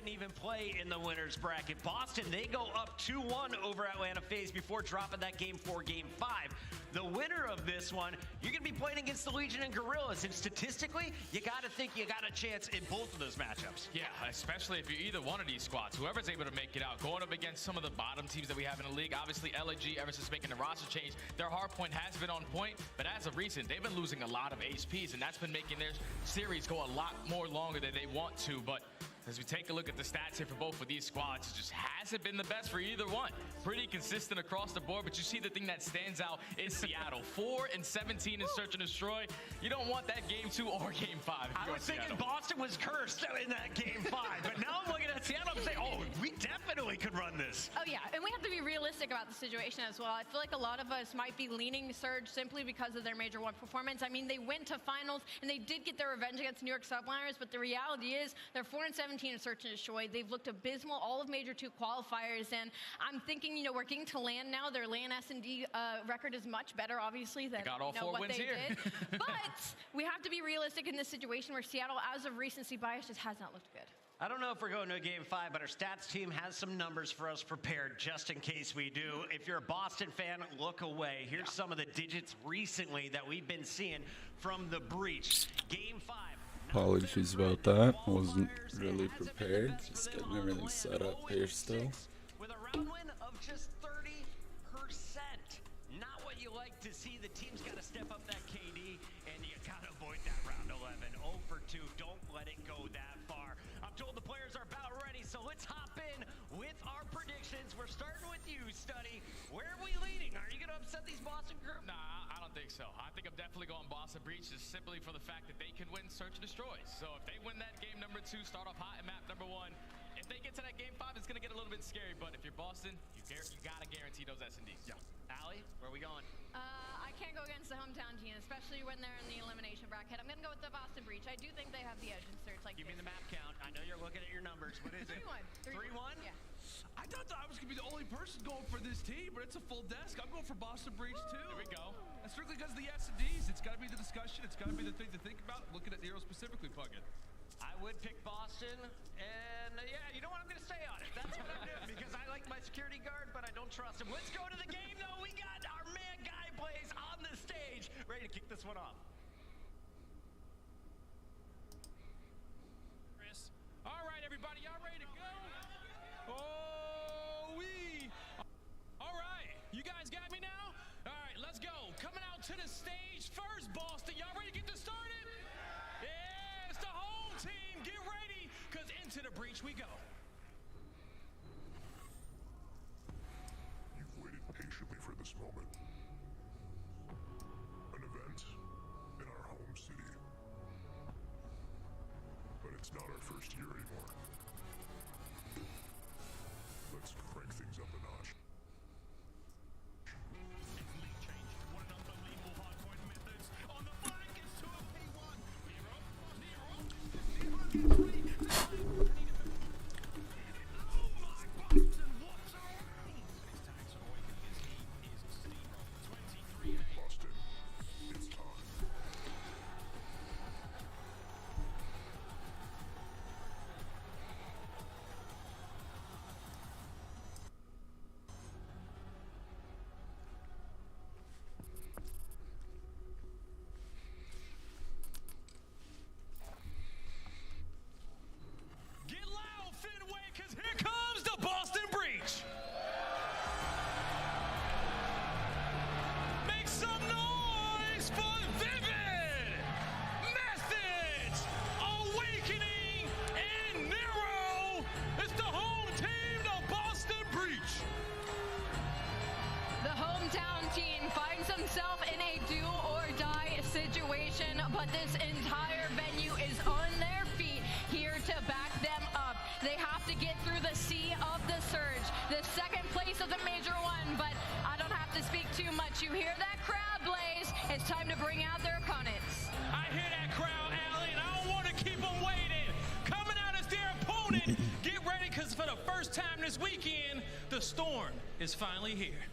didn't even play in the winners bracket. Boston, they go up 2-1 over Atlanta FaZe before dropping that game 4, game 5. The winner of this one, you're going to be playing against the Legion and Guerrillas, and statistically, you got to think you got a chance in both of those matchups. Yeah, especially if you're either one of these squads, whoever's able to make it out, going up against some of the bottom teams that we have in the league. Obviously, LG, ever since making the roster change, their hardpoint has been on point, but as of recent, they've been losing a lot of HPs, and that's been making their series go a lot more longer than they want to. But as we take a look at the stats here for both of these squads, it just hasn't been the best for either one. Pretty consistent across the board, but you see the thing that stands out is Seattle. 4 and 17 in Search and Destroy. You don't want that game 2 or game 5. I was thinking Boston was cursed in that game 5, but now I'm looking at Seattle and saying, oh, we definitely could run this. Oh yeah, and we have to be realistic about the situation as well. I feel like a lot of us might be leaning Surge simply because of their Major 1 performance. I mean, they went to finals and they did get their revenge against New York Subliners, but the reality is they're 4 and 17 in Search and Destroy. They've looked abysmal all of Major 2 qualifiers, and I'm thinking, you know, we're getting to LAN now. Their LAN S&D record is much better, obviously, than got all 4 what wins they here. did. But we have to be realistic in this situation where Seattle, as of recency bias, just has not looked good. I don't know if we're going to a game 5, but our stats team has some numbers for us prepared just in case we do. If you're a Boston fan, look away. Here's some of the digits recently that we've been seeing from the breach. Game 5. Apologies about that. I wasn't really prepared. Just getting everything set up here still. With a round win of just 30%. Not what you like to see. The team's got to step up that KD, and you got to avoid that round 11. 0 for 2. Don't let it go that far. I'm told the players are about ready, so let's hop in with our predictions. We're starting with you, Study. Where are we leading? Are you going to upset these Boston group? Nah, I don't think so. I think I'm definitely going Boston Breach just simply for the fact that they can win Search and Destroy. So if they win that game number 2, start off hot in map number 1, if they get to that game 5, it's going to get a little bit scary. But if you're Boston, you got to guarantee those S&Ds. Yeah. Allie, where are we going? I can't go against the hometown team, especially when they're in the elimination bracket. I'm going to go with the Boston Breach. I do think they have the edge in Search like Give me this. the map count. I know you're looking at your numbers. What is it? 3-1. 3-1? Yeah. I thought that I was going to be the only person going for this team, but it's a full desk. I'm going for Boston Breach, too. There we go. And strictly because of the S&Ds. It's got to be the discussion. It's got to be the thing to think about, looking at Nero specifically, Puggin. I would pick Boston, and yeah, you know what? I'm going to stay on it. That's what I'm doing, because I like my security guard, but I don't trust him. Let's go to the game, though. We got our man Guy Blaze on the stage, ready to kick this one off. Chris. All right, everybody, y'all ready to go? Oh, all right, you guys got me now? All right, let's go. Coming out to the stage first, Boston. Y'all ready to get this started? Yeah, it's the home team. Get ready, because into the breach we go. You've waited patiently for this moment. An event in our home city. But it's not our first year anymore. Let's crank things up a notch. What an unbelievable hardpoint methods. On the flank, it's to a P1. Nero. Oh my Boston, what's wrong? His tags are awakening as he is steamrolled. 23 Boston, it's time. Get loud, Fenway, because here comes the Boston Breach. Make some noise for Vivid, Message, Awakening, and Nero. It's the home team, the Boston Breach. The hometown team finds himself in a do or die situation, but this entire venue is on their feet here to back them up. They have to get through the sea of the Surge, the second place of the Major 1, but I don't have to speak too much. You hear that crowd, Blaze? It's time to bring out their opponents. I hear that crowd, Allie, and I don't want to keep them waiting. Coming out as their opponent, get ready, because for the first time this weekend, the storm is finally here.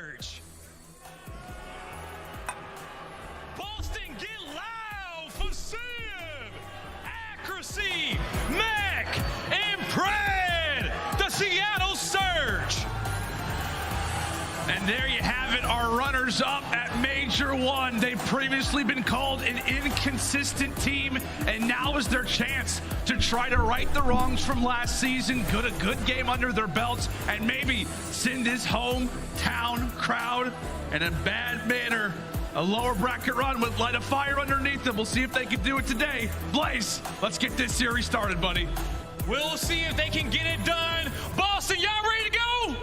Surge. Boston, get loud for Sim. Accuracy, Mac, and Pred, the Seattle Surge. And there you have it, our runners up at Major 1. They've previously been called an inconsistent team, and now is their chance to try to right the wrongs from last season, get a good game under their belts, and maybe send his hometown crowd in a bad manner. A lower bracket run with light a fire underneath them. We'll see if they can do it today. Blaze, let's get this series started, buddy. We'll see if they can get it done. Boston, y'all ready to go?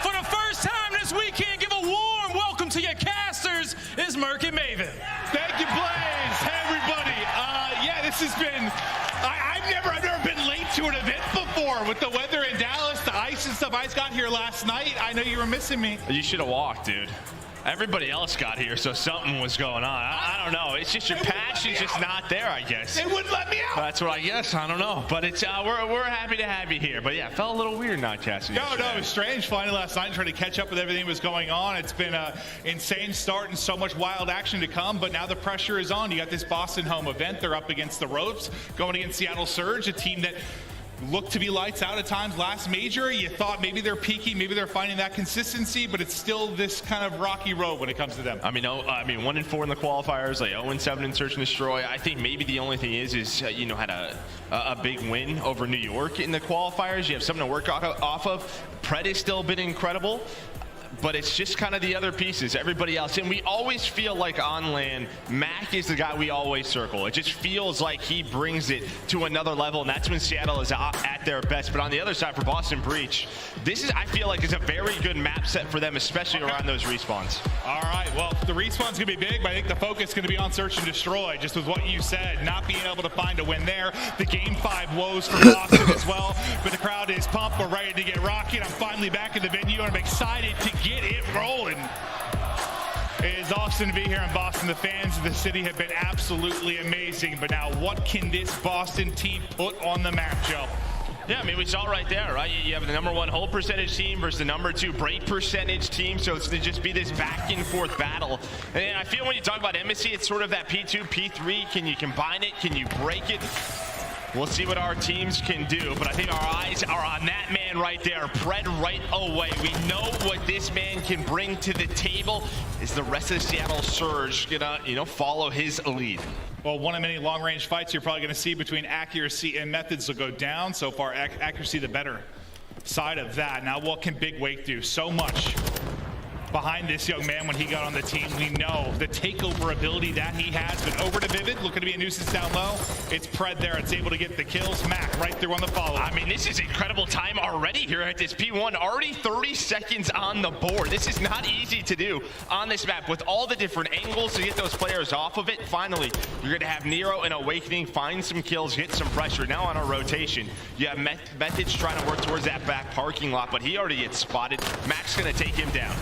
For the first time this weekend, give a warm welcome to your casters, is Merc and Maven. Thank you, Blaze. Hey, everybody. Yeah, this has been, I've never been late to an event before with the weather in Dallas, the ice and stuff. I got here last night. I know you were missing me. You should have walked, dude. Everybody else got here, so something was going on. I don't know. It's just your passion's just not there, I guess. They wouldn't let me out. That's what I guess. I don't know. But it's we're happy to have you here. But yeah, it felt a little weird not casting. No, it was strange flying last night and trying to catch up with everything that was going on. It's been an insane start and so much wild action to come, but now the pressure is on. You got this Boston home event. They're up against the ropes, going against Seattle Surge, a team that looked to be lights out at times last major. You thought maybe they're peaking, maybe they're finding that consistency, but it's still this kind of rocky road when it comes to them. I mean, 1-4 in the qualifiers, like 0-7 in Search and Destroy. I think maybe the only thing is had a big win over New York in the qualifiers. You have something to work off of. Pred has still been incredible. But it's just kind of the other pieces, everybody else. And we always feel like on land, Mac is the guy we always circle. It just feels like he brings it to another level, and that's when Seattle is at their best. But on the other side, for Boston Breach, I feel like, is a very good map set for them, especially around those respawns. All right, well, the respawn's going to be big, but I think the focus is going to be on Search and Destroy, just with what you said, not being able to find a win there. The Game 5 woes for Boston as well, but the crowd is pumped. We're ready to get rocking. I'm finally back in the venue, and I'm excited to get it rolling. It is awesome to be here in Boston. The fans of the city have been absolutely amazing, but now what can this Boston team put on the map, Joe? Yeah, I mean, we saw it right there, right? You have the #1 hold percentage team versus the #2 break percentage team, so it's to just be this back and forth battle. And I feel when you talk about Embassy, it's sort of that P2, P3. Can you combine it? Can you break it? We'll see what our teams can do, but I think our eyes are on that man right there, Pred right away. We know what this man can bring to the table. Is the rest of the Seattle Surge gonna, follow his lead? Well, one of many long-range fights you're probably going to see between accuracy and methods will go down. So far, accuracy the better side of that. Now, what can Big Wake do? So much behind this young man when he got on the team. We know the takeover ability that he has, but over to Vivid, looking to be a nuisance down low. It's Pred there. It's able to get the kills. Mac right through on the follow. I mean, this is incredible time already here at this P1. Already 30 seconds on the board. This is not easy to do on this map with all the different angles to get those players off of it. Finally, you're going to have Nero and Awakening find some kills, get some pressure. Now on a rotation, you have Methods trying to work towards that back parking lot, but he already gets spotted. Mac's going to take him down.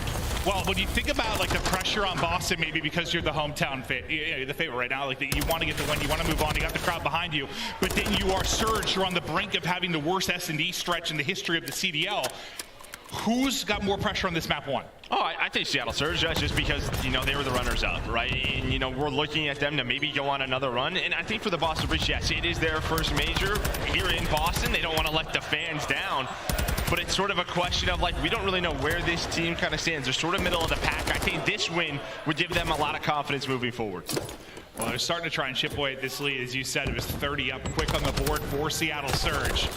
Well, when you think about the pressure on Boston, maybe because you're the hometown the favorite right now, you want to get the win, you want to move on, you got the crowd behind you, but then you are Surge, you're on the brink of having the worst S&D stretch in the history of the CDL. Who's got more pressure on this map one? Oh, I think Seattle Surge, just because, they were the runners-up, right? And, we're looking at them to maybe go on another run. And I think for the Boston Breach, yes, it is their first major here in Boston. They don't want to let the fans down. But it's sort of a question of, we don't really know where this team kind of stands. They're sort of middle of the pack. I think this win would give them a lot of confidence moving forward. Well, they're starting to try and chip away at this lead. As you said, it was 30 up quick on the board for Seattle Surge.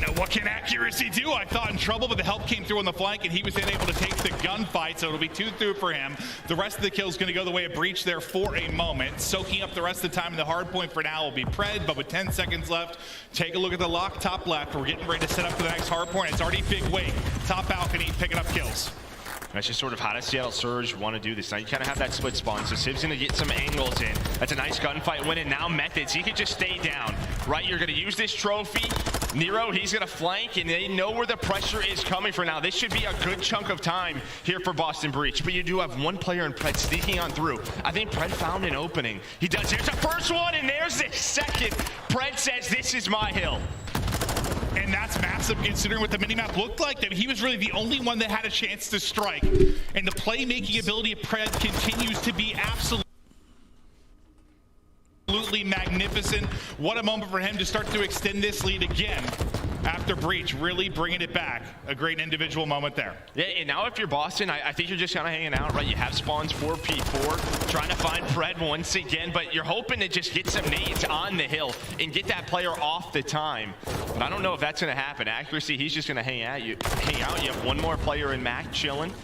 Now, what can accuracy do? I thought in trouble, but the help came through on the flank, and he was then able to take the gunfight, so it'll be 2 through for him. The rest of the kill is going to go the way of Breach there for a moment. Soaking up the rest of the time in the hard point for now will be Pred, but with 10 seconds left, take a look at the lock top left. We're getting ready to set up for the next hard point. It's already Big Wake. Top balcony, picking up kills. That's just sort of how does Seattle Surge want to do this. Now you kind of have that split spawn, so Siv's going to get some angles in. That's a nice gunfight win, and now Methods, he could just stay down, right? You're going to use this trophy. Nero, he's going to flank, and they know where the pressure is coming from now. This should be a good chunk of time here for Boston Breach, but you do have one player in Pred sneaking on through. I think Pred found an opening. He does. Here's the first one, and there's the second. Pred says, this is my hill. And that's massive. awesome considering what the minimap looked like. That he was really the only one that had a chance to strike. And the playmaking ability of Pred continues to be absolutely magnificent. What a moment for him to start to extend this lead again after Breach, really bringing it back. A great individual moment there. Yeah, and now if you're Boston, I think you're just kind of hanging out, right? You have spawns for P4, trying to find Pred once again, but you're hoping to just get some nades on the hill and get that player off the time. But I don't know if that's going to happen. Accuracy, he's just going to hang out. You have one more player in Mac chilling,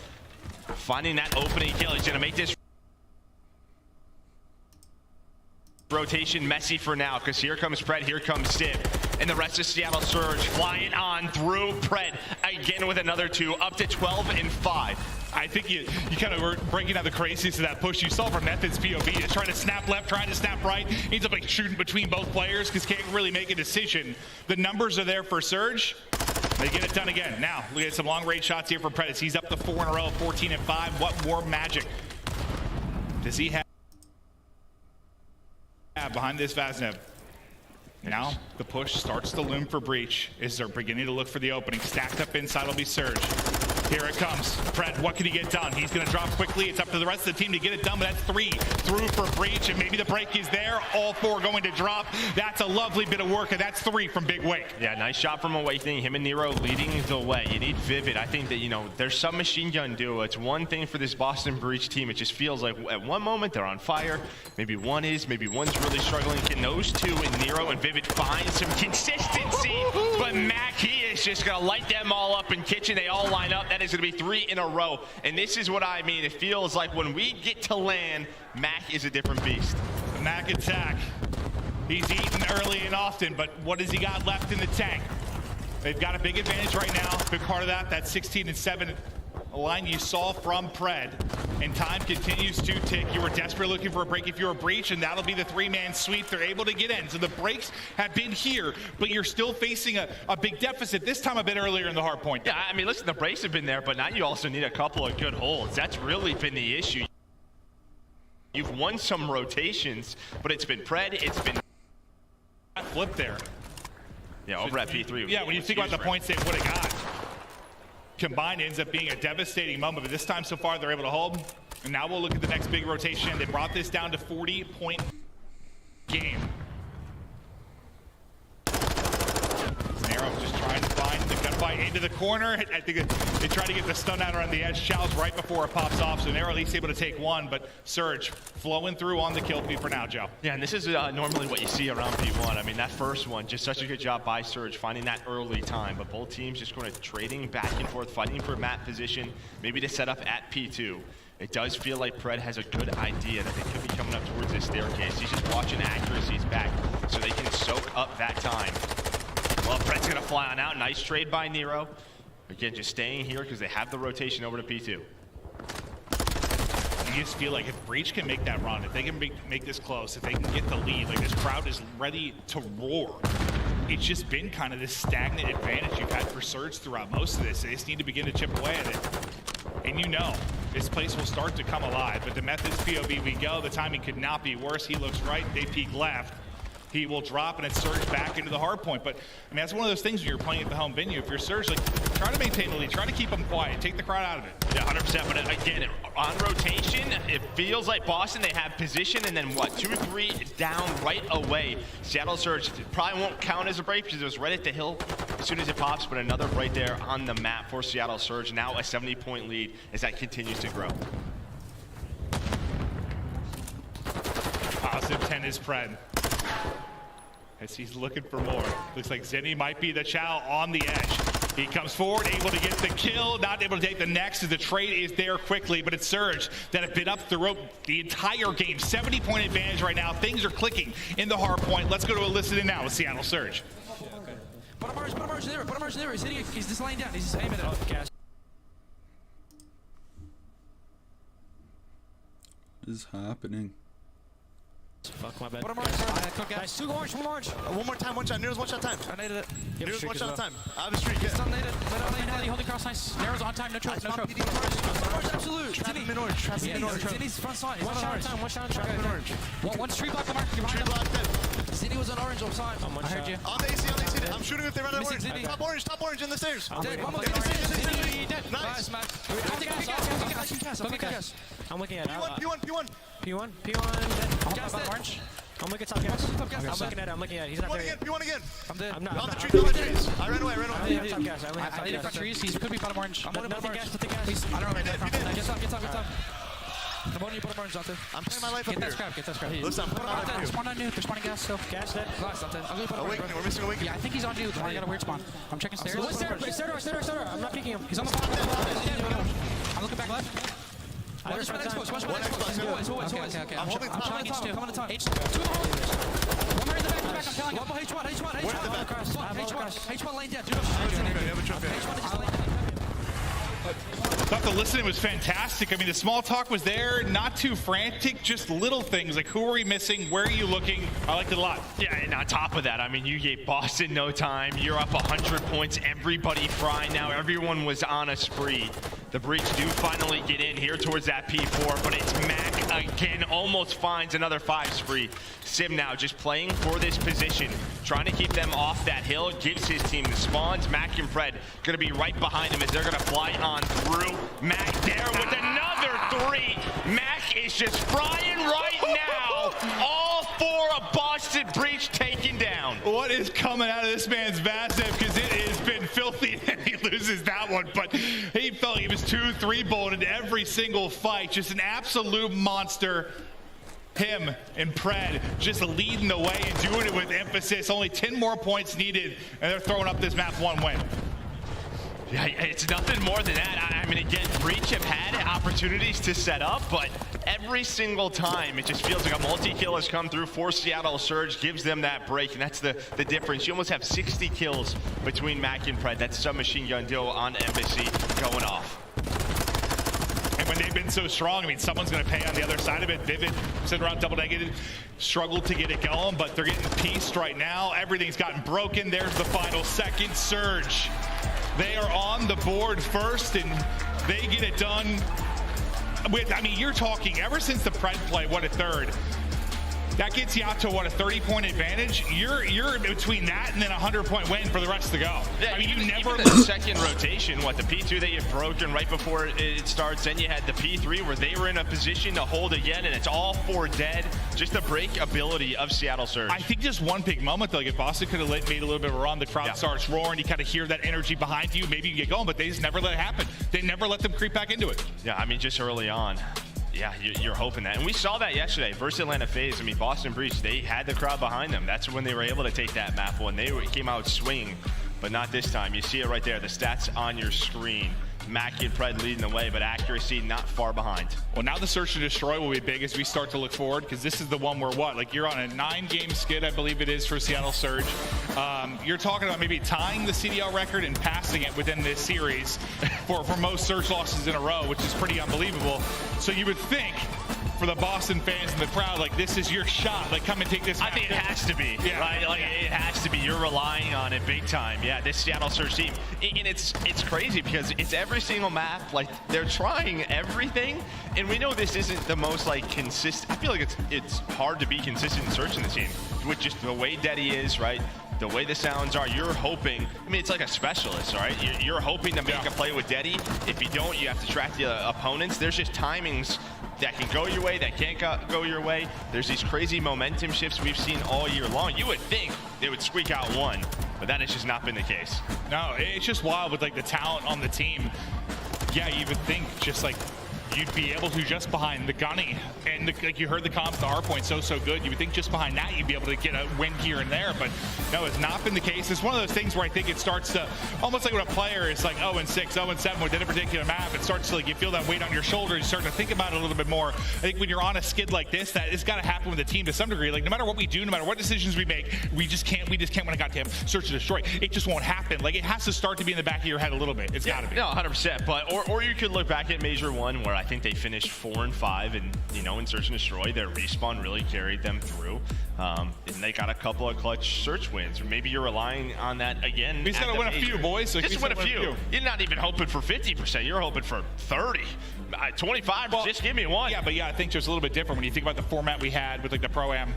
finding that opening kill. He's going to make this rotation messy for now, because here comes Pred, here comes Sid, and the rest of Seattle Surge flying on through Pred again with another 2, up to 12 and 5. I think you kind of were breaking down the craziness of that push. You saw from Method's POV, just trying to snap left, trying to snap right. He ends up like shooting between both players because can't really make a decision. The numbers are there for Surge. They get it done again. Now, look at some long range shots here for Pred. He's up to 4 in a row, 14 and 5. What more magic does he have behind this Vaznev? Now the push starts to loom for Breach as they're beginning to look for the opening. Stacked up inside will be Surge. Here it comes. Pred, what can he get done? He's going to drop quickly. It's up to the rest of the team to get it done, but that's 3 through for Breach, and maybe the break is there. All 4 going to drop. That's a lovely bit of work, and that's 3 from Big Wake. Yeah, nice shot from Awakening. Him and Nero leading the way. You need Vivid. I think that, you know, there's some machine gun duo. It's one thing for this Boston Breach team. It just feels like at one moment they're on fire. Maybe one is. Maybe one's really struggling. Can those two and Nero and Vivid find some consistency? But Mac, he is just going to light them all up in kitchen. They all line up. That is going to be 3 in a row. And this is what I mean. It feels like when we get to land, Mac is a different beast. The Mac attack. He's eaten early and often, but what has he got left in the tank? They've got a big advantage right now. Big part of that 16 and 7 line you saw from Pred. And time continues to tick. You were desperately looking for a break if you were Breach, and that'll be the 3-man sweep. They're able to get in. So the breaks have been here, but you're still facing a big deficit, this time a bit earlier in the hard point. Yeah, I mean, listen, the breaks have been there, but now you also need a couple of good holds. That's really been the issue. You've won some rotations, but it's been Pred, it's been flip there. Yeah, over at P3. Yeah, when you think about the points they would have got, combined ends up being a devastating moment, but this time so far they're able to hold. And now we'll look at the next big rotation. They brought this down to 40-point game. Nero just trying to find the gunfight into the corner. I think they try to get the stun out around the edge. Chow's right before it pops off, so Nero at least able to take one, but Surge flowing through on the kill feed for now, Joe. Yeah, and this is normally what you see around P1. I mean, that first one, just such a good job by Surge finding that early time, but both teams just going to trading back and forth, fighting for map position, maybe to set up at P2. It does feel like Pred has a good idea that they could be coming up towards this staircase. He's just watching accuracies back so they can soak up that time. Well, Pred's going to fly on out. Nice trade by Nero. Again, just staying here because they have the rotation over to P2. You just feel like if Breach can make that run, if they can make this close, if they can get the lead, like this crowd is ready to roar. It's just been kind of this stagnant advantage you've had for Surge throughout most of this. They just need to begin to chip away at it. And you know, this place will start to come alive. But the Method's POV we go. The timing could not be worse. He looks right, they peek left. He will drop and it's Surge back into the hard point. But I mean, that's one of those things when you're playing at the home venue. If you're Surge, like, try to maintain the lead, try to keep them quiet, take the crowd out of it. Yeah, 100%. But again, on rotation, it feels like Boston, they have position and then what, 2-3 down right away. Seattle Surge probably won't count as a break because it was right at the hill as soon as it pops, but another right there on the map for Seattle Surge. Now a 70-point lead as that continues to grow. Positive 10 is Pred. As he's looking for more. Looks like Zenny might be the Chow on the edge. He comes forward, able to get the kill, not able to take the next as the trade is there quickly, but it's Surge that have been up throughout the entire game. 70-point advantage right now. Things are clicking in the hard point. Let's go to a listen now with Seattle Surge. Yeah, okay. Put a margin there. He's just laying down. He's just aiming at the gas. What is happening? Fuck, my bad. Put him orange. Nice. 2 orange, 1 orange. One more time, one shot. Nero's 1 shot time. I naded it. Nero's 1 shot time. I have a streak. He's still naded. Hold the cross, nice. Nero's on time, no choke, no choke. Orange, absolute. Trap him in orange. Trap him in orange. Zinni's front side. One shot at a time, one shot at a Trap him in time. orange. One tree block the mark, you're behind Tree him. block dead. Zinni was on orange outside. I heard you. On the AC, on the AC. I'm shooting if they run out of Missing orange. Zinni. Top orange in the stairs. Dead. One more. In the stairs, in the stairs. Zinni, dead. Nice. Go get gas. I'm looking at it. P1. P1. Dead. Gas Got dead. orange. I'm looking at top gas. I'm looking at it. He's not there. P1 again. I'm dead. I'm On not. the trees. I ran away. I only have top gas. I need to cut trees, he could be bottom orange. I'm on the gas. Put the gas. I don't know right now. Get top. The one you put him orange, Dante. I'm playing my life up Get that here. scrap, get that scrap. Listen, I'm putting my life There's up one on new, there's one on gas still. Gas dead. Glass, Dante. I'm gonna put him here. Awakening. We're missing awakening. Yeah, I think he's on new. I got a weird spawn. I'm checking stairs. What's there? I'm not peeking him. He's on the bottom. I'm looking back left. One Xbox. Okay. I'm holding I'm top. trying H2. Come on the top. H2. 2 holes. One more in the back, I'm telling you. One more H1. Where's the back? H1 lane dead. You have a trophy. H1 just lane dead. Thought the listening was fantastic. I mean, the small talk was there, not too frantic, just little things like who are we missing, where are you looking. I liked it a lot. Yeah, and on top of that, I mean, you gave Boston no time. You're up 100 points. Everybody frying now. Everyone was on a spree. The Breach do finally get in here towards that P4, but it's Mac again, almost finds another 5 spree. Sim now just playing for this position, trying to keep them off that hill, gives his team the spawns. Mac and Fred gonna be right behind him as they're gonna fly on through. Mac there with another 3. Mac is just frying right now. All 4 of Boston Breach taken down. What is coming out of this man's Vasev? Because it has been filthy and he loses that one. But he felt like he was 2-3 bolted every single fight. Just an absolute monster. Him and Pred just leading the way and doing it with emphasis. Only 10 more points needed, and they're throwing up this map 1 win. Yeah, it's nothing more than that. I mean, again, Breach have had opportunities to set up, but every single time it just feels like a multi-kill has come through for Seattle Surge, gives them that break, and that's the difference. You almost have 60 kills between Mac and Pred. That's submachine gun duo on Embassy going off. And when they've been so strong, I mean, someone's going to pay on the other side of it. Vivid, sitting around double negative, struggled to get it going, but they're getting pieced right now. Everything's gotten broken. There's the final second. Surge. They are on the board first, and they get it done with, I mean, you're talking ever since the Pred play, what a third. That gets you out to, what, a 30-point advantage? You're between that and then a 100-point win for the rest to go. Yeah, I mean, even the second rotation, what, the P2 that you broken right before it starts, then you had the P3 where they were in a position to hold again, and it's all 4 dead. Just the break ability of Seattle Surge. I think just one big moment, though, like if Boston could have made a little bit of a run, the crowd starts roaring, you kind of hear that energy behind you, maybe you get going, but they just never let it happen. They never let them creep back into it. Yeah, I mean, just early on. Yeah, you're hoping that. And we saw that yesterday versus Atlanta FaZe. I mean, Boston Breach, they had the crowd behind them. That's when they were able to take that map one. They came out swinging, but not this time. You see it right there, the stats on your screen. Mac and Pred leading the way, but accuracy not far behind. Well, now the search and destroy will be big as we start to look forward, because this is the one where what? Like, you're on a 9-game skid, I believe it is, for Seattle Surge. You're talking about maybe tying the CDL record and passing it within this series for most search losses in a row, which is pretty unbelievable. So you would think, for the Boston fans and the crowd, like, this is your shot. Like, come and take this. I think it has to be. Yeah. Right? Like, it has to be. You're relying on it big time. Yeah, this Seattle Surge team. And it's crazy because it's every single map. Like, they're trying everything. And we know this isn't the most, like, consistent. I feel like it's hard to be consistent in searching the team with just the way Deddy is, right? The way the sounds are, you're hoping. I mean, it's like a specialist, right? You're hoping to make a play with Deddy. If you don't, you have to track the opponents. There's just timings that can go your way, that can't go your way. There's these crazy momentum shifts we've seen all year long. You would think they would squeak out one, but that has just not been the case. No, it's just wild with, like, the talent on the team. Yeah, you would think just, like, you'd be able to just behind the Gunny. And like you heard the comps, the Hardpoint so good. You would think just behind that you'd be able to get a win here and there. But no, it's not been the case. It's one of those things where I think it starts to, almost like when a player is like 0-6, 0-7 with a particular map, it starts to, like, you feel that weight on your shoulders. You start to think about it a little bit more. I think when you're on a skid like this, that it's got to happen with the team to some degree. Like, no matter what we do, no matter what decisions we make, we just can't win a goddamn search and destroy. It just won't happen. Like, it has to start to be in the back of your head a little bit. It's got to be. No, 100%. But or you could look back at Major 1 where I think they finished 4 and 5, and in Search and Destroy, their respawn really carried them through. And they got a couple of clutch search wins. Or maybe you're relying on that again. We just gotta win a few, boys. Just win a few. You're not even hoping for 50%. You're hoping for 30, 25. Well, just give me one. Yeah, but I think it's a little bit different when you think about the format we had with like the Pro-Am.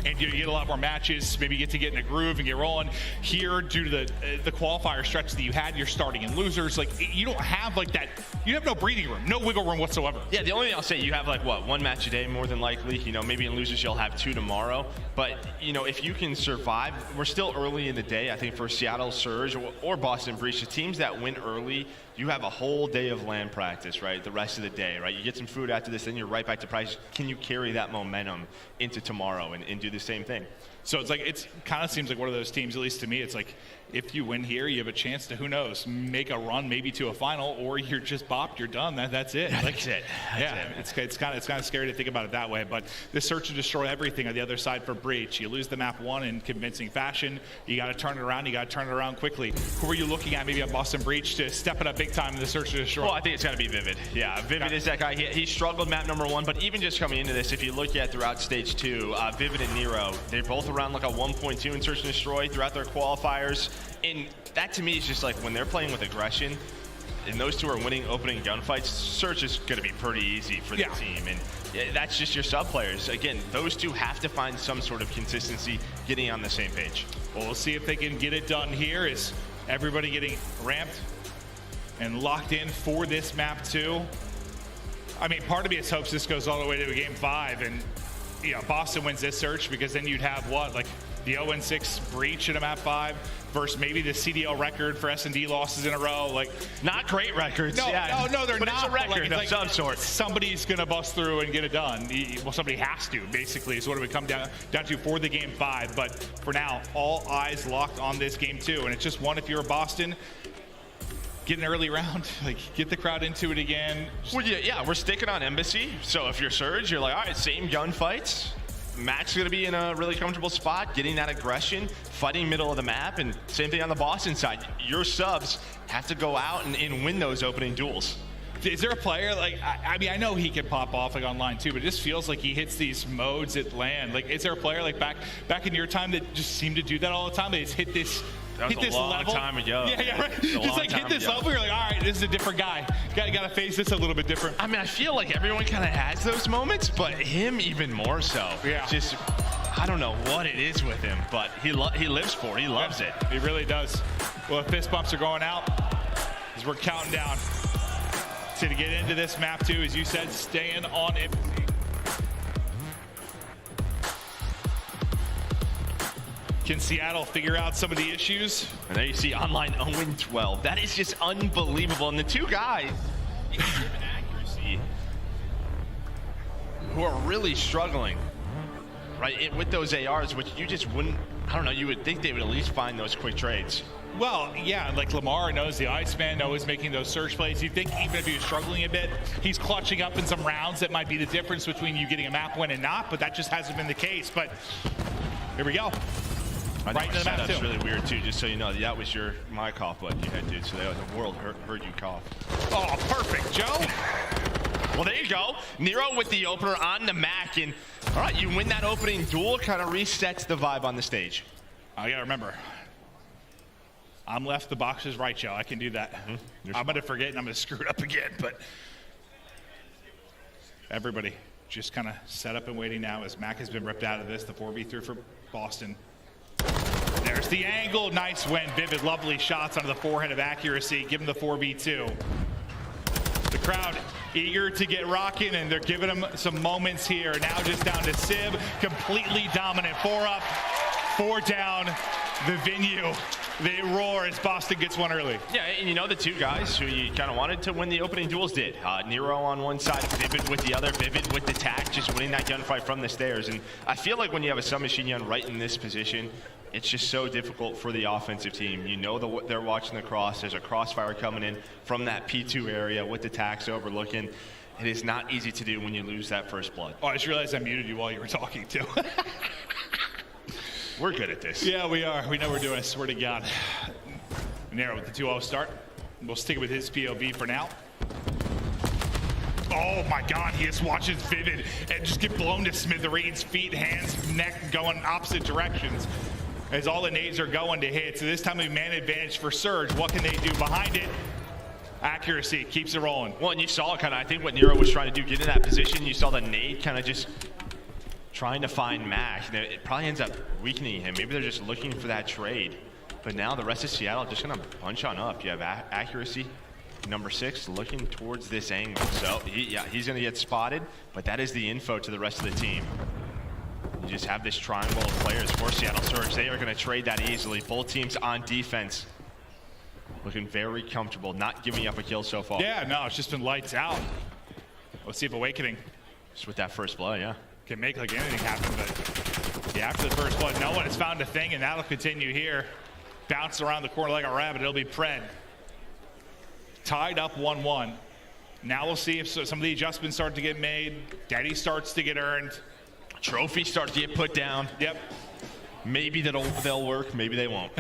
And you get a lot more matches, maybe you get in a groove and get rolling. Here, due to the qualifier stretch that you had, you're starting in losers. Like, you don't have like that, you have no breathing room, no wiggle room whatsoever. Yeah, the only thing I'll say, you have like, what, 1 match a day more than likely. Maybe in losers you'll have 2 tomorrow. But, if you can survive, we're still early in the day. I think for Seattle Surge or Boston Breach, the teams that win early, you have a whole day of land practice, right? The rest of the day, right? You get some food after this, then you're right back to practice. Can you carry that momentum into tomorrow and do the same thing? So it's kind of seems like one of those teams, at least to me, it's like if you win here, you have a chance to, who knows, make a run maybe to a final, or you're just bopped, you're done. That's it. That's it. It's kind of scary to think about it that way. But this search and destroy everything on the other side for Breach. You lose the map 1 in convincing fashion. You got to turn it around. You got to turn it around quickly. Who are you looking at maybe on Boston Breach to step it up big time in the search and destroy? Well, I think it's got to be Vivid. Yeah, Vivid is that guy. He struggled map number 1, but even just coming into this, if you look at throughout stage 2, Vivid and Nero, they're both around like a 1.2 in search and destroy throughout their qualifiers. And that to me is just like when they're playing with aggression and those two are winning opening gunfights, search is going to be pretty easy for the team. And that's just your sub players. Again, those two have to find some sort of consistency getting on the same page. Well, we'll see if they can get it done here. Is everybody getting ramped and locked in for this map 2? I mean, part of me hopes this goes all the way to game 5 and Boston wins this search, because then you'd have what, like the 0-6 Breach in a map 5 versus maybe the CDL record for S&D losses in a row. Like, not great records. No, they're but not. It's a record of some sort. Somebody's gonna bust through and get it done. Well, somebody has to, basically, is what it would come down to for the game 5. But for now, all eyes locked on this game 2, and it's just one if you're a Boston. Get an early round, like get the crowd into it again. Well, yeah, we're sticking on Embassy. So if you're Surge, you're like, all right, same gunfights. Mac's going to be in a really comfortable spot, getting that aggression, fighting middle of the map, and same thing on the Boston side. Your subs have to go out and win those opening duels. Is there a player, like, I mean, I know he can pop off like online too, but it just feels like he hits these modes at land. Like, is there a player like back in your time that just seemed to do that all the time? They just hit this. That was a long time ago. Yeah, right. Just like hit this level, you're like, all right, this is a different guy. Got to face this a little bit different. I mean, I feel like everyone kind of has those moments, but him even more so. Yeah. Just, I don't know what it is with him, but he lives for it. He loves it. He really does. Well, fist bumps are going out as we're counting down. So to get into this map 2, as you said, staying on it. Can Seattle figure out some of the issues? And there you see online 0-12. That is just unbelievable. And the two guys, given accuracy, who are really struggling, right, with those ARs, which you just wouldn't, I don't know, you would think they would at least find those quick trades. Well, yeah, like Lamar knows the Iceman, knows making those search plays. You think even if he was struggling a bit, he's clutching up in some rounds that might be the difference between you getting a map win and not, but that just hasn't been the case. But here we go. Right into the map, too. Really weird, too, just so you know. That was my cough button you had, dude, so the world heard you cough. Oh, perfect, Joe. Well, there you go. Nero with the opener on the Mac, and all right, you win that opening duel, kind of resets the vibe on the stage. I got to remember, I'm left, the box is right, Joe. I can do that. I'm going to forget, and I'm going to screw it up again, but everybody just kind of set up and waiting now as Mac has been ripped out of this, the 4v3 for Boston. There's the angle. Nice win. Vivid, lovely shots onto the forehead of accuracy. Give him the 4v2. The crowd eager to get rocking, and they're giving him some moments here. Now just down to Sib. Completely dominant. 4 up, 4 down. The venue, they roar as Boston gets one early. Yeah, and the two guys who you kind of wanted to win the opening duels did. Nero on one side, Vivid with the other, Vivid with the tack, just winning that gunfight from the stairs. And I feel like when you have a submachine gun right in this position, it's just so difficult for the offensive team. They're watching the cross. There's a crossfire coming in from that P2 area with the tacks overlooking. It is not easy to do when you lose that first blood. Oh, I just realized I muted you while you were talking, too. We're good at this. Yeah, we are. We know we're doing it. I swear to God. Nero with the 2-0 start. We'll stick with his POV for now. Oh my God, he just watches Vivid and just get blown to smithereens, feet, hands, neck going opposite directions as all the nades are going to hit. So this time we man advantage for Surge. What can they do behind it? Accuracy keeps it rolling. Well, and you saw kind of, I think what Nero was trying to do, get in that position. You saw the nade kind of just trying to find Mac. It probably ends up weakening him. Maybe they're just looking for that trade. But now the rest of Seattle just gonna bunch on up. You have accuracy, number 6, looking towards this angle. So he's gonna get spotted, but that is the info to the rest of the team. You just have this triangle of players for Seattle Surge. They are gonna trade that easily. Both teams on defense, looking very comfortable, not giving up a kill so far. Yeah, no, it's just been lights out. Let's see if Awakening just with that first blood, yeah, can make like anything happen. But yeah, after the first blood, no one has found a thing, and that'll continue here. Bounce around the corner like a rabbit. It'll be Pred. Tied up 1-1. Now we'll see if some of the adjustments start to get made. Daddy starts to get earned. Trophy starts to get put down. Yep. Maybe they'll work. Maybe they won't.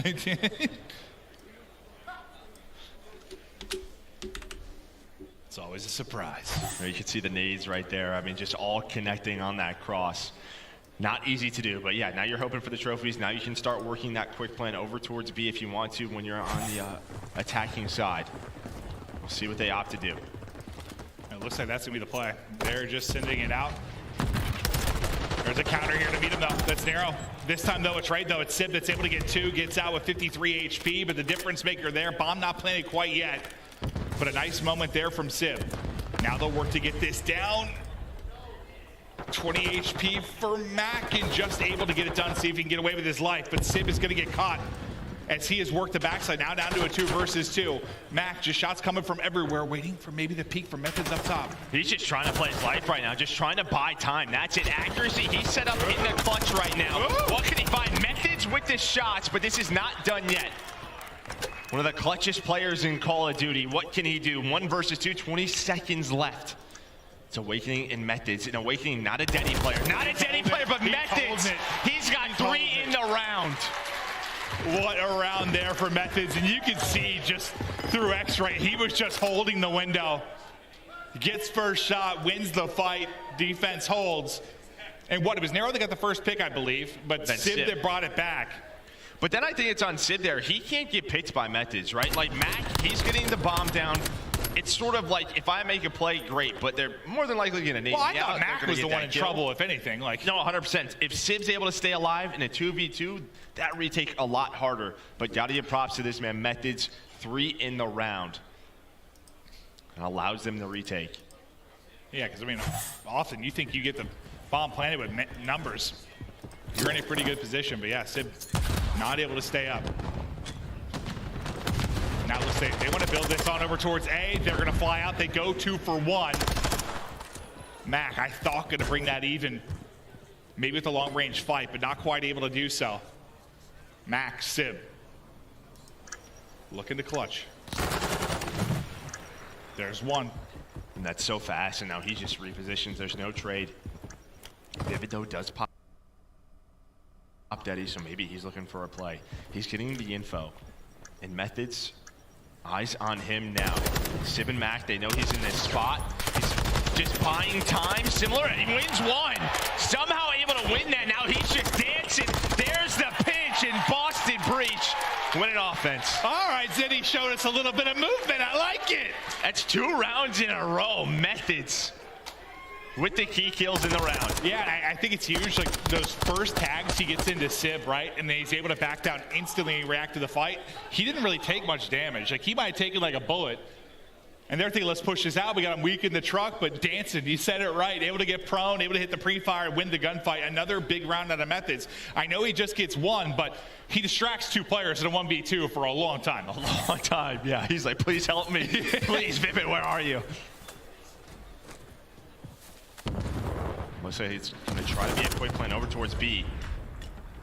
It's always a surprise. You can see the nades right there. I mean, just all connecting on that cross. Not easy to do, but yeah, now you're hoping for the trophies. Now you can start working that quick plan over towards B if you want to when you're on the attacking side. We'll see what they opt to do. It looks like that's going to be the play. They're just sending it out. There's a counter here to meet him, though. That's Nero. This time, though, it's right, though. It's Sib that's able to get 2, gets out with 53 HP, but the difference maker there, bomb not planted quite yet. But a nice moment there from Sib. Now they'll work to get this down. 20 HP for Mac, and just able to get it done, see if he can get away with his life. But Sib is going to get caught as he has worked the backside. Now down to a 2 versus 2. Mac, just shots coming from everywhere, waiting for maybe the peak from Methods up top. He's just trying to play his life right now, just trying to buy time. That's it. Accuracy, he's set up in the clutch right now. What can he find? Methods with the shots, but this is not done yet. One of the clutchest players in Call of Duty. What can he do? 1 versus 2, 20 seconds left. It's Awakening and Methods. And Awakening, not a Denny player. Not a Denny player, but Methods. He's got 3 in the round. What a round there for Methods. And you can see just through X-ray, he was just holding the window. Gets first shot, wins the fight, defense holds. And what, it was Nero that got the first pick, I believe, but Sib that brought it back. But then I think it's on Sid there. He can't get picked by Methods, right? Like Mac, he's getting the bomb down. It's sort of like, if I make a play, great, but they're more than likely going to nade. Well, I thought Mac was the one in trouble, if anything. Like, no, 100%. If Sib's able to stay alive in a 2v2, that retake a lot harder. But gotta give props to this man. Methods, 3 in the round. And allows them to retake. Yeah, because I mean, often you think you get the bomb planted with numbers. You're in a pretty good position, but yeah, Sib not able to stay up. Now let's say they want to build this on over towards A. They're going to fly out. They go 2 for 1. Mac, I thought, going to bring that even. Maybe with a long-range fight, but not quite able to do so. Mac, Sib. Looking to clutch. There's 1. And that's so fast, and now he just repositions. There's no trade. Vivid, though, does pop Daddy, so maybe he's looking for a play. He's getting the info. And Methods, eyes on him now. Sib and Mac, they know he's in this spot. He's just buying time. Similar, he wins 1. Somehow able to win that. Now he's just dancing. There's the pinch in Boston Breach. Winning offense. All right, Ziddy showed us a little bit of movement. I like it. That's 2 rounds in a row. Methods with the key kills in the round. Yeah, I think it's huge. Like those first tags he gets into Sib, right? And then he's able to back down instantly and react to the fight. He didn't really take much damage. Like he might have taken like a bullet. And they're thinking, let's push this out. We got him weak in the truck, but dancing, you said it right. Able to get prone, able to hit the pre-fire and win the gunfight. Another big round out of Methods. I know he just gets 1, but he distracts 2 players in a 1v2 for a long time. A long time, yeah. He's like, please help me. Please, Vivid, where are you? Looks like he's going to try to be a quick plan over towards B.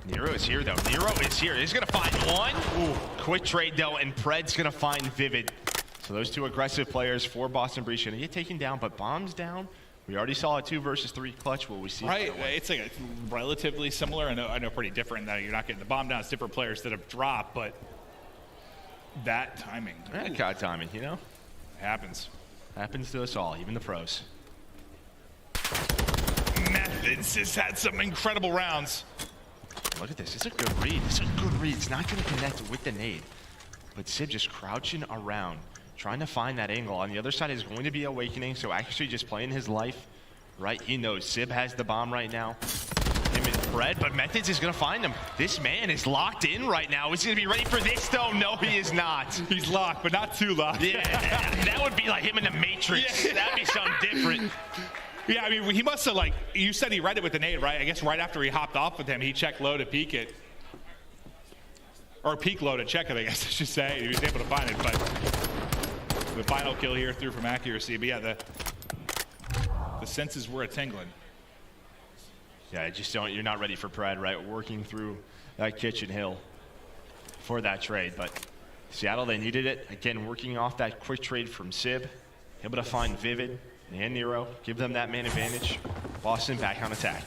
Nero is here, though. Nero is here. He's going to find 1. Ooh, quick trade, though, and Pred's going to find Vivid. So those 2 aggressive players for Boston Breach going to get taken down, but bombs down. We already saw a 2 versus 3 clutch. Will we see? Right, it's like a relatively similar. I know pretty different. That you're not getting the bomb down. It's different players that have dropped, but that timing. That kind of timing, you know? Happens. Happens to us all, even the pros. Methods has had some incredible rounds. Look at this. It's a good read. It's a good read. It's not going to connect with the nade. But Sib just crouching around, trying to find that angle. On the other side is going to be Awakening, so actually just playing his life, right? He knows Sib has the bomb right now. Him and Fred, but Methods is going to find him. This man is locked in right now. Is he going to be ready for this, though? No, he is not. He's locked, but not too locked. Yeah, that would be like him in the Matrix. Yeah. That'd be something different. Yeah, I mean, he must have, like, you said he read it with the nade, right? I guess right after he hopped off with him, he checked low to peek it. Or peek low to check it, I guess I should say. He was able to find it, but the final kill here through from accuracy. But yeah, the senses were a-tingling. Yeah, just don't, you're not ready for Pred, right? Working through that kitchen hill for that trade. But Seattle, they needed it. Again, working off that quick trade from Sib. Able to find Vivid and Nero, give them that man advantage. Boston back on attack.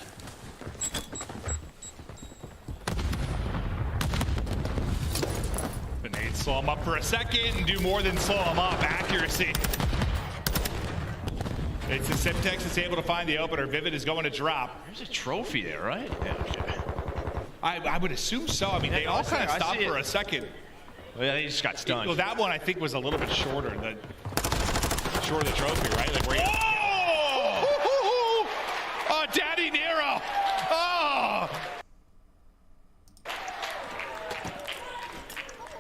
The nades slow him up for a second and do more than slow him up. Accuracy. It's the Simtex that's able to find the opener. Vivid is going to drop. There's a trophy there, right? Yeah, okay. I would assume so. I mean, they all kind of stopped for a second. Well, yeah, they just got stunned. Well, that one I think was a little bit shorter. The trophy, right? Like where you... Oh, Daddy Nero! Oh!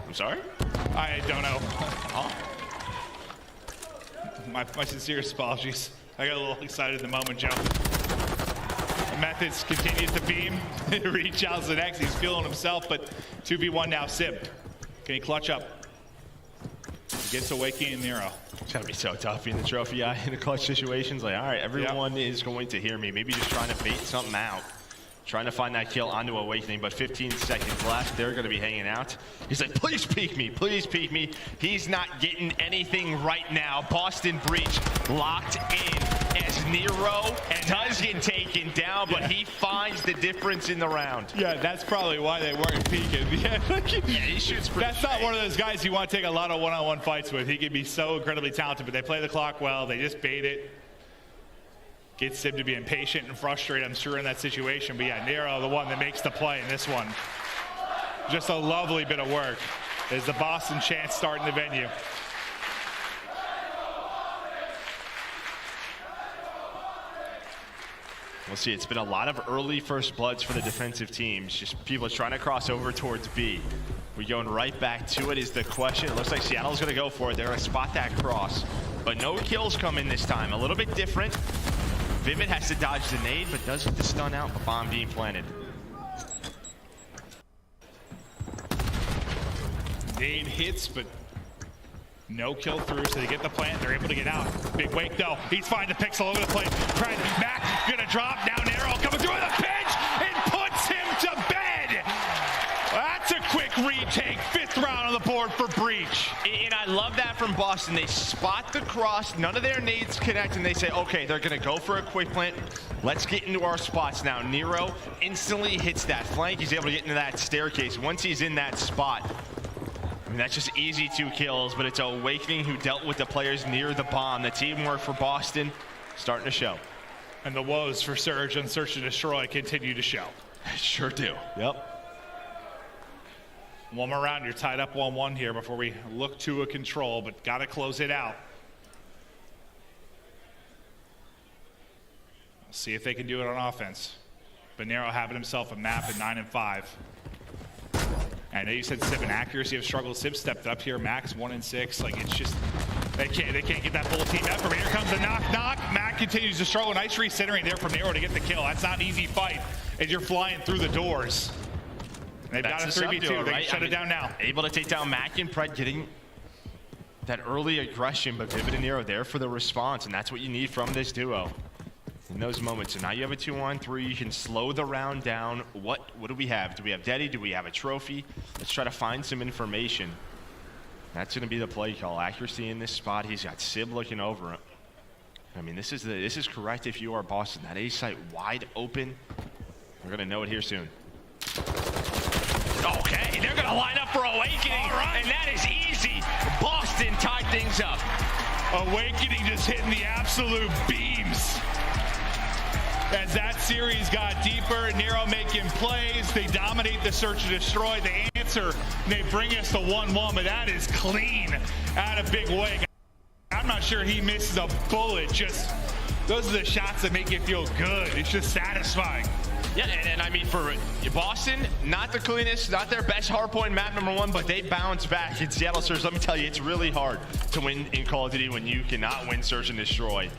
I'm sorry? I don't know. My sincerest apologies. I got a little excited in the moment, Joe. Methods continues to beam. Reach out to the next. He's feeling himself, but 2v1 now. Sib. Can he clutch up? He gets Awakening and Nero. It's gotta be so tough being the trophy guy in the clutch situations. Like, all right, everyone is going to hear me. Maybe just trying to bait something out. Trying to find that kill onto Awakening, but 15 seconds left. They're going to be hanging out. He's like, please peek me, please peek me. He's not getting anything right now. Boston Breach locked in as Nero does get taken down, but he finds the difference in the round. Yeah, that's probably why they weren't peeking. Yeah, he shoots pretty That's not one of those guys you want to take a lot of one-on-one fights with. He can be so incredibly talented, but they play the clock well. They just bait it. Gets him to be impatient and frustrated, I'm sure, in that situation. But yeah, Nero, the one that makes the play in this one. Just a lovely bit of work as the Boston chants start in the venue. We'll see. It's been a lot of early first bloods for the defensive teams. Just people trying to cross over towards B. We're going right back to it is the question. It looks like Seattle's going to go for it. They're going to spot that cross. But no kills come in this time. A little bit different. Vivid has to dodge the nade, but does get the stun out. The bomb being planted. Nade hits, but no kill through, so they get the plant. They're able to get out. Big wake, though. He's finding the pixel over the place. Trying Mac, gonna drop. Now Nero coming through with a pinch and puts him to bed. That's a quick retake. 5th round on the board for Breach. And I love that from Boston. They spot the cross. None of their nades connect, and they say, okay, they're going to go for a quick plant. Let's get into our spots now. Nero instantly hits that flank. He's able to get into that staircase. Once he's in that spot, I mean, that's just easy 2 kills, but it's Awakening who dealt with the players near the bomb. The teamwork for Boston starting to show. And the woes for Surge and Search and Destroy continue to show. Sure do. Yep. One more round, you're tied up 1-1 here before we look to a control, but got to close it out. We'll see if they can do it on offense. But Nero having himself a map at 9 and 5. I know you said Sib and accuracy have struggled. Sib stepped up here, Max 1 and 6. Like, it's just they can't get that full team effort. But here comes the knock. Mac continues to struggle. Nice recentering there from Nero to get the kill. That's not an easy fight as you're flying through the doors. They've got a 3v2. They can shut it down now. Able to take down Mac and Pred, getting that early aggression, but Vivid and Nero there for the response, and that's what you need from this duo in those moments. So now you have a 2-on-3. You can slow the round down. What do we have? Do we have Deddy? Do we have a trophy? Let's try to find some information. That's going to be the play call. Accuracy in this spot. He's got Sib looking over him. I mean, this is correct if you are Boston. That A site wide open. We're going to know it here soon. Okay, they're going to line up for Awakening, and that is easy. Boston tied things up. Awakening just hitting the absolute beams. as that series got deeper. Nero making plays. They dominate the search and destroy. They answer, and they bring us to 1-1, but that is clean out of Big Wig. I'm not sure he misses a bullet. Just those are the shots that make you feel good. It's just satisfying. Yeah, and I mean, for Boston, not the cleanest, not their best hardpoint map #1, but they bounce back in Seattle Surge. Let me tell you, it's really hard to win in Call of Duty when you cannot win search and destroy.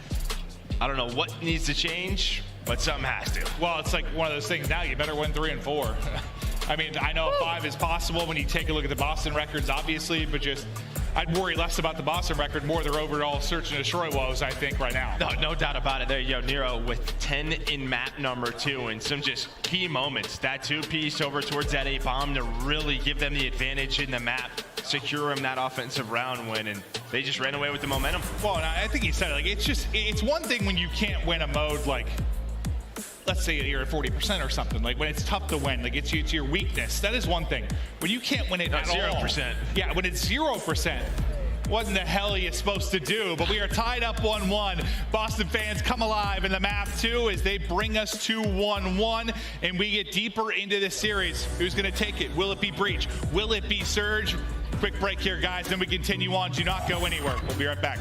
I don't know what needs to change, but something has to. Well, it's like one of those things now. You better win 3 and 4. I mean, I know 5 is possible when you take a look at the Boston records, obviously, but just I'd worry less about the Boston record, more their overall search and destroy woes, I think, right now. No doubt about it. There you go, Nero with 10 in map #2 and some just key moments. That 2-piece over towards that 8 bomb to really give them the advantage in the map, secure them that offensive round win, and they just ran away with the momentum. Well, and I think he said it, like, it's one thing when you can't win a mode, like, let's say you're at 40% or something, like when it's tough to win, like it's your weakness. That is one thing. When you can't win it at 0%. all. Yeah, when it's 0%. What in the hell are you supposed to do? But we are tied up 1-1. Boston fans come alive in the map too as they bring us to 1-1 and we get deeper into this series. Who's going to take it? Will it be Breach? Will it be Surge? Quick break here, guys, then we continue on. Do not go anywhere. We'll be right back.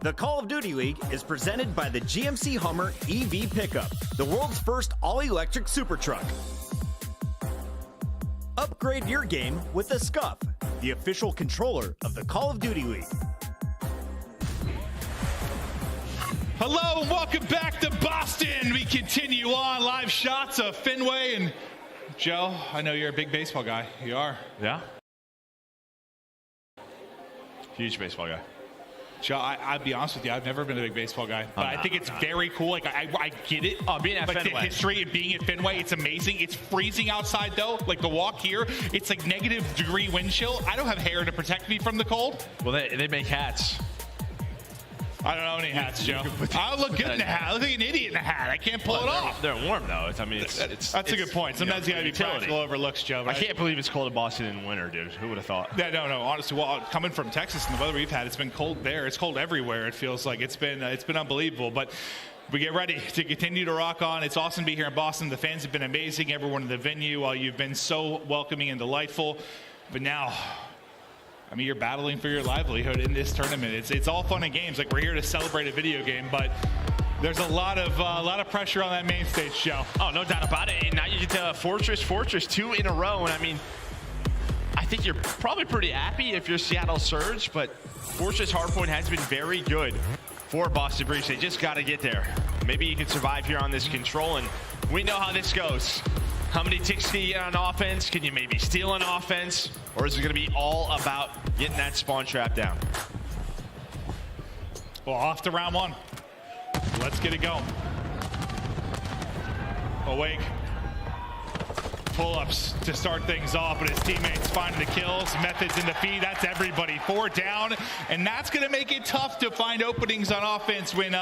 The Call of Duty League is presented by the GMC Hummer EV Pickup, the world's first all-electric super truck. Upgrade your game with the Scuff, the official controller of the Call of Duty League. Hello and welcome back to Boston. We continue on live shots of Fenway. And Joe, I know you're a big baseball guy. You are. Yeah. Huge baseball guy. Joe, I'll be honest with you, I've never been a big baseball guy, but I think it's very cool. Like, I get it. Oh, being at like Fenway. The history of being at Fenway, it's amazing. It's freezing outside, though. Like, the walk here, it's like -degree wind chill. I don't have hair to protect me from the cold. Well, they make hats. I don't own any hats, Joe. I look good in a hat. I look like an idiot in a hat. I can't pull it off. They're warm, though. That's a good point. Sometimes you gotta be practical overlooks, Joe. I can't believe it's cold in Boston in winter, dude. Who would have thought? Yeah, no. Honestly, well, coming from Texas and the weather we've had, it's been cold there. It's cold everywhere. It feels like it's been unbelievable. But we get ready to continue to rock on. It's awesome to be here in Boston. The fans have been amazing. Everyone in the venue, you've been so welcoming and delightful. But now, I mean, you're battling for your livelihood in this tournament. It's all fun and games. Like, we're here to celebrate a video game, but there's a lot of pressure on that main stage, Joe. Oh, no doubt about it. And now you get to Fortress 2 in a row. And I mean, I think you're probably pretty happy if you're Seattle Surge, but Fortress Hardpoint has been very good for Boston Breach. They just got to get there. Maybe you can survive here on this control, and we know how this goes. How many ticks can you get on offense? Can you maybe steal on offense? Or is it going to be all about getting that spawn trap down? Well, off to round one. Let's get it going. Awake. Pull-ups to start things off, but his teammates finding the kills, methods in the feed. That's everybody. 4 down, and that's going to make it tough to find openings on offense when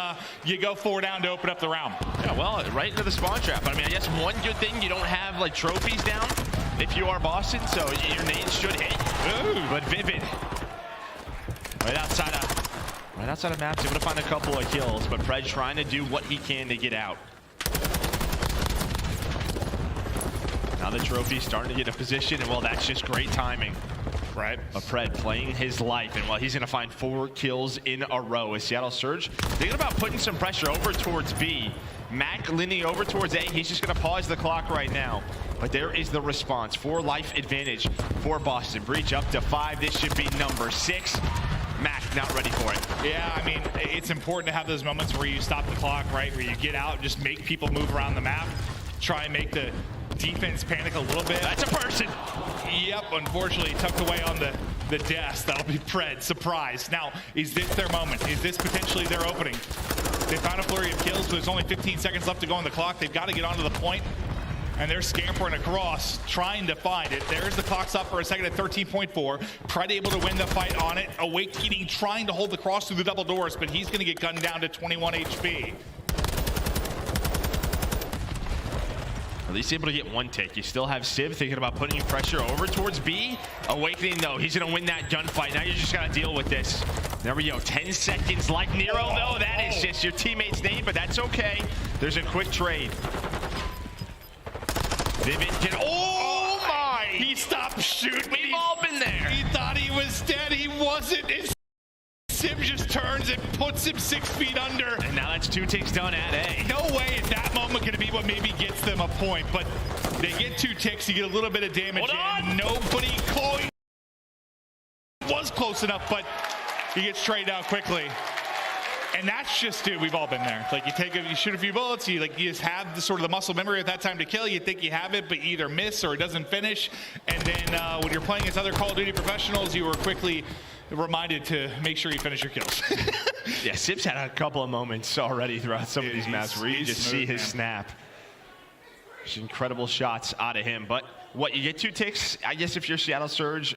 you go 4 down to open up the round. Yeah, well, right into the spawn trap. I mean, I guess one good thing, you don't have like trophies down if you are Boston, so your nades should hit. Ooh. But Vivid, right outside of maps, able to find a couple of kills, but Fred trying to do what he can to get out. Now the trophy's starting to get a position, and well, that's just great timing. Right. But Fred playing his life, and well, he's going to find 4 kills in a row as Seattle Surge thinking about putting some pressure over towards B. Mac leaning over towards A. He's just going to pause the clock right now. But there is the response. 4 life advantage for Boston. Breach up to 5. This should be number 6. Mac not ready for it. Yeah, I mean, it's important to have those moments where you stop the clock, right? Where you get out and just make people move around the map. Try and make the defense panic a little bit. That's a person. Yep, unfortunately tucked away on the desk. That'll be Fred. Surprise. Now, is this their moment? Is this potentially their opening? They found a flurry of kills, but there's only 15 seconds left to go on the clock. They've got to get onto the point, and they're scampering across, trying to find it. There's the clock stop for a second at 13.4. Pred able to win the fight on it. Awakening trying to hold the cross through the double doors, but he's going to get gunned down to 21 HP. At least able to get 1 tick. You still have Civ thinking about putting pressure over towards B. Awakening, though, he's going to win that gunfight. Now you just got to deal with this. There we go. 10 seconds like Nero, though. That is just your teammate's name, but that's okay. There's a quick trade. Vivid can... Oh, my! He stopped shooting. We've all been there. He thought he was dead. He wasn't. Sim just turns and puts him 6 feet under. And now that's 2 ticks done at A. No way at that moment could it be what maybe gets them a point, but they get 2 ticks, you get a little bit of damage in. Nobody close. Was close enough, but he gets traded out quickly. And that's just, dude, we've all been there. Like, you shoot a few bullets, you just have the sort of the muscle memory at that time to kill. You think you have it, but you either miss or it doesn't finish. And then when you're playing as other Call of Duty professionals, you were quickly reminded to make sure you finish your kills. Yeah, Sip's had a couple of moments already throughout some of these maps where you just see his snap. There's incredible shots out of him. But what, you get 2 ticks? I guess if you're Seattle Surge,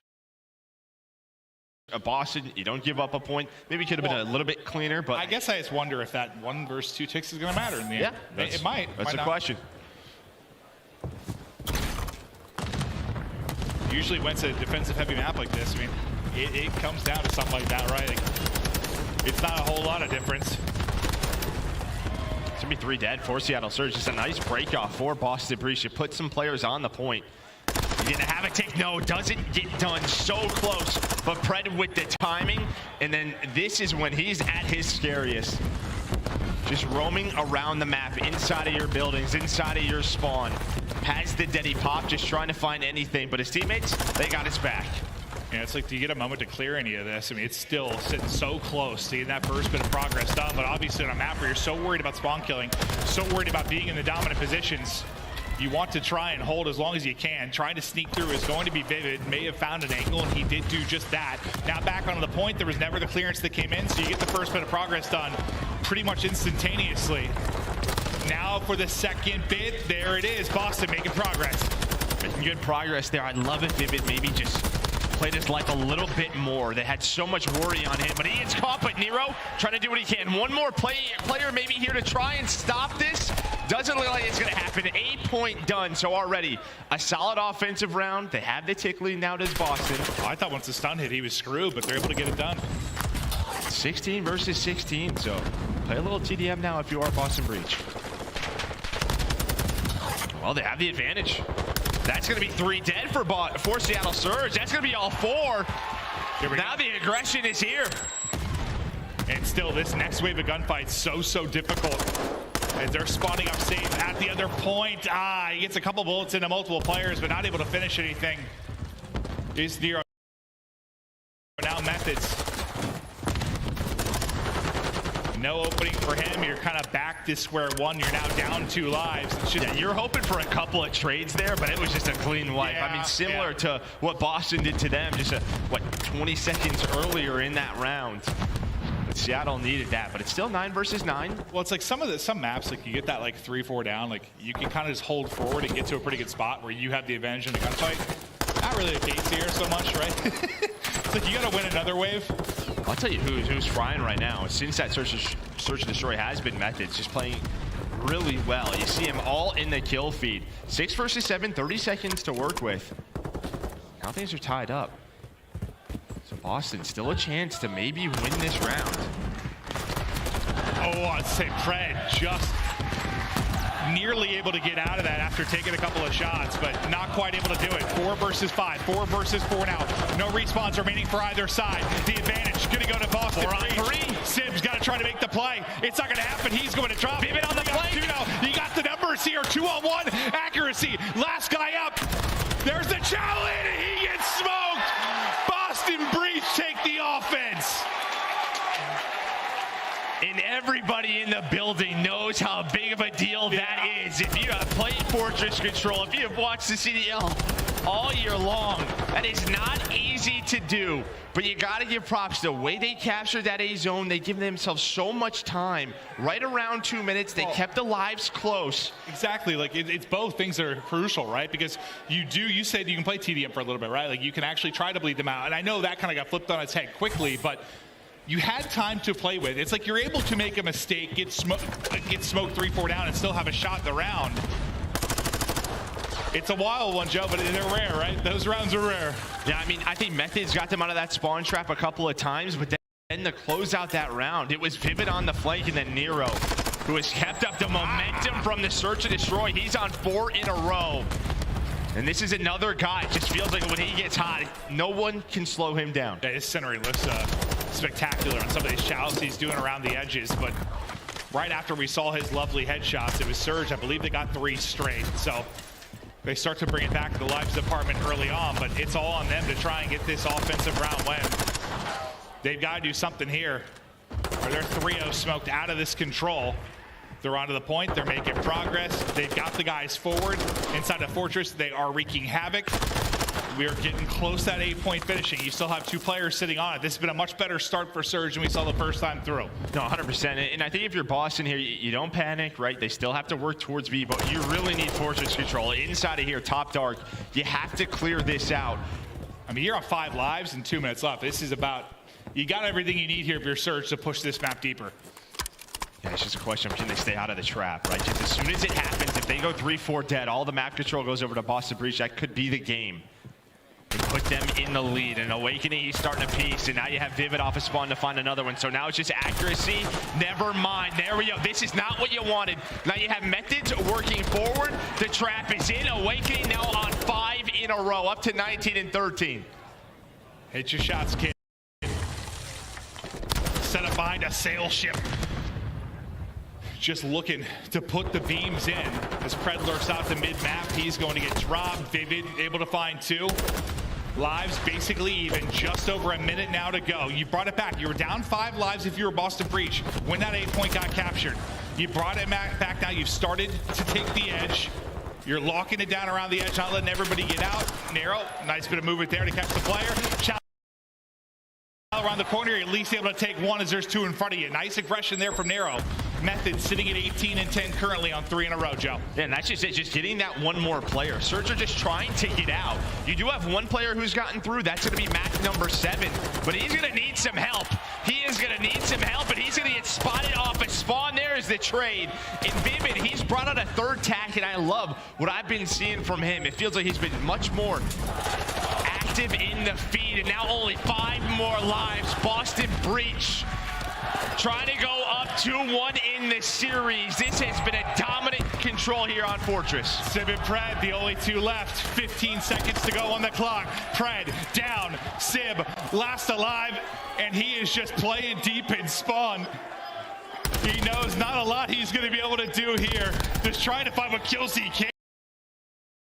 Boston, you don't give up a point. Maybe could have been a little bit cleaner, but I guess I just wonder if that 1 versus 2 ticks is going to matter in the end. Yeah, it might. That's a question. Usually when it's a defensive heavy map like this, I mean, it comes down to something like that, right? Like, it's not a whole lot of difference. It's going to be 3 dead for Seattle Surge. Just a nice break off for Boston Breach. You put some players on the point. Gonna have a take. No, doesn't get done. So close. But Pred with the timing. And then this is when he's at his scariest. Just roaming around the map, inside of your buildings, inside of your spawn. Has the Deddy pop, just trying to find anything. But his teammates, they got his back. Yeah, it's like, do you get a moment to clear any of this? I mean, it's still sitting so close to getting that first bit of progress done. But obviously on a map where you're so worried about spawn killing, so worried about being in the dominant positions, you want to try and hold as long as you can. Trying to sneak through is going to be Vivid. May have found an angle, and he did do just that. Now back onto the point, there was never the clearance that came in, so you get the first bit of progress done pretty much instantaneously. Now for the second bit, there it is. Boston making progress. Making good progress there. I love it, Vivid. Maybe just played his life a little bit more. They had so much worry on him, but he gets caught. But Nero trying to do what he can. One more player maybe here to try and stop this. Doesn't look like it's going to happen. 8 point done. So already a solid offensive round. They have the tick lead. Now does Boston. Oh, I thought once the stun hit, he was screwed, but they're able to get it done. 16 versus 16. So play a little TDM now if you are Boston Breach. Well, they have the advantage. That's going to be 3 dead for Seattle Surge. That's going to be all 4. Now the aggression is here. And still, this next wave of gunfights so difficult. As they're spawning up safe at the other point. He gets a couple bullets into multiple players, but not able to finish anything. Is Nero. Now Methods. No opening for him. You're kind of back to square one. You're now down 2 lives. Yeah, you're hoping for a couple of trades there, but it was just a clean wipe. Yeah, I mean, similar to what Boston did to them just, 20 seconds earlier in that round. But Seattle needed that, but it's still 9 versus 9. Well, it's like some maps, like you get that like 3-4 down, like you can kind of just hold forward and get to a pretty good spot where you have the advantage in the gunfight. Not really the case here so much, right? It's like you got to win another wave. I'll tell you who's frying right now. Since that search and destroy has been Methods, just playing really well. You see him all in the kill feed. 6 versus 7, 30 seconds to work with. Now things are tied up. So Boston still a chance to maybe win this round. Oh, I'd say Pred just nearly able to get out of that after taking a couple of shots, but not quite able to do it. 4 versus 5, 4 versus 4 now. No respawns remaining for either side. The advantage gonna go to Boston. 4 on 3. Sib's got to try to make the play. It's not going to happen. He's going to drop. Vivid on the play. You got the numbers here. 2-on-1 accuracy. Last guy up. There's the challenge, and he gets smoked. Boston Breach take the offense. And everybody in the building knows how big of a deal that is. If you have played Fortress Control, if you have watched the CDL all year long, that is not easy to do. But you got to give props to the way they captured that A zone. They give themselves so much time. Right around 2 minutes, they kept the lives close. Exactly. Like it's both things that are crucial, right? Because you said you can play TDM for a little bit, right? Like you can actually try to bleed them out. And I know that kind of got flipped on its head quickly, but you had time to play with. It's like you're able to make a mistake, get smoked 3-4 down, and still have a shot in the round. It's a wild one, Joe, but they're rare, right? Those rounds are rare. Yeah, I mean, I think Methods got them out of that spawn trap a couple of times, but then to close out that round, it was Vivid on the flank and then Nero, who has kept up the momentum from the search and destroy. He's on 4 in a row. And this is another guy. It just feels like when he gets hot, no one can slow him down. Yeah, his centering looks spectacular on some of these shouts he's doing around the edges, but right after we saw his lovely headshots, it was Surge. I believe they got 3 straight, so they start to bring it back to the lives department early on, but it's all on them to try and get this offensive round win. They've got to do something here, or they're 3-0 smoked out of this control. They're onto the point, they're making progress. They've got the guys forward inside the fortress. They are wreaking havoc. We are getting close to that 8-point finishing. You still have 2 players sitting on it. This has been a much better start for Surge than we saw the first time through. No, 100%. And I think if you're Boston here, you don't panic, right? They still have to work towards B, but you really need Fortress Control. Inside of here, top dark, you have to clear this out. I mean, you're on 5 lives and 2 minutes left. This is about, you got everything you need here if you're Surge to push this map deeper. Yeah, it's just a question of can they stay out of the trap, right? Just as soon as it happens, if they go 3-4 dead, all the map control goes over to Boston Breach. That could be the game. It could with them in the lead. And Awakening, he's starting a piece, and now you have Vivid off a spawn to find another one. So now it's just accuracy. Never mind. There we go. This is not what you wanted. Now you have Methods working forward. The trap is in. Awakening now on 5 in a row, up to 19 and 13. Hit your shots, kid. Set up behind a sail ship. Just looking to put the beams in. As Pred lurks out to mid-map, he's going to get dropped. Vivid able to find 2. Lives basically even, just over a minute now to go. You brought it back. You were down 5 lives if you were Boston Breach when that 8-point got captured. You brought it back now. You've started to take the edge. You're locking it down around the edge, not letting everybody get out. Narrow, nice bit of movement there to catch the player. Around the corner, you're at least able to take 1 as there's 2 in front of you. Nice aggression there from Narrow. Method sitting at 18 and 10 currently on 3 in a row, Joe. Yeah, and that's just it, just getting that one more player. Surge are just trying to get out. You do have one player who's gotten through. That's going to be map number 7, but he's going to need some help. He is going to need some help, and he's going to get spotted off a spawn. There is the trade. In Vivid, he's brought out a 3rd tack, and I love what I've been seeing from him. It feels like he's been much more active in the feed, and now only 5 more lives. Boston Breach trying to go up 2-1 in the series. This has been a dominant control here on Fortress. Sib and Pred, the only 2 left. 15 seconds to go on the clock. Pred down, Sib last alive, and he is just playing deep in spawn. He knows not a lot he's going to be able to do here. Just trying to find what kills he can.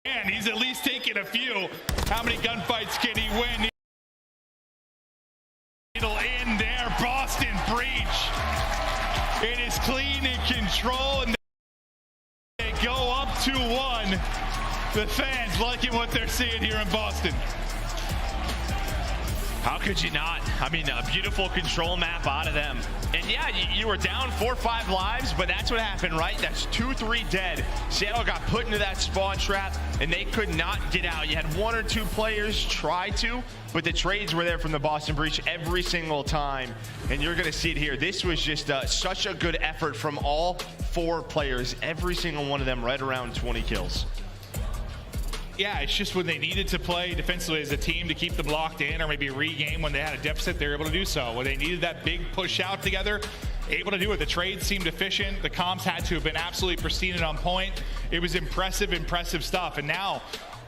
And he's at least taken a few. How many gunfights can he win? In there, Boston Breach. It is clean in control, and they go up 2-1. The fans liking what they're seeing here in Boston. How could you not? I mean, a beautiful control map out of them. And yeah, you were down 4 or 5 lives, but that's what happened, right? That's 2-3 dead. Seattle got put into that spawn trap, and they could not get out. You had 1 or 2 players try to, but the trades were there from the Boston Breach every single time. And you're going to see it here. This was just such a good effort from all 4 players. Every single one of them right around 20 kills. Yeah, it's just when they needed to play defensively as a team to keep them locked in or maybe regain when they had a deficit, they were able to do so. When they needed that big push out together, able to do it. The trades seemed efficient. The comms had to have been absolutely pristine and on point. It was impressive, impressive stuff. And now,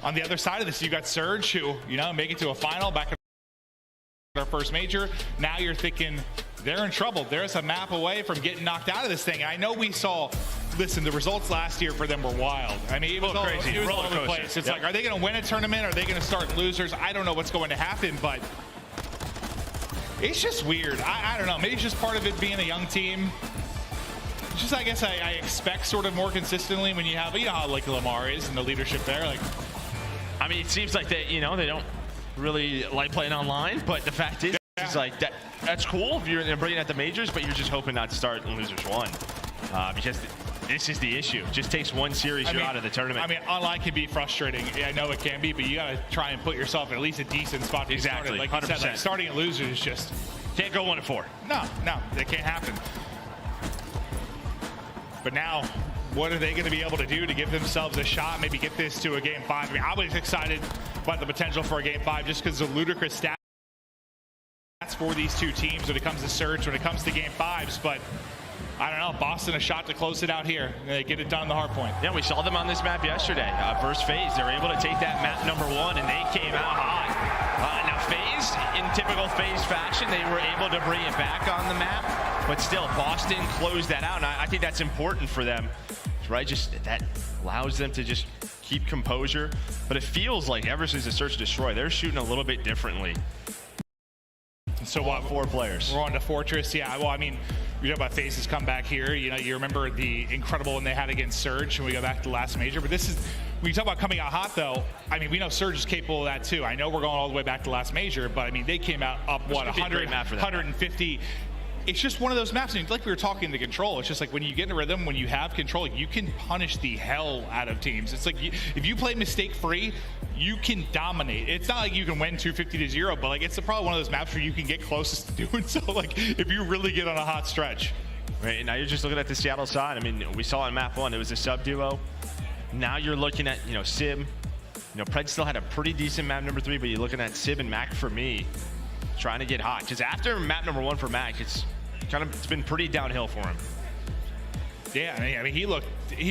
on the other side of this, you got Surge, who, you know, make it to a final back at their first major. Now you're thinking they're in trouble. There's a map away from getting knocked out of this thing. I know we saw, listen, the results last year for them were wild. I mean, it was all crazy. It was all over the place. It's like, are they going to win a tournament? Are they going to start losers? I don't know what's going to happen, but it's just weird. I don't know. Maybe it's just part of it being a young team. It's just, I guess I expect sort of more consistently when you have, you know how like Lamar is and the leadership there. Like, I mean, it seems like they, you know, they don't really like playing online, but the fact is, it's like that's cool if you're bringing at the majors, but you're just hoping not to start in losers 1 because this is the issue. It just takes 1 series, you're out of the tournament. I mean, online can be frustrating. I know it can be, but you got to try and put yourself in at least a decent spot to exactly. Like 100%. you said, like starting at losers is just can't go 1-4. No, it can't happen. But now, what are they going to be able to do to give themselves a shot? Maybe get this to a game 5. I mean, I was excited about the potential for a game 5 just because of the ludicrous stats for these 2 teams when it comes to Surge, when it comes to game 5s. But I don't know, Boston a shot to close it out here. They get it done the Hardpoint. Yeah, we saw them on this map yesterday. First phase, they were able to take that map number 1, and they came out hot. Now phase, in typical phase fashion, they were able to bring it back on the map, but still, Boston closed that out, and I think that's important for them, right? Just that allows them to just keep composure. But it feels like ever since the Search and Destroy, they're shooting a little bit differently. So what? 4 players. We're on to Fortress. Yeah, well, I mean, we talk about Face's comeback here. You know, you remember the incredible one they had against Surge when we go back to the last major. But this is, when you talk about coming out hot, though, I mean, we know Surge is capable of that, too. I know we're going all the way back to the last major, but, I mean, they came out up, what, 100, 150. It's just one of those maps, and like we were talking the control, it's just like when you get in a rhythm, when you have control, you can punish the hell out of teams. It's like if you play mistake-free, you can dominate. It's not like you can win 250-0, but like it's probably one of those maps where you can get closest to doing so, like if you really get on a hot stretch. Right, and now you're just looking at the Seattle side. I mean, we saw in map 1, it was a sub duo. Now you're looking at, you know, Sim, You know, Pred still had a pretty decent map number 3, but you're looking at Sib and Mac for me, trying to get hot. Because after map number 1 for Mac, it's been pretty downhill for him. Yeah, I mean, he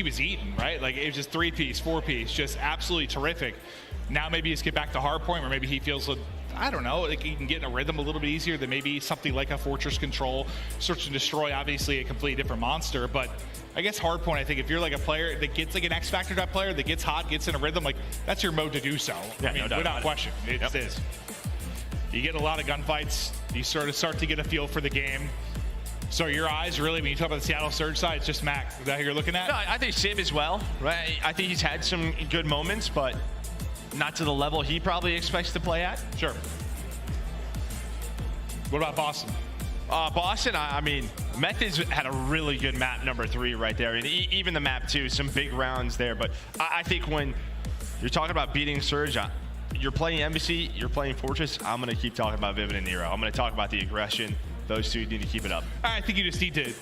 was eating, right? Like, it was just 3-piece, 4-piece, just absolutely terrific. Now maybe he's get back to Hardpoint, or maybe he feels, I don't know, like he can get in a rhythm a little bit easier than maybe something like a Fortress Control. Search and Destroy, obviously a completely different monster, but I guess Hardpoint, I think if you're like a player that gets like an X-Factor type player that gets hot, gets in a rhythm, like that's your mode to do so. Yeah, I mean, no doubt without question, it Yep. is. You get a lot of gunfights, you sort of start to get a feel for the game. So your eyes really, when you talk about the Seattle Surge side, it's just Mac. Is that who you're looking at? No, I think Sib as well, right? I think he's had some good moments, but not to the level he probably expects to play at. Sure. What about Boston? Boston, I mean, Methods had a really good map number 3 right there, and even the map 2, some big rounds there. But I think when you're talking about beating Surge, you're playing Embassy, you're playing Fortress, I'm going to keep talking about Vivid and Nero. I'm going to talk about the aggression. Those two need to keep it up. I think you just need to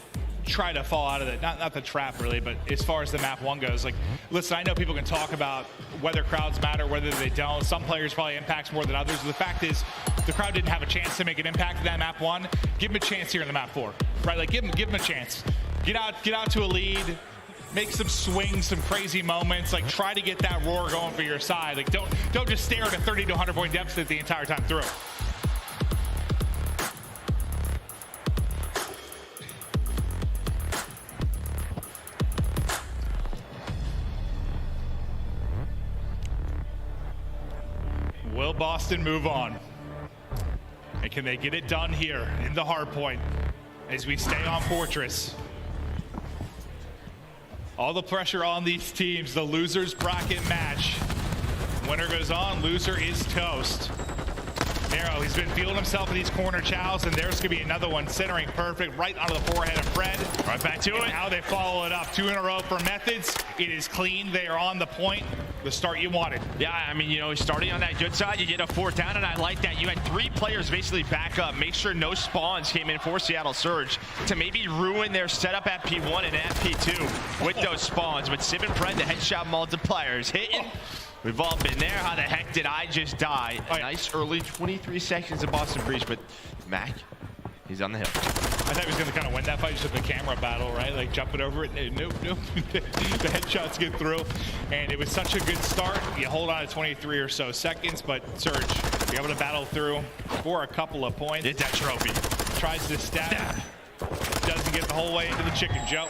try to fall out of it. Not the trap, really, but as far as the map 1 goes, like, listen, I know people can talk about whether crowds matter, whether they don't. Some players probably impacts more than others. The fact is, the crowd didn't have a chance to make an impact in that map 1. Give them a chance here in the map 4, right? Like, give them a chance. Get out to a lead. Make some swings, some crazy moments. Like, try to get that roar going for your side. Like, don't just stare at a 30 to 100 point deficit the entire time through. Will Boston move on? And can they get it done here in the Hardpoint as we stay on Fortress? All the pressure on these teams. The losers bracket match. Winner goes on, loser is toast. Nero, he's been feeling himself in these corner chows, and there's gonna be another one centering perfect right onto the forehead of Fred. Right back to it. Now they follow it up. 2 in a row for Methods. It is clean. They are on the point. The start you wanted. Yeah, I mean, you know, starting on that good side, you get a 4th down, and I like that. You had 3 players basically back up, make sure no spawns came in for Seattle Surge to maybe ruin their setup at P1 and at P2 with those spawns. But Sib and Fred, the headshot multipliers hitting. We've all been there. How the heck did I just die? Oh, yeah. Nice early 23 seconds of Boston Breach, but Mac, he's on the hill. I thought he was going to kind of win that fight, just with the camera battle, right? Like jumping over it. Nope. The headshots get through. And it was such a good start. You hold on to 23 or so seconds, but Surge, you're able to battle through for a couple of points. Get that trophy. Tries to stab. Doesn't get the whole way into the chicken, Joe.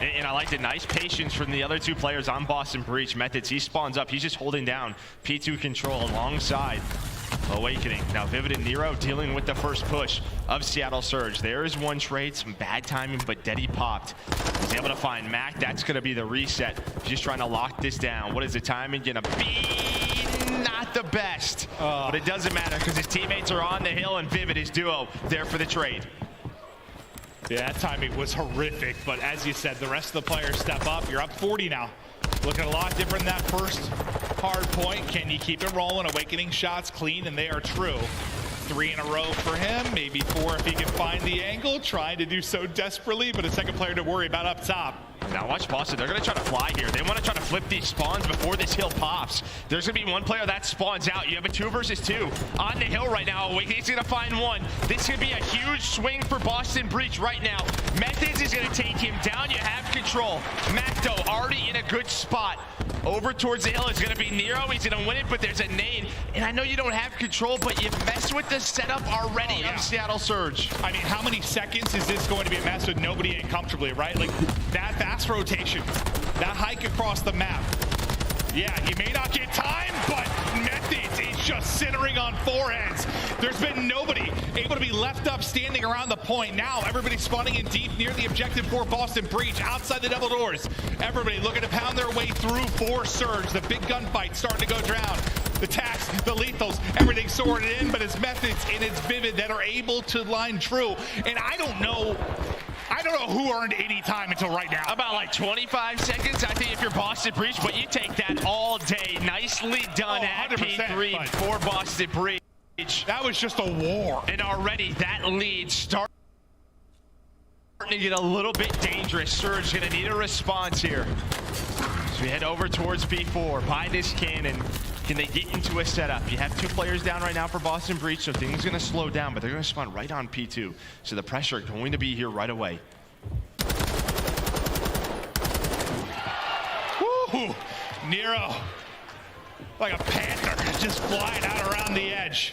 And I like the nice patience from the other 2 players on Boston Breach. Methods, he spawns up. He's just holding down P2 control alongside Awakening. Now Vivid and Nero dealing with the first push of Seattle Surge. There is one trade, some bad timing, but Deddy popped. He's able to find Mac. That's going to be the reset. Just trying to lock this down. What is the timing going to be? Not the best. But it doesn't matter because his teammates are on the hill and Vivid, his duo, there for the trade. Yeah, that timing was horrific, but as you said, the rest of the players step up. You're up 40 now. Looking a lot different than that first hard point. Can you keep it rolling? Awakening shots clean, and they are true. 3 in a row for him, maybe 4 if he can find the angle. Trying to do so desperately, but a second player to worry about up top. Now watch Boston. They're going to try to fly here. They want to try to flip these spawns before this hill pops. There's going to be one player that spawns out. You have a 2 versus 2 on the hill right now. Awakening's going to find one. This could be a huge swing for Boston Breach right now. Methods is going to take him down. You have control. Macdo already in a good spot. Over towards the hill is going to be Nero. He's going to win it, but there's a nade. And I know you don't have control, but you messed with the setup already of Seattle Surge. I mean, how many seconds is this going to be a mess with nobody in comfortably, right? Like, that fast rotation, that hike across the map. Yeah, he may not get time, but Methods is just centering on foreheads. There's been nobody able to be left up standing around the point. Now everybody's spawning in deep near the objective for Boston Breach, outside the double doors. Everybody looking to pound their way through for Surge. The big gunfight starting to go down. The tax, the lethals, everything sorted in, but it's Methods and it's Vivid that are able to line true. And I don't know who earned any time until right now. About like 25 seconds, I think, if you're Boston Breach, but you take that all day. Nicely done at P3 for Boston Breach. That was just a war. And already that lead starting to get a little bit dangerous. Surge gonna need a response here. As we head over towards B4, by this cannon, can they get into a setup? You have 2 players down right now for Boston Breach, so things are going to slow down, but they're going to spawn right on P2. So the pressure going to be here right away. Woo! Nero, like a panther, just flying out around the edge.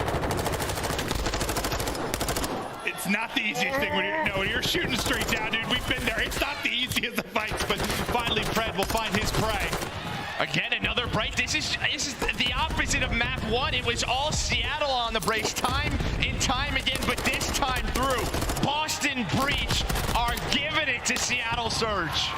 It's not the easiest thing when you're shooting straight down, dude. We've been there. It's not the easiest of fights, but finally Fred will find his prey. Again, another break. This is the opposite of map 1. It was all Seattle on the breaks, time and time again, but this time through, Boston Breach are giving it to Seattle Surge.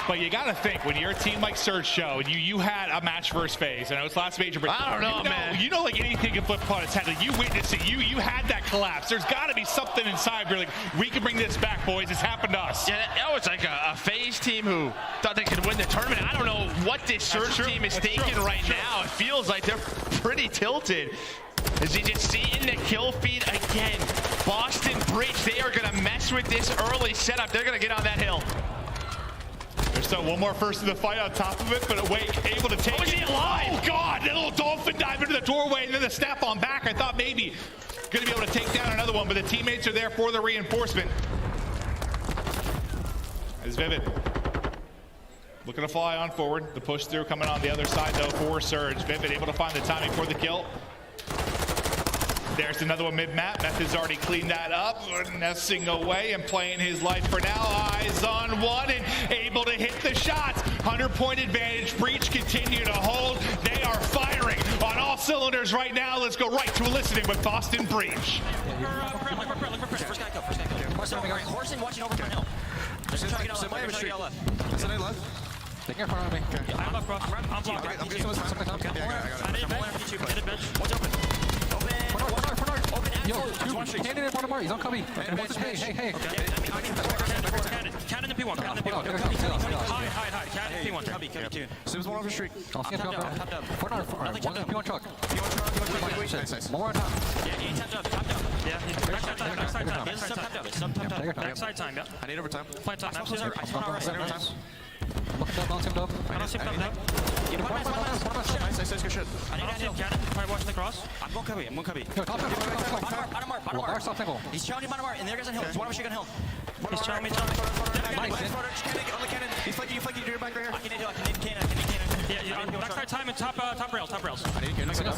But you gotta think, when you're a team like Surge Show, and you had a match first phase, I know it's last major, but I don't know, man. You know, like anything can flip upon its head. Like, you witnessed it. You had that collapse. There's gotta be something inside where you're like, we can bring this back, boys. It's happened to us. Yeah, that was like a phase team who thought they could win the tournament. I don't know what this Surge team is thinking right now. It feels like they're pretty tilted. As you just see in the kill feed again, Boston Breach, they are gonna mess with this early setup. They're gonna get on that hill. There's still one more first in the fight on top of it, but Awake able to take it. Is he alive? Oh, God, that little dolphin dive into the doorway and then the snap on back. I thought maybe going to be able to take down another one, but the teammates are there for the reinforcement. As Vivid looking to fly on forward. The push through coming on the other side, though, for Surge. Vivid able to find the timing for the kill. There's another one mid-map. Method's already cleaned that up. Nesting away and playing his life for now. Eyes on one and able to hit the shots. 100-point advantage. Breach continue to hold. They are firing on all cylinders right now. Let's go right to a listening with Boston Breach. First guy go. Horson watching over front hill. Somebody left. They can front of me. I'm left, bro. I'm blocked. I'm getting someone's back. Yeah, I got it. Hit it, bench. One's open. Yo, cannon in front of Murray. He's on coming. Hey. Cannon in P1. Cannon in P1. Hide. Cannon in P1. Cubby 2. Sim's one off the street. I'll see him go. One P1 truck. Nice. More on top. Yeah, he tapped up. Tapped up. Yeah, backside time. Backside time, yeah. I need overtime. Plant top. I spawn Look down, bounce him down. I don't see him now. Nice, good shit. I need to Cannon. Probably watching the cross. I'm going cubby. Yo, top Bottom mark. stop single. He's challenging bottom mark, and there goes on hill. He's one of us on hill. He's challenging me. On the cannon. He's flanking you back right here. I can need cannon. Yeah, backside time and top rails. I need cannon. Single.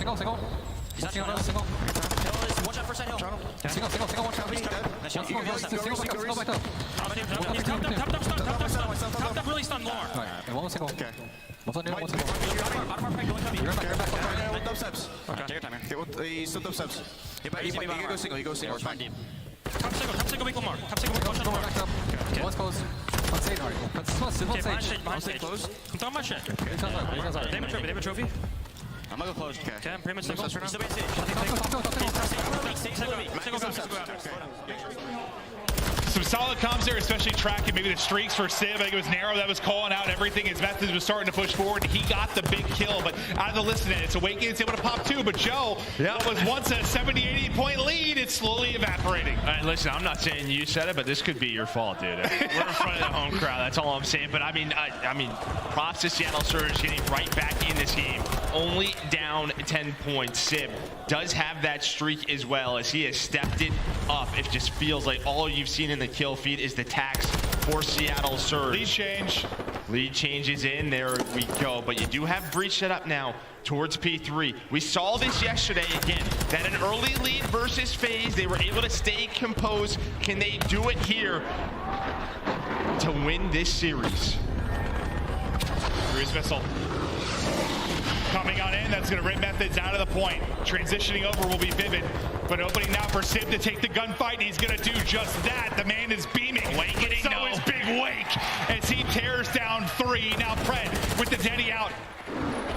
He's not Single. one shot first side hill. Single, one shot. Nice shot. Single back up. He's topped up, really stunned Lamar. Alright, and one single. Okay. One's on near, one's single. Bottom mark, going cubby. You're back. With dub steps. Okay, take your time here. Okay, he's still dub steps. He goes single. It's fine. Top single, weak Lamar. Top single, weak Go back up. One's close. One's safe. Alright. Behind stage. I'm throwing my shit. They have a trophy. I'm gonna go close. Okay, I'm pretty much single. He's still being Some solid comms there, especially tracking maybe the streaks for Civ. I think it was Narrow that was calling out everything. His Methods was starting to push forward. He got the big kill, but out of the listening, it's Awakening. It's able to pop 2. But Joe, what was once a 70, 80-point lead, it's slowly evaporating. All right, listen, I'm not saying you said it, but this could be your fault, dude. We're in front of the home crowd. That's all I'm saying. But I mean, props to Seattle Surge getting right back in this game. Only down 10 points. Civ does have that streak as well, as he has stepped it up. It just feels like all you've seen in the kill feed is the tax for Seattle Surge. Lead changes in. There we go. But you do have Breach set up now towards P3. We saw this yesterday again, that an early lead versus FaZe, they were able to stay composed. Can they do it here to win this series? Cruise missile coming on in. That's going to rip Methods out of the point. Transitioning over will be Vivid, but opening now for Civ to take the gunfight, and he's going to do just that. The man is beaming. So is Big Wake as he tears down 3. Now Pred with the Denny out.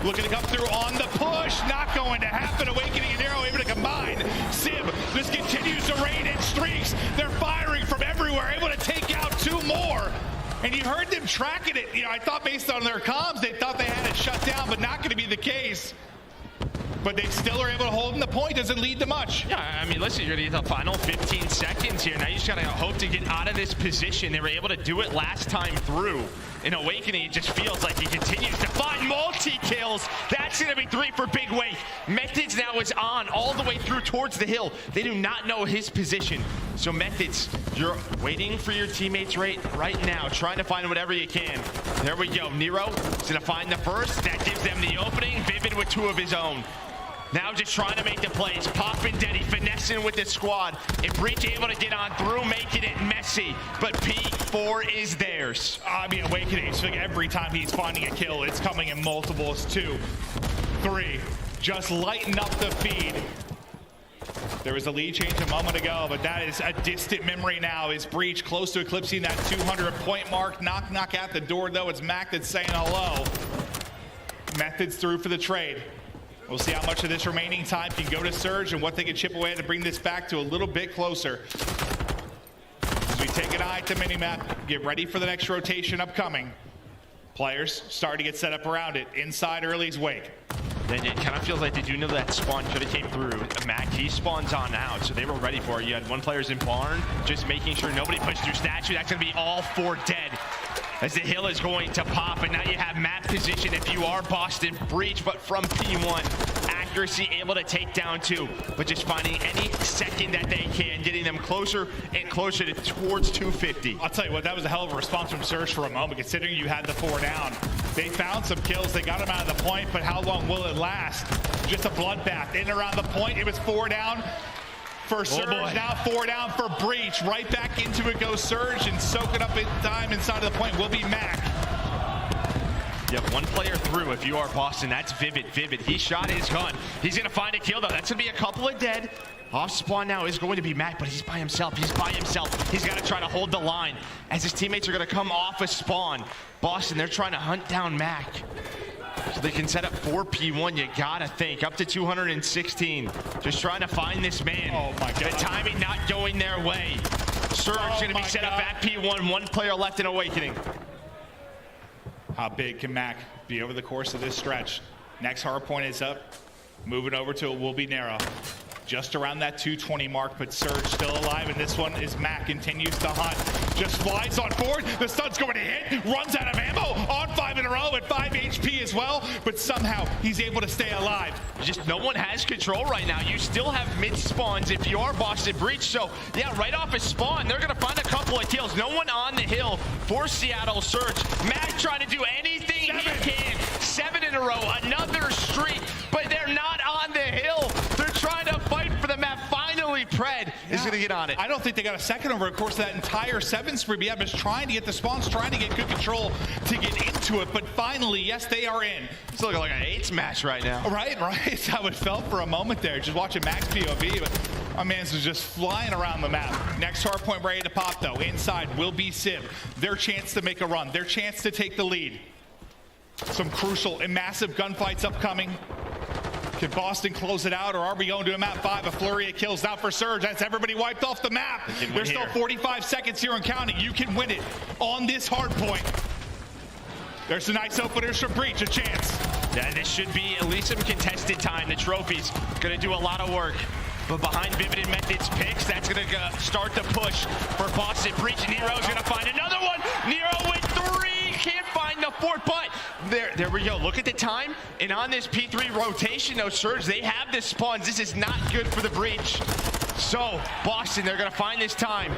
Looking to come through on the push. Not going to happen. Awakening and Arrow able to combine. Civ, this continues to rain in streaks. They're firing from everywhere, able to take out 2 more. And you heard them tracking it. I thought based on their comms, they thought they had it shut down, but not going to be the case. But they still are able to hold in the point. Doesn't lead to much. Yeah, I mean, listen, you're going to get the final 15 seconds here. Now you just got to hope to get out of this position. They were able to do it last time through. In Awakening, it just feels like he continues to find multi-kills. That's going to be 3 for Big Wake. Methods now is on all the way through towards the hill. They do not know his position. So Methods, you're waiting for your teammates right now, trying to find whatever you can. There we go. Nero is going to find the first. That gives them the opening. Vivid with 2 of his own. Now just trying to make the plays. Popping Denny, finessing with the squad. And Breach able to get on through, making it messy. But P4 is theirs. I mean, Awakening, it's like every time he's finding a kill, it's coming in multiples. 2, 3. Just lighten up the feed. There was a lead change a moment ago, but that is a distant memory now. Is Breach close to eclipsing that 200-point mark? Knock at the door, though. It's Mac that's saying hello. Methods through for the trade. We'll see how much of this remaining time can go to Surge and what they can chip away to bring this back to a little bit closer. As we take an eye at the minimap, get ready for the next rotation upcoming. Players starting to get set up around it. Inside early's Wake. Then it kind of feels like they do know that spawn could have came through. Mac, he spawns on out, so they were ready for it. You had 1 player's in barn, just making sure nobody pushed through statue. That's going to be all 4 dead. As the hill is going to pop, and now you have map position if you are Boston. Breach, but from P1. Accuracy able to take down 2, but just finding any second that they can, getting them closer and closer to towards 250. I'll tell you what, that was a hell of a response from Surge for a moment, considering you had the 4 down. They found some kills, they got them out of the point, but how long will it last? Just a bloodbath. In around the point, it was 4 down. For Surge, now 4 down for Breach. Right back into it goes Surge, and soaking up time inside of the point will be Mac. You have 1 player through if you are Boston. That's Vivid. He shot his gun. He's going to find a kill, though. That's going to be a couple of dead. Off spawn now is going to be Mac, but he's by himself. He's got to try to hold the line as his teammates are going to come off a spawn. Boston, they're trying to hunt down Mac. So they can set up 4 P1, you gotta think. Up to 216. Just trying to find this man. Oh my God. The timing not going their way. Surge gonna be set up at P1. 1 player left in Awakening. How big can Mac be over the course of this stretch? Next hardpoint is up. Moving over to it will be Narrow. Just around that 220 mark, but Surge still alive, and this one is Mac, continues to hunt. Just flies on forward, the stun's going to hit, runs out of ammo, on 5 in a row at 5 HP as well, but somehow he's able to stay alive. Just no one has control right now. You still have mid spawns if you are Boston Breach, so yeah, right off his spawn, they're gonna find a couple of kills. No one on the hill for Seattle Surge. Mac trying to do anything he can. 7 in a row, another streak, but they're not on the hill. They're trying to fight for the map. Finally, Pred is going to get on it. I don't think they got a second over the course of that entire 7 spree. Yeah, just trying to get the spawns, trying to get good control to get into it. But finally, yes, they are in. It's looking like an 8 smash right now. Right. That's how it felt for a moment there. Just watching Max POV, but my man's just flying around the map. Next hardpoint ready to pop, though. Inside will be Sib. Their chance to make a run. Their chance to take the lead. Some crucial and massive gunfights upcoming. Can Boston close it out, or are we going to a map 5? A flurry of kills now for Surge. That's everybody wiped off the map. There's still 45 seconds here and counting. You can win it on this hard point. There's a nice openers for Breach, a chance. Yeah, this should be at least some contested time. The trophy's going to do a lot of work. But behind Vivid and Methods picks, that's going to start the push for Boston Breach. Nero's going to find another one. Nero with 3. Can't find the 4th, but there we go. Look at the time. And on this P3 rotation, though, Surge, they have the spawns. This is not good for the Breach. So, Boston, they're going to find this time.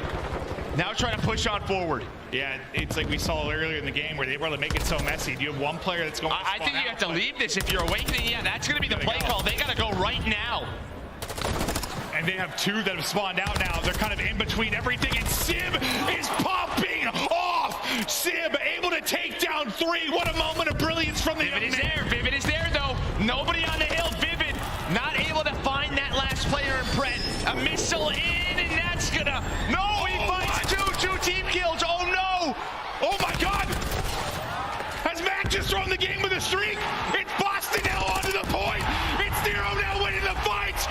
Now trying to push on forward. Yeah, it's like we saw earlier in the game where they were able to make it so messy. Do you have 1 player that's going to I think you have to leave this if you're Awakening. Yeah, that's going to be the play call. They got to go right now. And they have 2 that have spawned out now. They're kind of in between everything, and Sib is popping off. Sib able to take down 3. What a moment of brilliance from the Vivid is there. Vivid is there, though. Nobody on the hill. Vivid not able to find that last player in Pred. A missile in, and that's gonna... No, he finds 2 team kills. Oh, no. Oh, my God. Has Mac just thrown the game with a streak? It's Boston now onto the point. It's Nero now winning the fights.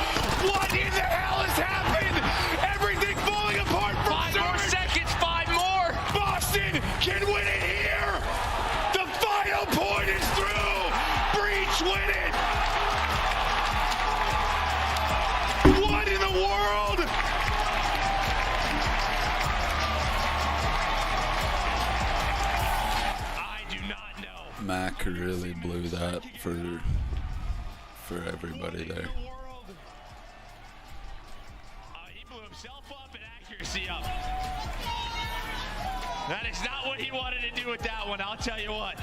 What in the hell has happened? Everything falling apart from 5 more seconds. 5 more. Boston can win it here. The final point is through. Breach win it. What in the world? Mac really blew that for everybody there. He blew himself up and accuracy up. That is not what he wanted to do with that one, I'll tell you what.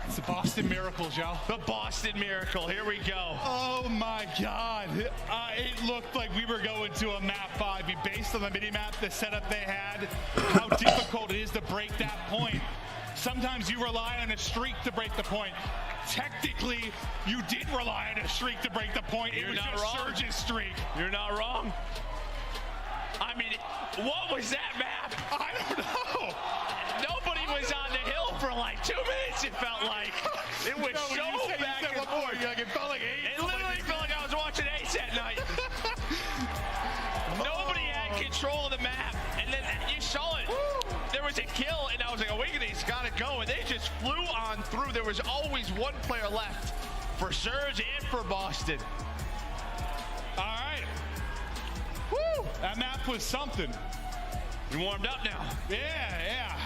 It's the Boston Miracle, Joe. The Boston Miracle, here we go. Oh my God. It looked like we were going to a map 5. Based on the mini-map, the setup they had, how difficult it is to break that point. Sometimes you rely on a streak to break the point. Technically, you did rely on a streak to break the point. It was just Surge's streak. You're not wrong. I mean, what was that map? I don't know. Nobody was on the hill for like 2 minutes, it felt like. It was so back and forth. It felt like 8. It literally felt like I was watching Ace at night. Nobody had control of the map. And then you saw it. There was a kill, and I was like, Awakening's got to go. And they just flew on through. There was always one player left for Surge and for Boston. All right. Woo! That map was something. We warmed up now. Yeah.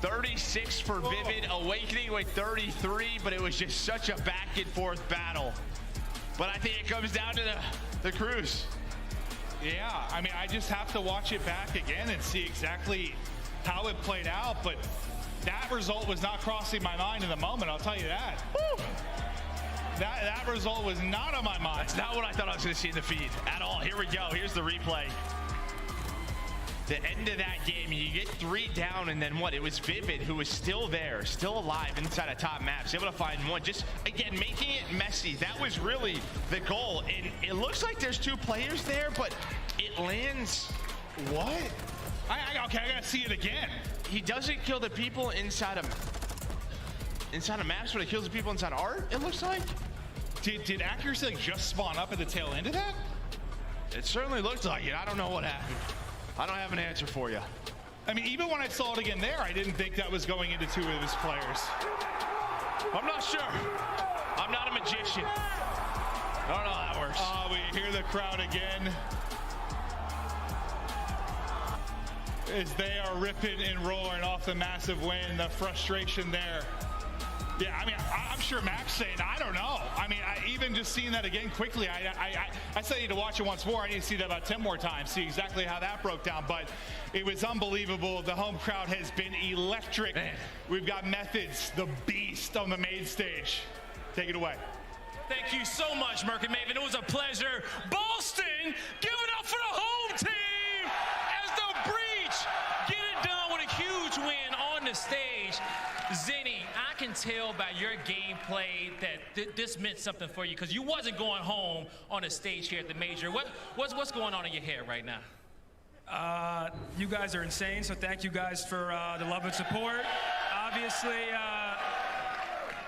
36 for Vivid, Awakening with 33, but it was just such a back and forth battle. But I think it comes down to the crews. Yeah, I mean, I just have to watch it back again and see exactly how it played out, but that result was not crossing my mind in the moment, I'll tell you that. Woo! That result was not on my mind. That's not what I thought I was going to see in the feed at all. Here we go. Here's the replay. The end of that game, you get 3 down, and then what? It was Vivid who was still there, still alive inside of top maps, able to find one. Just, again, making it messy. That was really the goal. And it looks like there's 2 players there, but it lands. What? Okay, I gotta see it again. He doesn't kill the people inside of maps, but he kills the people inside art, it looks like. Did accuracy like just spawn up at the tail end of that? It certainly looked like it. I don't know what happened. I don't have an answer for you. I mean, even when I saw it again there, I didn't think that was going into 2 of his players. I'm not sure. I'm not a magician. I don't know how that works. We hear the crowd again as they are ripping and roaring off the massive win, the frustration there. Yeah, I mean, I'm sure Mac's saying, I don't know. I mean, even just seeing that again quickly, I said I need to watch it once more. I need to see that about 10 more times, see exactly how that broke down. But it was unbelievable. The home crowd has been electric. Man. We've got Methods, the beast, on the main stage. Take it away. Thank you so much, Merc and Maven. It was a pleasure. Boston, give it up for the home team as the Breach get it done with a huge win on the stage. Zenny, I can tell by your gameplay that this meant something for you because you wasn't going home on the stage here at the Major. What's going on in your head right now? You guys are insane, so thank you guys for the love and support. Obviously,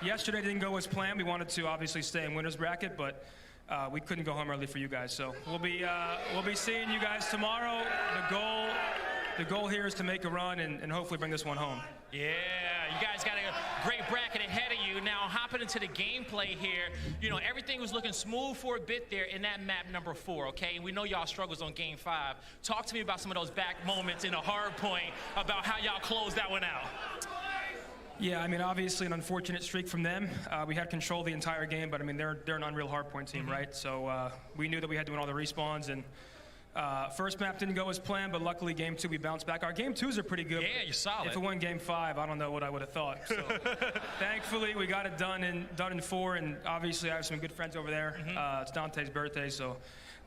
yesterday didn't go as planned. We wanted to obviously stay in winner's bracket, but we couldn't go home early for you guys. So we'll be seeing you guys tomorrow. The goal here is to make a run and hopefully bring this one home. Yeah, you guys got a great bracket ahead of you. Now, hopping into the gameplay here, you know, everything was looking smooth for a bit there in that map number 4, okay? And we know y'all struggles on game 5. Talk to me about some of those back moments in a Hardpoint, about how y'all closed that one out. Yeah, I mean, obviously an unfortunate streak from them. We had control the entire game, but I mean, they're an unreal Hardpoint team, right? So we knew that we had to win all the respawns, and first map didn't go as planned, but luckily game 2 we bounced back. Our game 2s are pretty good. Yeah, you're solid. If it won game 5, I don't know what I would have thought. So thankfully we got it done in 4, and obviously I have some good friends over there. It's Dante's birthday, so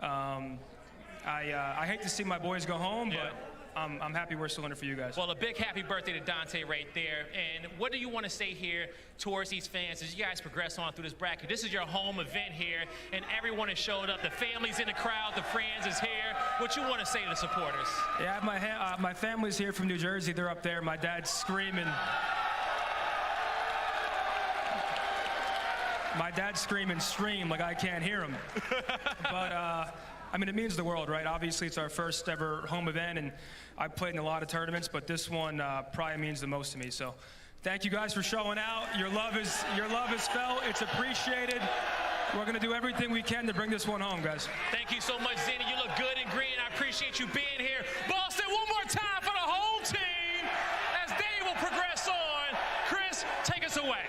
I hate to see my boys go home, but I'm happy we're still in it for you guys. Well, a big happy birthday to Dante right there. And what do you want to say here towards these fans as you guys progress on through this bracket? This is your home event here, and everyone has showed up. The family's in the crowd, the friends is here. What you want to say to the supporters? Yeah, my family's here from New Jersey. They're up there. My dad's screaming. My dad's screaming stream like I can't hear him. But I mean, it means the world, right? Obviously, it's our first ever home event, and I've played in a lot of tournaments, but this one probably means the most to me. So thank you guys for showing out. Your love is felt. It's appreciated. We're going to do everything we can to bring this one home, guys. Thank you so much, Zenny. You look good and green. I appreciate you being here. Boston, one more time for the home team as they will progress on. Chris, take us away.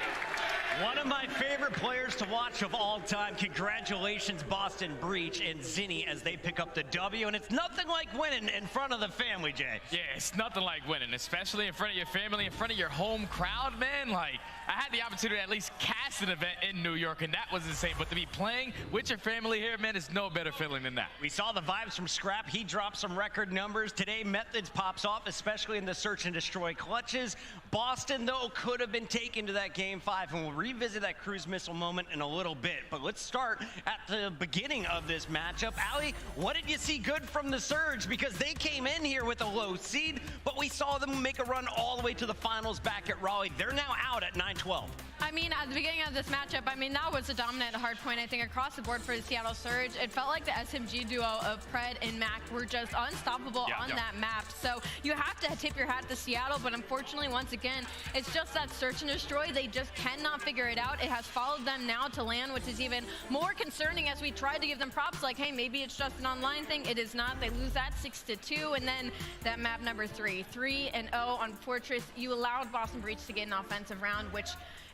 One of my favorite players to watch of all time. Congratulations, Boston Breach and Zinni, as they pick up the W. And it's nothing like winning in front of the family, Jay. Yeah, it's nothing like winning, especially in front of your family, in front of your home crowd, man. Like, I had the opportunity to at least cast an event in New York, and that was insane. But to be playing with your family here, man, it's no better feeling than that. We saw the vibes from Scrap. He dropped some record numbers. Today, Methods pops off, especially in the search and destroy clutches. Boston, though, could have been taken to that Game 5, and we'll revisit that cruise missile moment in a little bit. But let's start at the beginning of this matchup. Ali, what did you see good from the Surge? Because they came in here with a low seed, but we saw them make a run all the way to the finals back at Raleigh. They're now out at 9-12. I mean, at the beginning of this matchup, I mean, that was a dominant Hardpoint, I think, across the board for the Seattle Surge. It felt like the SMG duo of Pred and Mac were just unstoppable on that map. So you have to tip your hat to Seattle, but unfortunately, once again, it's just that search and destroy. They just cannot figure it out. It has followed them now to LAN, which is even more concerning as we tried to give them props like, hey, maybe it's just an online thing. It is not. They lose that 6-2, and then that map number 3-0 on Fortress. You allowed Boston Breach to get an offensive round, which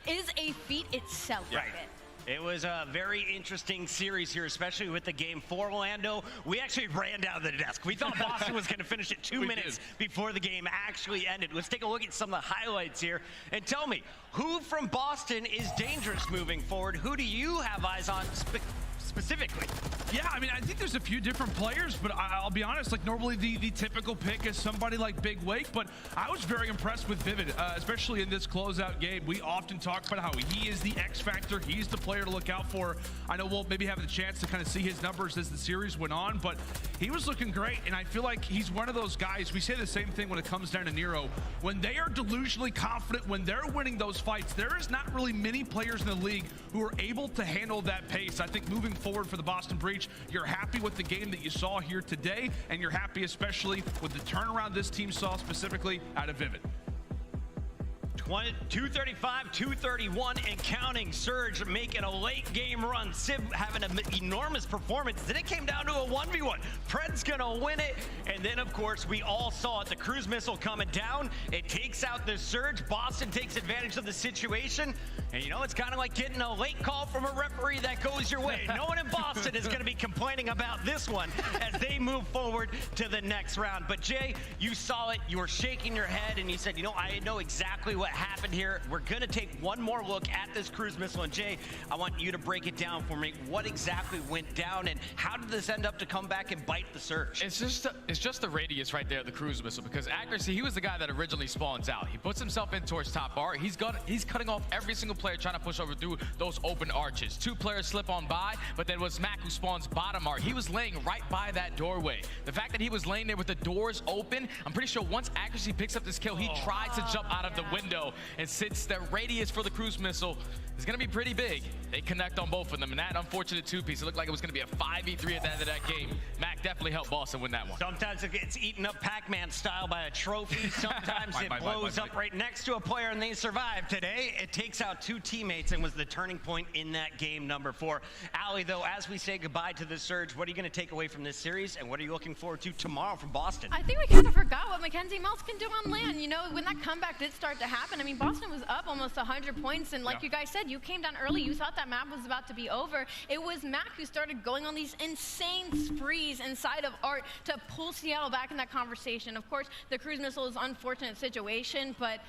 is a feat itself. Right. It was a very interesting series here, especially with the Game 4, Lando. We actually ran down to the desk. We thought Boston was going to finish it 2 minutes before the game actually ended. Let's take a look at some of the highlights here. And tell me, who from Boston is dangerous moving forward? Who do you have eyes on specifically? Yeah, I mean, I think there's a few different players, but I'll be honest, like normally the typical pick is somebody like Big Wake, but I was very impressed with Vivid, especially in this closeout game. We often talk about how he is the X factor. He's the player to look out for. I know we'll maybe have the chance to kind of see his numbers as the series went on, but he was looking great, and I feel like he's one of those guys. We say the same thing when it comes down to Nero. When they are delusionally confident, when they're winning those fights, there is not really many players in the league who are able to handle that pace. I think moving forward for the Boston Breach, you're happy with the game that you saw here today, and you're happy especially with the turnaround this team saw specifically out of Vivid. 235, 231 and counting. Surge making a late game run. Sib having an enormous performance. Then it came down to a 1v1. Pred's gonna win it. And then of course we all saw it. The cruise missile coming down. It takes out the Surge. Boston takes advantage of the situation. And you know, it's kind of like getting a late call from a referee that goes your way. No one in Boston is gonna be complaining about this one as they move forward to the next round. But Jay, you saw it. You were shaking your head and you said, you know, I know exactly what happened here. We're gonna take one more look at this cruise missile, and Jay, I want you to break it down for me. What exactly went down, and how did this end up to come back and bite the Surge? It's just the radius right there, the cruise missile, because accuracy, he was the guy that originally spawns out. He puts himself in towards top bar. He's cutting off every single player trying to push over through those open arches. 2 players slip on by, but then it was Mac who spawns bottom arc. He was laying right by that doorway. The fact that he was laying there with the doors open, I'm pretty sure once accuracy picks up this kill, he tries to jump out of the window. And since the radius for the cruise missile is going to be pretty big, they connect on both of them. And that unfortunate 2-piece, it looked like it was going to be a 5v3 at the end of that game. Mac definitely helped Boston win that one. Sometimes it gets eaten up Pac-Man style by a trophy. Sometimes it blows up right next to a player and they survive. Today, it takes out 2 teammates and was the turning point in that game number 4. Ali, though, as we say goodbye to the Surge, what are you going to take away from this series, and what are you looking forward to tomorrow from Boston? I think we kind of forgot what Mackenzie Melts can do on LAN. You know, when that comeback did start to happen, I mean, Boston was up almost 100 points, and like you guys said, you came down early. You thought that map was about to be over. It was Mac who started going on these insane sprees inside of Art to pull Seattle back in that conversation. Of course, the cruise missile is an unfortunate situation, but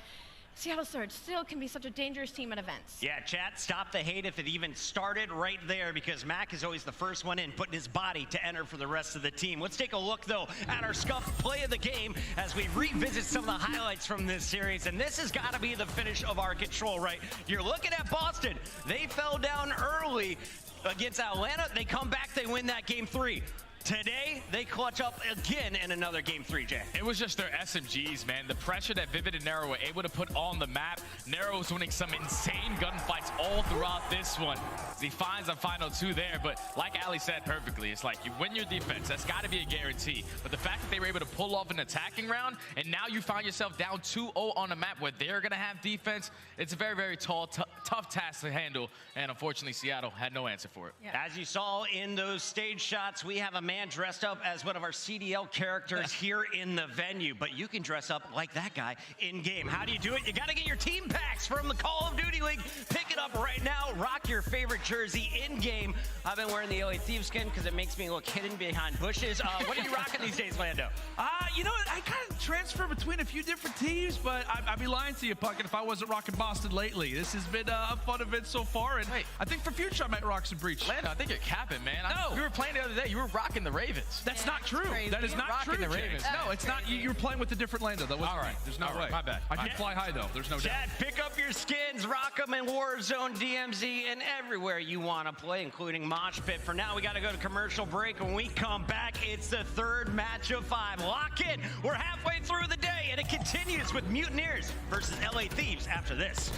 Seattle Surge still can be such a dangerous team at events. Yeah, chat, stop the hate if it even started right there, because Mac is always the first one in, putting his body to enter for the rest of the team. Let's take a look, though, at our scuffed play of the game as we revisit some of the highlights from this series. And this has got to be the finish of our control, right? You're looking at Boston. They fell down early against Atlanta. They come back, they win that game 3. Today, they clutch up again in another game 3, Jay. It was just their SMGs, man. The pressure that Vivid and Nero were able to put on the map. Nero was winning some insane gunfights all throughout this one. He finds a final 2 there, but like Ali said perfectly, it's like you win your defense. That's got to be a guarantee. But the fact that they were able to pull off an attacking round, and now you find yourself down 2-0 on a map where they're going to have defense, it's a very, very tall, tough task to handle, and unfortunately, Seattle had no answer for it. Yeah. As you saw in those stage shots, we have a man dressed up as one of our CDL characters here in the venue, but you can dress up like that guy in game. How do you do it? You got to get your team packs from the Call of Duty League. Pick it up right now. Rock your favorite jersey in-game. I've been wearing the LA Thieves skin because it makes me look hidden behind bushes. What are you rocking these days, Lando? You know what? I kind of transfer between a few different teams, but I'd be lying to you, Puckett, if I wasn't rocking Boston lately. This has been a fun event so far, and I think for future I might rock some Breach. Lando, I think you're capping, man. We were playing the other day. You were rocking the Ravens. That's not true. That is not true, the Jay. Ravens. No, it's not. You're playing with a different Lando. That wasn't me. There's no way. My bad. I can fly high, though. There's no doubt. Chad, pick up your skins, rock them in Warzone, DMZ, and everywhere you want to play, including Mosh Pit. For now, we got to go to commercial break. When we come back, it's the third match of 5. Lock in. We're halfway through the day, and it continues with Mutineers versus LA Thieves after this.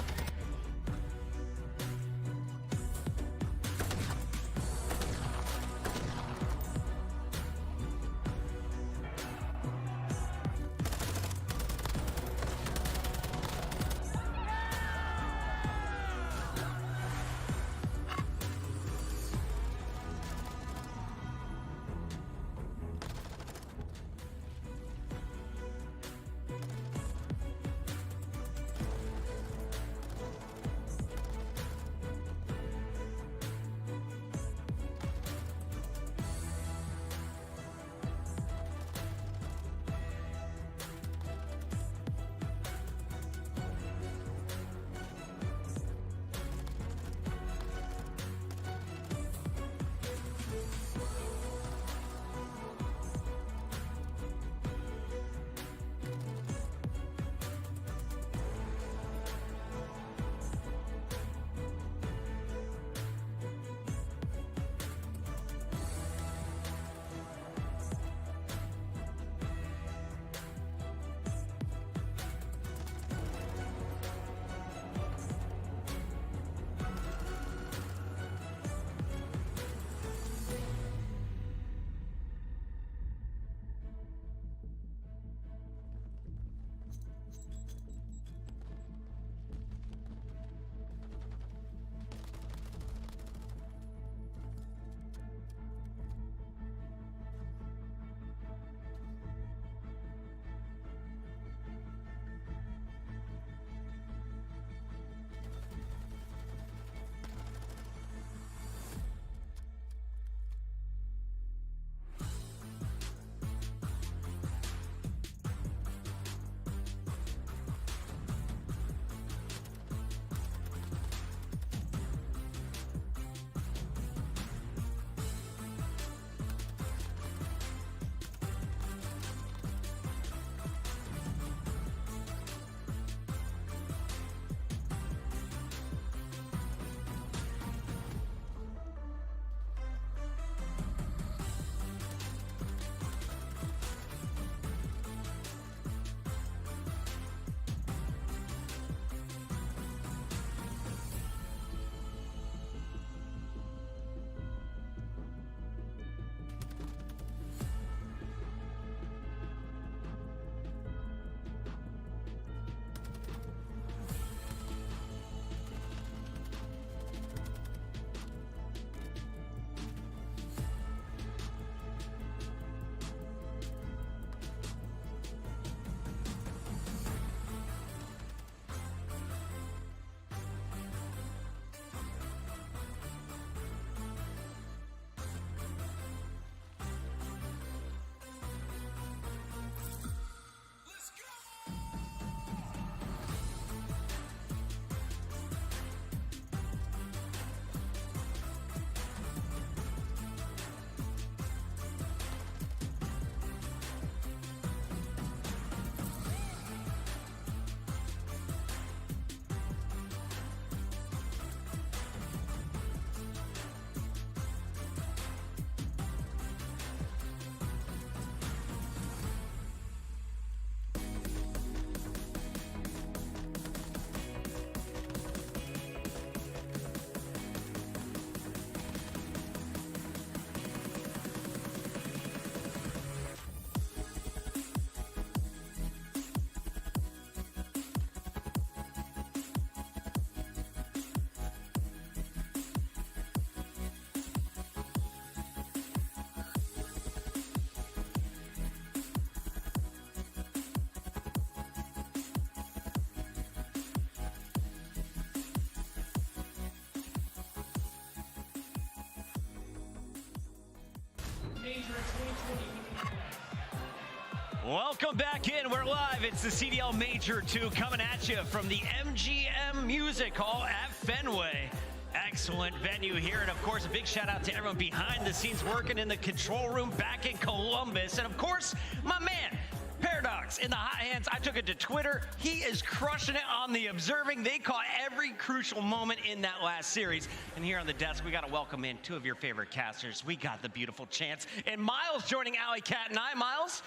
Welcome back in. We're live. It's the CDL Major 2 coming at you from the MGM Music Hall at Fenway. Excellent venue here. And of course, a big shout out to everyone behind the scenes working in the control room back in Columbus. And of course, my man, Paradox in the hot hands. I took it to Twitter. He is crushing it on the observing. They caught every crucial moment in that last series. And here on the desk, we got to welcome in two of your favorite casters. We got the beautiful Chance and Miles joining Alley Cat and I. Miles,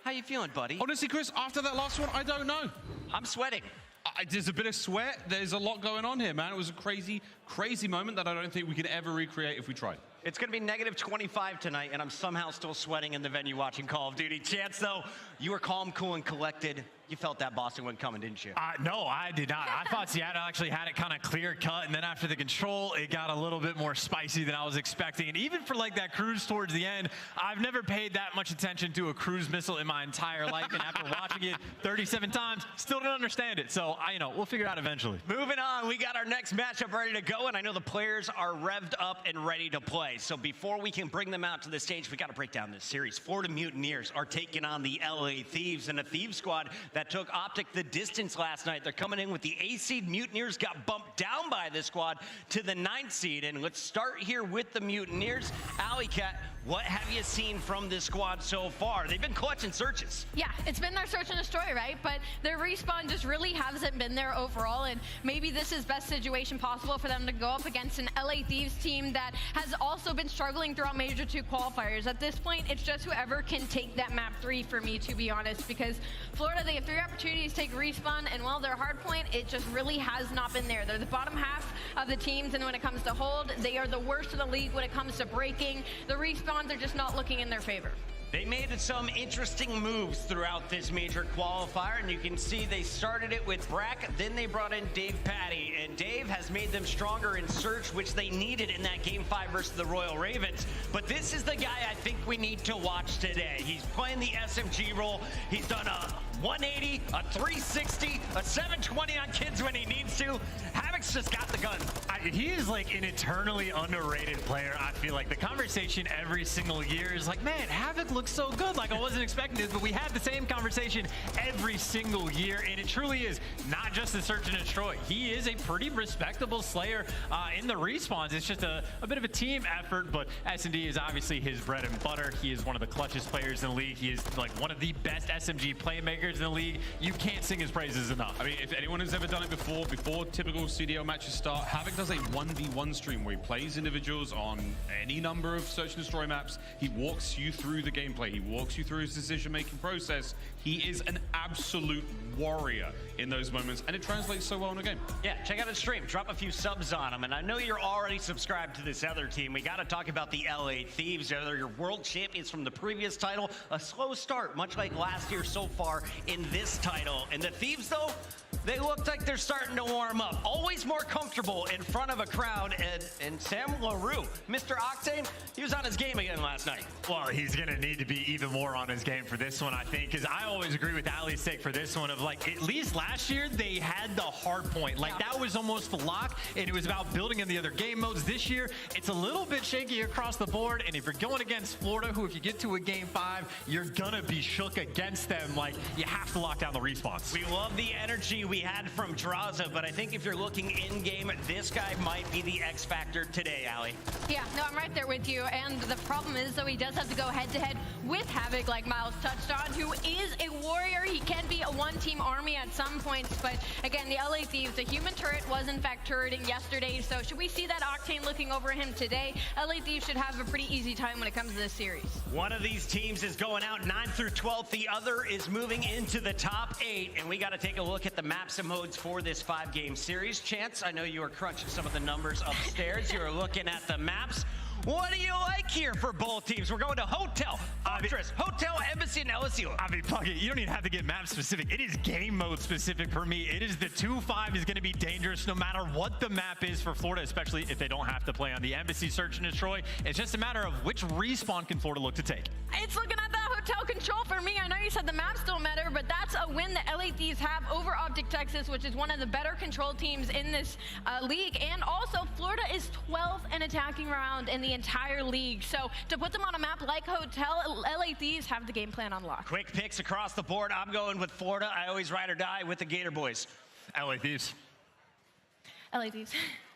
how you feeling, buddy? Honestly, Chris, after that last one, I don't know. I'm sweating. There's a bit of sweat. There's a lot going on here, man. It was a crazy, crazy moment that I don't think we could ever recreate if we tried. It's going to be negative 25 tonight, and I'm somehow still sweating in the venue watching Call of Duty. Chance, though, you were calm, cool, and collected. You felt that Boston one coming, didn't you? No, I did not. I thought Seattle actually had it kind of clear cut, and then after the control, it got a little bit more spicy than I was expecting. And even for like that cruise towards the end, I've never paid that much attention to a cruise missile in my entire life. And after watching it 37 times, still don't understand it. So, we'll figure it out eventually. Moving on, we got our next matchup ready to go, and I know the players are revved up and ready to play. So before we can bring them out to the stage, we got to break down this series. Florida Mutineers are taking on the LA Thieves, and a Thieves squad that took OPTIC the distance last night. They're coming in with the 8th seed. Mutineers got bumped down by this squad to the 9th seed. And let's start here with the Mutineers. Alley Cat, what have you seen from this squad so far? They've been clutching searches. Yeah, it's been their search and destroy, right? But their respawn just really hasn't been there overall, and maybe this is best situation possible for them to go up against an LA Thieves team that has also been struggling throughout Major 2 qualifiers. At this point, it's just whoever can take that map 3 for me, to be honest, because Florida, they have 3 opportunities to take respawn, and while their hardpoint, it just really has not been there. They're the bottom half of the teams, and when it comes to hold, they are the worst in the league when it comes to breaking. The respawns are just not looking in their favor. They made some interesting moves throughout this major qualifier, and you can see they started it with Brack, then they brought in Dave Patty, and Dave has made them stronger in search, which they needed in that Game 5 versus the Royal Ravens. But this is the guy I think we need to watch today. He's playing the SMG role. He's done a 180, a 360, a 720 on kids when he needs to. Havoc's just got the gun. He is like an eternally underrated player. I feel like the conversation every single year is like, man, Havoc looks so good. Like, I wasn't expecting this, but we have the same conversation every single year, and it truly is not just the search and destroy. He is a pretty respectable slayer in the respawns. It's just a bit of a team effort, but S&D is obviously his bread and butter. He is one of the clutchest players in the league. He is like one of the best SMG playmakers in the league. You can't sing his praises enough. I mean, if anyone has ever done it before typical CDL matches start, Havoc does a 1v1 stream where he plays individuals on any number of search and destroy maps. He walks you through the gameplay. He walks you through his decision-making process. He is an absolute warrior in those moments, and it translates so well in a game. Yeah, check out his stream. Drop a few subs on him. And I know you're already subscribed to this other team. We got to talk about the LA Thieves. They're your world champions from the previous title. A slow start, much like last year so far in this title. And the Thieves, though, they look like they're starting to warm up. Always more comfortable in front of a crowd. And Sam LaRue, Mr. Octane, he was on his game again last night. Well, he's going to need to be even more on his game for this one, I think, because I always agree with Ali's take for this one of, like, at least last year they had the hard point. Like, that was almost the lock, and it was about building in the other game modes. This year, it's a little bit shaky across the board, and if you're going against Florida, who if you get to a Game 5, you're going to be shook against them. Like, you have to lock down the respawns. We love the energy we had from Draza, but I think if you're looking in-game, this guy might be the X factor today, Ali. Yeah, no, I'm right there with you, and the problem is, though, he does have to go head-to-head with Havoc, like Miles touched on, who is a warrior. He can be a one-team army at some points, but again, the LA Thieves, the human turret was in fact turreting yesterday, so should we see that Octane looking over him today? LA Thieves should have a pretty easy time when it comes to this series. One of these teams is going out 9 through 12. The other is moving into the top 8, and we got to take a look at the maps and modes for this 5-game series. Chance, I know you are crunching some of the numbers upstairs. You are looking at the maps. What do you like here for both teams? We're going to Hotel, Fortress, Hotel, Embassy, and LSU. I mean, fuck it. You don't even have to get map specific. It is game mode specific for me. It is the 2-5 is going to be dangerous no matter what the map is for Florida, especially if they don't have to play on the Embassy search and destroy. It's just a matter of which respawn can Florida look to take. It's looking at that Hotel control for me. I know you said the maps don't matter, but that's a win that LA Thieves have over OPTIC Texas, which is one of the better control teams in this league. And also, Florida is 12th in attacking round in the the entire league. So to put them on a map like Hotel, LA Thieves have the game plan on lock. Quick picks across the board. I'm going with Florida. I always ride or die with the Gator Boys. LA Thieves. LA Thieves.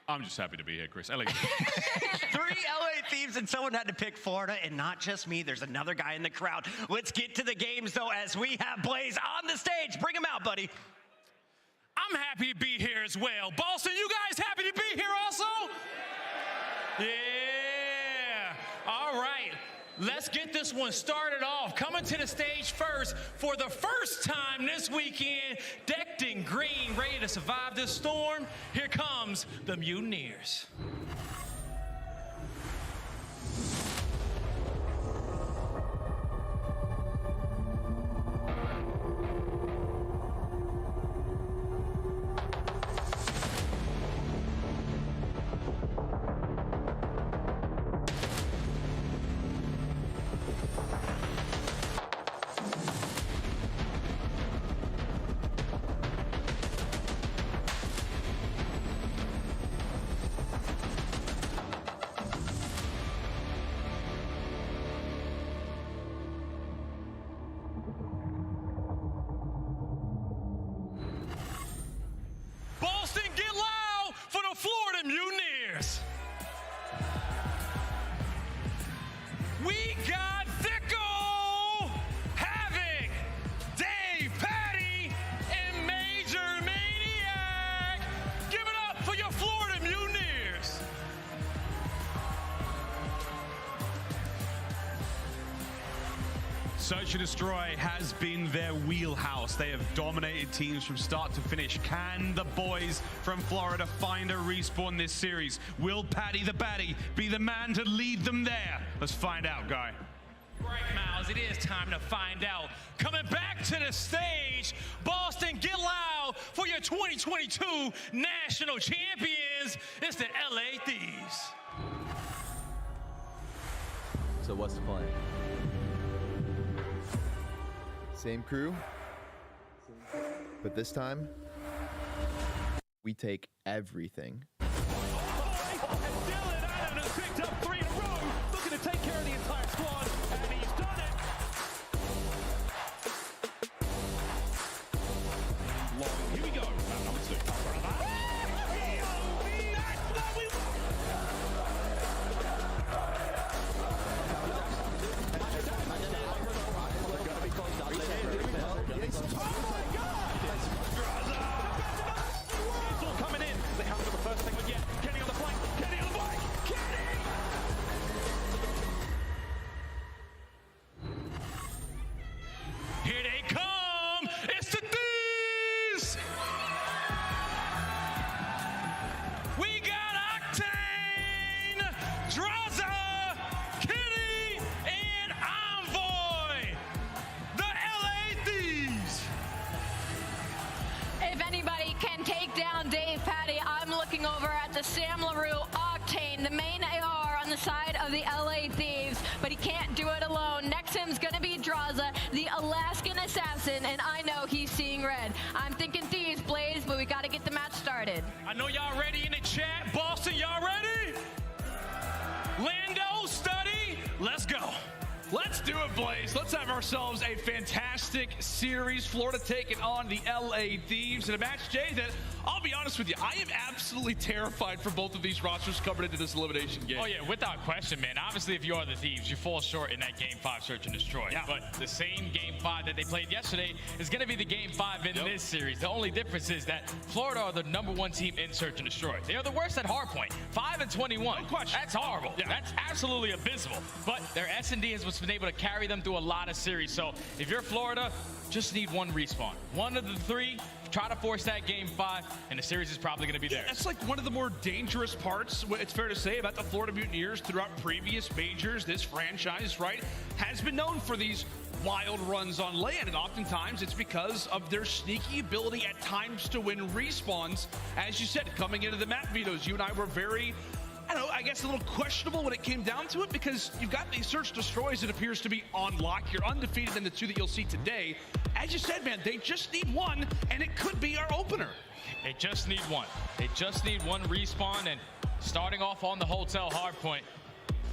I'm just happy to be here, Chris. LA Thieves. 3 LA Thieves, and someone had to pick Florida, and not just me. There's another guy in the crowd. Let's get to the games, though, as we have Blaze on the stage. Bring him out, buddy. I'm happy to be here as well. Boston, you guys happy to be here also? Yeah. All right. Let's get this one started off. Coming to the stage first for the first time this weekend, decked in green, ready to survive this storm. Here comes the Mutineers. Boston, get loud for the Florida Mutineers. We got Thicko, Havoc, Dave, Patty, and Major Maniac. Give it up for your Florida Mutineers. Search and Destroy has been their wheelhouse. They have dominated teams from start to finish. Can the boys from Florida find a respawn this series? Will Patty the Batty be the man to lead them there? Let's find out, Guy. Right, Miles, it is time to find out. Coming back to the stage, Boston, get loud for your 2022 national champions. It's the LA Thieves. So what's the plan? Same crew, but this time, we take everything. Dylan Allen has picked up 3 in a row, looking to take care of the entire squad, and he's done it. Long. Here we go. Number 2. Here they come! It's the Thieves! We got Octane, Draza, Kitty, and Envoy! The LA Thieves! If anybody can take down Dave Patty, I'm looking over at the Sam LaRue Octane, the main AR on the side of the LA Thieves, but he can't do it alone. Next to him's gonna be Draza, the Alaskan assassin, and I know he's seeing red. I'm thinking Thieves, Blaze, but we gotta get the match started. I know y'all ready in the chat. Boston, y'all ready? Lando, Study, let's go. Let's do it, Blaze. Let's have ourselves a fantastic series. Florida taking on the LA Thieves in a match, Jay, that I'll be honest with you, I am absolutely terrified for both of these rosters coming into this elimination game. Oh, yeah, without question, man. Obviously, if you are the Thieves, you fall short in that Game 5 Search and Destroy. Yeah. But the same Game 5 that they played yesterday is going to be the Game 5 in this series. The only difference is that Florida are the #1 team in Search and Destroy. They are the worst at Hardpoint. 5-21. No question. That's horrible. Yeah. That's absolutely abysmal. But their S&D has been able to carry them through a lot of series. So if you're Florida, just need one respawn. One of the 3, try to force that Game 5, and the series is probably going to be theirs. That's like one of the more dangerous parts, it's fair to say, about the Florida Mutineers throughout previous majors. This franchise, right, has been known for these wild runs on land, and oftentimes it's because of their sneaky ability at times to win respawns. As you said, coming into the map vetoes, you and I were very, I don't know, I guess a little questionable when it came down to it, because you've got these search destroys that appears to be on lock. You're undefeated in the 2 that you'll see today. As you said, man, they just need one, and it could be our opener. They just need one. They just need one respawn, and starting off on the Hotel Hardpoint,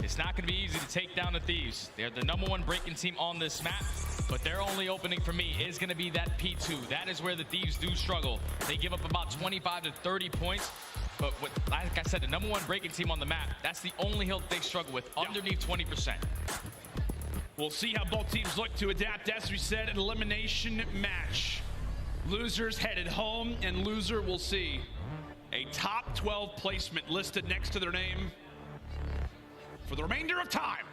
It's not going to be easy to take down the Thieves. They're the #1 breaking team on this map, but their only opening for me is going to be that P2. That is where the Thieves do struggle. They give up about 25 to 30 points, but like I said, the #1 breaking team on the map, that's the only hill that they struggle with, underneath 20%. We'll see how both teams look to adapt. As we said, an elimination match. Losers headed home, and loser will see a top 12 placement listed next to their name for the remainder of time.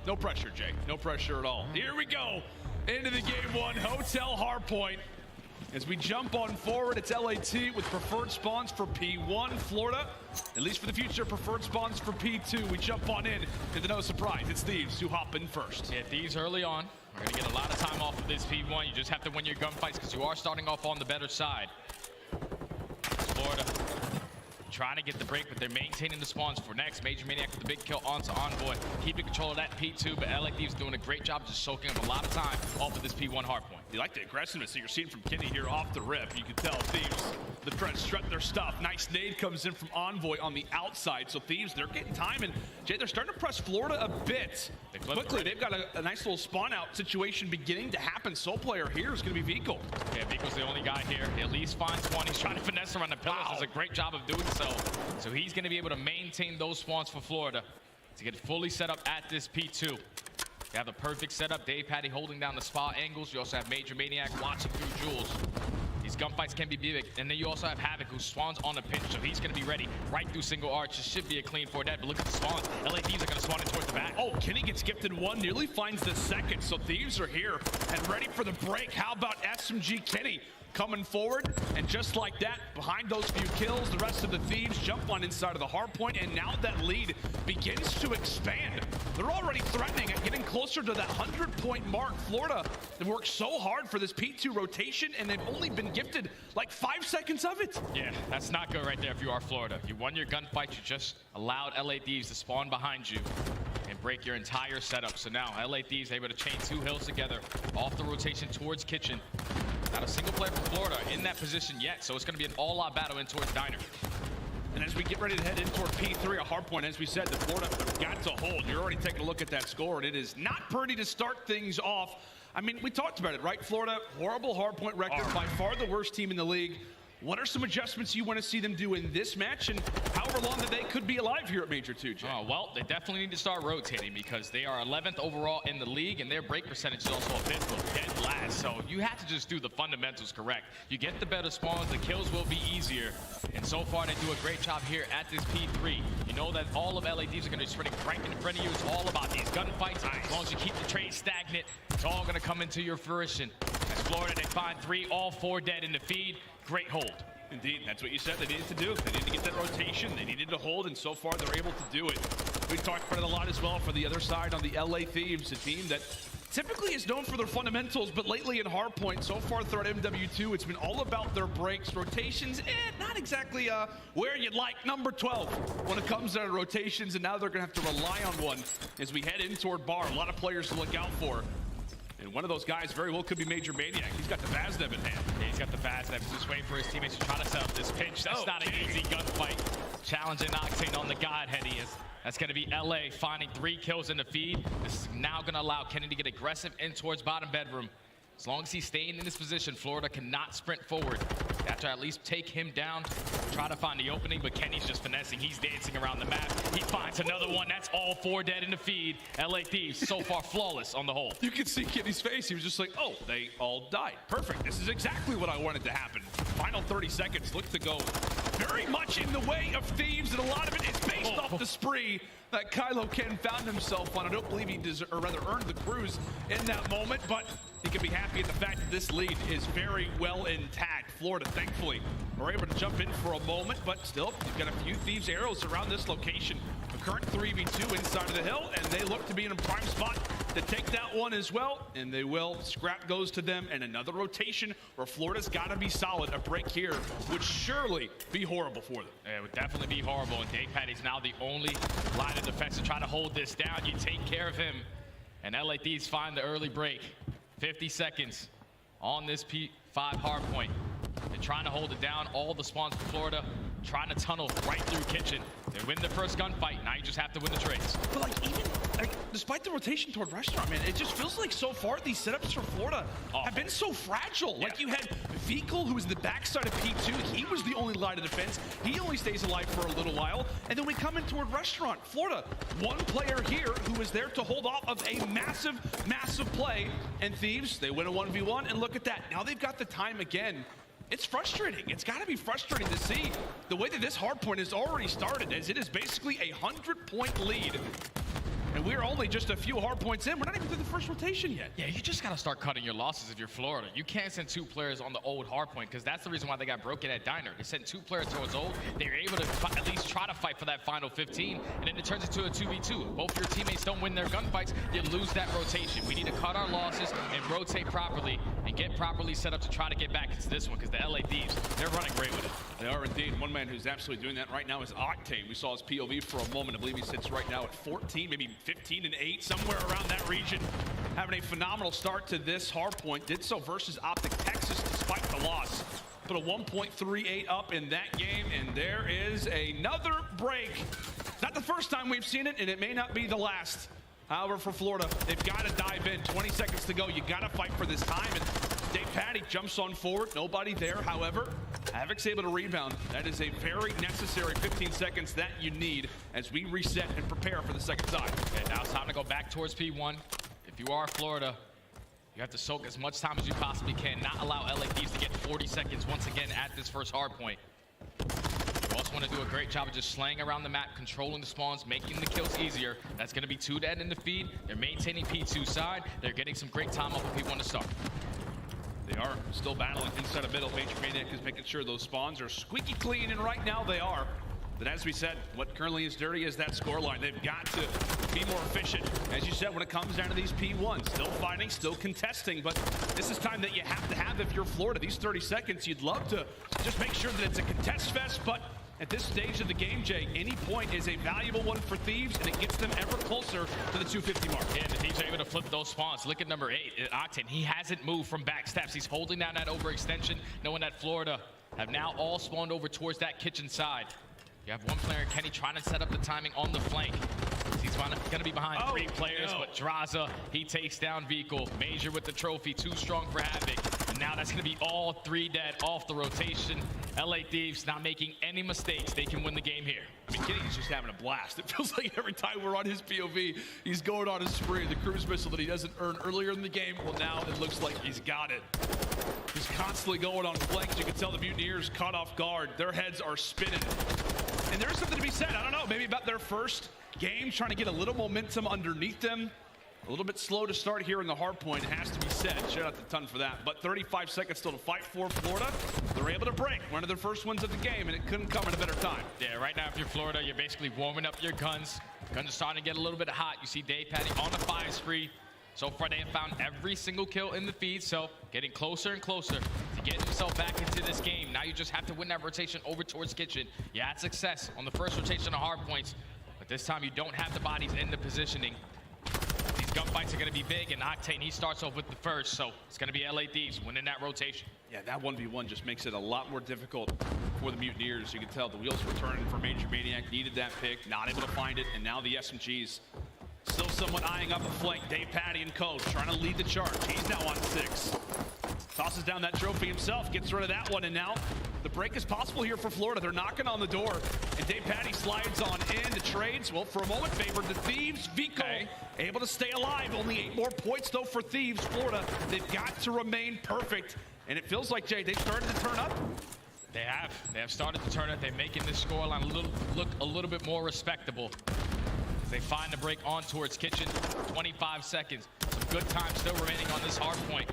No pressure, Jay. No pressure at all. Here we go into the game one, Hotel Hardpoint. As we jump on forward, it's LAT with preferred spawns for P1. Florida, at least for the future, preferred spawns for P2. We jump on in, and no surprise, it's Thieves who hop in first. Yeah, Thieves early on. We're going to get a lot of time off of this P1. You just have to win your gunfights because you are starting off on the better side. Florida trying to get the break, but they're maintaining the spawns for next. Major Maniac with the big kill onto Envoy. Keeping control of that P2, but LA Thieves doing a great job just soaking up a lot of time off of this P1 hardpoint. You like the aggressiveness that you're seeing from Kenny here off the rip. You can tell Thieves, they're trying to strut their stuff. Nice nade comes in from Envoy on the outside. So Thieves, they're getting time, and Jay, they're starting to press Florida a bit. Quickly, they've got a nice little spawn out situation beginning to happen. Soul player here is going to be Vico. Yeah, Vico's the only guy here. He at least finds one. He's trying to finesse around the pillars. Does a great job of doing so. So he's going to be able to maintain those spawns for Florida to get fully set up at this P2. They have the perfect setup. Dave Patty holding down the spa angles. You also have Major Maniac watching through Jules. These gunfights can be big. And then you also have Havoc, who spawns on the pinch, so he's going to be ready right through single arch. This should be a clean 4 dead, but look at the spawns. LA Thieves are going to spawn in towards the back. Oh, Kenny gets gifted one, nearly finds the second. So Thieves are here and ready for the break. How about SMG Kenny coming forward? And just like that, behind those few kills, the rest of the Thieves jump on inside of the hardpoint, and now that lead begins to expand. They're already threatening at getting closer to that 100-point mark. Florida, they've worked so hard for this P2 rotation, and they've only been gifted like 5 seconds of it. Yeah, that's not good right there if you are Florida. You won your gunfight, you just allowed LA Thieves to spawn behind you and break your entire setup. So now LA Thieves able to chain 2 hills together off the rotation towards Kitchen. Not a single player from Florida in that position yet, so it's going to be an all-out battle in towards Diner. And as we get ready to head in toward P3, a hard point, as we said, the Florida got to hold. You're already taking a look at that score, and it is not pretty to start things off. I mean, we talked about it, right? Florida, horrible hard point record, by far the worst team in the league. What are some adjustments you want to see them do in this match, and however long that they could be alive here at Major 2, Jay? Well, they definitely need to start rotating because they are 11th overall in the league, and their break percentage is also a 5th, dead last. So you have to just do the fundamentals correct. You get the better spawns, the kills will be easier. And so far, they do a great job here at this P3. You know that all of LA Thieves are going to be sprinting right in front of you. It's all about these gunfights. As long as you keep the trade stagnant, it's all going to come into your fruition. As Florida, they find 3, all 4 dead in the feed. Great hold. Indeed, that's what you said they needed to do. They needed to get that rotation. They needed to hold, and so far they're able to do it. We've talked about it a lot as well for the other side on the LA Thieves, a team that typically is known for their fundamentals, but lately in Hardpoint, so far throughout MW2, it's been all about their breaks. Rotations, not exactly where you'd like. Number 12 when it comes to rotations, and now they're going to have to rely on one as we head in toward Bar. A lot of players to look out for. And one of those guys very well could be Major Maniac. He's got the Vaznev in hand. Yeah, he's got the Vaznev. He's just waiting for his teammates to try to set up this pinch. That's not an easy gunfight. Challenging Octane on the Godhead he is. That's going to be LA finding 3 kills in the feed. This is now going to allow Kenny to get aggressive in towards bottom bedroom. As long as he's staying in this position, Florida cannot sprint forward. They have to at least take him down, try to find the opening, but Kenny's just finessing. He's dancing around the map. He finds another one. That's all 4 dead in the feed. LA Thieves, so far flawless on the whole. You can see Kenny's face. He was just like, oh, they all died. Perfect. This is exactly what I wanted to happen. Final 30 seconds look to go very much in the way of Thieves, and a lot of it is based off the spree that Kylo Ken found himself on. I don't believe he earned the cruise in that moment, but he can be happy at the fact that this lead is very well intact. Florida, thankfully, are able to jump in for a moment, but still, you've got a few Thieves arrows around this location. A current 3v2 inside of the hill, and they look to be in a prime spot to take that one as well, and they will. Scrap goes to them, and another rotation where Florida's got to be solid. A break here would surely be horrible for them. Yeah, it would definitely be horrible, and Dave Patty's now the only line of defense to try to hold this down. You take care of him, and LA Thieves find the early break. 50 seconds on this P5 hardpoint. They're trying to hold it down. All the spawns for Florida trying to tunnel right through kitchen. They win the first gunfight. Now you just have to win the trades. But like even despite the rotation toward restaurant, man, it just feels like so far these setups for Florida have been so fragile. Like you had Vehicle, who was the backside of P2. He was the only line of defense. He only stays alive for a little while. And then we come in toward restaurant. Florida, one player here who is there to hold off of a massive, massive play. And Thieves, they win a 1v1. And look at that. Now they've got the time again. It's frustrating. It's got to be frustrating to see the way that this hardpoint has already started, as it is basically a 100-point lead. And we're only just a few hard points in. We're not even through the first rotation yet. Yeah, you just got to start cutting your losses if you're Florida. You can't send 2 players on the old hard point, because that's the reason why they got broken at Diner. They sent 2 players towards old. They were able to at least try to fight for that final 15, and then it turns into a 2v2. If both your teammates don't win their gunfights, you lose that rotation. We need to cut our losses and rotate properly and get properly set up to try to get back into this one, because the LA Thieves, they're running great with it. They are indeed. One man who's absolutely doing that right now is Octane. We saw his POV for a moment. I believe he sits right now at 14, maybe 15 and 8, somewhere around that region. Having a phenomenal start to this hardpoint. Did so versus OPTIC Texas despite the loss. Put a 1.38 up in that game, and there is another break. Not the first time we've seen it, and it may not be the last. However, for Florida, they've got to dive in. 20 seconds to go. You got to fight for this time. And Dave Patty jumps on forward. Nobody there. However, Havoc's able to rebound. That is a very necessary 15 seconds that you need as we reset and prepare for the second side. And now it's time to go back towards P1. If you are Florida, you have to soak as much time as you possibly can. Not allow LA Thieves to get 40 seconds once again at this first hard point. You also want to do a great job of just slaying around the map, controlling the spawns, making the kills easier. That's going to be 2 dead in the feed. They're maintaining P2 side. They're getting some great time off of P1 to start. They are still battling inside of middle. Major Maniac is making sure those spawns are squeaky clean, and right now they are. But as we said, what currently is dirty is that scoreline. They've got to be more efficient. As you said, when it comes down to these P1s, still fighting, still contesting, but this is time that you have to have if you're Florida. These 30 seconds, you'd love to just make sure that it's a contest fest, but at this stage of the game, Jay, any point is a valuable one for Thieves, and it gets them ever closer to the 250 mark. Yeah, the Thieves are able to flip those spawns. Look at number 8, Octane. He hasn't moved from back steps. He's holding down that overextension, knowing that Florida have now all spawned over towards that kitchen side. You have one player, Kenny, trying to set up the timing on the flank. He's going to be behind 3 players, but Draza, he takes down Vehicle. Major with the trophy, too strong for Havoc. And now that's going to be all 3 dead off the rotation. LA Thieves not making any mistakes. They can win the game here. I mean, Kenny's just having a blast. It feels like every time we're on his POV, he's going on a spree. The cruise missile that he doesn't earn earlier in the game, well, now it looks like he's got it. He's constantly going on flanks. You can tell the Mutineers caught off guard. Their heads are spinning. And there's something to be said, I don't know, maybe about their first game, trying to get a little momentum underneath them. A little bit slow to start here in the hard point, it has to be said. Shout out to Ton for that. But 35 seconds still to fight for Florida. They're able to break one of their first ones of the game, and it couldn't come at a better time. Yeah, right now if you're Florida, you're basically warming up your guns. Guns are starting to get a little bit hot. You see Dave Patty on the fire spree. So far, they have found every single kill in the feed, so getting closer and closer to getting himself back into this game. Now you just have to win that rotation over towards kitchen. You had success on the first rotation of hard points, but this time you don't have the bodies in the positioning. These gunfights are going to be big, and Octane, he starts off with the first, so it's going to be LA Thieves winning that rotation. Yeah, that 1v1 just makes it a lot more difficult for the Mutineers. You can tell the wheels were turning for Major Maniac, needed that pick, not able to find it, and now the SMGs still somewhat eyeing up the flank. Dave Patty and co trying to lead the charge. He's now on 6. Tosses down that trophy himself, gets rid of that one, and now the break is possible here for Florida. They're knocking on the door, and Dave Patty slides on in. The trades, well, for a moment, favored the Thieves. Vico able to stay alive. Only 8 more points, though, for Thieves. Florida, they've got to remain perfect, and it feels like, Jay, they've started to turn up. They have started to turn it. They're making this scoreline look a little bit more respectable. They find the break on towards kitchen. 25 seconds. Some good time still remaining on this hard point.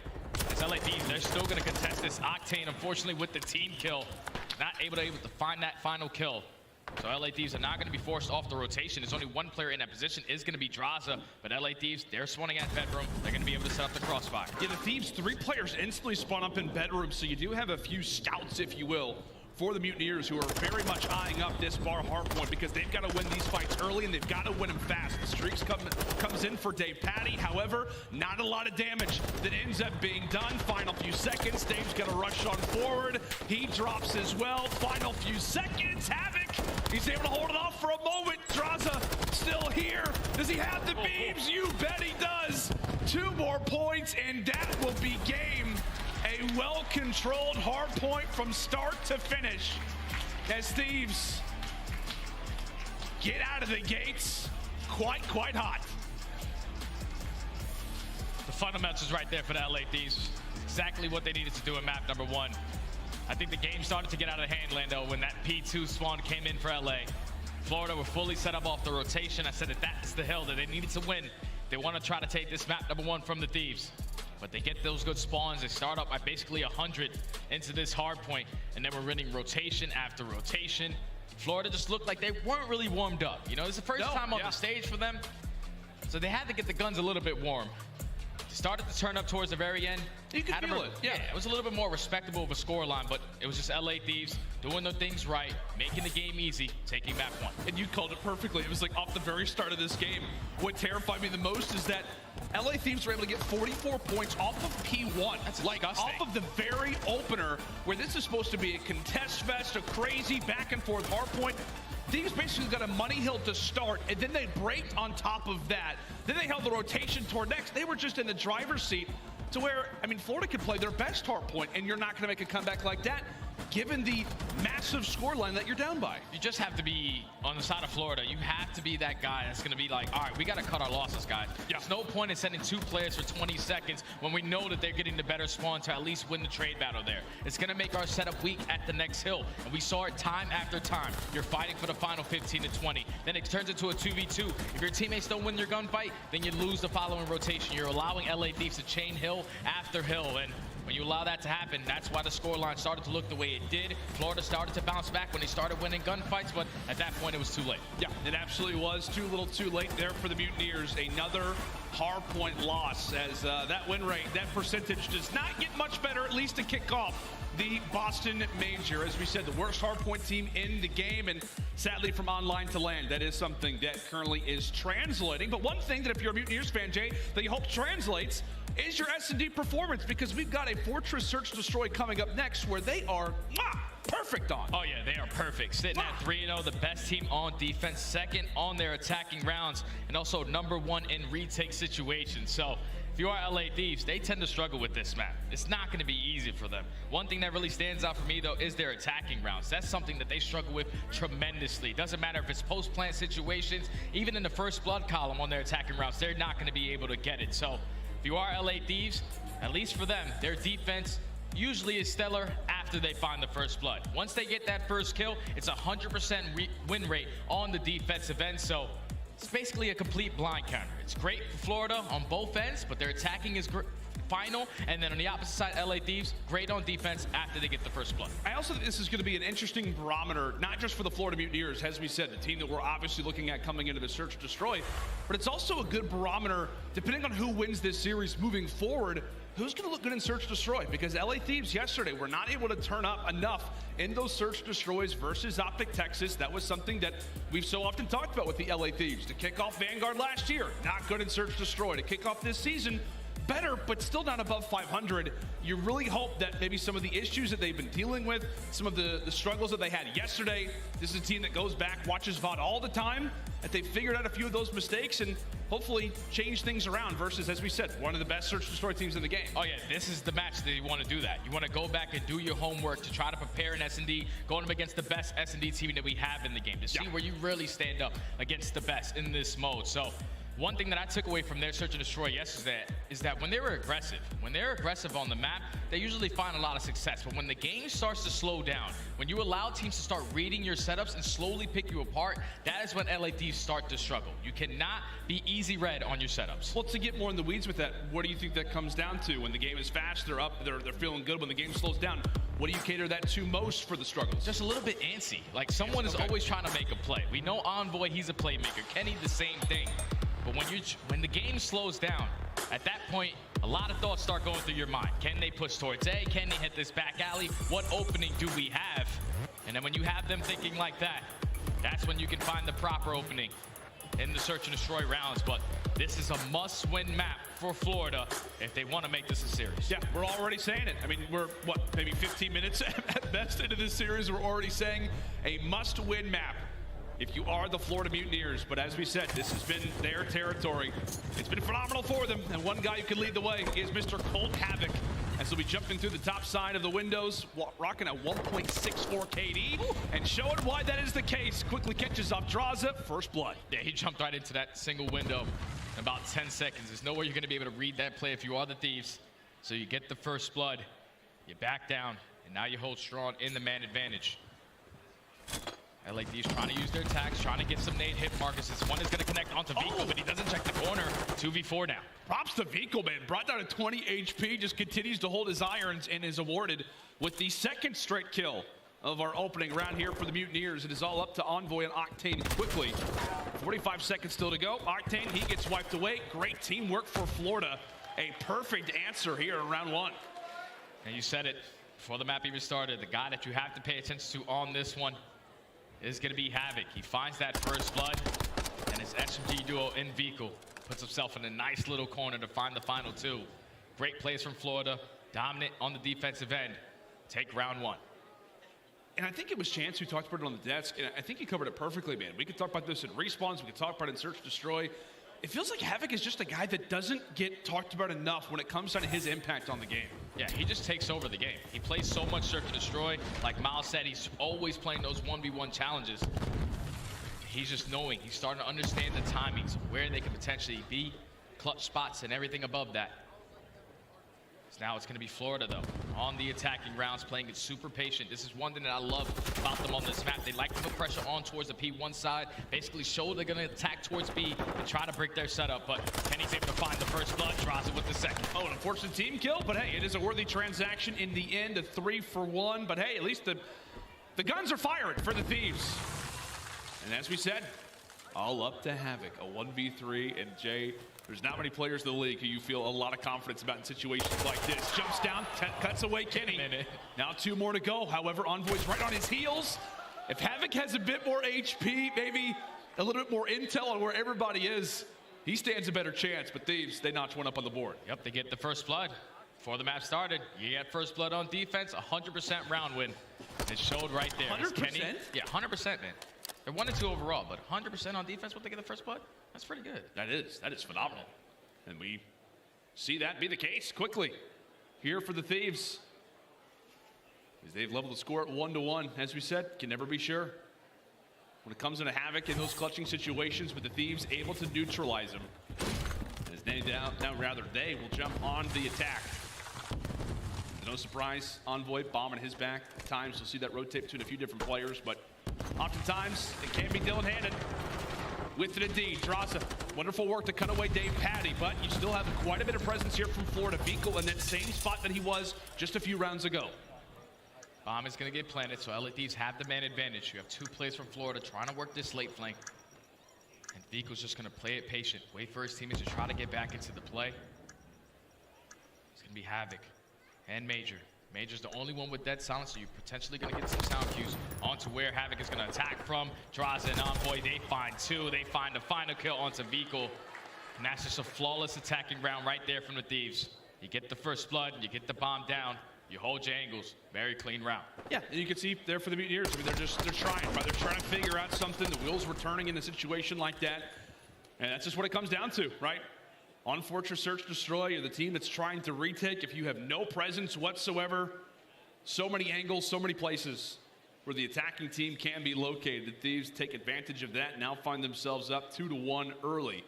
As LA Thieves, they're still going to contest this. Octane, unfortunately, with the team kill. Not able to find that final kill. So LA Thieves are not going to be forced off the rotation. There's only one player in that position. Is going to be Draza. But LA Thieves, they're spawning at bedroom. They're going to be able to set up the crossfire. Yeah, the Thieves, 3 players instantly spawn up in bedroom. So you do have a few scouts, if you will, for the Mutineers, who are very much eyeing up this bar Hardpoint because they've got to win these fights early and they've got to win them fast. The streaks comes in for Dave Patty. However, not a lot of damage that ends up being done. Final few seconds, Dave's got to rush on forward. He drops as well. Final few seconds, Havoc. He's able to hold it off for a moment. Draza still here. Does he have the beams? You bet he does. 2 more points and that will be game. A well-controlled Hardpoint from start to finish as Thieves get out of the gates quite hot. The fundamentals right there for the LA Thieves. Exactly what they needed to do in map number 1. I think the game started to get out of hand, Lando, when that P2 spawn came in for LA. Florida were fully set up off the rotation. I said that that's the hill that they needed to win. They want to try to take this map number 1 from the Thieves. But they get those good spawns. They start up at basically 100 into this Hardpoint, and then we're running rotation after rotation. Florida just looked like they weren't really warmed up. You know, this is the first time on the stage for them, so they had to get the guns a little bit warm. They started to turn up towards the very end. You can feel it. Yeah, it was a little bit more respectable of a scoreline, but it was just LA Thieves doing their things right, making the game easy, taking map 1. And you called it perfectly. It was like off the very start of this game. What terrified me the most is that LA Thieves were able to get 44 points off of P1. That's like disgusting. off of the very opener, where this is supposed to be a contest fest, a crazy back and forth Hardpoint. Thieves basically got a money hill to start, and then they braked on top of that. Then they held the rotation toward next. They were just in the driver's seat to where, I mean, Florida could play their best Hardpoint, and you're not going to make a comeback like that, given the massive scoreline that you're down by. You just have to be on the side of Florida. You have to be that guy that's going to be like, all right, we got to cut our losses, guys. Yeah. There's no point in sending 2 players for 20 seconds when we know that they're getting the better spawn to at least win the trade battle there. It's going to make our setup weak at the next hill. And we saw it time after time. You're fighting for the final 15 to 20. Then it turns into a 2v2. If your teammates don't win your gunfight, then you lose the following rotation. You're allowing LA Thieves to chain hill after hill. And when you allow that to happen, that's why the scoreline started to look the way it did. Florida started to bounce back when they started winning gunfights, but at that point, it was too late. Yeah, it absolutely was too little too late there for the Mutineers. Another Hardpoint loss as that win rate, that percentage does not get much better, at least to kick off the Boston Major. As we said, the worst Hardpoint team in the game, and sadly from online to land, that is something that currently is translating. But one thing that if you're a Mutineers fan, Jay, that you hope translates is your S&D performance, because we've got a Fortress Search Destroy coming up next where they are perfect on. Oh yeah, they are perfect. Sitting at 3-0, the best team on defense, second on their attacking rounds, and also number 1 in retake situations. So if you are LA Thieves, they tend to struggle with this map. It's not going to be easy for them. One thing that really stands out for me, though, is their attacking rounds. That's something that they struggle with tremendously. Doesn't matter if it's post-plant situations, even in the first blood column on their attacking rounds, they're not going to be able to get it. So if you are LA Thieves, at least for them, their defense usually is stellar after they find the first blood. Once they get that first kill, it's 100% win rate on the defensive end. So it's basically a complete blind counter. It's great for Florida on both ends, but their attacking is final. And then on the opposite side, LA Thieves, great on defense after they get the first blood. I also think this is going to be an interesting barometer, not just for the Florida Mutineers, as we said, the team that we're obviously looking at coming into the Search Destroy, but it's also a good barometer, depending on who wins this series moving forward, who's going to look good in Search Destroy, because LA Thieves yesterday were not able to turn up enough in those Search Destroys versus OPTIC Texas. That was something that we've so often talked about with the LA Thieves. To kick off Vanguard last year, not good in Search Destroy. To kick off this season, better, but still not above 500. You really hope that maybe some of the issues that they've been dealing with, some of the struggles that they had yesterday, this is a team that goes back, watches VOD all the time, that they figured out a few of those mistakes and hopefully change things around versus, as we said, one of the best Search Destroy teams in the game. Oh yeah, this is the match that you want to do that. You want to go back and do your homework to try to prepare an S&D, going up against the best S&D team that we have in the game, to see where you really stand up against the best in this mode. So one thing that I took away from their Search and Destroy yesterday is that when they're aggressive on the map, they usually find a lot of success. But when the game starts to slow down, when you allow teams to start reading your setups and slowly pick you apart, that is when LA Thieves start to struggle. You cannot be easy read on your setups. Well, to get more in the weeds with that, what do you think that comes down to? When the game is fast, they're up, they're feeling good. When the game slows down, what do you cater that to most for the struggles? Just a little bit antsy. Like someone is always trying to make a play. We know Envoy, he's a playmaker. Kenny, the same thing. But when the game slows down, at that point, a lot of thoughts start going through your mind. Can they push towards A? Can they hit this back alley? What opening do we have? And then when you have them thinking like that, that's when you can find the proper opening in the search and destroy rounds. But this is a must-win map for Florida if they want to make this a series. Yeah, we're already saying it. I mean, we're, what, maybe 15 minutes at best into this series. We're already saying a must-win map if you are the Florida Mutineers. But as we said, this has been their territory. It's been phenomenal for them. And one guy who can lead the way is Mr. Colt Havoc, as he'll be jumping through the top side of the windows, rocking a 1.64 KD, and showing why that is the case. Quickly catches off Draza, first blood. Yeah, he jumped right into that single window in about 10 seconds. There's no way you're going to be able to read that play if you are the Thieves. So you get the first blood, you back down, and now you hold strong in the man advantage. LA Thieves trying to use their attacks, trying to get some nade hit markers. This one is going to connect onto Vico, but he doesn't check the corner. 2v4 now. Props to Vico, man. Brought down to 20 HP, just continues to hold his irons and is awarded with the second straight kill of our opening round here for the Mutineers. It is all up to Envoy and Octane quickly. 45 seconds still to go. Octane, he gets wiped away. Great teamwork for Florida. A perfect answer here in round one. And you said it before the map even started. The guy that you have to pay attention to on this one is going to be Havoc. He finds that first blood, and his SMG duo in Vico puts himself in a nice little corner to find the final two. Great plays from Florida, dominant on the defensive end. Take round one. And I think it was Chance who talked about it on the desk, and I think he covered it perfectly, man. We could talk about this in respawns, we could talk about it in search destroy. It feels like Havoc is just a guy that doesn't get talked about enough when it comes down to his impact on the game. Yeah, he just takes over the game. He plays so much search and destroy. Like Miles said, he's always playing those 1v1 challenges. He's just knowing, he's starting to understand the timings, where they can potentially be, clutch spots, and everything above that. So now it's going to be Florida, though, on the attacking rounds, playing it super patient. This is one thing that I love about them on this map. They like to put pressure on towards the P1 side, basically show they're going to attack towards B and try to break their setup. But Kenny's able to find the first blood, draws it with the second. Oh, an unfortunate team kill, but hey, it is a worthy transaction in the end, a 3-for-1. But hey, at least the guns are firing for the Thieves. And as we said, all up to Havoc, a 1v3, and Jay, there's not many players in the league who you feel a lot of confidence about in situations like this. Jumps down, cuts away Kenny. Now 2 more to go. However, Envoy's right on his heels. If Havoc has a bit more HP, maybe a little bit more intel on where everybody is, he stands a better chance. But Thieves, they notch one up on the board. Yep, they get the first blood. Before the map started, you get first blood on defense, 100% round win. It showed right there. 100%? Kenny, yeah, 100%, man. They're 1 and 2 overall, but 100% on defense when they get the first blood? That's pretty good. That is phenomenal. And we see that be the case quickly here for the Thieves. As they've leveled the score at 1-1, as we said, can never be sure. When it comes into Havoc in those clutching situations, but the Thieves able to neutralize them. As they they will jump on the attack. No surprise, Envoy bombing his back. At times you'll see that rotate between a few different players, but oftentimes it can be Dylan-handed. With it indeed, Draza, wonderful work to cut away Dave Patty, but you still have quite a bit of presence here from Florida. Vico in that same spot that he was just a few rounds ago. Bomb is going to get planted, so LA Thieves have the man advantage. You have 2 plays from Florida trying to work this late flank. And Vico's just going to play it patient. Wait for his teammates to try to get back into the play. It's going to be Havoc and Major. Major's the only one with dead silence, so you're potentially going to get some sound cues onto where Havoc is going to attack from. Draza and Envoy, they find 2. They find the final kill onto Vico. And that's just a flawless attacking round right there from the Thieves. You get the first blood, you get the bomb down, you hold your angles. Very clean round. Yeah, and you can see there for the Mutineers, I mean, they're trying, right? They're trying to figure out something. The wheels were turning in a situation like that. And that's just what it comes down to, right? On Fortress Search Destroy, you're the team that's trying to retake. If you have no presence whatsoever, so many angles, so many places where the attacking team can be located. The Thieves take advantage of that, now find themselves up 2-1 early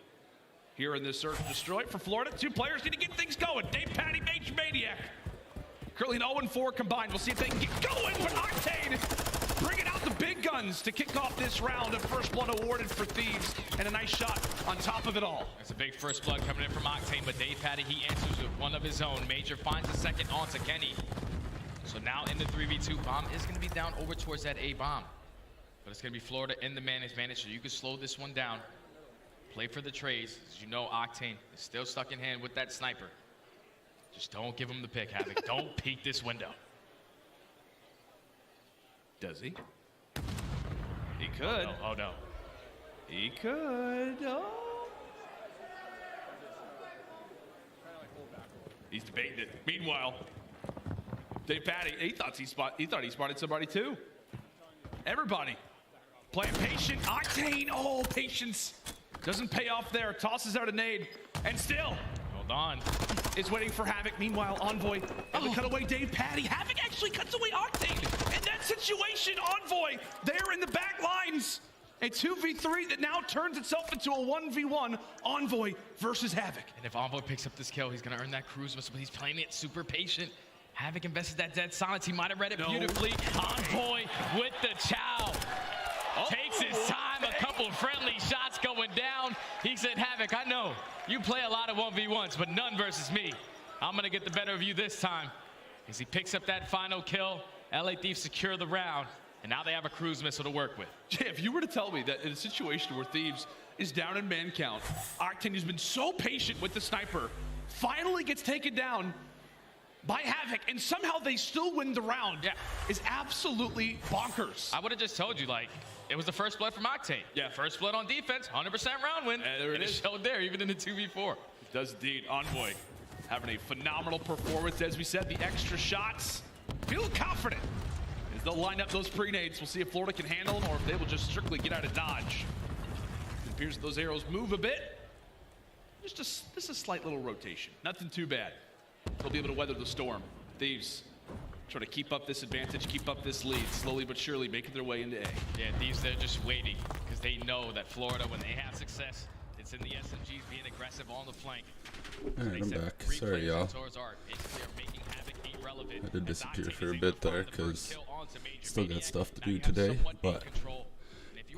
here in this Search Destroy. For Florida, 2 players need to get things going. Dave Patty, Major Maniac. Currently an 0-4 combined. We'll see if they can get going, but Octane bringing out the big guns to kick off this round of first blood awarded for Thieves, and a nice shot on top of it all. That's a big first blood coming in from Octane, but Dave Patty, he answers with one of his own. Major finds a second onto Kenny. So now in the 3v2, bomb is going to be down over towards that A bomb. But it's going to be Florida in the man advantage, so you can slow this one down. Play for the trades. As you know, Octane is still stuck in hand with that sniper. Just don't give him the pick, Havoc. Don't peek this window. Does he? He could. Oh no. He could. Oh. He's debating it. Meanwhile, Dave Patty, he thought he spotted somebody too. Everybody playing patient. Octane, oh, patience. Doesn't pay off there. Tosses out a nade. And still, hold on, is waiting for Havoc. Meanwhile, Envoy able to cut away Dave Patty. Havoc actually cuts away Octane. In that situation, Envoy there in the back lines. A 2v3 that now turns itself into a 1v1. Envoy versus Havoc. And if Envoy picks up this kill, he's going to earn that cruise missile, but he's playing it super patient. Havoc invested that dead silence. He might have read it beautifully. Envoy with the chow. Takes his time. A couple of friendly shots going down. He said, Havoc, I know you play a lot of 1v1s, but none versus me. I'm going to get the better of you this time. As he picks up that final kill, LA Thieves secure the round. And now they have a cruise missile to work with. Jay, if you were to tell me that in a situation where Thieves is down in man count, Octane, who's been so patient with the sniper, finally gets taken down by Havoc, and somehow they still win the round, is absolutely bonkers. I would have just told you, like, it was the first blood from Octane. Yeah. First blood on defense, 100% round win. There it is. It showed there, even in the 2v4. It does indeed. Envoy having a phenomenal performance. As we said, the extra shots. Feel confident. They'll line up those pre-nades. We'll see if Florida can handle them or if they will just strictly get out of dodge. It appears that those arrows move a bit. Just a slight little rotation. Nothing too bad. They'll be able to weather the storm. Thieves try to keep up this advantage, keep up this lead, slowly but surely making their way into A. Yeah, Thieves, they're just waiting because they know that Florida, when they have success, it's in the SMGs being aggressive on the flank. Alright, I'm back. Sorry, y'all. I did disappear for a bit there because still got stuff to do today, but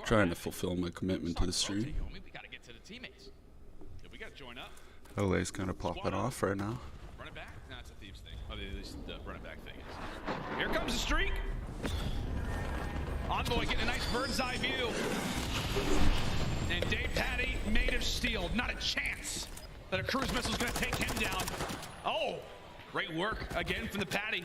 trying to fulfill my commitment to the stream. LA's kind of popping off right now. Run it back? No, it's a Thieves thing. Oh, at least the run it back thing is. Here comes the streak. Envoy getting a nice bird's eye view. And Dave Patty made of steel. Not a chance that a cruise missile's going to take him down. Oh, great work again from the Patty.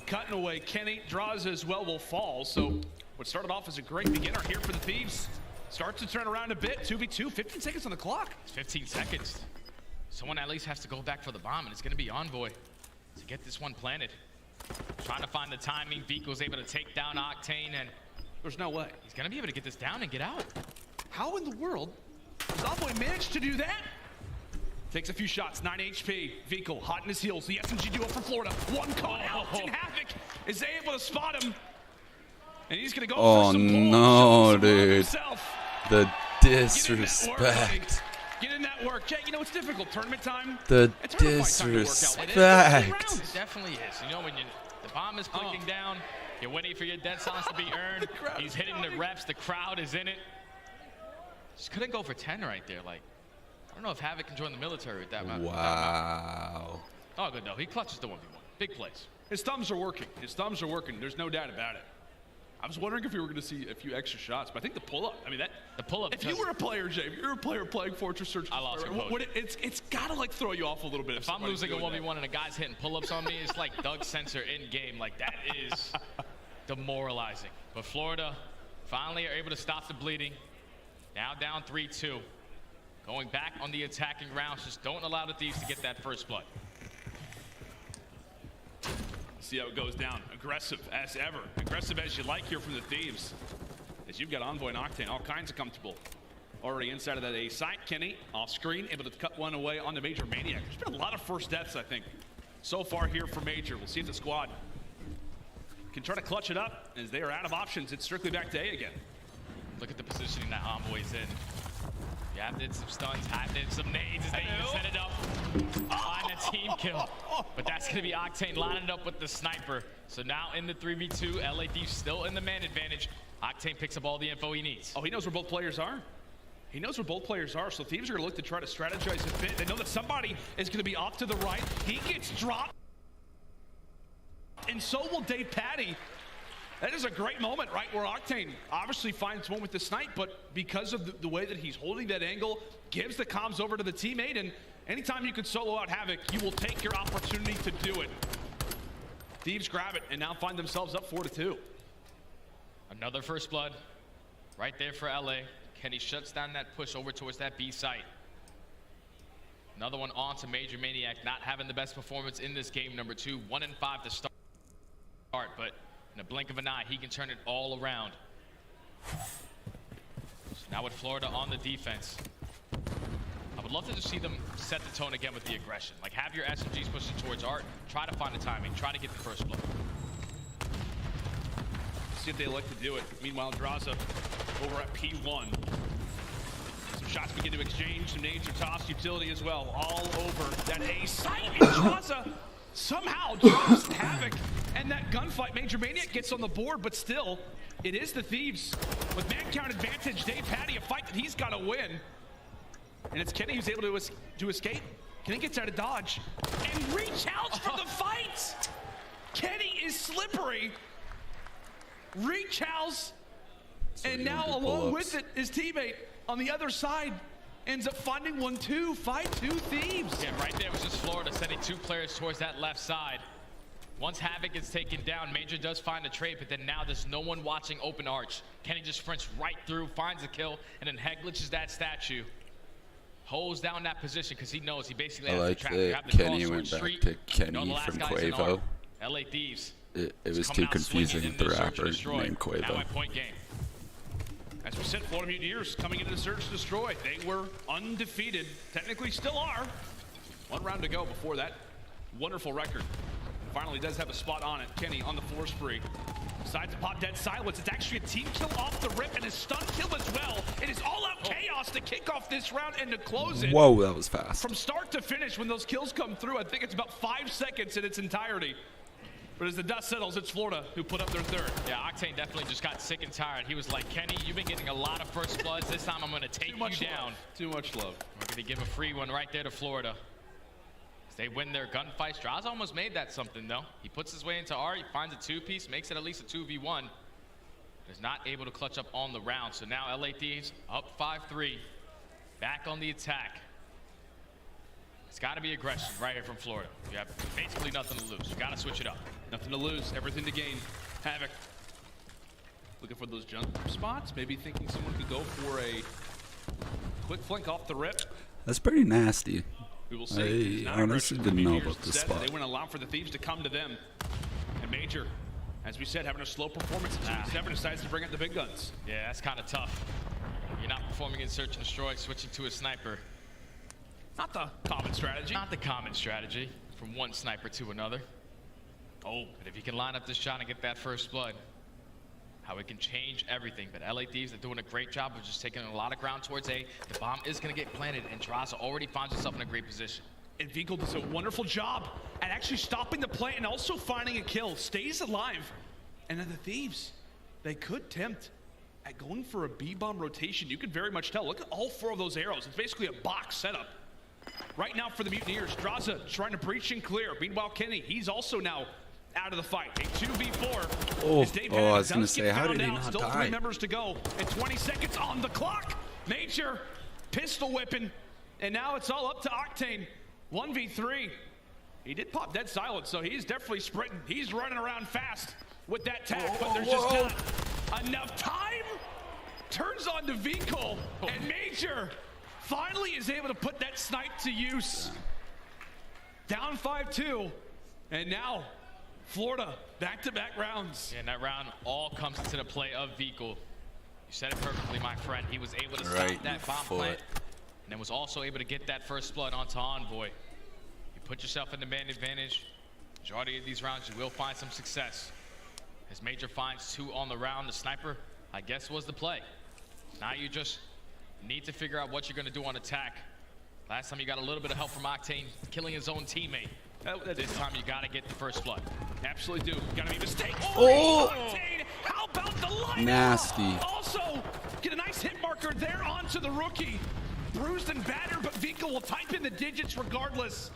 Cutting away. Kenny draws as well, will fall. So what started off as a great beginner here for the Thieves starts to turn around a bit. 2v2, 15 seconds on the clock. It's 15 seconds. Someone at least has to go back for the bomb, and it's going to be Envoy to get this one planted. Trying to find the timing. Vic was able to take down Octane, and there's no way. He's going to be able to get this down and get out. How in the world does Envoy manage to do that? Takes a few shots, 9 HP. Vico hot in his heels. The SMG duo for Florida. One call out, and Havoc is able to spot him. And he's going to go for some pulls. Oh no, dude. The disrespect. Get in that work. Jay, you know, it's difficult. Tournament time. The disrespect. It definitely is. You know, when the bomb is clicking down, you're waiting for your dead silence to be earned. He's hitting the reps. The crowd is in it. Just couldn't go for 10 right there. Like, I don't know if Havoc can join the military with that. Wow. Oh, good, no. He clutches the 1v1. Big plays. His thumbs are working. His thumbs are working. There's no doubt about it. I was wondering if we were going to see a few extra shots, but I think the pull-up, I mean, the pull-up. If you were a player, Jay, if you're a player playing Fortress Search, I lost it's got to, like, throw you off a little bit. If I'm losing a 1v1 and a guy's hitting pull-ups on me, it's like Doug's sensor in-game. Like, that is demoralizing. But Florida finally are able to stop the bleeding. Now down 3-2. Going back on the attacking rounds. Just don't allow the Thieves to get that first blood. See how it goes down. Aggressive as ever. Aggressive as you like here from the Thieves. As you've got Envoy and Octane all kinds of comfortable. Already inside of that A site. Kenny off screen, able to cut one away on the Major Maniac. There's been a lot of first deaths, I think, so far here for Major. We'll see if the squad can try to clutch it up. As they are out of options, it's strictly back to A again. Look at the positioning that Envoy's in. Yeah, did some stuns, did some nades as they even set it up. Find a team kill. But that's going to be Octane lining it up with the sniper. So now in the 3v2, LA Thieves still in the man advantage. Octane picks up all the info he needs. Oh, he knows where both players are. He knows where both players are. So Thieves are going to look to try to strategize a bit. They know that somebody is going to be off to the right. He gets dropped. And so will Dave Patty. That is a great moment, right, where Octane obviously finds one with the snipe, but because of the way that he's holding that angle, gives the comms over to the teammate, and anytime you can solo out Havoc, you will take your opportunity to do it. Thieves grab it and now find themselves up 4-2. Another first blood right there for LA. Kenny shuts down that push over towards that B site. Another one on to Major Maniac, not having the best performance in this game. Number 2, 1 and 5 to start, but in a blink of an eye, he can turn it all around. So now with Florida on the defense, I would love to just see them set the tone again with the aggression. Like, have your SMGs pushing towards Art, try to find the timing, try to get the first blood. See if they like to do it. Meanwhile, Draza over at P1. Some shots begin to exchange. Some nades are tossed. Utility as well. All over that A site. Draza somehow drops Havoc. And that gunfight, Major Maniac gets on the board, but still, it is the Thieves. With man count advantage, Dave Patty, a fight that he's got to win. And it's Kenny who's able to escape. Kenny gets out of dodge and reach out for the fight. Kenny is slippery. Reach house, and now along with it, his teammate on the other side ends up finding 1-2, 5-2 Thieves. Yeah, right there was just Florida sending 2 players towards that left side. Once Havoc is taken down, Major does find a trade, but then now there's no one watching open arch. Kenny just sprints right through, finds a kill, and then head glitches that statue. Holds down that position because he knows he basically has the trap. That Kenny went back to Kenny from Quavo. LA Thieves. It was too confusing with the rapper named Quavo. Now at point game. As we said, Florida Mutineers coming into the search and destroy. They were undefeated, technically still are. 1 round to go before that wonderful record. Finally does have a spot on it. Kenny on the 4 spree. Decides to pop dead silence. It's actually a team kill off the rip and a stun kill as well. It is all out chaos to kick off this round and to close it. Whoa, that was fast. From start to finish, when those kills come through, I think it's about 5 seconds in its entirety. But as the dust settles, it's Florida who put up their 3rd. Yeah, Octane definitely just got sick and tired. He was like, Kenny, you've been getting a lot of first bloods. This time I'm going to take you down. Too much love. We're going to give a free one right there to Florida. As they win their gunfights. Draza almost made that something, though. He puts his way into R. He finds a 2-piece, makes it at least a 2v1. Is not able to clutch up on the round. So now LA Thieves up 5-3. Back on the attack. It's got to be aggression right here from Florida. You have basically nothing to lose. You got to switch it up. Nothing to lose, everything to gain. Havoc looking for those jump spots. Maybe thinking someone could go for a quick flank off the rip. That's pretty nasty. We will see. I honestly didn't know about this spot. They wouldn't allow for the Thieves to come to them. And Major, as we said, having a slow performance at 2-7, decides to bring out the big guns. Yeah, that's kind of tough. You're not performing in search and destroy, switching to a sniper. Not the common strategy. Not the common strategy from one sniper to another. Oh, but if you can line up this shot and get that first blood, how it can change everything. But LA Thieves are doing a great job of just taking a lot of ground towards A. The bomb is going to get planted, and Draza already finds himself in a great position. And Vinkle does a wonderful job at actually stopping the play and also finding a kill. Stays alive. And then the Thieves, they could tempt at going for a B-bomb rotation. You could very much tell. Look at all 4 of those arrows. It's basically a box setup. Right now for the Mutineers, Draza trying to breach and clear. Meanwhile, Kenny, he's also now out of the fight. A 2v4. I was going to say, how did he not Still die? 3 members to go and 20 seconds on the clock. Major pistol whipping, and now it's all up to Octane. 1v3. He did pop dead silence, so he's definitely sprinting. He's running around fast with that tag, but there's just not enough time. Turns on to Vinkle, and Major finally is able to put that snipe to use. Down 5-2, and now Florida back-to-back rounds. Yeah, and that round all comes into the play of Vinkle. You said it perfectly, my friend. He was able to stop that bomb plant, and then was also able to get that first blood onto Envoy. You put yourself in the man advantage. Majority of these rounds, you will find some success. As Major finds 2 on the round, the sniper, I guess, was the play. Now you just need to figure out what you're going to do on attack. Last time you got a little bit of help from Octane, killing his own teammate. This time you got to get the first blood. Absolutely do. Got to be mistake. Octane, how about the line? Nasty. Also, get a nice hit marker there onto the rookie. Bruised and battered, but Vinkle will type in the digits regardless.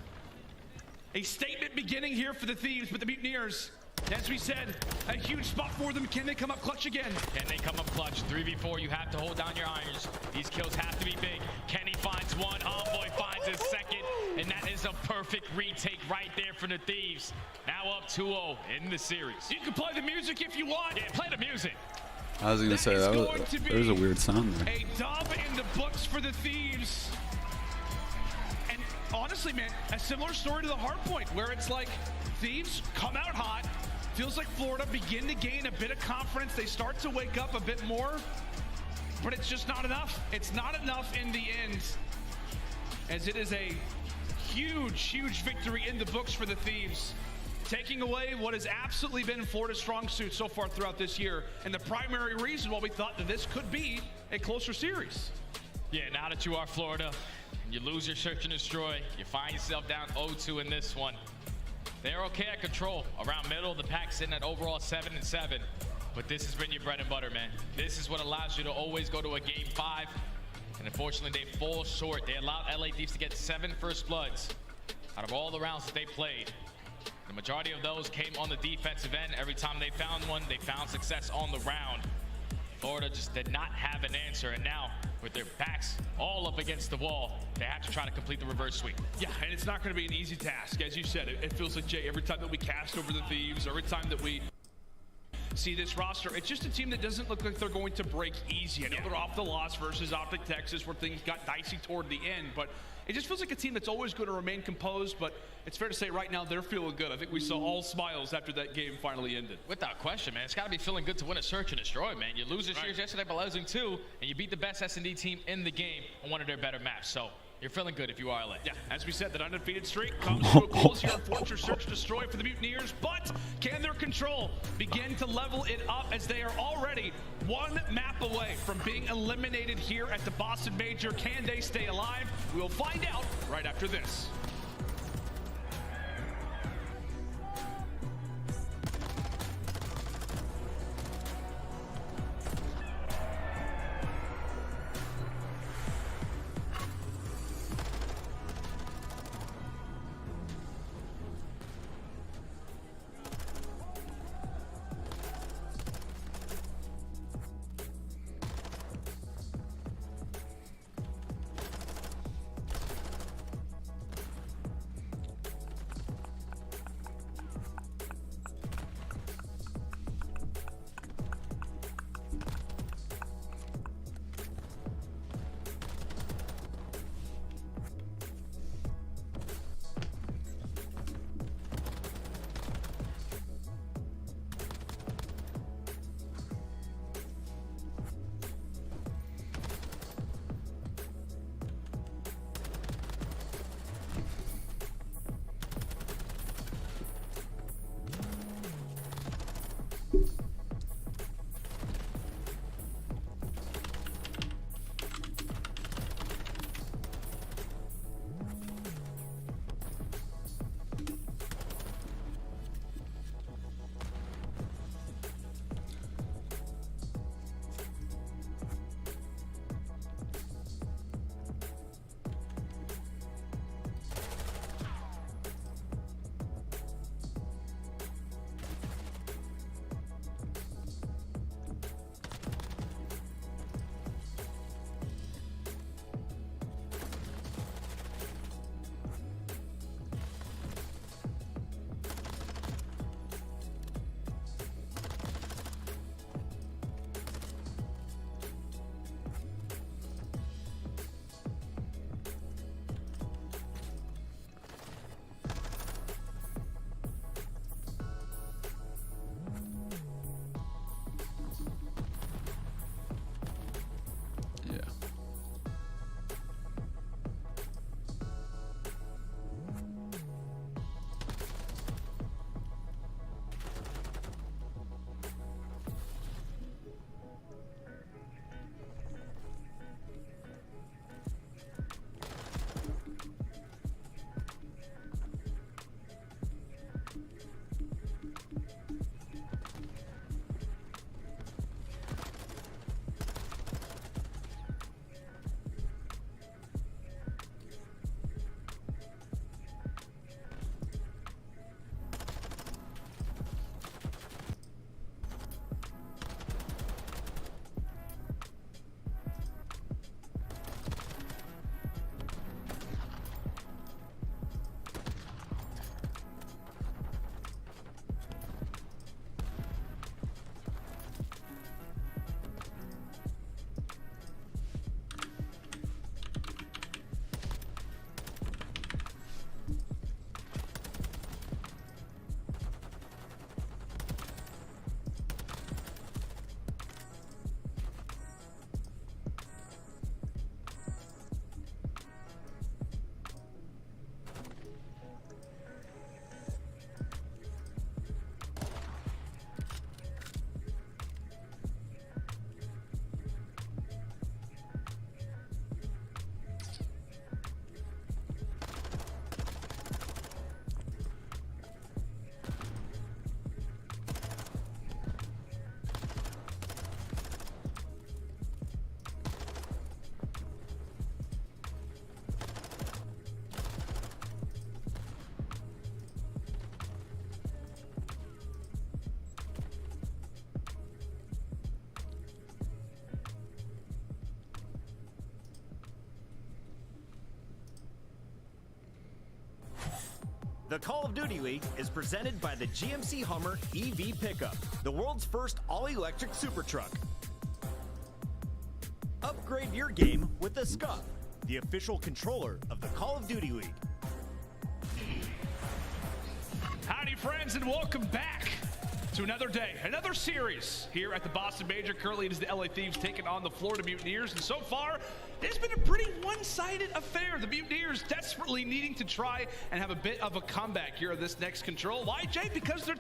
A statement beginning here for the Thieves, but the Mutineers, as we said, a huge spot for them. Can they come up clutch again? Can they come up clutch? 3v4, you have to hold down your irons. These kills have to be big. Kenny finds 1, Envoy finds his 2nd, and that is a perfect retake right there for the Thieves. Now up 2-0 in the series. You can play the music if you want. Yeah, play the music. I was gonna say that there was a weird sound there. A dub in the books for the Thieves. And honestly, man, a similar story to the Hardpoint, where it's like Thieves come out hot. Feels like Florida begin to gain a bit of confidence. They start to wake up a bit more, but it's just not enough. It's not enough in the end, as it is a huge, huge victory in the books for the Thieves, taking away what has absolutely been Florida's strong suit so far throughout this year, and the primary reason why we thought that this could be a closer series. Yeah, now that you are Florida, and you lose your search and destroy, you find yourself down 0-2 in this one. They're okay at control, around middle of the pack, sitting at overall 7-7. But this has been your bread and butter, man. This is what allows you to always go to a game 5. And unfortunately, they fall short. They allowed LA Thieves to get 7 first bloods out of all the rounds that they played. The majority of those came on the defensive end. Every time they found one, they found success on the round. Florida just did not have an answer, and now with their backs all up against the wall, they have to try to complete the reverse sweep. Yeah, and it's not going to be an easy task. As you said, it feels like, Jay, every time that we cast over the Thieves, every time that we see this roster, it's just a team that doesn't look like they're going to break easy. I know they're off the loss versus OPTIC Texas, where things got dicey toward the end, but it just feels like a team that's always going to remain composed. But it's fair to say right now they're feeling good. I think we saw all smiles after that game finally ended. Without question, man. It's got to be feeling good to win a search and destroy, man. You lose this series yesterday by losing 2, and you beat the best S&D team in the game on one of their better maps. So you're feeling good if you are LA. Yeah, as we said, that undefeated streak comes to a close here on Fortress Search Destroy for the Mutineers, but can their control begin to level it up, as they are already 1 map away from being eliminated here at the Boston Major? Can they stay alive? We'll find out right after this. The Call of Duty League is presented by the GMC Hummer EV Pickup, the world's first all-electric super truck. Upgrade your game with the Scuff, the official controller of the Call of Duty League. Howdy, friends, and welcome back to another day, another series here at the Boston Major. Currently, it is the LA Thieves taking on the Florida Mutineers, and so far, it's been a pretty one-sided affair. The Mutineers desperately needing to try and have a bit of a comeback here in this next control. Why, Jay? Because their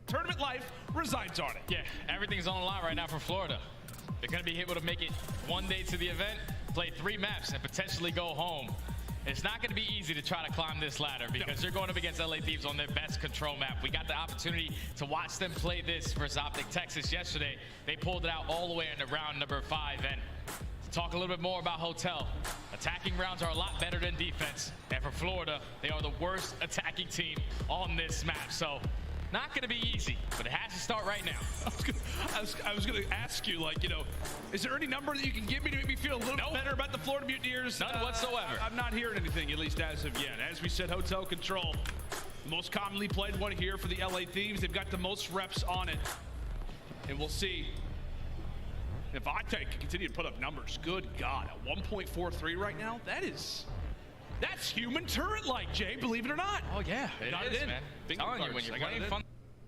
tournament life resides on it. Yeah, everything's on the line right now for Florida. They're going to be able to make it one day to the event, play 3 maps, and potentially go home. It's not going to be easy to try to climb this ladder because you're going up against LA Thieves on their best control map. We got the opportunity to watch them play this versus OPTIC Texas yesterday. They pulled it out all the way into round number 5. And to talk a little bit more about Hotel, attacking rounds are a lot better than defense. And for Florida, they are the worst attacking team on this map. So not going to be easy, but it has to start right now. I was going to ask you, like, you know, is there any number that you can give me to make me feel a little bit better about the Florida Mutineers? None whatsoever. I'm not hearing anything, at least as of yet. As we said, Hotel Control, the most commonly played one here for the LA Thieves. They've got the most reps on it. And we'll see if OPTIC can continue to put up numbers. Good God, at 1.43 right now, that's human turret-like, Jay, believe it or not. Oh, yeah, it is, man. I'm telling you, when you're playing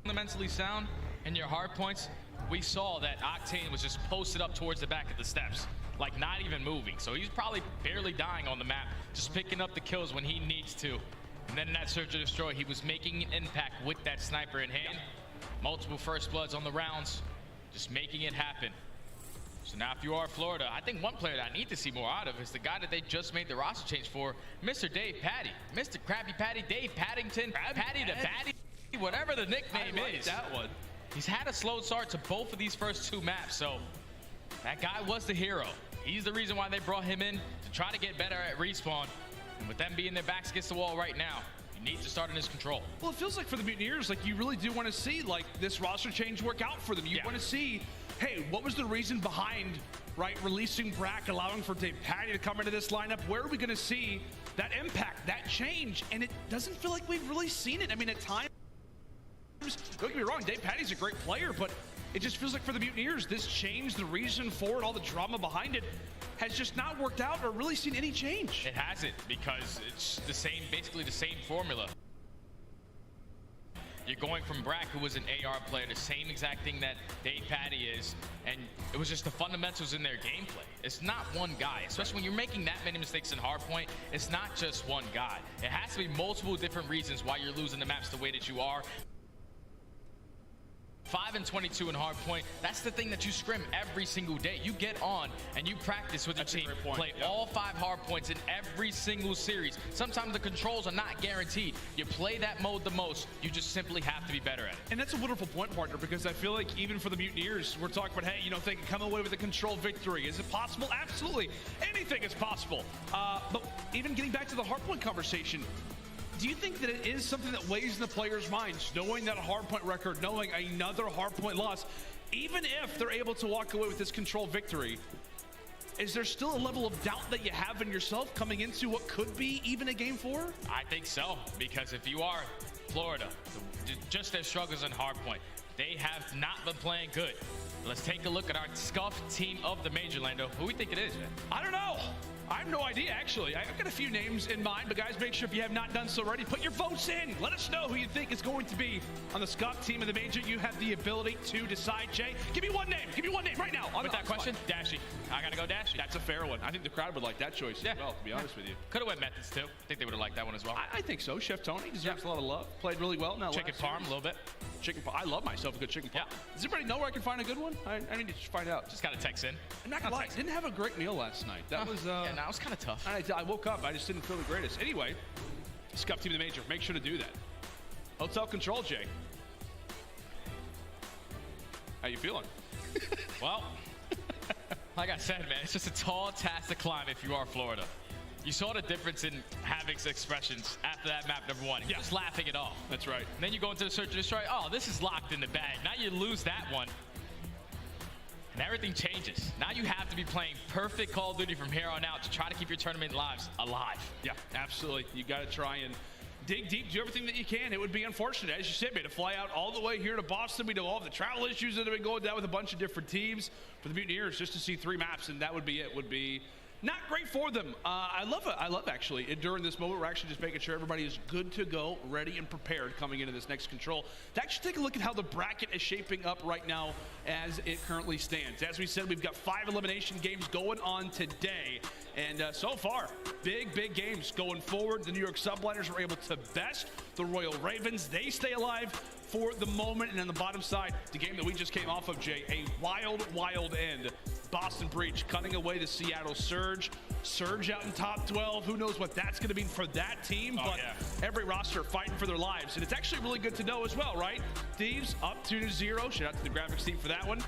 fundamentally sound in your hard points, we saw that Octane was just posted up towards the back of the steps, like not even moving. So he's probably barely dying on the map, just picking up the kills when he needs to. And then in that search and destroy, he was making an impact with that sniper in hand. Multiple first bloods on the rounds, just making it happen. So now if you are Florida, I think one player that I need to see more out of is the guy that they just made the roster change for, Mr. Dave Patty. Mr. Krabby Patty, Dave Paddington, Patty the Patty, whatever the nickname is. That one. He's had a slow start to both of these first 2 maps, so that guy was the hero. He's the reason why they brought him in, to try to get better at respawn. And with them being their backs against the wall right now, you need to start in his control. Well, it feels like for the Mutineers, like you really do want to see like this roster change work out for them. You want to see, hey, what was the reason behind, right, releasing Brack, allowing for Dave Patty to come into this lineup? Where are we going to see that impact, that change? And it doesn't feel like we've really seen it. I mean, at times, don't get me wrong, Dave Patty's a great player, but it just feels like for the Mutineers, this change, the reason for it, all the drama behind it, has just not worked out or really seen any change. It hasn't, because it's the same, basically the same formula. You're going from Brack, who was an AR player, the same exact thing that Dave Patty is, and it was just the fundamentals in their gameplay. It's not one guy, especially when you're making that many mistakes in Hardpoint. It's not just one guy. It has to be multiple different reasons why you're losing the maps the way that you are. 5 and 22 in Hardpoint, that's the thing that you scrim every single day. You get on and you practice with your team, play all 5 Hardpoints in every single series. Sometimes the controls are not guaranteed. You play that mode the most, you just simply have to be better at it. And that's a wonderful point, partner, because I feel like even for the Mutineers, we're talking about, hey, you know, if they can come away with a control victory, is it possible? Absolutely. Anything is possible. But even getting back to the Hardpoint conversation, do you think that it is something that weighs in the players' minds, knowing that a Hardpoint record, knowing another Hardpoint loss, even if they're able to walk away with this control victory, is there still a level of doubt that you have in yourself coming into what could be even a Game 4? I think so, because if you are Florida, just their struggles in Hardpoint, they have not been playing good. Let's take a look at our scuffed team of the Major, Lando. Who do we think it is, man? I don't know. I have no idea, actually. I've got a few names in mind, but guys, make sure if you have not done so already, put your votes in. Let us know who you think is going to be on the scuffed team of the Major. You have the ability to decide, Jay. Give me one name. Give me one name right now. With that question, Dashy. I got to go Dashy. That's a fair one. I think the crowd would like that choice as well, to be honest with you. Could have went Methods, too. I think they would have liked that one as well. I think so. Chef Tony deserves a lot of love. Played really well. Now Chicken parm, a little bit. Chicken parm. I love myself a good chicken parm. Does everybody know where I can find a good one? I need to find out. Just got to text in. I'm not gonna lie. Didn't have a great meal last night. That was yeah, that was kind of tough. I woke up. I just didn't feel the greatest. Anyway, scuff team of the Major. Make sure to do that. Hotel Control, Jay. How you feeling? Well, like I said, man, it's just a tall task to climb if you are Florida. You saw the difference in Havoc's expressions after that map number 1. He was laughing it off. That's right. And then you go into the search and destroy. Oh, this is locked in the bag. Now you lose that one. And everything changes. Now you have to be playing perfect Call of Duty from here on out to try to keep your tournament lives alive. Yeah, absolutely. You got to try and dig deep, do everything that you can. It would be unfortunate, as you said, man, to fly out all the way here to Boston. We know all of the travel issues that have been going down with a bunch of different teams. For the Mutineers, just to see 3 maps, and that would be it. Would be not great for them. I love actually, during this moment, we're actually just making sure everybody is good to go, ready and prepared coming into this next control. To actually take a look at how the bracket is shaping up right now as it currently stands. As we said, we've got 5 elimination games going on today. And so far, big games going forward. The New York Subliners were able to best the Royal Ravens. They stay alive for the moment. And on the bottom side, the game that we just came off of, Jay, a wild end. Boston Breach cutting away the Seattle Surge. Surge out in top 12. Who knows what that's going to mean for that team, but every roster fighting for their lives. And it's actually really good to know as well, right? Thieves up 2-0. Shout out to the graphics team for that one.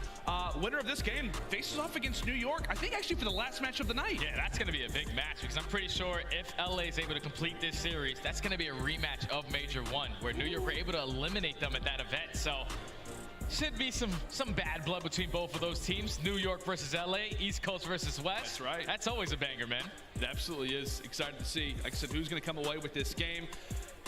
Winner of this game faces off against New York, I think actually for the last match of the night. Yeah, that's going to be a big match because I'm pretty sure if LA is able to complete this series, that's going to be a rematch of Major 1 where New York were able to eliminate them at that event. So should be some bad blood between both of those teams. New York versus LA, East Coast versus West. That's right. That's always a banger, man. It absolutely is. Excited to see, like I said, who's going to come away with this game.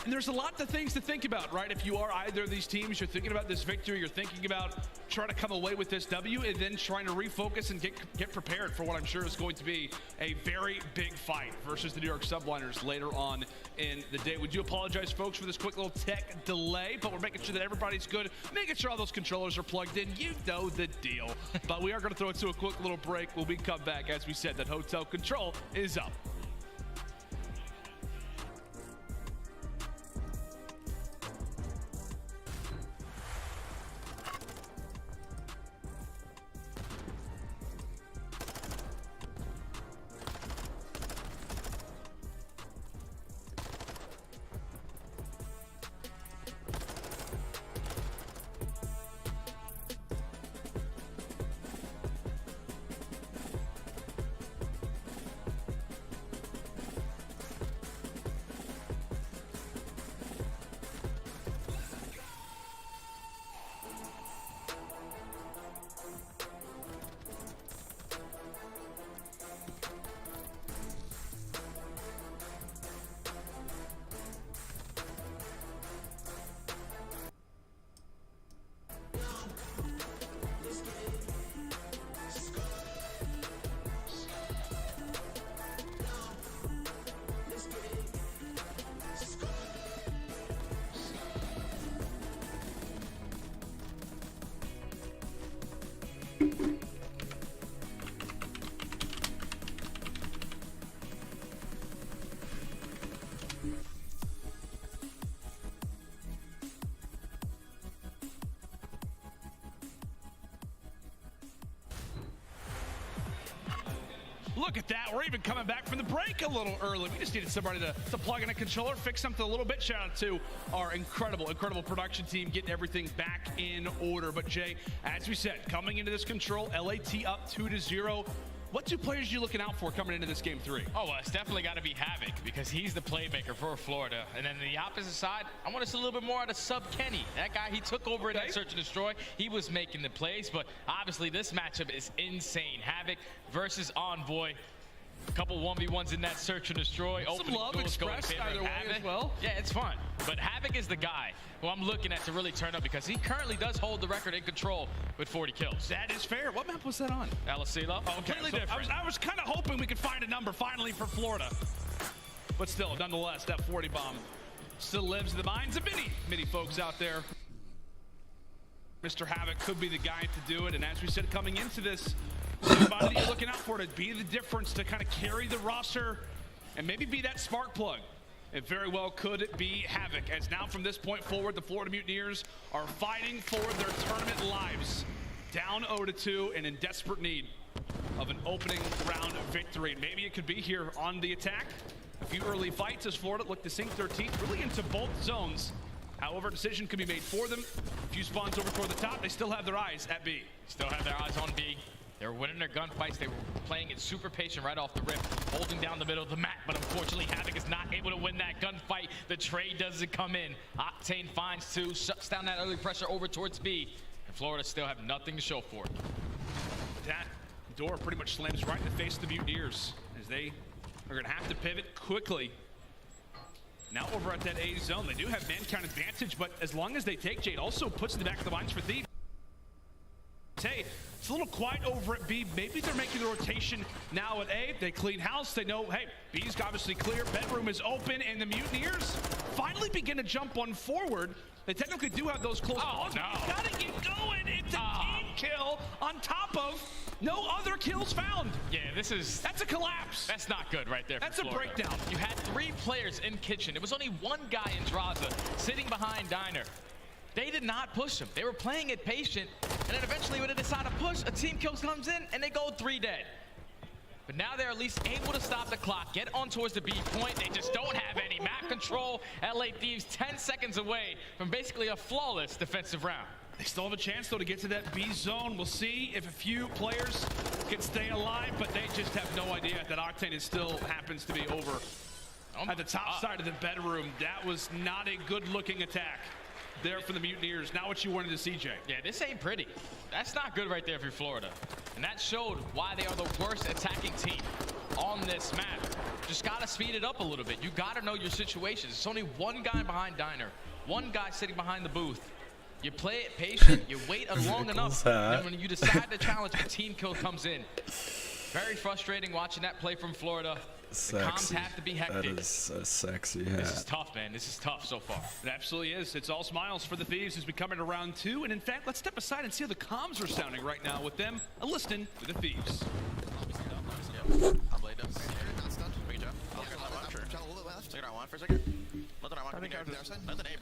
And there's a lot of things to think about, right? If you are either of these teams, you're thinking about this victory, you're thinking about trying to come away with this W, and then trying to refocus and get prepared for what I'm sure is going to be a very big fight versus the New York Subliners later on in the day. We do apologize, folks, for this quick little tech delay, but we're making sure that everybody's good, making sure all those controllers are plugged in. You know the deal. But we are going to throw it to a quick little break. When we come back, as we said, that hotel control is up. Look at that. We're even coming back from the break a little early. We just needed somebody to plug in a controller, fix something a little bit. Shout out to our incredible production team getting everything back in order. But Jay, as we said, coming into this control, LAT up 2-0. What 2 players are you looking out for coming into this game 3? Oh, well, it's definitely got to be Havoc because he's the playmaker for Florida. And then the opposite side, I want to see a little bit more out of Sub Kenny. That guy, he took over in that search and destroy. He was making the plays, but obviously this matchup is insane. Havoc versus Envoy. A couple 1v1s in that search and destroy. Some love expressed either way as well. Yeah, it's fun. But Havoc is the guy who I'm looking at to really turn up because he currently does hold the record in control with 40 kills. That is fair. What map was that on? Alicilo. Oh, okay. Completely different. I was kind of hoping we could find a number finally for Florida. But still, nonetheless, that 40 bomb still lives in the minds of many folks out there. Mr. Havoc could be the guy to do it. And as we said, coming into this, somebody that you're looking out for to be the difference, to kind of carry the roster and maybe be that spark plug. It very well could be Havoc, as now from this point forward, the Florida Mutineers are fighting for their tournament lives. Down 0-2 and in desperate need of an opening round victory. Maybe it could be here on the attack. A few early fights as Florida look to sink their teeth really into both zones. However, a decision could be made for them. A few spawns over toward the top. They still have their eyes at B. Still have their eyes on B. They were winning their gunfights. They were playing it super patient right off the rip, holding down the middle of the map. But unfortunately, Havoc is not able to win that gunfight. The trade doesn't come in. Octane finds 2, shuts down that early pressure over towards B. And Florida still have nothing to show for it. That door pretty much slams right in the face of the Mutineers as they are going to have to pivot quickly. Now over at that A zone, they do have man count advantage, but as long as they take, Jade also puts in the back of the lines for Thieves. Hey, it's a little quiet over at B. Maybe they're making the rotation now at A. They clean house. They know, hey, B's obviously clear. Bedroom is open, and the Mutineers finally begin to jump on forward. They technically do have those close calls. No. You gotta get going. It's a team kill on top of no other kills found. Yeah, that's a collapse. That's not good right there. That's a breakdown. You had 3 players in kitchen. There was only 1 guy in Draza sitting behind Diner. They did not push him. They were playing it patient, and then eventually when they decide to push, a team kill comes in, and they go 3 dead. But now they're at least able to stop the clock, get on towards the B point. They just don't have any map control. LA Thieves 10 seconds away from basically a flawless defensive round. They still have a chance, though, to get to that B zone. We'll see if a few players can stay alive, but they just have no idea that Octane still happens to be over at the top side of the bedroom. That was not a good-looking attack there for the Mutineers. Not what you wanted to see, Jay. Yeah, this ain't pretty. That's not good right there for Florida. And that showed why they are the worst attacking team on this map. Just gotta speed it up a little bit. You gotta know your situations. It's only 1 guy behind Diner, 1 guy sitting behind the booth. You play it patient, you wait long enough, and when you decide to challenge, a team kill comes in. Very frustrating watching that play from Florida. The comms have to be hectic. That is a sexy hat. This is tough, man. This is tough so far. It absolutely is. It's all smiles for the Thieves as we come into round 2. And in fact, let's step aside and see how the comms are sounding right now with them. A listen to the Thieves. I'm laid down. Not stunned. Make a jump. Jump a little left. Take it out 1 for a second. Nothing I want. Nothing A, bro. Nothing A.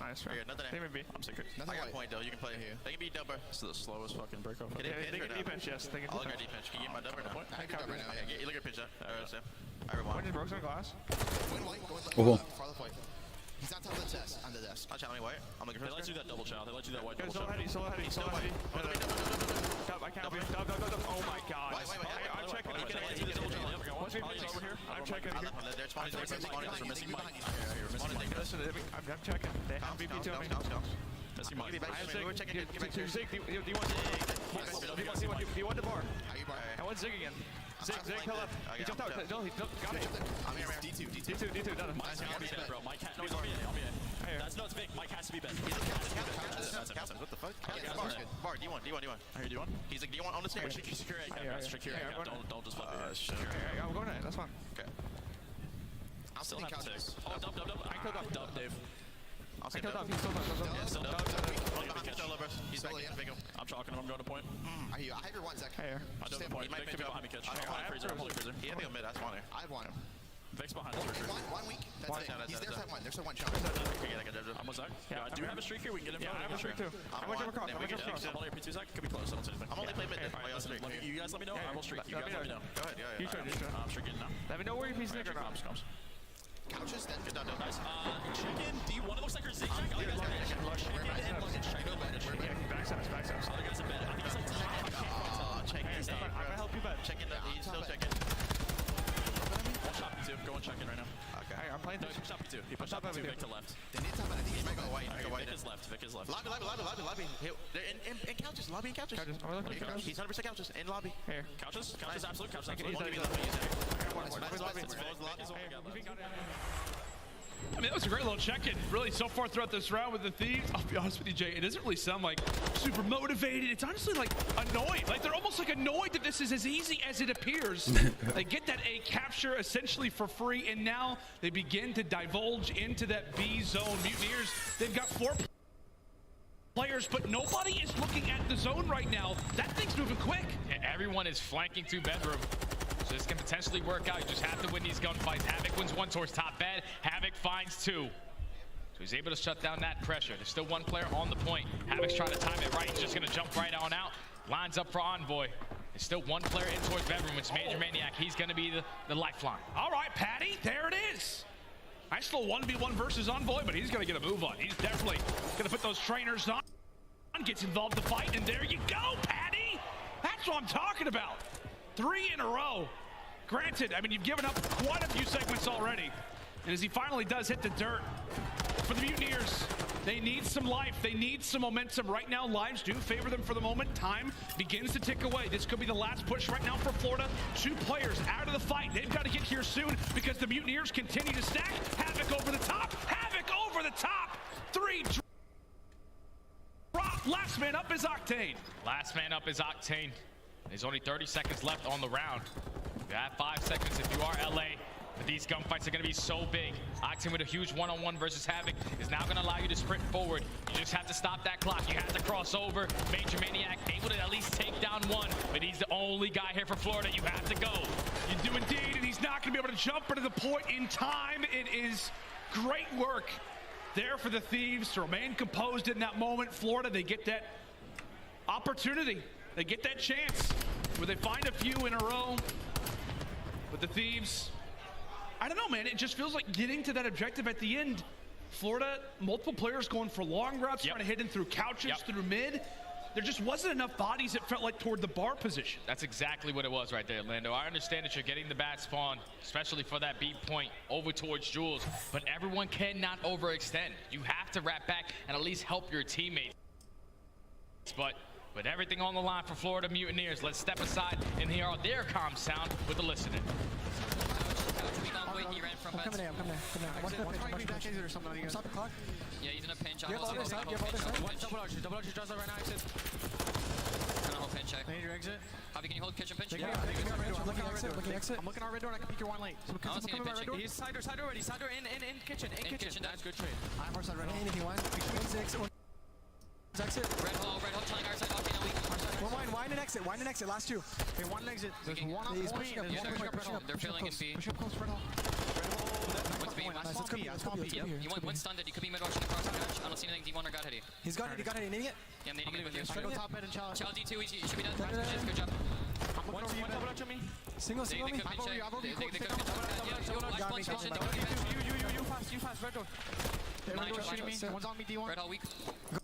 Nice, right? Nothing A. I'm secret. I got a point, though. You can play here. They can be double. This is the slowest fucking break off. They can defense, yes. I'll look at defense. Can you get my double now? I can right now. You look at pitch up. Everyone. When is Brooks on glass? Farther point. He's on top of the chest, on the desk. I'll challenge white. I'm looking for. They let you that double chow. They let you that white double chow. Solo heavy. I can't. Oh my god. I'm checking. I'm checking. They're spawning. They're missing mine. Listen, I'm checking. They have BP to me. Missing mine. We're checking. Zig, do you want the bar? I want Zig again. Zig, kill up. He jumped out. No, he got me. I'm here. D2, done. Mine's bro. Mike has to be bed. That's not big. Mike has to be bed. What the fuck? Bar, D1. I hear D1. He's like, D1 on the stairs. Secure. Don't just fuck I'm going in. That's fine. Okay. I'll still have couches. Oh, dub. I killed off dub, Dave. I'll say dub. He's still dub. He's back in. I'm chalking him. I'm going to point. I hear you. I have your 1 second. I don't point. Vic could be behind me, catch. I'm holding freezer. He had me on mid. That's one there. I want him. Vic's behind us. 1 week. That's it. He's there's that one. There's that one shot. Almost there. Yeah, I do have a streak here. We can get him. Yeah, I have a streak too. I'm only P2 sec. Could be close. I don't see anything. I'm only playing mid. You guys let me know. I will streak. You guys let me know. Go ahead. You should. I'm streaking now. Let me know where your piece of comes. Couches, then good done. Nice. Check in. D1. It looks like you're zigzag. Check in and look at check in. Backsteps. Other guys in bed. I think it's like check in. I'm gonna help you bet. Check in. He's still checking. One shot P2. Go and check in right now. Okay. I'm playing. No, he pushed up P2. He pushed up P2. Vic to left. They need top. I think he might go white. Vic is left. Lobby. They're in couches. Lobby and couches. He's 100% couches. In lobby. Here. Couches absolute. I mean, that was a great little check-in. Really, so far throughout this round with the Thieves, I'll be honest with you, Jay, it doesn't really sound like super motivated. It's honestly like annoyed. Like they're almost like annoyed that this is as easy as it appears. They get that A capture essentially for free, and now they begin to divulge into that B zone. Mutineers, they've got 4 players, but nobody is looking at the zone right now. That thing's moving quick. Yeah, everyone is flanking to bedroom. So this can potentially work out. You just have to win these gunfights. Havoc wins 1 towards top bed. Havoc finds 2. So he's able to shut down that pressure. There's still 1 player on the point. Havoc's trying to time it right. He's just going to jump right on out. Lines up for Envoy. There's still 1 player in towards bedroom. It's Major Maniac. He's going to be the lifeline. All right, Patty, there it is. Nice little 1v1 versus Envoy, but he's going to get a move on. He's definitely going to put those trainers on. Gets involved in the fight, and there you go, Patty. That's what I'm talking about. 3 in a row. Granted, I mean, you've given up quite a few segments already. And as he finally does hit the dirt for the Mutineers, They need some life. They need some momentum. Right now, lives do favor them for the moment. Time begins to tick away. This could be the last push right now for Florida. 2 players out of the fight. They've got to get here soon because the Mutineers continue to stack. Havoc over the top. Havoc over the top. 3 drop. Last man up is Octane. Last man up is Octane. There's only 30 seconds left on the round. You have 5 seconds if you are LA. But these gunfights are going to be so big. Octane with a huge one-on-one versus Havoc is now going to allow you to sprint forward. You just have to stop that clock. You have to cross over. Major Maniac able to at least take down one, but he's the only guy here for Florida. You have to go. You do indeed, and he's not going to be able to jump into the point in time. It is great work there for the Thieves to remain composed in that moment. Florida, they get that opportunity. They get that chance where they find a few in a row. But the Thieves, I don't know, man. It just feels like getting to that objective at the end. Florida, multiple players going for long routes, trying to hit in through couches, through mid. There just wasn't enough bodies, it felt like, toward the bar position. That's exactly what it was right there, Lando. I understand that you're getting the bad spawn, especially for that B point over towards Jules, but everyone cannot overextend. You have to wrap back and at least help your teammates. But with everything on the line for Florida Mutineers, let's step aside and hear their calm sound with the listening. I'm coming there. Watch the pinch or something. Stop the clock. Yeah, he's in a pinch. You have all this side. Double archer draws that right now. Exit. Kind of hold pinch check. I need your exit. Javi, can you hold kitchen pinch? I'm looking exit. I'm looking our red door and I can peek your one late. So come in my red door. He's side door already. Side door in kitchen. In kitchen. That's good trade. I'm our side red. Anything you want. Exit. Red hole telling our side. Okay, now we. Wine and exit. Last 2. Okay, 1 and exit. There's 1 on point. They're filling in B. Push up close, red hole. What's B? You want one stunned it. You could be mid watching the cross catch. I don't see anything. D1 or got heady. He's got it. Needing it. Yeah, I'm needing it with you. Go top head and challenge. Challenge D2. He should be done. Good job. One double archer me. Single me. They could be checked. You fast. Red door. Red door shooting me. One's on me. D1. Red hole weak.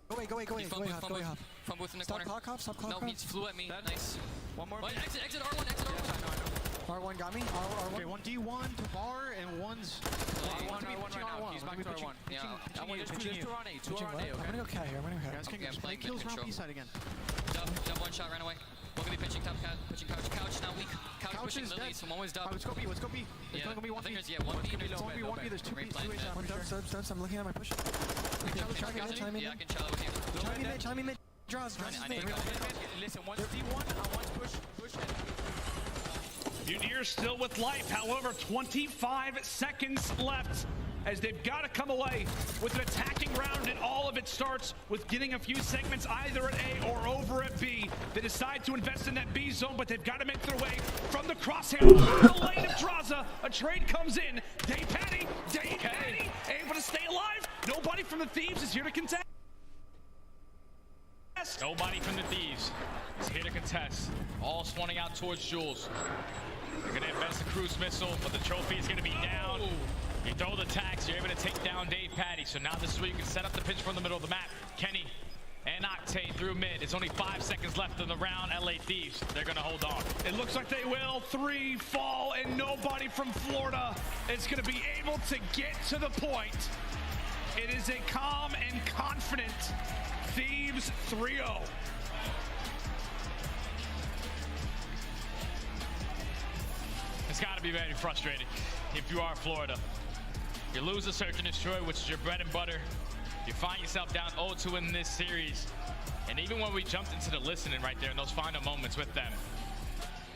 Go away. Phone booth in the corner. Stop clock. No, he flew at me. Nice. One more. Exit R1. R1 got me. R1. Okay, 1 D1 to bar and one's R1 right now. He's back to R1. Yeah. That one is 2 on A. 2 on A. I'm gonna go cat here. Guys, can play kills around B side again. Dub 1 shot, ran away. We're gonna be pitching top cat, pitching couch. Couch now weak. Couch pushing Lily, so one was dub. Let's go B. There's gonna be 1 B. One B. There's 2 B. One dubs. I'm looking at my push. Chime in. Yeah, I can chill with you. Chime in mid. Draws. Listen, one's D1 and one's push. Mutineers still with life, however, 25 seconds left as they've got to come away with an attacking round, and all of it starts with getting a few segments either at A or over at B. They decide to invest in that B zone, but they've got to make their way from the crosshair to the lane of Draza. A trade comes in. Dave Patty, able to stay alive. Nobody from the Thieves is here to contest. Nobody from the Thieves is here to contest. All spawning out towards Jules. They're going to invest a cruise missile, but the trophy is going to be down. You throw the tax, you're able to take down Dave Patty. So now this is where you can set up the pitch from the middle of the map. Kenny and Octane through mid. It's only 5 seconds left in the round. LA Thieves, they're going to hold on. It looks like they will. 3 fall, and nobody from Florida is going to be able to get to the point. It is a calm and confident Thieves 3-0. It's got to be very frustrating if you are Florida. You lose a search and destroy, which is your bread and butter. You find yourself down 0-2 in this series. And even when we jumped into the listening right there in those final moments with them,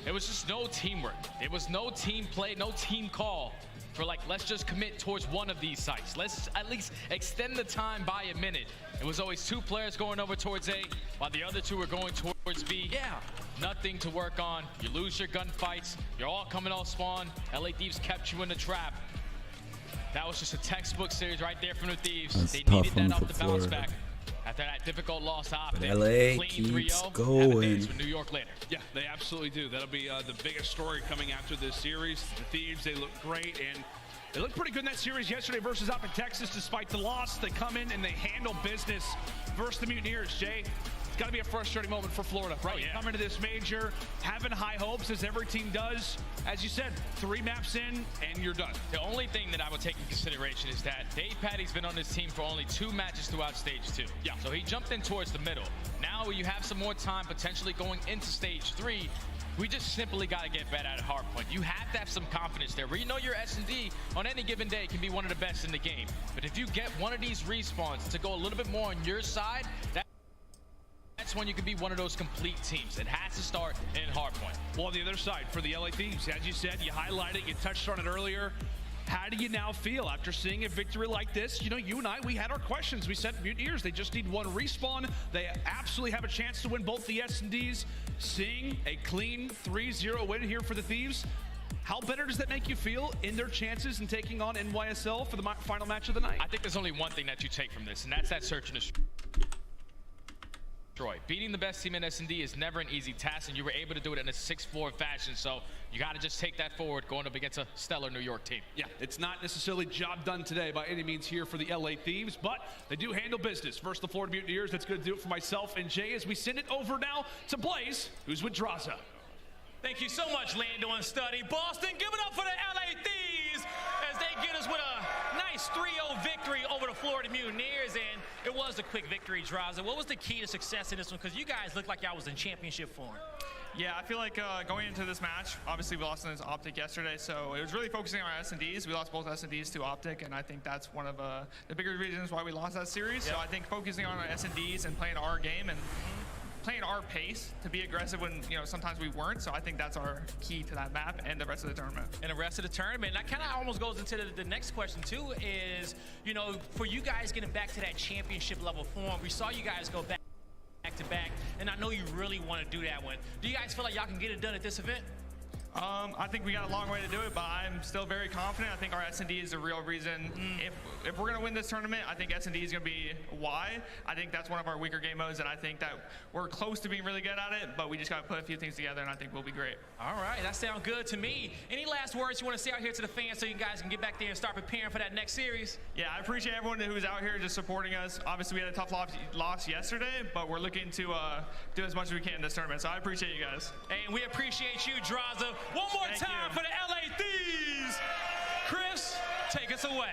it was just no teamwork. It was no team play, no team call for like, let's just commit towards one of these sites. Let's at least extend the time by a minute. It was always 2 players going over towards A, while the other 2 were going towards B. Yeah, nothing to work on. You lose your gunfights. You're all coming off spawn. LA Thieves kept you in the trap. That was just a textbook series right there from the Thieves. That's they tough needed that off for the bounce Florida. back after that difficult loss to But OPTIC. LA Clean keeps 3-0. going. Have a dance with New York later. Yeah, they absolutely do. That'll be the biggest story coming after this series. The Thieves, they look great, and they looked pretty good in that series yesterday versus OPTIC Texas. Despite the loss, they come in and they handle business versus the Mutineers. Jay, it's got to be a frustrating moment for Florida, right? You come into this major, having high hopes, as every team does. As you said, 3 maps in, and you're done. The only thing that I would take into consideration is that Dave Patty's been on this team for only 2 matches throughout stage 2. Yeah. So he jumped in towards the middle. Now you have some more time potentially going into stage 3. We just simply got to get better at Hardpoint. You have to have some confidence there. Where you know your S&D on any given day can be one of the best in the game. But if you get one of these respawns to go a little bit more on your side, that's when you can be one of those complete teams. It has to start in Hardpoint. Well, on the other side, for the LA Thieves, as you said, you highlighted, you touched on it earlier. How do you now feel after seeing a victory like this? You know, you and I, we had our questions. We said Mutineers, they just need 1 respawn. They absolutely have a chance to win both the S&Ds. Seeing a clean 3-0 win here for the Thieves, how better does that make you feel in their chances in taking on NYSL for the final match of the night? I think there's only one thing that you take from this, and that's that search and destroy. Beating the best team in S&D is never an easy task, and you were able to do it in a 6-4 fashion, so you got to just take that forward going up against a stellar New York team. Yeah, it's not necessarily job done today by any means here for the LA Thieves, but they do handle business. First, the Florida Mutineers. That's going to do it for myself and Jay as we send it over now to Blaze, who's with Draza. Thank you so much, Lando and Study. Boston, give it up for the LA Thieves as they get us with a nice 3-0 victory over the Florida Mutineers, and it was a quick victory, Draza. What was the key to success in this one? Because you guys looked like y'all was in championship form. Yeah, I feel like going into this match, obviously we lost against OPTIC yesterday, so it was really focusing on our S&Ds. We lost both S&Ds to OPTIC, and I think that's one of the bigger reasons why we lost that series. Yep. So I think focusing on our S&Ds and playing our game and playing our pace to be aggressive when, you know, sometimes we weren't. So I think that's our key to that map and the rest of the tournament. And the rest of the tournament. That kind of almost goes into the next question too, is, you know, for you guys getting back to that championship level form, we saw you guys go back to back, and I know you really want to do that one. Do you guys feel like y'all can get it done at this event? I think we got a long way to do it, but I'm still very confident. I think our S&D is the real reason. If we're going to win this tournament, I think S&D is going to be why. I think that's one of our weaker game modes, and I think that we're close to being really good at it, but we just got to put a few things together, and I think we'll be great. All right, that sounds good to me. Any last words you want to say out here to the fans so you guys can get back there and start preparing for that next series? Yeah, I appreciate everyone who's out here just supporting us. Obviously, we had a tough loss yesterday, but we're looking to do as much as we can in this tournament, so I appreciate you guys. And we appreciate you, Draza. One more time for the LA Thieves. Chris, take us away.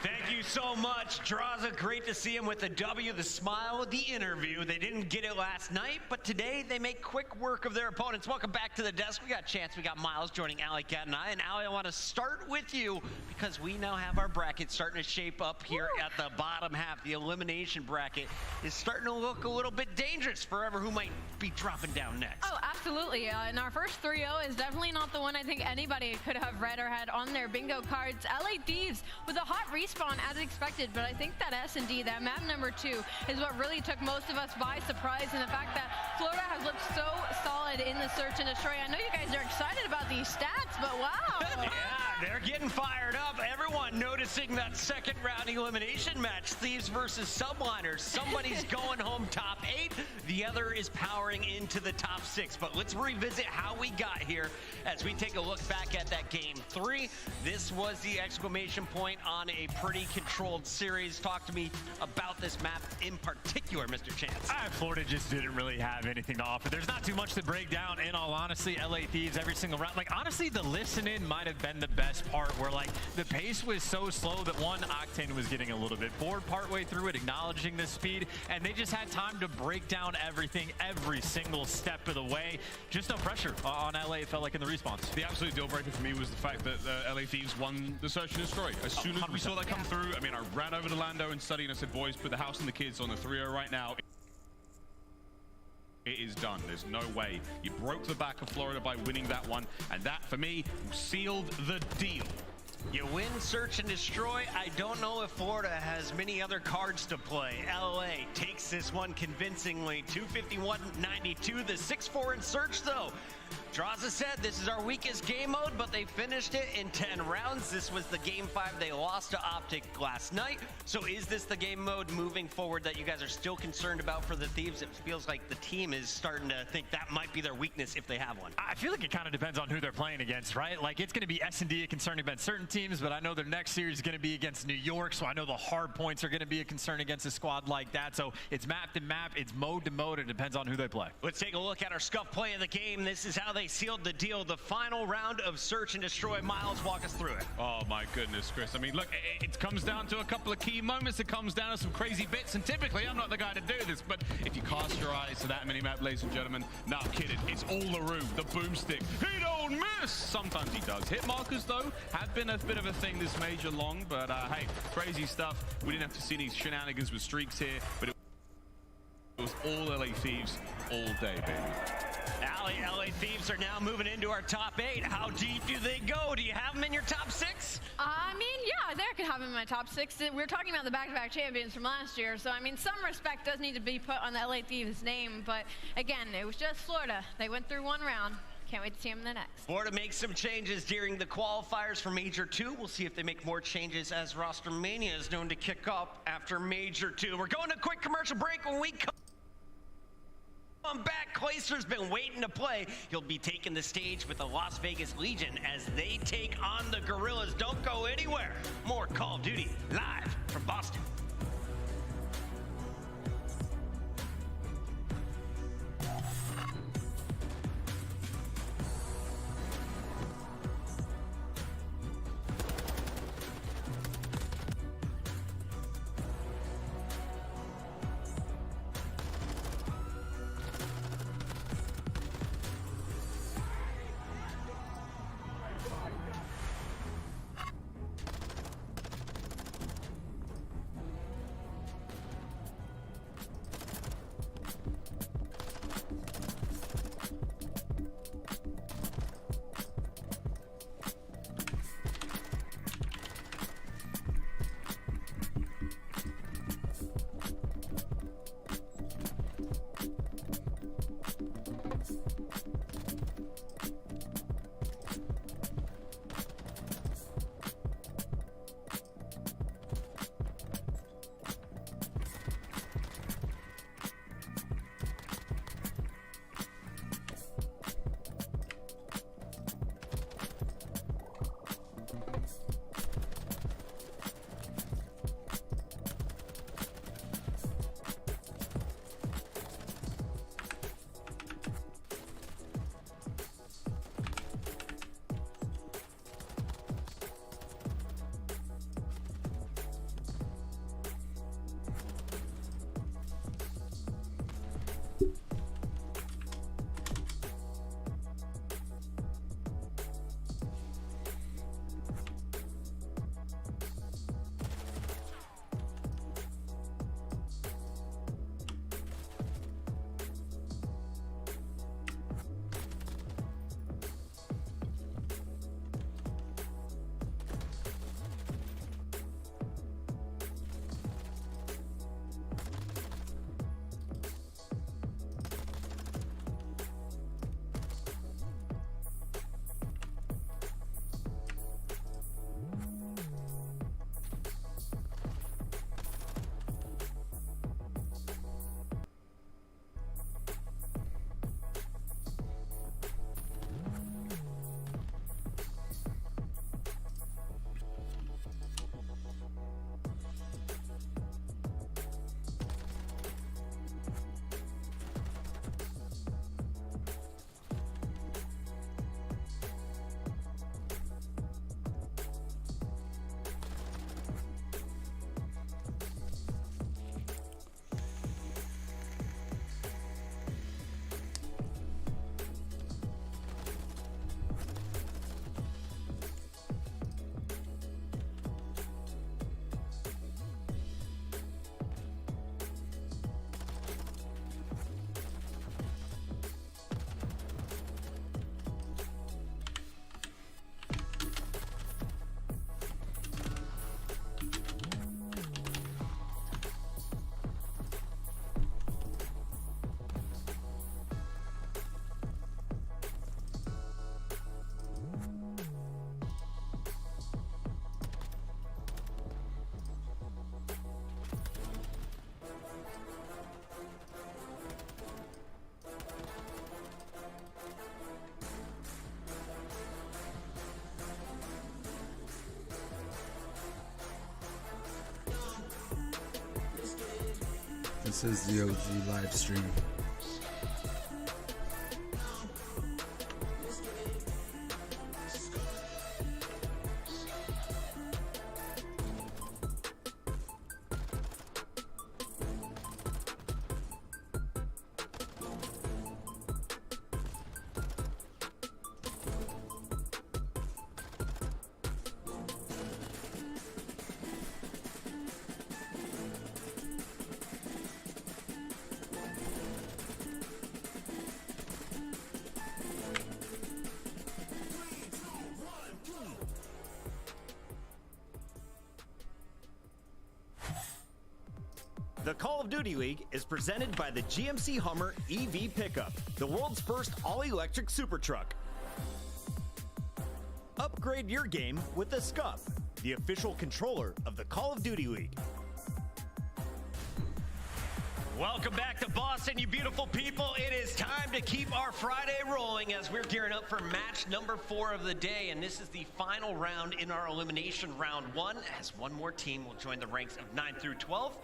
Thank you so much, Draza. Great to see him with the W, the smile, the interview. They didn't get it last night, but today they make quick work of their opponents. Welcome back to the desk. We got Chance, we got Miles joining Alley Cat and I. And Alley, I want to start with you because we now have our bracket starting to shape up here at the bottom half. The elimination bracket is starting to look a little bit dangerous for who might be dropping down next. Oh, absolutely. And our first 3-0 is definitely not the one I think anybody could have read or had on their bingo cards. LA Thieves with a hot respawn as expected, but I think that S&D, that map number 2, is what really took most of us by surprise, and the fact that Florida has looked so solid in the search and destroy. I know you guys are excited about these stats, but wow. Yeah, they're getting fired up. Everyone noticing that second round elimination match, Thieves versus Subliners. Somebody's going home top 8, the other is powering into the top 6. But let's revisit how we got here as we take a look back at that game 3. This was the exclamation point on a pretty controlled series. Talk to me about this map in particular, Mr. Chance. Florida just didn't really have anything to offer. There's not too much to break down, in all honesty. LA Thieves every single round. Like, honestly, the listening might have been the best part, where, like, the pace was so slow that Octane was getting a little bit bored partway through it, acknowledging the speed, and they just had time to break down everything every single step of the way. Just no pressure on LA, it felt like, in the response. The absolute deal breaker for me was the fact that LA Thieves won the search and destroy. As soon as we saw that come through, I mean, I ran over to Lando and Study and I said, boys, put the house and the kids on the 3-0 right now. It is done. There's no way. You broke the back of Florida by winning that one, and that, for me, sealed the deal. You win search and destroy. I don't know if Florida has many other cards to play. LA takes this one convincingly. 251-92. The 6-4 in search, though. Draza said this is our weakest game mode, but they finished it in 10 rounds. This was the game 5 they lost to OPTIC last night. So is this the game mode moving forward that you guys are still concerned about for the Thieves? It feels like the team is starting to think that might be their weakness if they have one. I feel like it kind of depends on who they're playing against, right? Like, it's going to be S&D a concern against certain teams, but I know their next series is going to be against New York, so I know the Hardpoints are going to be a concern against a squad like that. So it's map to map, it's mode to mode. It depends on who they play. Let's take a look at our scuff play of the game. This is how they sealed the deal. The final round of Search and Destroy. Miles, walk us through it. Oh my goodness, Chris. I mean, look, it comes down to a couple of key moments. It comes down to some crazy bits, and typically I'm not the guy to do this, but if you cast your eyes to that mini-map, ladies and gentlemen, no, I'm kidding. It's all the room, the boomstick. He don't miss! Sometimes he does. Hit markers, though, have been a bit of a thing this major long, but hey, crazy stuff. We didn't have to see any shenanigans with streaks here, but it was all LA Thieves all day, baby. LA Thieves are now moving into our top 8. How deep do they go? Do you have them in your top 6? I mean, yeah, there could have them in my top 6. We're talking about the back-to-back champions from last year, so I mean, some respect does need to be put on the LA Thieves name, but again, it was just Florida. They went through one round. Can't wait to see them in the next. Florida makes some changes during the qualifiers for Major 2. We'll see if they make more changes as Roster Mania is known to kick up after Major 2. We're going to a quick commercial break. When we come back, Clayster's been waiting to play. He'll be taking the stage with the Las Vegas Legion as they take on the Guerrillas. Don't go anywhere. More Call of Duty live from Boston. This is the OG live stream. The Call of Duty League is presented by the GMC Hummer EV Pickup, the world's first all-electric super truck. Upgrade your game with the SCUF, the official controller of the Call of Duty League. Welcome back to Boston, you beautiful people. It is time to keep our Friday rolling as we're gearing up for match number 4 of the day. And this is the final round in our elimination round 1, as one more team will join the ranks of 9 through 12.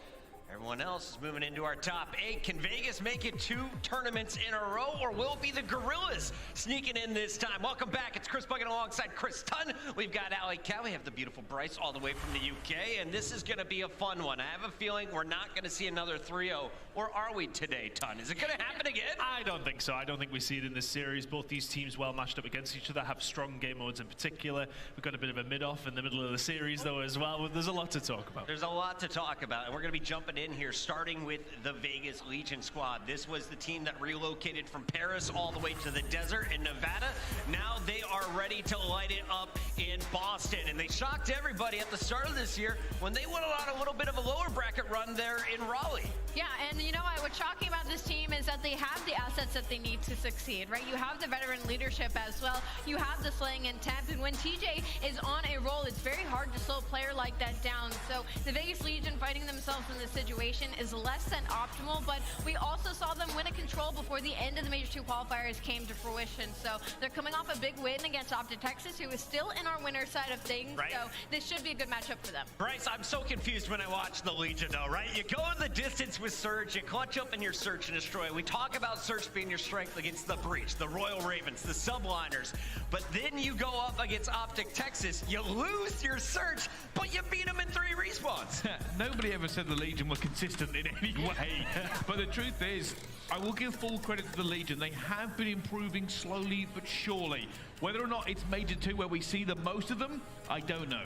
Everyone else is moving into our top 8. Can Vegas make it 2 tournaments in a row, or will it be the Guerrillas sneaking in this time? Welcome back. It's Chris Bucket alongside Chris Tunn. We've got Ali Cal. We have the beautiful Bryce all the way from the UK, and this is going to be a fun one. I have a feeling we're not going to see another 3-0, or are we today, Tunn? Is it going to happen again? I don't think so. I don't think we see it in this series. Both these teams well matched up against each other, have strong game modes in particular. We've got a bit of a mid-off in the middle of the series, though, as well. There's a lot to talk about. There's a lot to talk about, and we're going to be jumping in here, starting with the Vegas Legion squad. This was the team that relocated from Paris all the way to the desert in Nevada. Now they are ready to light it up in Boston, and they shocked everybody at the start of this year when they went on a little bit of a lower bracket run there in Raleigh. Yeah, and you know what? What's shocking about this team is that they have the assets that they need to succeed, right? You have the veteran leadership as well. You have the slaying intent, and when TJ is on a roll, it's very hard to slow a player like that down. So the Vegas Legion fighting themselves in this situation is less than optimal, but we also saw them win a control before the end of the Major 2 qualifiers came to fruition. So they're coming off a big win against OPTIC Texas, who is still in our winner's side of things. Right. So this should be a good matchup for them. Bryce, I'm so confused when I watch the Legion, though, right? You go the distance with Surge, you clutch up in your search and destroy. We talk about Surge being your strength against the Breach, the Royal Ravens, the Subliners, but then you go up against OPTIC Texas, you lose your search, but you beat them in 3 respawns. Nobody ever said the Legion were consistent in any way, but the truth is, I will give full credit to the Legion. They have been improving slowly but surely. Whether or not it's Major 2 where we see the most of them, I don't know.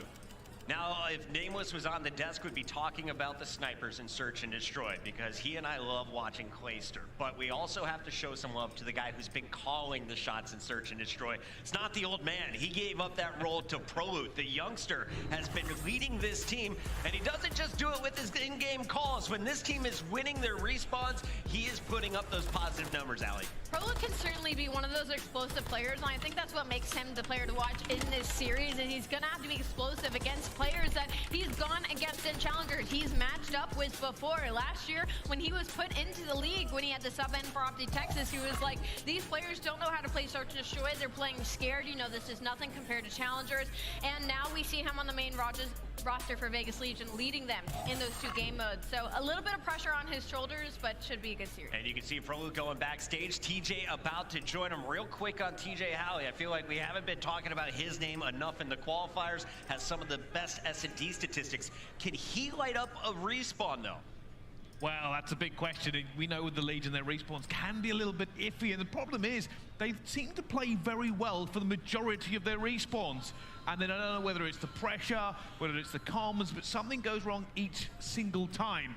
Now, if Nameless was on the desk, we'd be talking about the snipers in Search and Destroy, because he and I love watching Clayster. But we also have to show some love to the guy who's been calling the shots in Search and Destroy. It's not the old man. He gave up that role to Prolute. The youngster has been leading this team, and he doesn't just do it with his in-game calls. When this team is winning their respawns, he is putting up those positive numbers, Allie. Prolute can certainly be one of those explosive players, and I think that's what makes him the player to watch in this series, and he's going to have to be explosive against players that he's gone against in challengers. He's matched up with before. Last year, when he was put into the league, when he had to sub in for OPTIC Texas, he was like, these players don't know how to play Search and Destroy. They're playing scared. You know, this is nothing compared to challengers. And now we see him on the main roster for Vegas Legion, leading them in those 2 game modes. So a little bit of pressure on his shoulders, but should be a good series. And you can see Prolute going backstage. TJ about to join him. Real quick on TJ Howley, I feel like we haven't been talking about his name enough in the qualifiers. Has some of the best S&D statistics. Can he light up a respawn, though? Well, that's a big question. We know with the Legion, their respawns can be a little bit iffy, and the problem is they seem to play very well for the majority of their respawns. And then I don't know whether it's the pressure, whether it's the comms, but something goes wrong each single time.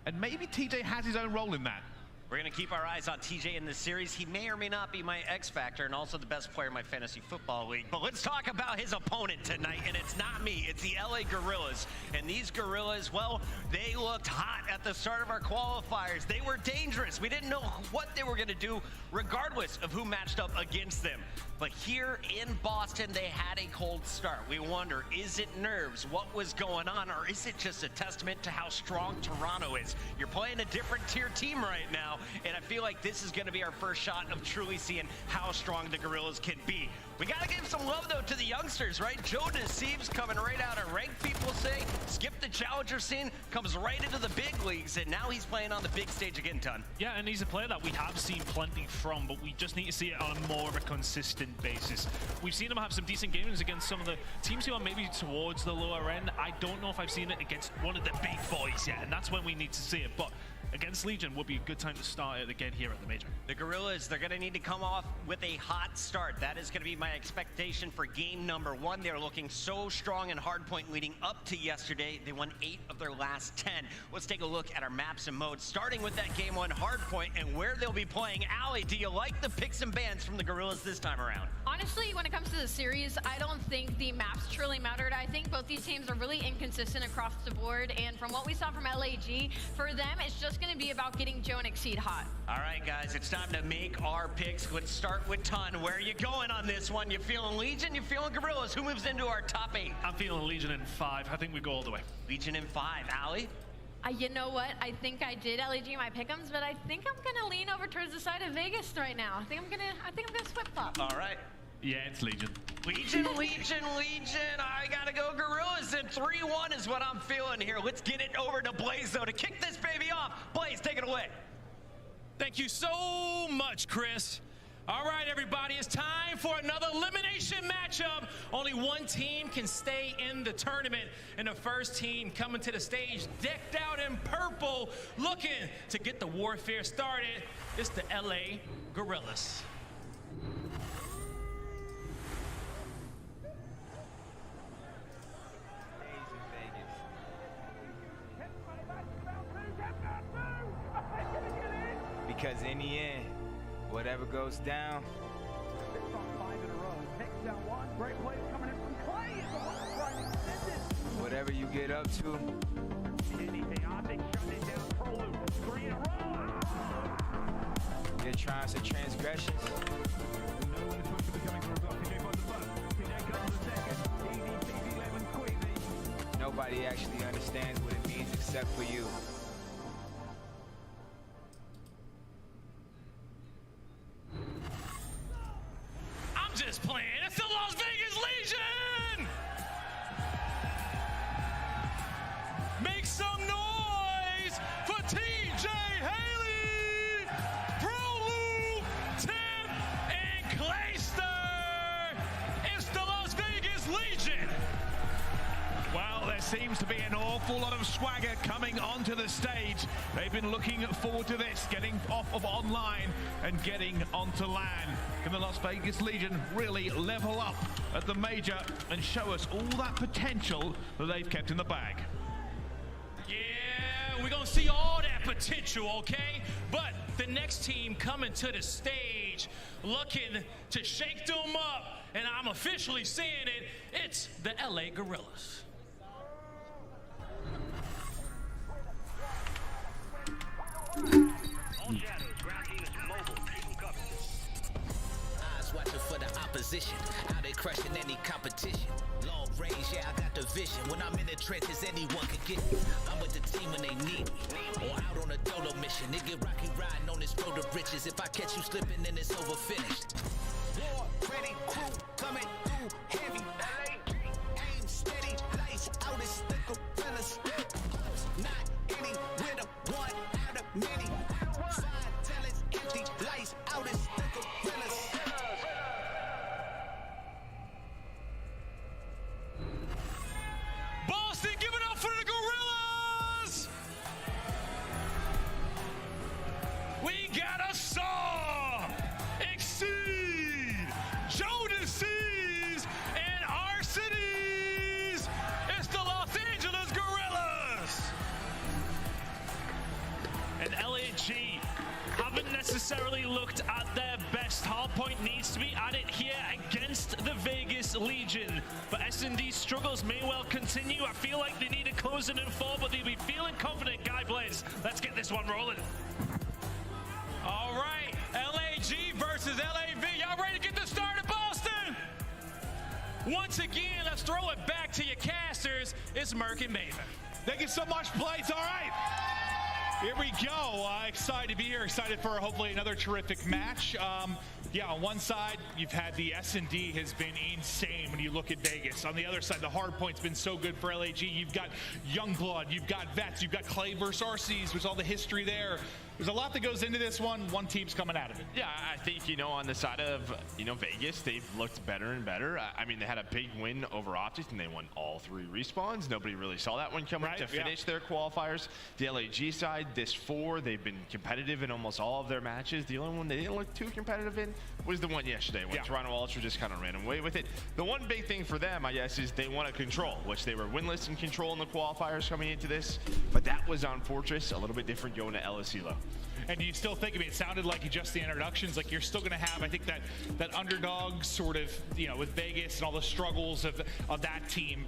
And maybe TJ has his own role in that. We're going to keep our eyes on TJ in this series. He may or may not be my X Factor and also the best player in my fantasy football league. But let's talk about his opponent tonight, and it's not me. It's the LA Guerrillas. And these Guerrillas, well, they looked hot at the start of our qualifiers. They were dangerous. We didn't know what they were going to do regardless of who matched up against them. But here in Boston, they had a cold start. We wonder, is it nerves? What was going on? Or is it just a testament to how strong Toronto is? You're playing a different tier team right now. now, and I feel like this is going to be our first shot of truly seeing how strong the Guerrillas can be. We got to give some love, though, to the youngsters, right? Joe Thieves coming right out of rank, people say. Skipped the challenger scene, comes right into the big leagues, and now he's playing on the big stage again, Ton. Yeah, and he's a player that we have seen plenty from, but we just need to see it on a more of a consistent basis. We've seen him have some decent games against some of the teams who are maybe towards the lower end. I don't know if I've seen it against one of the big boys yet, and that's when we need to see it. But against Legion would be a good time to start it again here at the Major. The Guerrillas, they're going to need to come off with a hot start. That is going to be my expectation for game number 1. They're looking so strong in Hardpoint leading up to yesterday. They won 8 of their last 10. Let's take a look at our maps and modes, starting with that game 1 Hardpoint and where they'll be playing. Allie, do you like the picks and bans from the Guerrillas this time around? Honestly, when it comes to the series, I don't think the maps truly mattered. I think both these teams are really inconsistent across the board, and from what we saw from LAG, for them, it's just going to be about getting Joe and Exceed hot. All right, guys, it's time to make our picks. Let's start with Ton. Where are you going on this one? You feeling Legion? You feeling Guerrillas? Who moves into our top 8? I'm feeling Legion in 5. I think we go all the way. Legion in 5. Allie? You know what? I think I did LAG my pick'ems, but I think I'm gonna lean over towards the side of Vegas right now. I think I'm gonna flip flop. All right. Yeah, it's Legion. Legion. I gotta go Guerrillas, and 3-1 is what I'm feeling here. Let's get it over to Blaze, though, to kick this baby off. Blaze, take it away. Thank you so much, Chris. All right, everybody, it's time for another elimination matchup. Only one team can stay in the tournament, and the first team coming to the stage decked out in purple, looking to get the warfare started. It's the LA Guerrillas. Because in the end, whatever goes down. Whatever you get up to. Your triumphs and transgressions. Nobody actually understands what it means except for you. Just playing. It's the Las Vegas Legion! Make some noise for TJ Haley, Prolu, Tim, and Clayster. It's the Las Vegas Legion. Well, there seems to be an awful lot of swagger coming onto the stage. They've been looking forward to this, getting off of online and getting onto land. Can the Las Vegas Legion really level up at the Major and show us all that potential that they've kept in the bag? Yeah, we're gonna see all that potential, okay? But the next team coming to the stage looking to shake them up, and I'm officially saying it, it's the LA Guerrillas. Eyes watching for the opposition, how they crushing any competition. Long range, yeah, I got the vision. When I'm in the trenches, anyone can get me. I'm with the team when they need me. Or out on a dolo mission. Nigga rocky riding on this road to riches. If I catch you slipping, then it's over finished. War, ready, crew, coming through heavy. Aim steady, lights out, it's the Guerrillas. Not any winner, one out of many. Side talents empty, lights out, it's the Guerrillas. Boston, give it up for the Guerrillas! We got a Saw, Exceed, Jodeci's, and Arcini's. It's the Los Angeles Guerrillas! And LAG haven't necessarily looked at their best. Hardpoint needs to be at it here against the Vegas Legion. But S&D's struggles may well continue. I feel like they need to close it in 4, but they'll be feeling confident. Guy Blaze, let's get this one rolling. All right, LAG versus LAV. Y'all ready to get this started, Boston? Once again, let's throw it back to your casters. It's Merc and Maven. Thank you so much, Blaze. All right. Here we go. Excited to be here. Excited for hopefully another terrific match. Yeah, on one side, you've had the S&D has been insane when you look at Vegas. On the other side, the Hardpoint's been so good for LAG. You've got Youngblood, you've got Vets, you've got Clay versus RCs. There's all the history there. There's a lot that goes into this one. One team's coming out of it. Yeah, I think, you know, on the side of, you know, Vegas, they've looked better and better. I mean, they had a big win over OPTIC, and they won all 3 respawns. Nobody really saw that one coming to finish their qualifiers. The LAG side, this 4, they've been competitive in almost all of their matches. The only one they didn't look too competitive in was the one yesterday when Toronto Ultra just kind of ran away with it. The one big thing for them, I guess, is they won a Control, which they were winless in Control in the qualifiers coming into this. But that was on Fortress, a little bit different going to LSELO. And you still think, I mean, it sounded like just the introductions, like you're still going to have, I think, that underdog sort of, you know, with Vegas and all the struggles of that team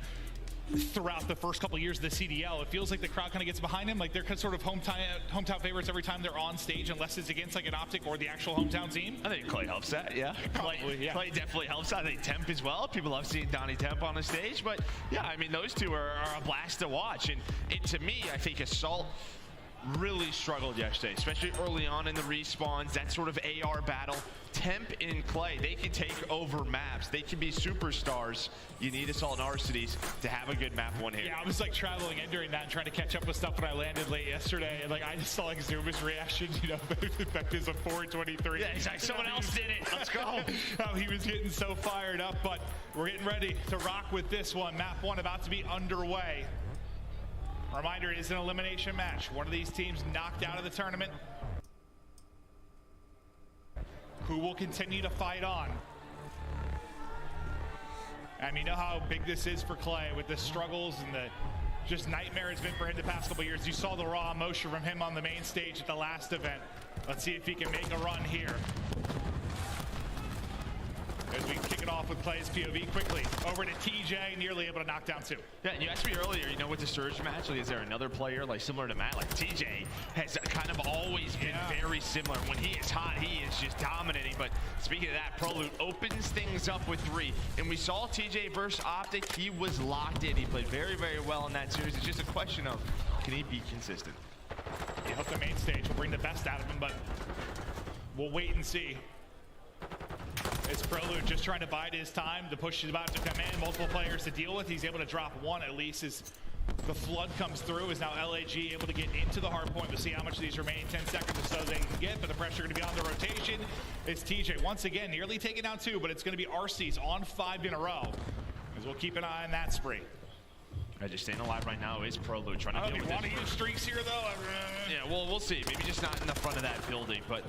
throughout the first couple of years of the CDL. It feels like the crowd kind of gets behind them, like they're sort of hometown favorites every time they're on stage, unless it's against like an OPTIC or the actual hometown team. I think Clay helps that, yeah. Probably, Clay definitely helps. I think Temp as well. People love seeing Donnie Temp on the stage, but yeah, I mean, those two are a blast to watch. And to me, I think Assault really struggled yesterday, especially early on in the respawns, that sort of AR battle. Temp and Clay, they can take over maps. They can be superstars. You need Assault and Arcities to have a good map one here. Yeah, I was like traveling in during that and trying to catch up with stuff when I landed late yesterday. And like I just saw like Zuma's reaction, you know, that is a 423. Yeah, he's like, someone else did it. Let's go. He was getting so fired up, but we're getting ready to rock with this one. Map 1 about to be underway. Reminder, it is an elimination match. One of these teams knocked out of the tournament. Who will continue to fight on? And you know how big this is for Clay with the struggles and the just nightmare it's been for him the past couple of years. You saw the raw emotion from him on the main stage at the last event. Let's see if he can make a run here. As we kick it off with Clay's POV quickly. Over to TJ, nearly able to knock down 2. Yeah, and you asked me earlier, you know, with the Surge match, like, is there another player like similar to Matt? Like TJ has kind of always been very similar. When he is hot, he is just dominating. But speaking of that, Prolute opens things up with 3. And we saw TJ versus OPTIC. He was locked in. He played very, very well in that series. It's just a question of, can he be consistent? I hope the main stage will bring the best out of him, but we'll wait and see. It's Prelude just trying to bide his time. The push is about to come in. Multiple players to deal with. He's able to drop 1 at least as the flood comes through. Is now LAG able to get into the hard point. We'll see how much of these remaining 10 seconds or so they can get, but the pressure going to be on the rotation. It's TJ once again nearly taking down 2, but it's going to be RC's on 5 in a row. As we'll keep an eye on that spree. Just staying alive right now is Prelude trying to deal with want to use streaks here though. Yeah, well, we'll see. Maybe just not in the front of that building, but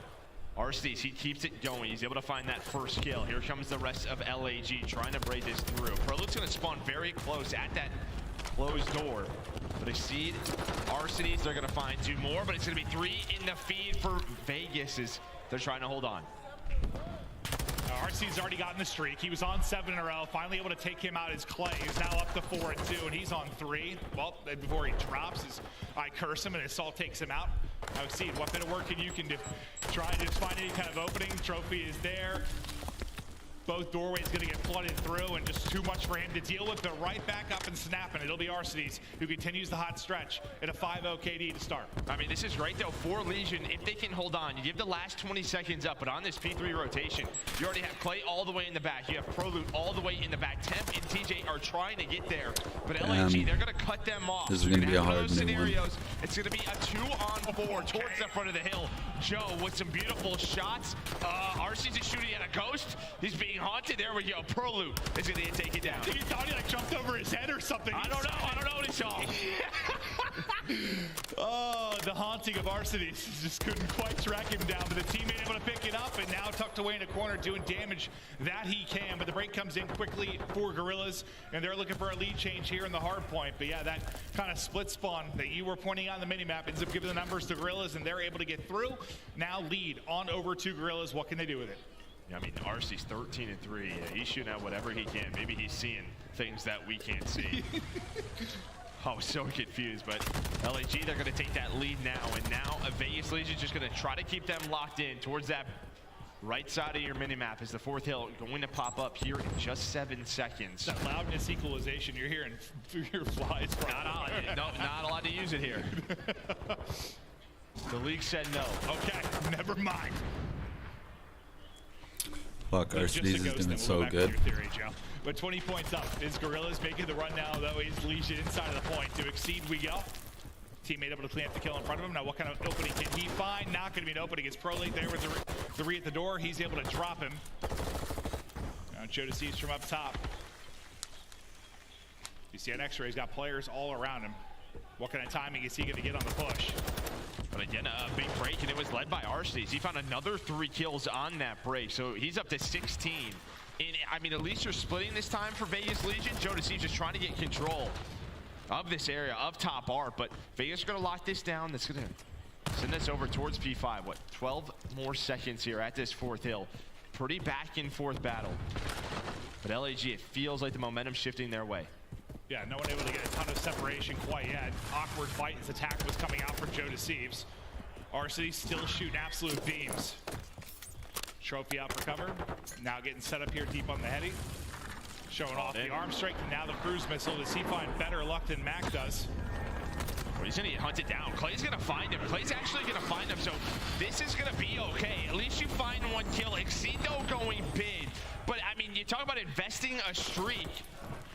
RCs, he keeps it going. He's able to find that first kill. Here comes the rest of LAG trying to break this through. Prelude's going to spawn very close at that closed door. But I see RCs, they're going to find 2 more, but it's going to be 3 in the feed for Vegas as they're trying to hold on. RC's already gotten the streak. He was on 7 in a row. Finally able to take him out as Clay, who's now up to 4 and 2, and he's on 3. Well, before he drops, I curse him, and Assault takes him out. Now, see what bit of work you can do. Try to just find any kind of opening. Trophy is there. Both doorways going to get flooded through, and just too much for him to deal with. They're right back up and snapping. It'll be Arcides who continues the hot stretch at a 5-0 KD to start. I mean, this is great, though, for Legion. If they can hold on, you give the last 20 seconds up, but on this P3 rotation, you already have Clay all the way in the back. You have Prelude all the way in the back. Temp and TJ are trying to get there, but LAG, they're going to cut them off. This is going to be a hard scenarios. It's going to be a 2-on-4 towards the front of the hill. Joe with some beautiful shots. RC's is shooting at a ghost. He's being haunted. There we go. Prelude is going to take it down. He thought he like jumped over his head or something. I don't know what he saw. Oh, the haunting of Arcides. Just couldn't quite track him down, but the teammate able to pick it up and now tucked away in a corner doing damage that he can. But the break comes in quickly for Guerrillas, and they're looking for a lead change here in the hard point. But yeah, that kind of split spawn that you were pointing out on the minimap ends up giving the numbers to Guerrillas, and they're able to get through. Now lead on over to Guerrillas. What can they do with it? Yeah, I mean, RC's 13 and 3. He's shooting at whatever he can. Maybe he's seeing things that we can't see. I was so confused, but LAG, they're going to take that lead now, and now Vegas Legion's just going to try to keep them locked in towards that right side of your minimap. Is the 4th hill going to pop up here in just 7 seconds. That loudness equalization you're hearing through your flies. Not allowed to use it here. The league said no. Okay, never mind. Fuck, our Cities is doing so good. But 20 points up. Is Guerrillas making the run now, though? Is Legion inside of the point to exceed we go? Teammate able to clean up the kill in front of him. Now, what kind of opening can he find? Not going to be an opening. It's Prolate there with the re at the door. He's able to drop him. Now, Joe Deceives from up top. You see on X-ray, he's got players all around him. What kind of timing is he going to get on the push? But again, a big break, and it was led by Arcees. He found another 3 kills on that break, so he's up to 16. And, I mean, at least you're splitting this time for Vegas Legion. Joe Deceives just trying to get control of this area, of top art, but Vegas are going to lock this down. That's going to send us over towards P5. What, 12 more seconds here at this 4th hill. Pretty back and forth battle. But LAG, it feels like the momentum's shifting their way. Yeah, no one able to get a ton of separation quite yet. Awkward fight as attack was coming out for Joe Deceives. Arcity still shooting absolute beams. Trophy out for cover. Now getting set up here deep on the heady. Showing off the arm strength and now the cruise missile. Does he find better luck than Mac does? Well, he's gonna get hunted down. Clay's gonna find him. Clay's actually gonna find him, so this is gonna be okay. At least you find 1 kill. Excedo going big. But I mean, you talk about investing a streak.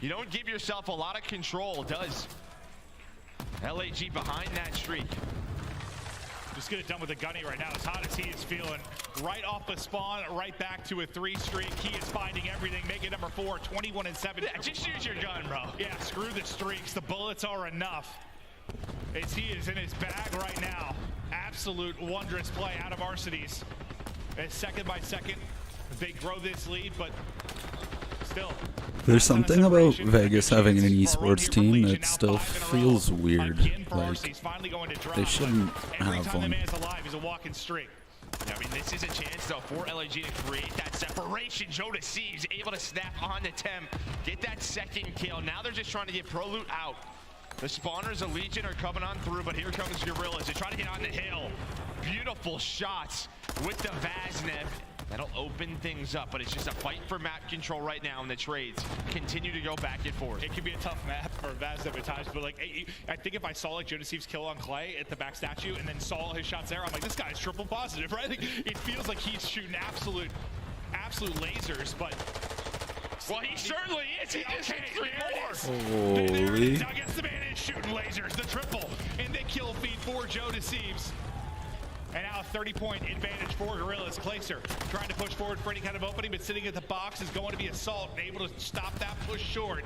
You don't give yourself a lot of control, does LAG behind that streak. Just get it done with the gunny right now. As hot as he is feeling, right off the spawn, right back to a 3 streak. He is finding everything. Make it number 4, 21 and 7. Yeah, just use your gun, bro. Yeah, screw the streaks. The bullets are enough. As he is in his bag right now. Absolute wondrous play out of Arcities. As second by second, they grow this lead, but still. There's something about Vegas having an esports team that still feels weird. Like, they shouldn't have one. He's a walking streak. Yeah, I mean, this is a chance, though, for LAG to create that separation. Joe Deceives able to snap on the temp, get that 2nd kill. Now they're just trying to get Pro Loot out. The spawners of Legion are coming on through, but here comes Guerrillas. They're trying to get on the hill. Beautiful shots with the Vaznev. That'll open things up, but it's just a fight for map control right now, and the trades continue to go back and forth. It could be a tough map for Vaznev at times, but like, I think if I saw like Joe Deceives' kill on Clay at the back statue and then saw all his shots there, I'm like, this guy's triple positive, right? Like, it feels like he's shooting absolute lasers, but. Well, he certainly is. He just hit 3 more. Holy. I guess the man is shooting lasers, the triple, and they kill feed for Joe Deceives. And now a 30-point advantage for Guerrillas. Clayster trying to push forward for any kind of opening, but sitting at the box is going to be Assault, able to stop that push short.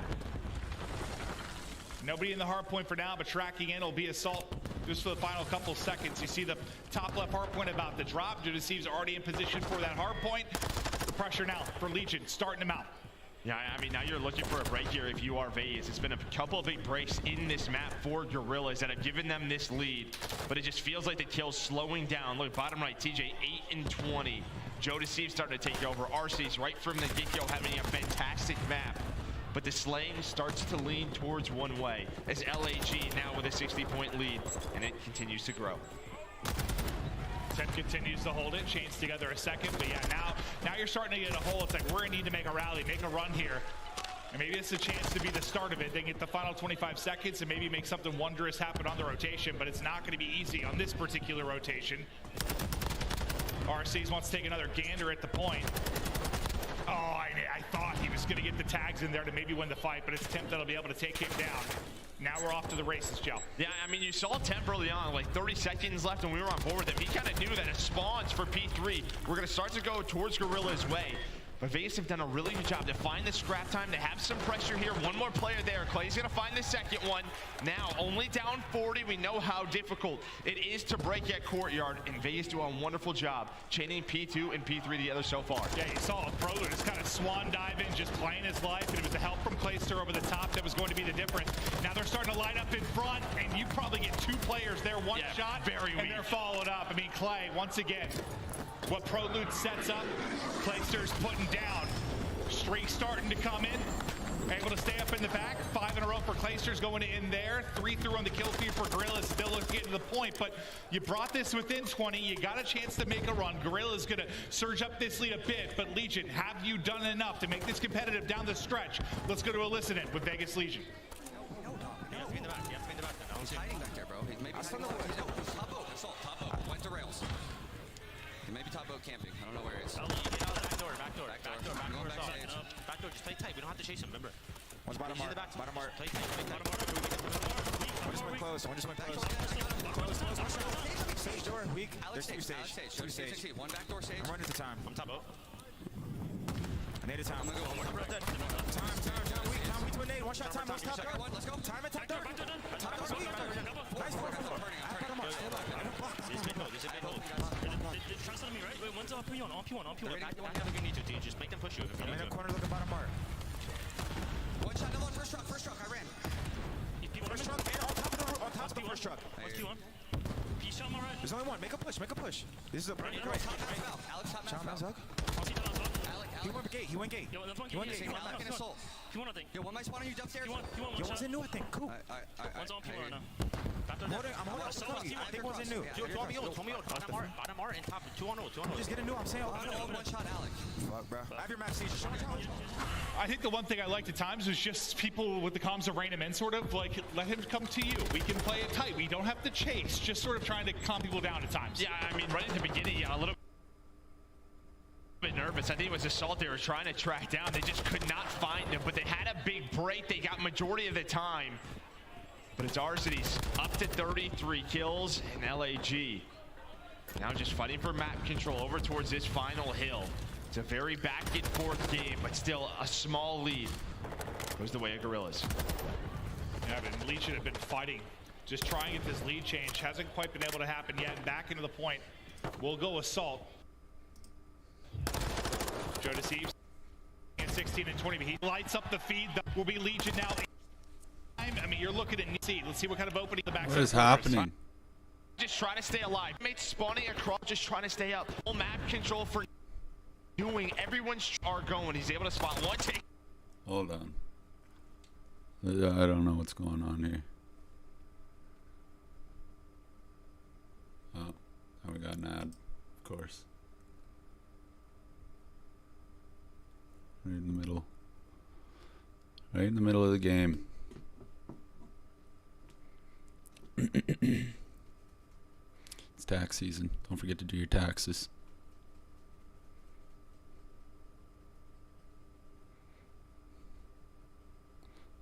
Nobody in the hard point for now, but tracking in will be Assault just for the final couple seconds. You see the top left hard point about to drop. Joe Deceives already in position for that hard point. The pressure now for Legion, starting them out. Yeah, I mean, now you're looking for a break here if you are Vegas. It's been a couple of big breaks in this map for Guerrillas that have given them this lead, but it just feels like the kill's slowing down. Look, bottom right, TJ, 8 and 20. Joe Deceives starting to take over. Arcees right from the get-go having a fantastic map, but the slaying starts to lean towards one way as LAG now with a 60-point lead, and it continues to grow. Temp continues to hold it, chains together a second, but yeah, now you're starting to get a hole. It's like, we're gonna need to make a rally, make a run here. And maybe it's a chance to be the start of it. They get the final 25 seconds and maybe make something wondrous happen on the rotation, but it's not gonna be easy on this particular rotation. RCs wants to take another gander at the point. Oh, I thought he was gonna get the tags in there to maybe win the fight, but it's Temp that'll be able to take him down. Now we're off to the races, Joe. Yeah, I mean, you saw Temp early on, like 30 seconds left, and we were on board with him. He kind of knew that as spawns for P3 we're going to start to go towards Guerrillas' way. But Vegas have done a really good job to find the scrap time, to have some pressure here. One more player there. Clay's going to find the 2nd one. Now, only down 40. We know how difficult it is to break at Courtyard, and Vegas do a wonderful job chaining P2 and P3 together so far. Yeah, you saw a Pro just kind of swan diving, just playing his life, and it was the help from Clayster over the top that was going to be the difference. Now they're starting to line up in front, and you probably get 2 players there, one shot, and they're followed up. I mean, Clay, once again, what Pro Loot sets up, Clayster's putting down. Streak starting to come in. Able to stay up in the back. 5 in a row for Clayster's going in there. 3 through on the kill feed for Guerrillas. Still getting to the point, but you brought this within 20. You got a chance to make a run. Guerrillas going to surge up this lead a bit, but Legion, have you done enough to make this competitive down the stretch? Let's go to a listen in with Vegas Legion. He's hiding back there, bro. Maybe assault. Top boat. Went to rails. He may be top boat camping. I don't know where he is. Get out of the back door. Back door. Back door. Just play tight. We don't have to chase him. Remember. One's bottom mark. Bottom mark. Play tight. One just went close. One just went close. Stage door. Weak. There's two stage. Two stage. One back door stage. I'm running to time. I'm top boat. I need a time. I'm gonna go one more. Time. Weak. Time. Weak to a nade. One shot. Time. One's top door. Let's go. Time at top door. Top door's weak. Nice work. Bottom mark. Hold on. This is big hold. This is big hold. Trust on me, right? Wait, one's on P1. On P1. Back door if you need to, dude. Just make them push you. I'm in the corner looking bottom mark. One shot. No, first truck. I ran. First truck and on top of the first truck. What's P1? P shot my right. There's only one. Make a push. This is a pretty great. Alex top Sean mouth. He went gate. He went gate. Yo, He went gate. Alec and assault. P1, I think. Yo, one might spawn on you upstairs. P1 one Yo, shot. one's in new, I think. Cool. One's on P1 right now. I'm holding up the cross. I think one's in new. Told me out. Bottom R and top 2 on 0. 2 on 0. Just get a new. I'm saying. One shot, Alec. Fuck, bro. I have your map stage. I think the one thing I liked at times was just people with the comms to rein him in, sort of like let him come to you. We can play it tight. We don't have to chase. Just sort of trying to calm people down at times. Yeah, I mean, right at the beginning, a little bit nervous. I think it was Assault they were trying to track down. They just could not find him, but they had a big break. They got majority of the time. But it's Arcitys up to 33 kills, and LAG now just fighting for map control over towards this final hill. It's a very back and forth game, but still a small lead. Goes the way of Guerrillas. Yeah, but Lead should have been fighting. Just trying to get this lead change. Hasn't quite been able to happen yet. And back into the point. We'll go Assault. Joe Thieves at 16 and 20, but he lights up the feed. That will be Legion now. I mean, you're looking at seed. Let's see what kind of opening the back. What is happening? Just trying to stay alive. Mates spawning across, just trying to stay up. Full map control for doing. Everyone's are going. He's able to spot one take. Hold on. I don't know what's going on here. Oh, now we got an ad, of course. Right in the middle. Right in the middle of the game. It's tax season. Don't forget to do your taxes.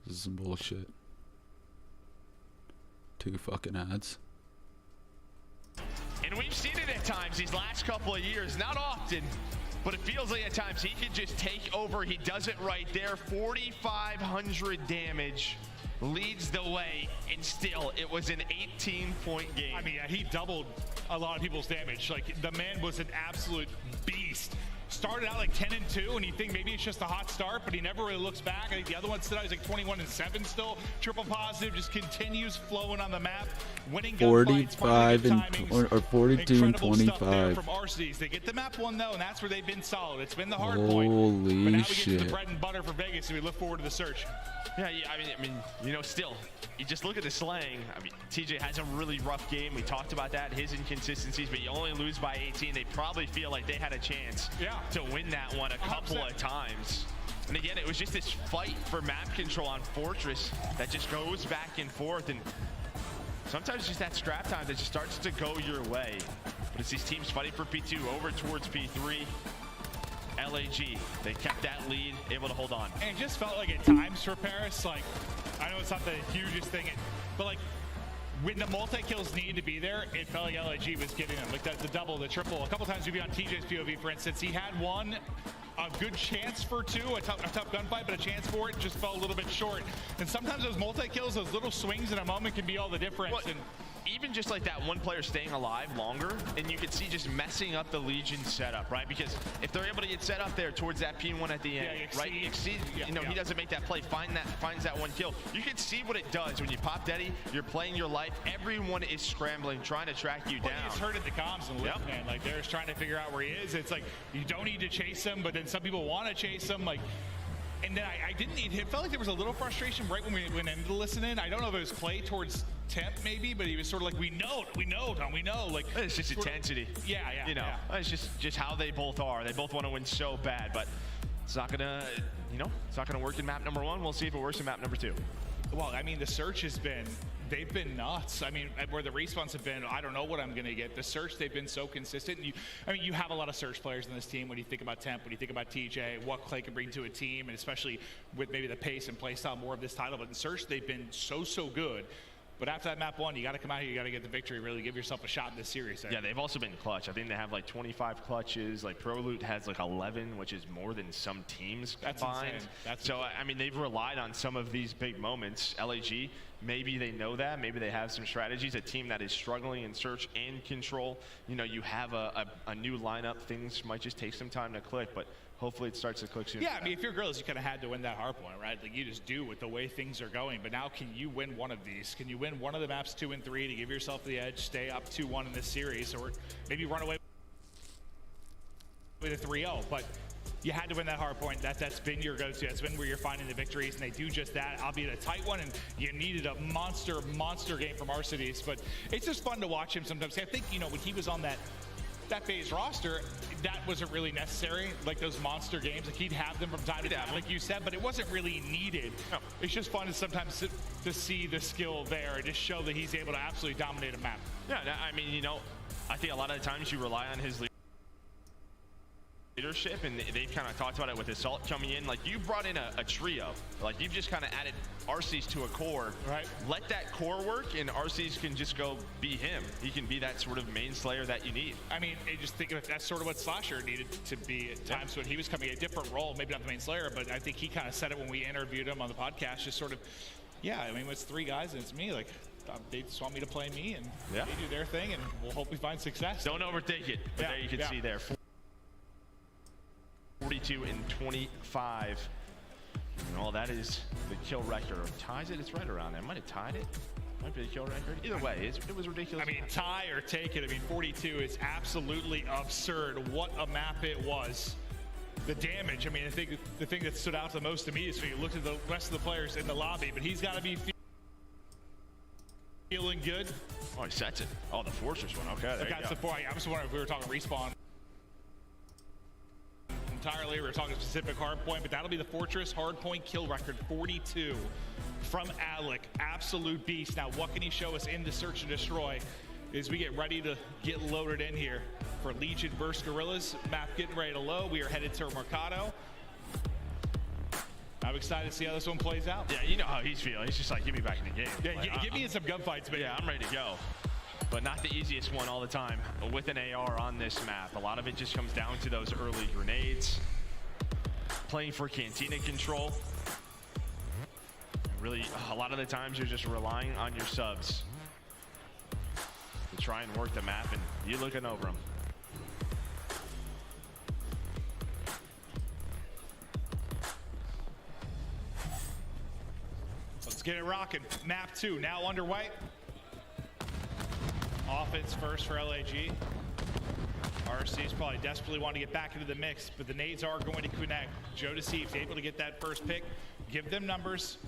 This is some bullshit. 2 fucking ads. And we've seen it at times these last couple of years. Not often, but it feels like at times he can just take over. He does it right there. 4,500 damage. Leads the way, and still it was an 18-point game. I mean, he doubled a lot of people's damage. Like, the man was an absolute beast. Started out like 10 and 2, and you think maybe it's just a hot start, but he never really looks back. I think the other one stood out, he's like 21 and 7 still. Triple positive, just continues flowing on the map. Winning 45 and or 42 and 25 from Arcitys. They get the map one though, and that's where they've been solid. It's been the hard point. Holy but now we shit. get to the bread and butter for Vegas, and we look forward to the search. Yeah, I mean, you know, still, you just look at the slaying. I mean, TJ has a really rough game. We talked about that, his inconsistencies, but you only lose by 18. They probably feel like they had a chance to win that one a couple of times. And again, it was just this fight for map control on Fortress that just goes back and forth. And sometimes just that scrap time that just starts to go your way. But it's these teams fighting for P2 over towards P3. LAG, they kept that lead, able to hold on. And it just felt like at times for Paris, like, I know it's not the hugest thing, but like, when the multi-kills needed to be there, it felt like LAG was getting them. Like the double, the triple. A couple times we'd be on TJ's POV, for instance. He had one, a good chance for 2, a tough gunfight, but a chance for it just fell a little bit short. And sometimes those multi-kills, those little swings in a moment can be all the difference. Well, and even just like that one player staying alive longer, and you can see just messing up the Legion setup, right? Because if they're able to get set up there towards that P1 at the end, right? Exceed, you know, he doesn't make that play, finds that one kill. You can see what it does when you pop Deddy, you're playing your life, everyone is scrambling, trying to track you down. He's heard at the comms and man. Like, they're just trying to figure out where he is. It's like, you don't need to chase him, but then some people want to chase him. Like, and then I didn't need him. It felt like there was a little frustration right when we went into the listening. I don't know if it was play towards Temp maybe, but he was sort of like, we know, Tom, we know. Like, it's just intensity. Yeah. You know, it's just how they both are. They both want to win so bad, but it's not gonna, you know, it's not gonna work in map number 1. We'll see if it works in map number 2. Well, I mean, the search has been they've been nuts. I mean, where the respawns have been, I don't know what I'm going to get. The search, they've been so consistent. And you have a lot of search players in this team. When you think about Temp, when you think about TJ, what Clay can bring to a team, and especially with maybe the pace and play style more of this title. But in search, they've been so good. But after that map 1, you got to come out here, you got to get the victory, really give yourself a shot in this series. Yeah, they've also been clutch. I think they have like 25 clutches. Like ProLoot has like 11, which is more than some teams combined. That's so, I mean, they've relied on some of these big moments. LAG, maybe they know that. Maybe they have some strategies. A team that is struggling in search and control. You know, you have a new lineup. Things might just take some time to click, but hopefully it starts to click soon. Yeah, I mean, if you're Guerrillas, you kind of had to win that Hardpoint, right? Like, you just do with the way things are going. But now, can you win one of these? Can you win one of the maps 2 and 3 to give yourself the edge, stay up 2-1 in this series, or maybe run away with a 3-0? But you had to win that Hardpoint. That's been your go-to. That's been where you're finding the victories, and they do just that. Albeit a tight one, and you needed a monster game from Arcides. But it's just fun to watch him sometimes. I think, you know, when he was on that phase roster, that wasn't really necessary, like those monster games. Like, he'd have them from time to time, like you said, but it wasn't really needed. No. It's just fun to sometimes to see the skill there and just show that he's able to absolutely dominate a map. Yeah, I mean, you know, I think a lot of the times you rely on his leadership, and they've kind of talked about it with Assault coming in. Like, you brought in a trio. Like, you've just kind of added Arceus to a core. Right. Let that core work, and Arceus can just go be him. He can be that sort of main slayer that you need. I mean, I just think that's sort of what Slasher needed to be at times when he was coming, a different role, maybe not the main slayer, but I think he kind of said it when we interviewed him on the podcast, just sort of, yeah, I mean, it's 3 guys and it's me, like, they just want me to play me, and they do their thing, and we'll hope we find success. Don't overthink it, but there you can see there. 42 and 25. Well, that is the kill record. Ties it, it's right around there. Might have tied it. Might be the kill record. Either way, it was ridiculous. I mean, tie or take it. I mean, 42 is absolutely absurd. What a map it was. The damage, I mean, I think the thing that stood out the most to me is when you looked at the rest of the players in the lobby, but he's got to be feeling good. Oh, he sets it. Oh, the Fortress one. Okay, there you go. I was wondering if we were talking respawn entirely. We were talking specific Hardpoint, but that'll be the Fortress Hardpoint kill record, 42 from Alec. Absolute beast. Now, what can he show us in the Search and Destroy as we get ready to get loaded in here for Legion versus Guerrillas? Map getting ready to load. We are headed to Mercado. I'm excited to see how this one plays out. Yeah, you know how he's feeling. He's just like, get me back in the game. Yeah, like, give me some gunfights, man. Yeah, I'm ready to go. But not the easiest one all the time with an AR on this map. A lot of it just comes down to those early grenades. Playing for Cantina control. Really, a lot of the times you're just relying on your subs to try and work the map, and you're looking over them. Let's get it rocking. Map 2 now underway. Offense first for LAG. RC's probably desperately want to get back into the mix, but the nades are going to connect. Joe Deceives able to get that first pick, give them numbers.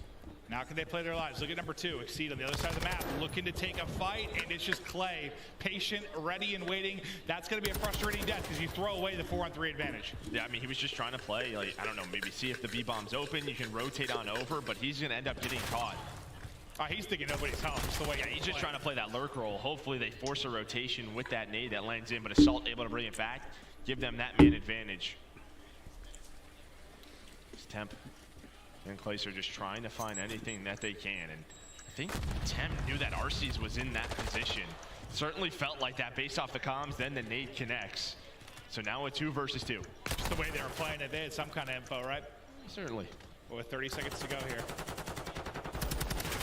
Now can they play their lives? Look at number 2, Exceed on the other side of the map, looking to take a fight, and it's just Clay, patient, ready, and waiting. That's going to be a frustrating death because you throw away the 4-on-3 advantage. Yeah, I mean, he was just trying to play, like, I don't know, maybe see if the B-bomb's open, you can rotate on over, but he's going to end up getting caught. He's thinking nobody's home. Just the way he's just trying to play that lurk roll. Hopefully they force a rotation with that nade that lands in, but Assault able to bring it back, give them that man advantage. It's Temp and Clace are just trying to find anything that they can, and I think Temp knew that Arceus was in that position. Certainly felt like that based off the comms, then the nade connects. So now a 2 versus 2. Just the way they were playing it, they had some kind of info, right? Certainly. With 30 seconds to go here.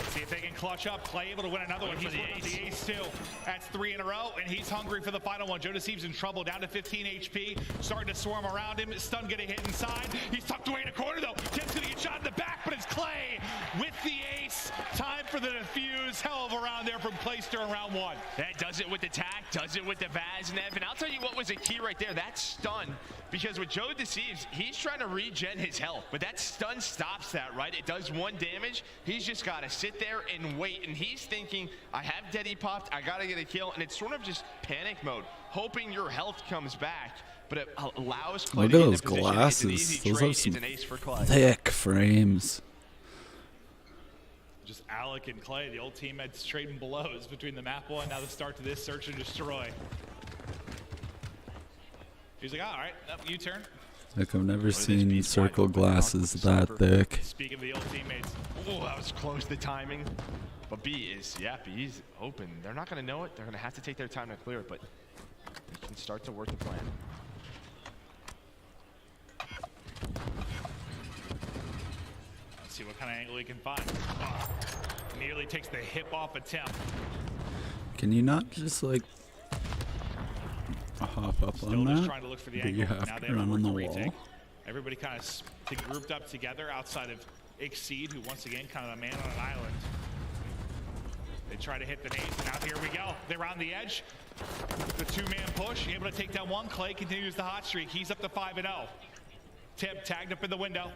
See if they can clutch up. Clay able to win another one. He's working with the ace too. That's 3 in a row, and he's hungry for the final one. Joe Deceives in trouble, down to 15 HP. Starting to swarm around him. Stun getting hit inside. He's tucked away in a corner though. Tim's gonna get shot in the back, but it's Clay with the ace. Time for the defuse. Hell of a round there from Clayster in round 1. That does it with the tack, does it with the Vaznev, and I'll tell you what was a key right there. That stun, because with Joe Deceives, he's trying to regen his health, but that stun stops that, right? It does 1 damage. He's just got to sit there and wait, and he's thinking, I have Deddy popped, I got to get a kill, and it's sort of just panic mode, hoping your health comes back, but it allows Clay Look to at get in those the position. glasses. It's an easy Those trade. are some It's an ace for Clay. thick frames. Just Alec and Clay, the old teammates trading blows between the map one, now the start to this search and destroy. He's like, all right, U-turn. Like, I've never seen circle glasses that thick. Speaking of the old teammates. Oh, that was close, the timing. But B is, yeah, B's open. They're not going to know it. They're going to have to take their time to clear it, but they can start to work the plan. Let's see what kind of angle he can find. Oh, nearly takes the hip off attempt. Can you not just, like, hop up Still on just that? trying to look for the But angle. you have Now they to run on the retake. wall. Everybody kind of grouped up together outside of Exceed, who once again kind of a man on an island. They try to hit the nades, and now here we go. They're on the edge. The two-man push, able to take down one. Clay continues the hot streak. He's up to 5-0. Tip tagged up in the window.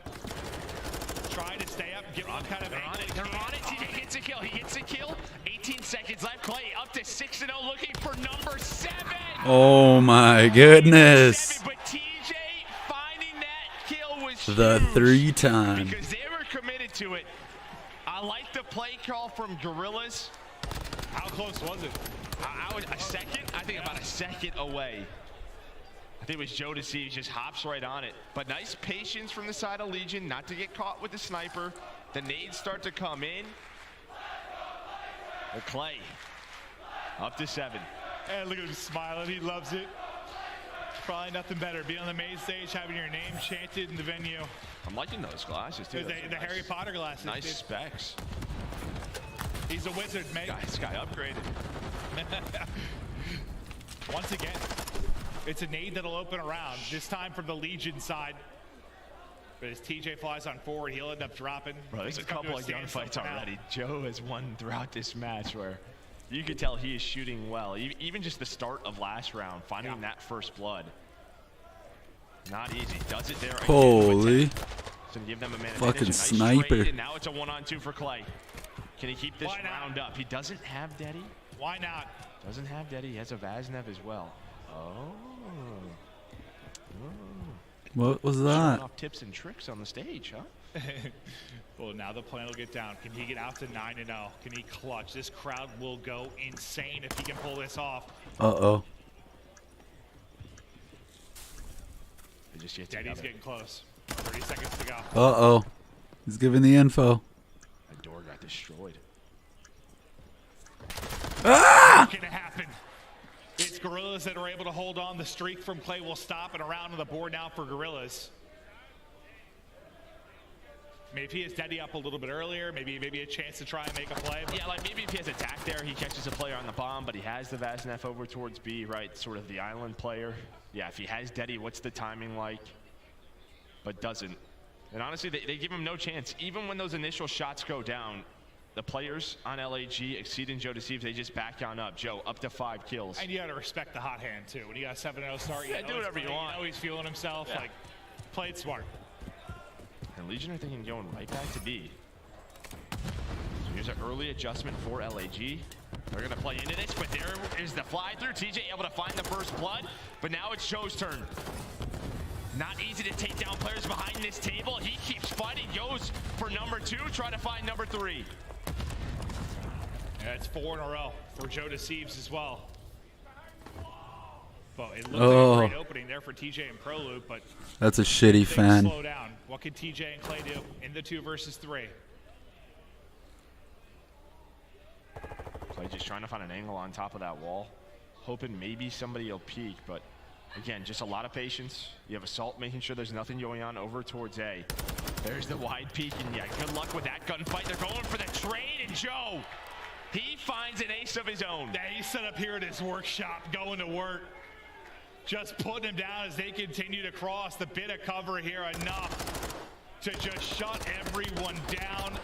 Trying to stay up, get one kind of angle. They're on it. TJ gets a kill. He gets a kill. 18 seconds left. Clay up to 6-0, looking for number 7. Oh my goodness. But TJ finding that kill was The 3-time. Because they were committed to it. I like the play call from Guerrillas. How close was it? I would a second. I think about a second away. I think it was Joe Deceives just hops right on it. But nice patience from the side of Legion, not to get caught with the sniper. The nades start to come in. Well, Clay up to 7. And look at him smiling. He loves it. Probably nothing better. Being on the main stage, having your name chanted in the venue. I'm liking those glasses too. The Harry Potter glasses. Nice dude. specs. He's a wizard, mate. This guy upgraded. Once again, it's a nade that'll open around. This time from the Legion side. But as TJ flies on forward, he'll end up dropping. Bro, there's a Things come to couple of standstill gunfights for now. already. Joe has won throughout this match where you could tell he is shooting well. Even just the start of last round, finding that first blood. Not easy. Does it there. again. Holy. So give them a man Fucking nice sniper. trade, and now it's a 1-on-2 for Clay. Can he keep this round up? He doesn't have Deddy. Why not? Doesn't have Deddy. He has a Vaznev as well. Oh. What was Showing that? off tips and tricks on the stage, huh? Well, now the plan will get down. Can he get out to 9-0? Can he clutch? This crowd will go insane if he can pull this off. Uh-oh. They just get Daddy's together. getting close. 30 seconds to go. Uh-oh. He's giving the info. That door got destroyed. Ah! What's gonna happen? It's Guerrillas that are able to hold on. The streak from Clay will stop, and around on the board now for Guerrillas. I mean, if he has Deddy up a little bit earlier, maybe a chance to try and make a play. Yeah, like maybe if he has attack there, he catches a player on the bomb, but he has the Vaznev over towards B, right? Sort of the island player. Yeah, if he has Deddy, what's the timing like? But doesn't. And honestly, they give him no chance. Even when those initial shots go down, the players on LAG, Exceed and Joe Deceives, they just back on up. Joe, up to 5 kills. And you got to respect the hot hand, too. When you got a 7-0 start, you Yeah, know do he's whatever you playing, want. You know he's feeling himself. Yeah. Like, played smart. And Legion are thinking going right back to B. So here's an early adjustment for LAG. They're going to play into this, but there is the fly through. TJ able to find the first blood, but now it's Joe's turn. Not easy to take down players behind this table. He keeps fighting, goes for number 2, try to find number 3. Yeah, it's 4 in a row for Joe Deceives as well. Well, it looks like a great opening there for TJ and ProLoop, but That's a shitty things fan. slow down. What can TJ and Clay do in the 2 versus 3? Clay just trying to find an angle on top of that wall, hoping maybe somebody will peek, but again, just a lot of patience. You have Assault making sure there's nothing going on over towards A. There's the wide peek, and yeah, good luck with that gunfight. They're going for the trade, and Joe, he finds an ace of his own. Yeah, he's set up here at his workshop, going to work. Just putting him down as they continue to cross. The bit of cover here enough to just shut everyone down.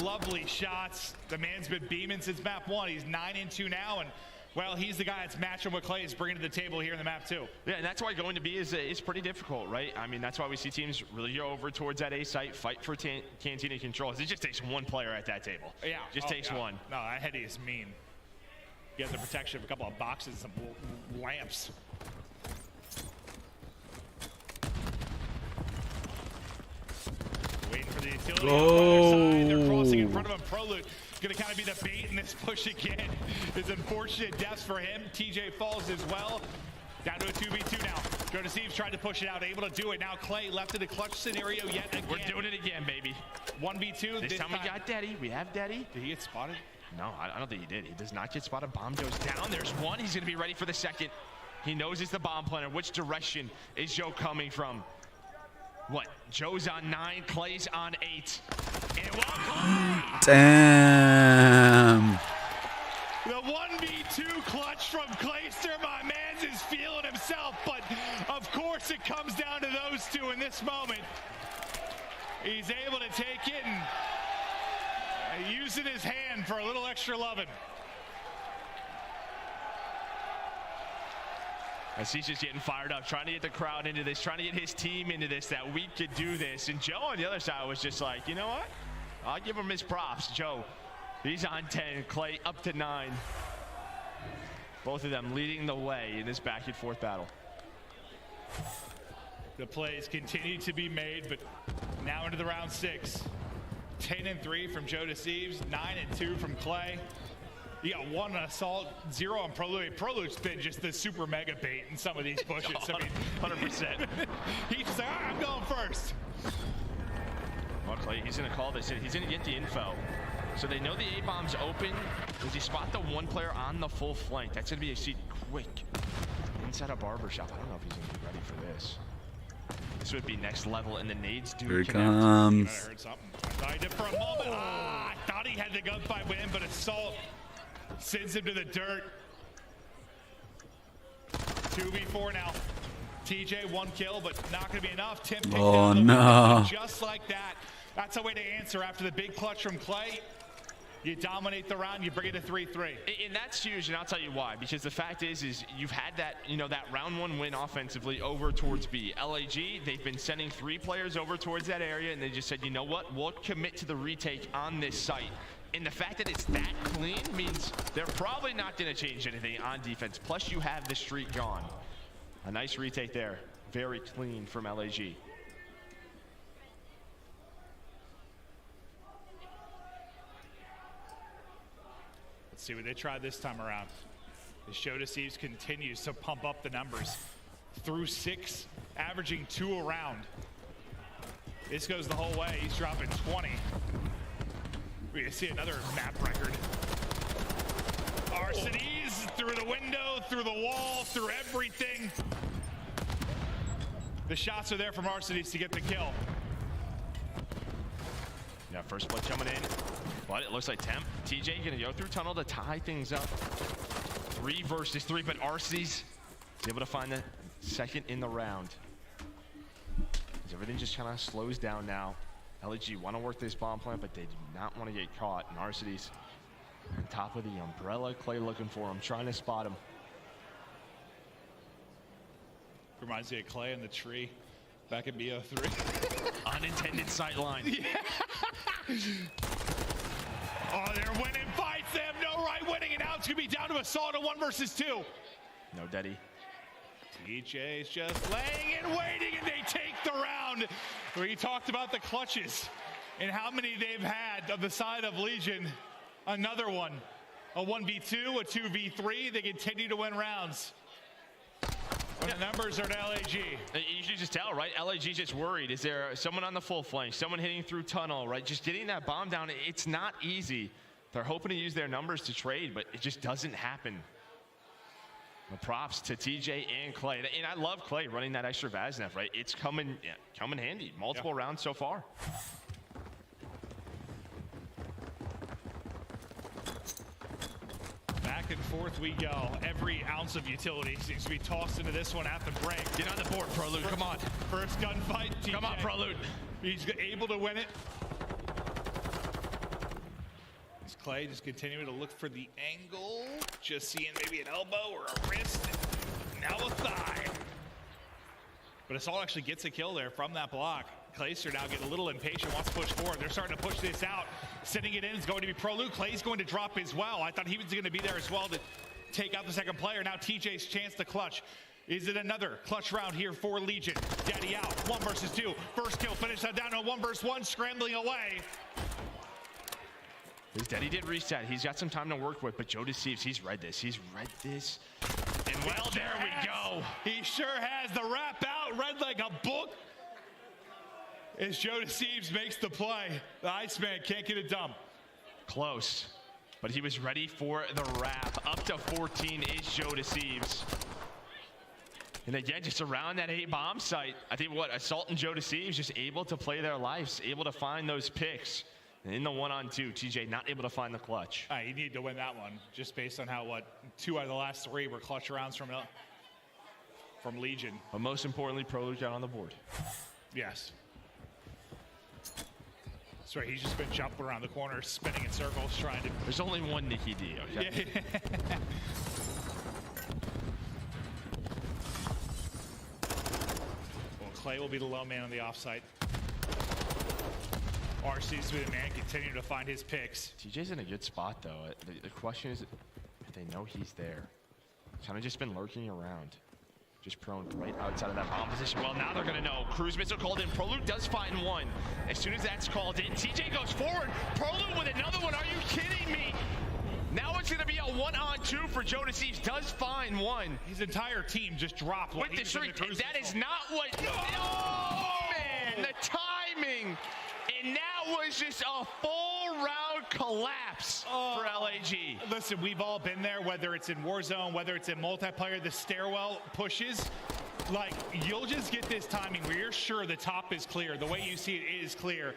Lovely shots. The man's been beaming since map 1. He's 9-2 now, and well, he's the guy that's matching what Clay is bringing to the table here in the map 2. Yeah, and that's why going to B is pretty difficult, right? I mean, that's why we see teams really go over towards that A site, fight for Cantina controls. It just takes one player at that table. Yeah. Just takes one. No, that heady is mean. He has the protection of a couple of boxes, some lamps. Waiting for the utility on the other side. They're crossing in front of him. ProLoop Prolute going to kind of be the bait in this push again. It's unfortunate deaths for him. TJ falls as well. Down to a 2v2 now. Joe Thieves tried to push it out, able to do it. Now Clay left in a clutch scenario yet again. We're doing it again, baby. 1v2. This time we got Daddy. We have Daddy. Did he get spotted? No, I don't think he did. He does not get spotted. Bomb goes down. There's one. He's going to be ready for the second. He knows it's the bomb planter. Which direction is Joe coming from? What? Joe's on 9. Clay's on 8. And Damn. The 1v2 clutch from Clayster. My man's is feeling himself, but of course it comes down to those two in this moment. He's able to take it and using his hand for a little extra loving. As he's just getting fired up, trying to get the crowd into this, trying to get his team into this, that we could do this. And Joe on the other side was just like, you know what? I'll give him his props. Joe, he's on 10. Clay up to 9. Both of them leading the way in this back and forth battle. The plays continue to be made, but now into the round 6. 10-3 from Joe Thieves, 9-2 from Clay. You got 1 on Assault, 0 on Prolute. Prolute's been just the super mega bait in some of these pushes. I mean, 100%. He's just like, all right, I'm going first. Well, Clay, he's going to call this in. He's going to get the info. So they know the A-bomb's open. Does he spot the one player on the full flank? That's going to be a seat quick. Inside a barbershop. I don't know if he's going to be ready for this. This would be next level, and the nades do Here it connect. comes. I heard something. I did for a moment. I thought he had the gunfight win, but Assault sends him to the dirt. 2v4 now. TJ 1 kill, but not going to be enough. Tim picked Oh, down the no. win. Just like that. That's a way to answer after the big clutch from Clay. You dominate the round, you bring it to 3-3. And that's huge, and I'll tell you why. Because the fact is you've had that, that round 1 win offensively over towards B. LAG, they've been sending 3 players over towards that area, and they just said, you know what, we'll commit to the retake on this site. And the fact that it's that clean means they're probably not going to change anything on defense. Plus, you have the streak gone. A nice retake there. Very clean from LAG. Let's see what they try this time around. The Joe Thieves continues to pump up the numbers. Through 6, averaging 2 a round. This goes the whole way. He's dropping 20. We see another map record. Arcades through the window, through the wall, through everything. The shots are there from Arcades to get the kill. Yeah, first blood coming in. But it looks like Temp. TJ gonna go through tunnel to tie things up. 3 versus 3, but Arcades is able to find the second in the round. As everything just kind of slows down now. LG want to work this bomb plant, but they do not want to get caught. And Arcades on top of the umbrella. Clay looking for him, trying to spot him. Reminds me of Clay in the tree back in BO3. Unintended sight line. Yeah. Oh, they're winning fights. They have no right winning, and now it's going to be down to Assault at 1 versus 2. No Daddy. TJ's just laying and waiting, and they take the round. We talked about the clutches and how many they've had on the side of Legion. Another one. A 1v2, a 2v3. They continue to win rounds. When the numbers are to LAG. You should just tell, right? LAG's just worried. Is there someone on the full flank, someone hitting through tunnel, right? Just getting that bomb down, it's not easy. They're hoping to use their numbers to trade, but it just doesn't happen. The props to TJ and Clay. And I love Clay running that extra Vaznev, right? It's coming handy. Multiple rounds so far. Back and forth we go. Every ounce of utility seems to be tossed into this one at the break. Get on the board, Prolute. Come on. First gunfight. TJ. Come on, Prolute. He's able to win it. As Clay just continuing to look for the angle. Just seeing maybe an elbow or a wrist. Now a thigh. But Assault actually gets a kill there from that block. Clayster now getting a little impatient, wants to push forward. They're starting to push this out. Sending it in is going to be Prolute. Clay's going to drop as well. I thought he was going to be there as well to take out the second player. Now TJ's chance to clutch. Is it another clutch round here for Legion? Daddy out, 1 versus 2. First kill, finish that down to 1 versus 1, scrambling away. His daddy did reset. He's got some time to work with, but Joe Deceives, he's read this. He's read this. And well, there we go. He sure has. The wrap out, read like a book. As Joe Deceives makes the play, the Iceman can't get it done. Close, but he was ready for the wrap. Up to 14 is Joe Deceives. And again, just around that 8 bomb site, I think what Assault and Joe Deceives just able to play their lives, able to find those picks. And in the 1-on-2, TJ not able to find the clutch. You need to win that one, just based on how 2 out of the last 3 were clutch rounds from Legion. But most importantly, Prolude got on the board. Yes. That's right, he's just been jumping around the corner, spinning in circles, trying to... There's only one Nicky D, okay? Yeah. Well, Clay will be the low man on the offsite. RC's be the man, continuing to find his picks. TJ's in a good spot, though. The question is if they know he's there. Kind of just been lurking around. Just prone right outside of that bomb position. Well, now they're going to know. Cruise missile called in. Prolude does find one. As soon as that's called in, TJ goes forward. Prolude with another one. Are you kidding me? Now it's going to be a 1-on-2 for Joe Deceives. Does find one. His entire team just dropped. With the streak. That is not what... Oh, man. The timing. And that was just a full-round collapse for LAG. Listen, we've all been there, whether it's in Warzone, whether it's in multiplayer, the stairwell pushes. Like, you'll just get this timing where you're sure the top is clear. The way you see it is clear.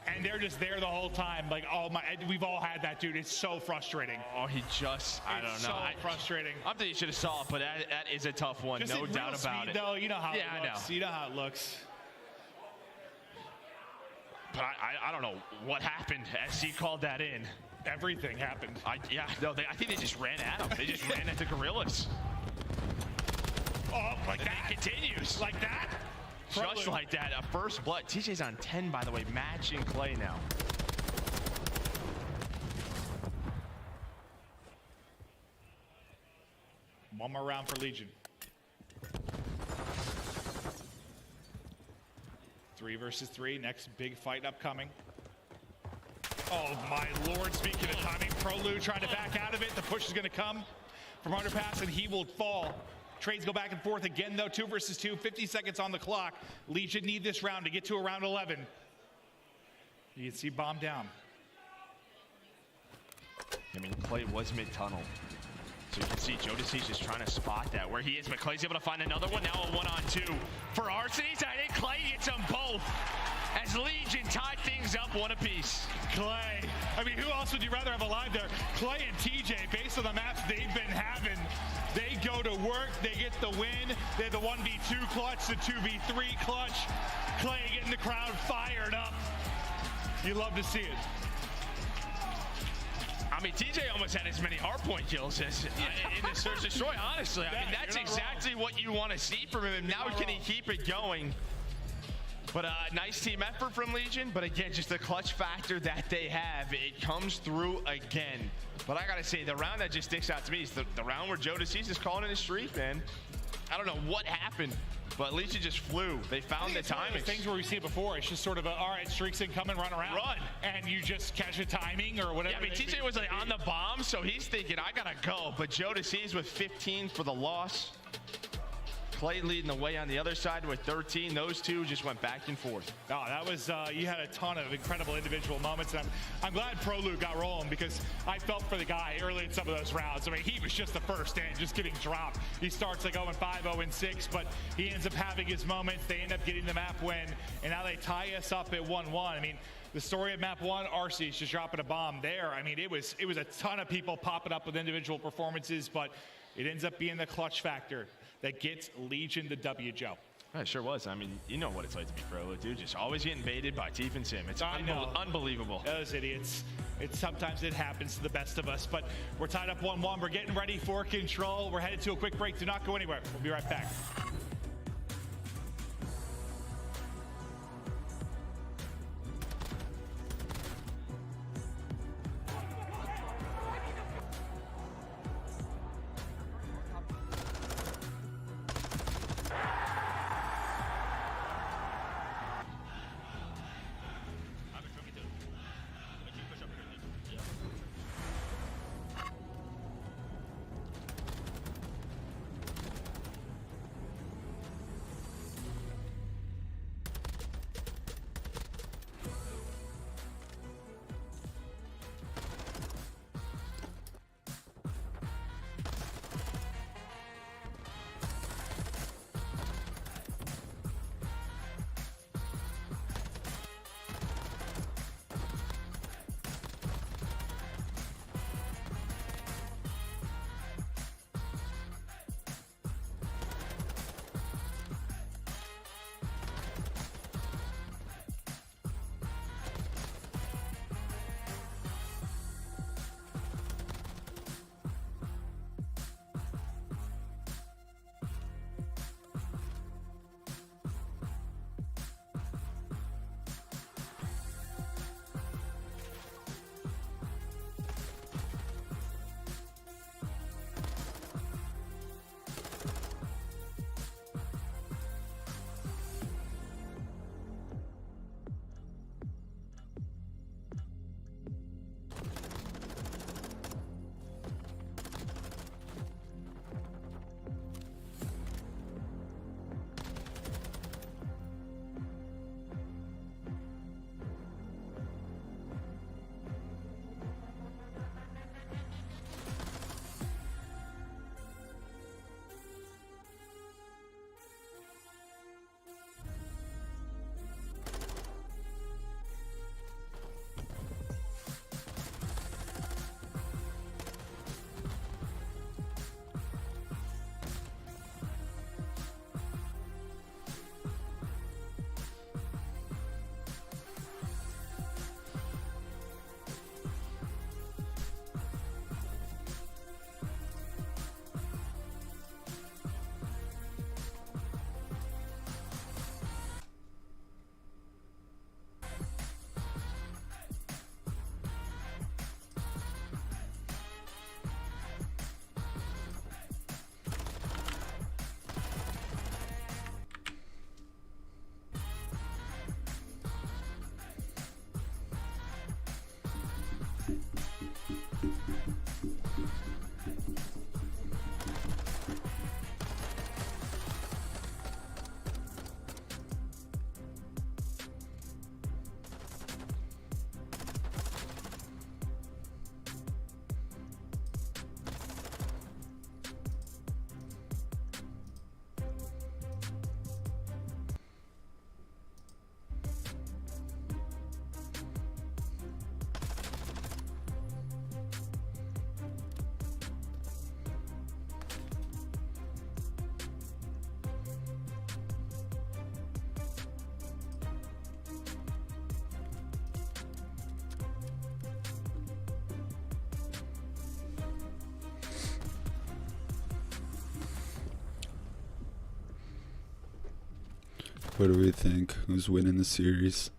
And they're just there the whole time. Like, oh my, we've all had that, dude. It's so frustrating. Oh, he just, I don't know. So frustrating. I think you should have saw it, but that is a tough one. Just no doubt about speed, it. Though, you know how yeah, it looks. I know. You know how it looks. But I don't know what happened as he called that in. Everything happened. I think they just ran at him. They just ran at the Guerrillas. Oh, like that? It continues. Like that? Just like that. A first blood. TJ's on 10, by the way, matching Clay now. One more round for Legion. 3 versus 3. Next big fight upcoming. Oh my lord, speaking of timing, Prolude trying to back out of it. The push is going to come from underpass and he will fall. Trades go back and forth again though. 2 versus 2, 50 seconds on the clock. Legion need this round to get to around 11. You can see bomb down. I mean, Clay was mid-tunnel. So you can see Joe Deceives just trying to spot that where he is, but Clay's able to find another one. Now a 1-on-2 for Arsonies. I think Clay gets them both as Legion tied things up 1 apiece. Clay, I mean, who else would you rather have alive there? Clay and TJ, based on the maps they've been having, they go to work, they get the win. They have the 1v2 clutch, the 2v3 clutch. Clay getting the crowd fired up. You love to see it. I mean, TJ almost had as many hardpoint kills as in the Search Destroy, honestly. I mean, that's exactly what you want to see from him. Now can he keep it going? But a nice team effort from Legion. But again, just the clutch factor that they have, it comes through again. But I got to say, the round that just sticks out to me is the round where Joe Deceives is calling in his streak, man. I don't know what happened, but Legion just flew. They found the timing. Things where we see it before, it's just sort of a, all right, streaks in, come and run around. Run. And you just catch a timing or whatever. Yeah, I mean, TJ was like on the bomb, so he's thinking, I got to go. But Joe Deceives with 15 for the loss. Clay leading the way on the other side with 13. Those two just went back and forth. Oh, that was, you had a ton of incredible individual moments. And I'm glad Prolude got rolling because I felt for the guy early in some of those rounds. I mean, he was just the first in, just getting dropped. He starts like 0-5, 0-6, but he ends up having his moments. They end up getting the map win, and now they tie us up at 1-1. I mean, the story of map 1, RC's just dropping a bomb there. I mean, it was a ton of people popping up with individual performances, but it ends up being the clutch factor that gets Legion the W, Joe. It sure was. I mean, you know what it's like to be pro, dude. Just always getting baited by Tief and Sim. It's unbelievable. Those idiots. Sometimes it happens to the best of us, but we're tied up 1-1. We're getting ready for control. We're headed to a quick break. Do not go anywhere. We'll be right back. What do we think? Who's winning the series?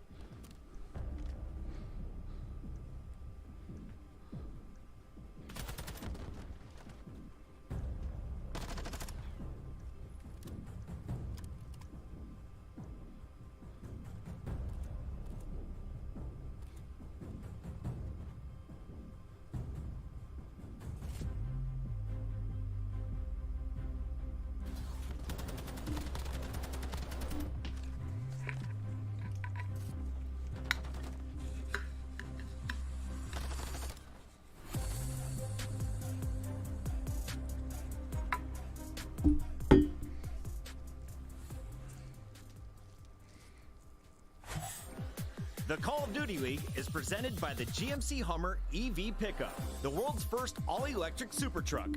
The Call of Duty League is presented by the GMC Hummer EV Pickup, the world's first all-electric super truck.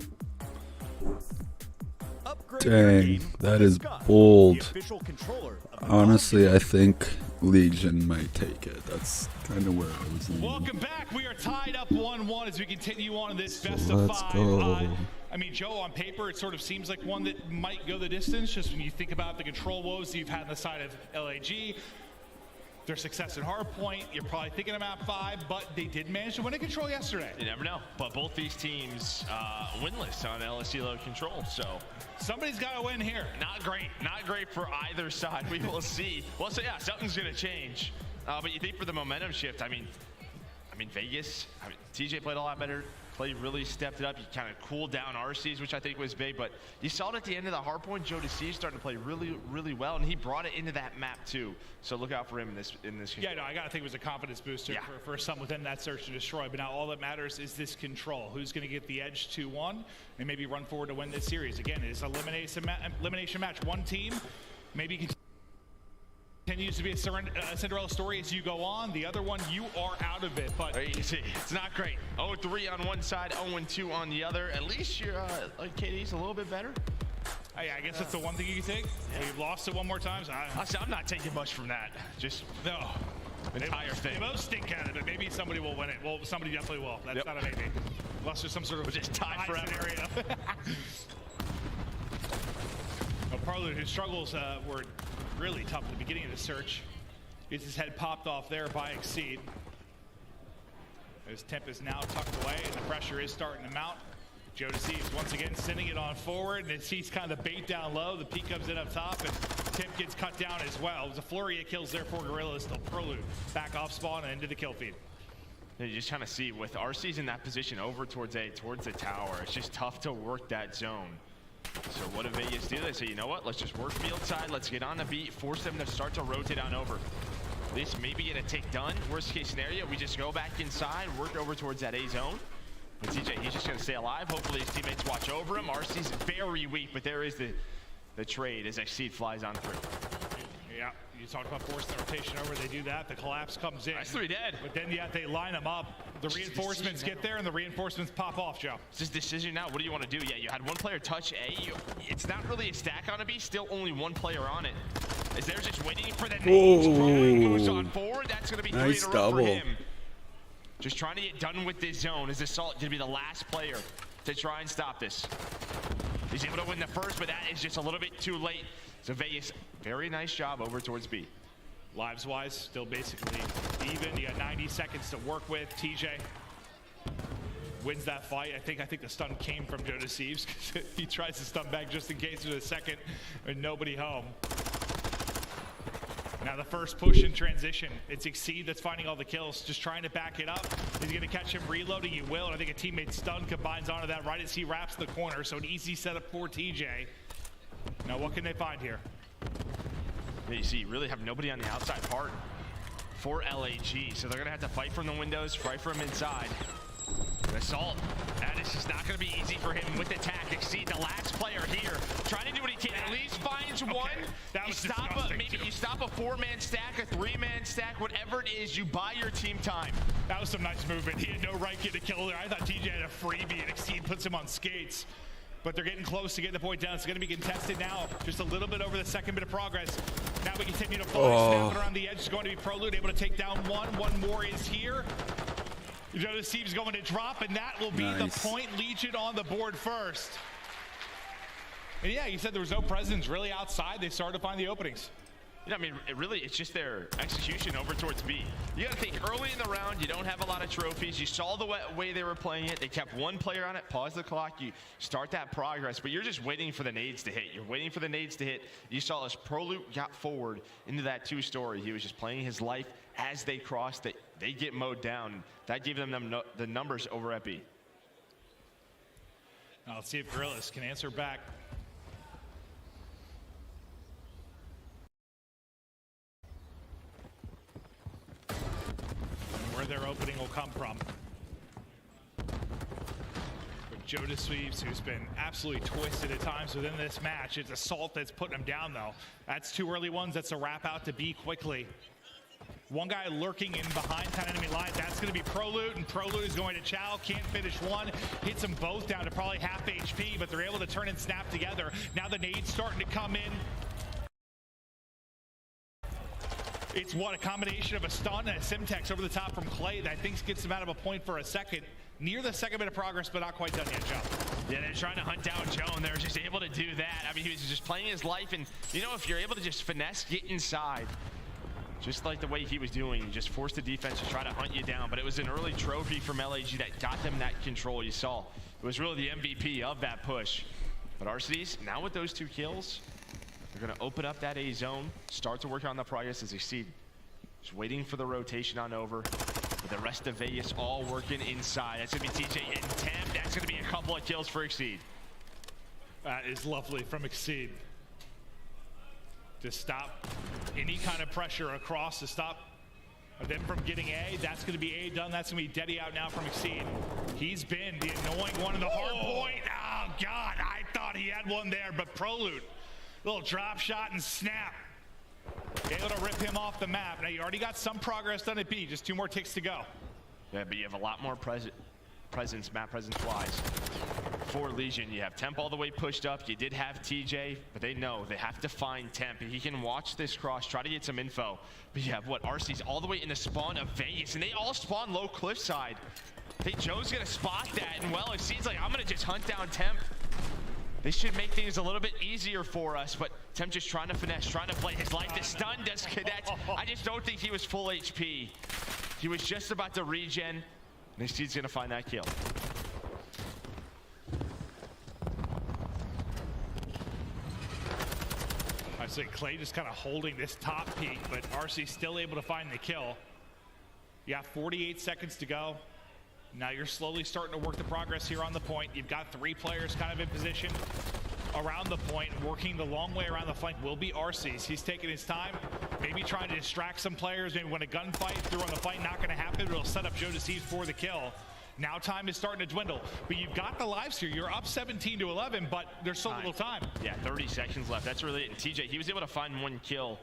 Upgrade your Dang, game that with is Scott, bold. the official controller of the Honestly, I think Legion might take it. That's kind of where I was leaning. Welcome back. We are tied up 1-1 as we continue on in this best of Let's 5. go. I mean, Joe, on paper, it sort of seems like one that might go the distance, just when you think about the control woes that you've had on the side of LAG. Their success in Hardpoint, you're probably thinking about 5, but they did manage to win a control yesterday. You never know. But both these teams winless on LSC low control, so somebody's got to win here. Not great. Not great for either side. We will see. Well, so yeah, something's going to change. But you think for the momentum shift, I mean, Vegas, TJ played a lot better. Play really stepped it up. You kind of cooled down RCs, which I think was big. But you saw it at the end of the Hardpoint. Joe Deceive starting to play really, really well, and he brought it into that map too. So look out for him in this. Yeah, no, I gotta think it was a confidence booster for some within that search and destroy. But now all that matters is this control. Who's going to get the edge 2-1 and maybe run forward to win this series? Again, it is an elimination match. One team maybe continues to be a Cinderella story as you go on. The other one, you are out of it. But easy. It's not great. 0-3 on one side, 0-2 on the other. At least your like KD's a little bit better. I guess that's the one thing you can take. Yeah. You've lost it one more time. So I'm not taking much from that. Just no. Entire thing. They both stink at it, but maybe somebody will win it. Well, somebody definitely will. That's not a maybe. Unless there's some sort of just tie forever scenario. Prelude, whose struggles were really tough at the beginning of the search, gets his head popped off there by Exceed. His temp is now tucked away, and the pressure is starting to mount. Joe Deceives once again sending it on forward, and he's kind of the bait down low. The peak comes in up top, and Temp gets cut down as well. It was a flurry of kills there for Guerrillas. Still Prelude back off spawn and into the kill feed. You just kind of see with RC's in that position over towards the tower, it's just tough to work that zone. So what do Vegas do? They say, you know what? Let's just work field side. Let's get on the beat. Force them to start to rotate on over. At least maybe get a take done. Worst case scenario, we just go back inside, work over towards that A zone. But TJ, he's just going to stay alive. Hopefully his teammates watch over him. RC's very weak, but there is the trade as Exceed flies on through. Yeah, you talked about forcing the rotation over. They do that. The collapse comes in. That's 3 dead. But then, they line them up. The reinforcements get there, and the reinforcements pop off, Joe. It's this decision now. What do you want to do? Yeah, you had one player touch A. It's not really a stack on a B. Still only one player on it. Is they're just waiting for the nades. Goes on forward. That's going to be 3 nice in a row double for him. Just trying to get done with this zone. Is Assault going to be the last player to try and stop this? He's able to win the first, but that is just a little bit too late. So Vegas, very nice job over towards B. Lives-wise, still basically even. You got 90 seconds to work with. TJ wins that fight. I think the stun came from Joe Deceives because he tries to stun back just in case there's a second and nobody home. Now the first push in transition. It's Exceed that's finding all the kills, just trying to back it up. He's going to catch him reloading. He will, and I think a teammate's stun combines onto that right as he wraps the corner. So an easy setup for TJ. Now what can they find here? Yeah, you see, you really have nobody on the outside part for LAG, so they're going to have to fight from the windows, fight from inside. Assault, that is just not going to be easy for him with the attack. Exceed, the last player here, trying to do what he can. At least finds one. That was maybe you stop a 4-man stack, a 3-man stack, whatever it is, you buy your team time. That was some nice movement. He had no right getting a kill there. I thought TJ had a freebie, and Exceed puts him on skates. But they're getting close to getting the point down. It's going to be contested now. Just a little bit over the second bit of progress. Now we continue to fly. Snapping around the edge is going to be Prelude, able to take down one. One more is here. Joe Deceives going to drop, and that will be the point. Legion on the board first. And yeah, you said there was no presence really outside. They started to find the openings. You know, I mean, it's just their execution over towards B. You gotta think early in the round, you don't have a lot of trophies. You saw the way they were playing it. They kept one player on it, pause the clock, you start that progress, but you're just waiting for the nades to hit. You're waiting for the nades to hit. You saw as Prolute got forward into that 2-story. He was just playing his life as they crossed it. They get mowed down. That gave them the numbers over at B. Now let's see if Guerrillas can answer back. Where their opening will come from. But Joe DeSweeps, who's been absolutely twisted at times within this match. It's Assault that's putting him down, though. That's 2 early ones. That's a wrap out to B quickly. One guy lurking in behind 10 enemy line. That's going to be Prolute, and Prolute is going to chow. Can't finish one. Hits them both down to probably half HP, but they're able to turn and snap together. Now the nade's starting to come in. It's what, a combination of a stun and a Simtex over the top from Clay that I think gets him out of a point for a second. Near the second bit of progress, but not quite done yet, Joe. Yeah, they're trying to hunt down Joe, and they're just able to do that. I mean, he was just playing his life, and you know, if you're able to just finesse, get inside, just like the way he was doing, you just force the defense to try to hunt you down. But it was an early trophy from LAG that got them that control. You saw it was really the MVP of that push. But RCDs, now with those 2 kills, they're going to open up that A zone, start to work on the progress as they see. Just waiting for the rotation on over. With the rest of Vegas all working inside. That's going to be TJ and Temp. That's going to be a couple of kills for Exceed. That is lovely from Exceed. To stop any kind of pressure across, to stop them from getting A. That's going to be A done. That's going to be Deddy out now from Exceed. He's been the annoying one in the hard point. Oh, God. I thought he had one there, but Prolute. Little drop shot and snap. Able to rip him off the map. Now, you already got some progress done at B. Just 2 more ticks to go. Yeah, but you have a lot more presence, map presence-wise. For Legion, you have Temp all the way pushed up. You did have TJ, but they know they have to find Temp. He can watch this cross, try to get some info. But you have, what, RC's all the way in the spawn of Vegas, and they all spawn low cliffside. I think Joe's going to spot that, and well, it seems like I'm going to just hunt down Temp. They should make things a little bit easier for us, but Temp just trying to finesse, trying to play his life. The stun does connect. I just don't think he was full HP. He was just about to regen, and this dude's gonna find that kill. I say Clay just kind of holding this top peak, but RC still able to find the kill. You got 48 seconds to go. Now you're slowly starting to work the progress here on the point. You've got 3 players kind of in position around the point. Working the long way around the flank will be RC's. He's taking his time, maybe trying to distract some players. Maybe when a gunfight through on the fight, not going to happen, but it'll set up Joe DeSeeves for the kill. Now time is starting to dwindle, but you've got the lives here. You're up 17-11, but there's so little time. Yeah, 30 seconds left. That's really it. And TJ, he was able to find 1 kill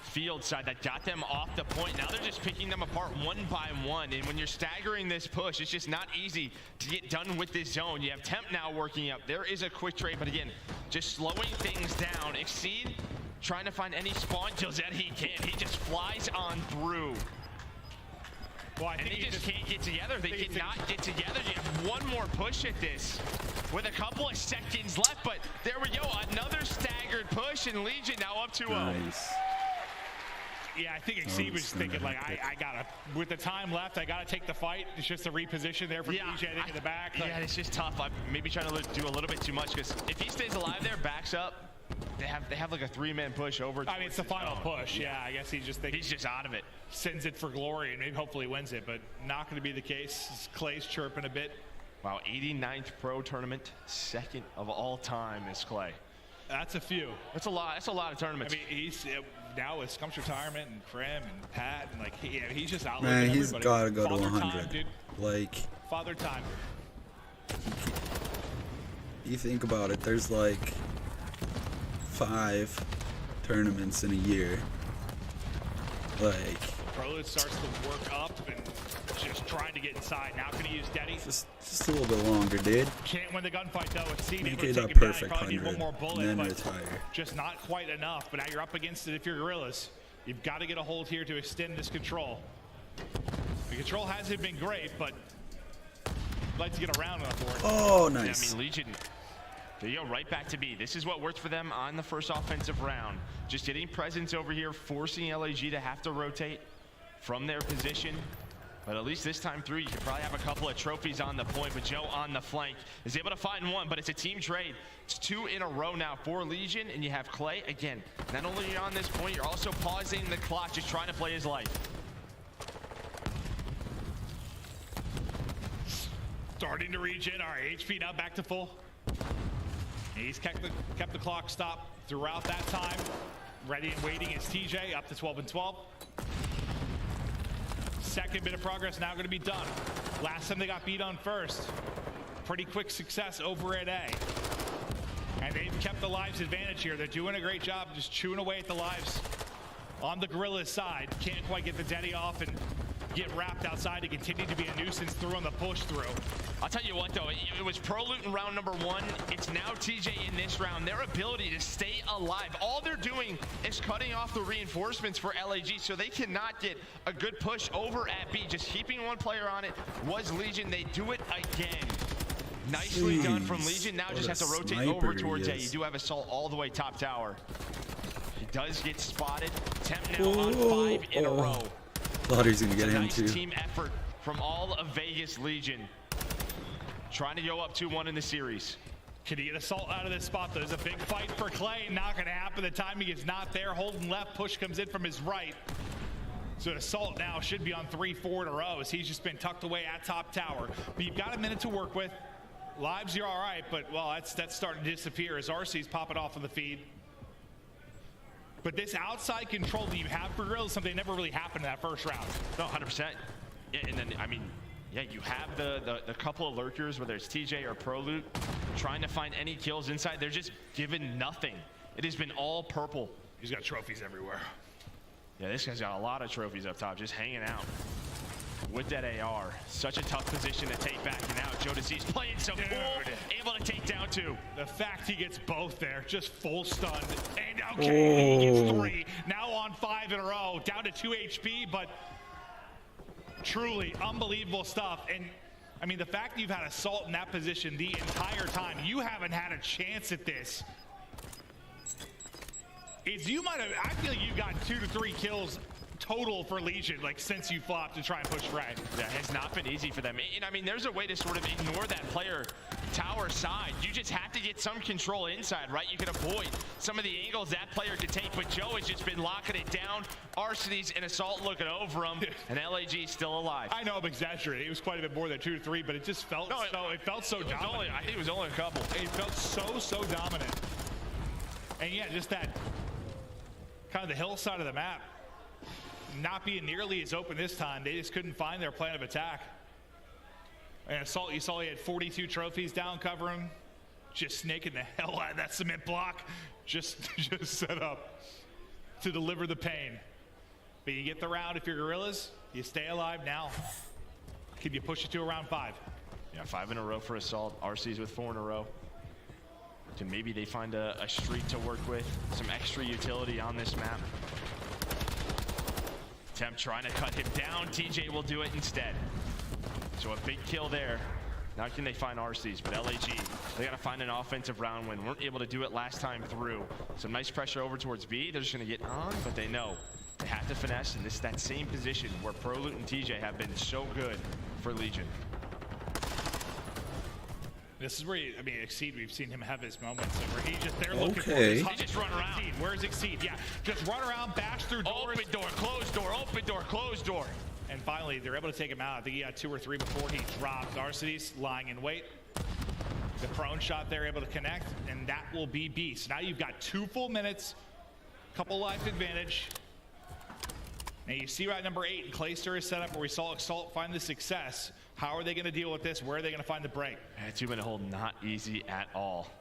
field side that got them off the point. Now they're just picking them apart 1 by 1. And when you're staggering this push, it's just not easy to get done with this zone. You have Temp now working up. There is a quick trade, but again, just slowing things down. Exceed trying to find any spawn kills that he can. He just flies on through. Well, and they just can't get together. They cannot get together. You have 1 more push at this with a couple of seconds left, but there we go. Another staggered push, and Legion now up 2-0. Nice. Yeah, I think Exceed was thinking, like, I gotta, with the time left, I gotta take the fight. It's just a reposition there for TJ, I think, in the back. Yeah, it's just tough. I'm maybe trying to do a little bit too much, because if he stays alive there, backs up, they have like a 3-man push over. I mean, it's the final push. Yeah, I guess he's just thinking. He's just out of it. Sends it for glory, and maybe hopefully wins it, but not going to be the case. Clay's chirping a bit. Wow, 89th pro tournament, 2nd of all time is Clay. That's a few. That's a lot. That's a lot of tournaments. I mean, he's now with Scump's retirement and Krim and Pat, and like he's just out. Man, he's got to go to Father 100. Time, dude. Like, Father Time. You think about it, there's like 5 tournaments in a year. Like, Prolute starts to work up and just trying to get inside. Now can he use Deddy? Just a little bit longer, dude. Can't win the gunfight though. It's seen Make able it to a take him perfect down. Probably need 100, one more bullet, and then but retire. just not quite enough. But now you're up against it if you're Guerrillas. You've got to get a hold here to extend this control. The control hasn't been great, but I'd like to get around on the board. Oh, nice. Yeah, I mean, Legion They go right back to B. This is what worked for them on the first offensive round. Just getting presence over here, forcing LAG to have to rotate from their position. But at least this time through, you could probably have a couple of trophies on the point. But Joe on the flank is able to find one, but it's a team trade. It's 2 in a row now for Legion, and you have Clay. Again, not only are you on this point, you're also pausing the clock, just trying to play his life. Starting to regen. All right, HP now back to full. He's kept the clock stopped throughout that time. Ready and waiting is TJ, up to 12 and 12. Second bit of progress now going to be done. Last time they got beat on first. Pretty quick success over at A. And they've kept the lives advantage here. They're doing a great job just chewing away at the lives on the Guerrillas side. Can't quite get the Denny off and get wrapped outside to continue to be a nuisance through on the push through. I'll tell you what though, it was Pro Loot in round number 1. It's now TJ in this round. Their ability to stay alive, all they're doing is cutting off the reinforcements for LAG, so they cannot get a good push over at B. Just keeping one player on it was Legion. They do it again. Nicely done from Legion. Now just have to rotate over towards A. You do have Assault all the way top tower. He does get spotted. Temp now on 5 in a row. Thought he was gonna get him nice too. Team effort from all of Vegas Legion. Trying to go up 2-1 in the series. Can he get Assault out of this spot? There's a big fight for Clay. Not going to happen. The timing is not there. Holding left. Push comes in from his right. So Assault now should be on 3-4 in a row as he's just been tucked away at top tower. But you've got a minute to work with. Lives, you're all right, but well, that's starting to disappear as RC's popping off of the feed. But this outside control that you have for Guerrillas is something that never really happened in that first round. No, 100%. Yeah, and then, I mean, yeah, you have the couple of lurkers, whether it's TJ or Pro Loot, trying to find any kills inside. They're just given nothing. It has been all purple. He's got trophies everywhere. Yeah, this guy's got a lot of trophies up top, just hanging out with that AR. Such a tough position to take back. And now Jodeci's playing so cool, able to take down 2. The fact he gets both there, just full stunned. And okay, he gets 3. Now on 5 in a row, down to 2 HP, but truly unbelievable stuff. And I mean, the fact that you've had Assault in that position the entire time, you haven't had a chance at this. You might have, I feel like you got 2 to 3 kills total for Legion, like since you flopped to try and push right. That has not been easy for them. And I mean, there's a way to sort of ignore that player tower side. You just have to get some control inside, right? You can avoid some of the angles that player could take, but Joe has just been locking it down. Arsenes and Assault looking over him, and LAG still alive. I know I'm exaggerating. It was quite a bit more than 2 to 3, but it just felt it felt so dominant. I think it was only a couple. It felt so dominant. And yeah, just that kind of the hillside of the map not being nearly as open this time. They just couldn't find their plan of attack. And Assault, you saw he had 42 trophies down covering, just snaking the hell out of that cement block, just set up to deliver the pain. But you get the round if you're Guerrillas, you stay alive now. Can you push it to around 5? Yeah, 5 in a row for Assault. RC's with 4 in a row. So maybe they find a streak to work with, some extra utility on this map. Temp trying to cut him down. TJ will do it instead. So a big kill there. Now can they find RCs? But LAG, they got to find an offensive round win. Weren't able to do it last time through. Some nice pressure over towards B. They're just going to get on, but they know they have to finesse. And this is that same position where Pro Loot and TJ have been so good for Legion. This is where, I mean, Exceed, we've seen him have his moments where they're looking for They just run around. Exceed. Where's Exceed? Yeah, just run around, bash through doors. Open door, closed door, open door, closed door. And finally, they're able to take him out. I think he had 2 or 3 before he dropped. Arsenes lying in wait. The prone shot they're able to connect, and that will be B. So now you've got 2 full minutes, couple life advantage. And you see right number 8, Clayster is set up where we saw Assault find the success. How are they going to deal with this? Where are they going to find the break? 2-minute hold, not easy at all.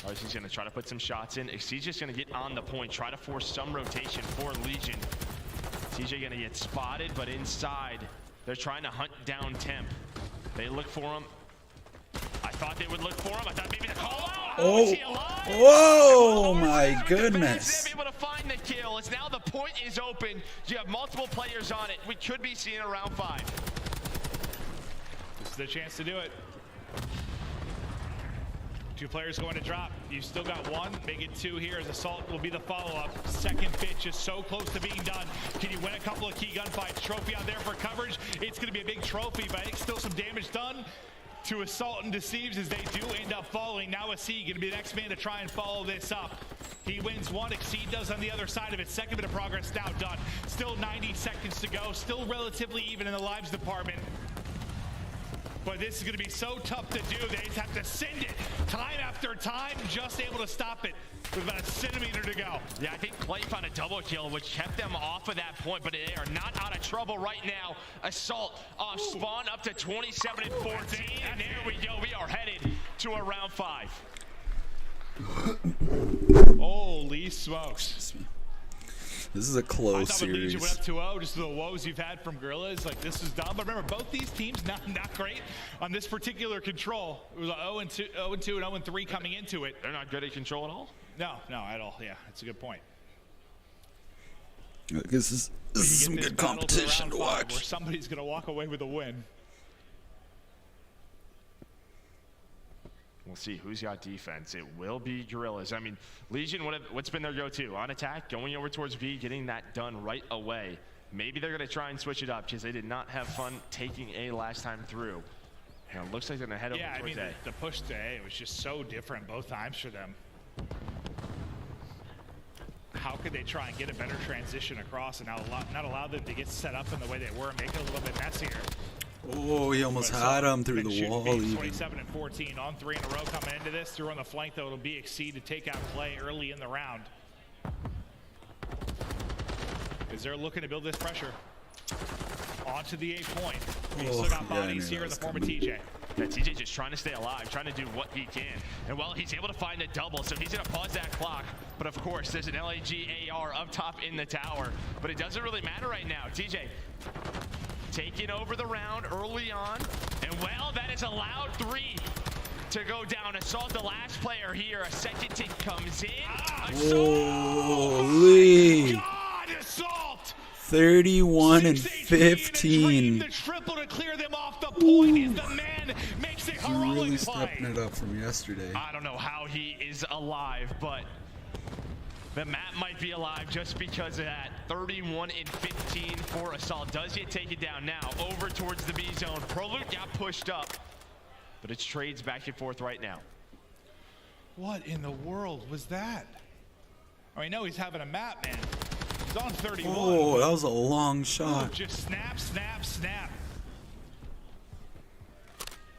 Arsenes going to try to put some shots in. Exceed's just going to get on the point, try to force some rotation for Legion. TJ going to get spotted, but inside, they're trying to hunt down Temp. They look for him. I thought they would look for him. I thought maybe the call out. Oh, whoa, my goodness. They're able to find the kill. It's now the point is open. You have multiple players on it. We could be seeing a round 5. This is the chance to do it. 2 players going to drop. You've still got 1. Make it 2 here as Assault will be the follow-up. Second pitch just so close to being done. Can you win a couple of key gunfights? Trophy out there for coverage. It's going to be a big trophy, but I think still some damage done to Assault and Thieves as they do end up falling. Now Exceed going to be the next man to try and follow this up. He wins 1, Exceed does on the other side of it. Second bit of progress now done. Still 90 seconds to go. Still relatively even in the lives department. But this is going to be so tough to do. They just have to send it time after time, just able to stop it with about a centimeter to go. Yeah, I think Clay found a double kill, which kept them off of that point, but they are not out of trouble right now. Assault off spawn up to 27 and 14, and there we go. We are headed to a round 5. Holy smokes. This is a close I thought series. Legion went up 2-0, just the woes you've had from Guerrillas. Like, this is dumb. But remember, both these teams not great on this particular control. It was 0-2 and 0-3 coming into it. They're not good at control at all? No, at all. Yeah, that's a good point. This is some good competition to watch. Where somebody's going to walk away with a win. We'll see who's got defense. It will be Guerrillas. I mean, Legion, what's been their go-to? On attack, going over towards B, getting that done right away. Maybe they're going to try and switch it up because they did not have fun taking A last time through. And it looks like they're going to head over towards A. The push to A was just so different both times for them. How could they try and get a better transition across and not allow them to get set up in the way they were and make it a little bit messier? Oh, he almost had him through the wall. 27 and 14 on 3 in a row coming into this. Through on the flank, though, it'll be Exceed to take out Clay early in the round. Because they're looking to build this pressure. Onto the A point. We still got bodies here in the form of TJ. Yeah, TJ just trying to stay alive, trying to do what he can. And well, he's able to find a double, so he's going to pause that clock. But of course, there's an LAG AR up top in the tower. But it doesn't really matter right now. TJ taking over the round early on. And well, that is allowed 3 to go down. Assault, the last player here. A second tick comes in. Holy. God, Assault! 31 and 15. The triple to clear them off the point is the man makes a heroic Really play. stepping it up from yesterday. I don't know how he is alive, but the map might be alive just because of that. 31 and 15 for Assault. Does get taken down now over towards the B zone. Prolute got pushed up, but it's trades back and forth right now. What in the world was that? I know he's having a map, man. He's on 31. Oh, that was a long shot. Just snap, snap, snap.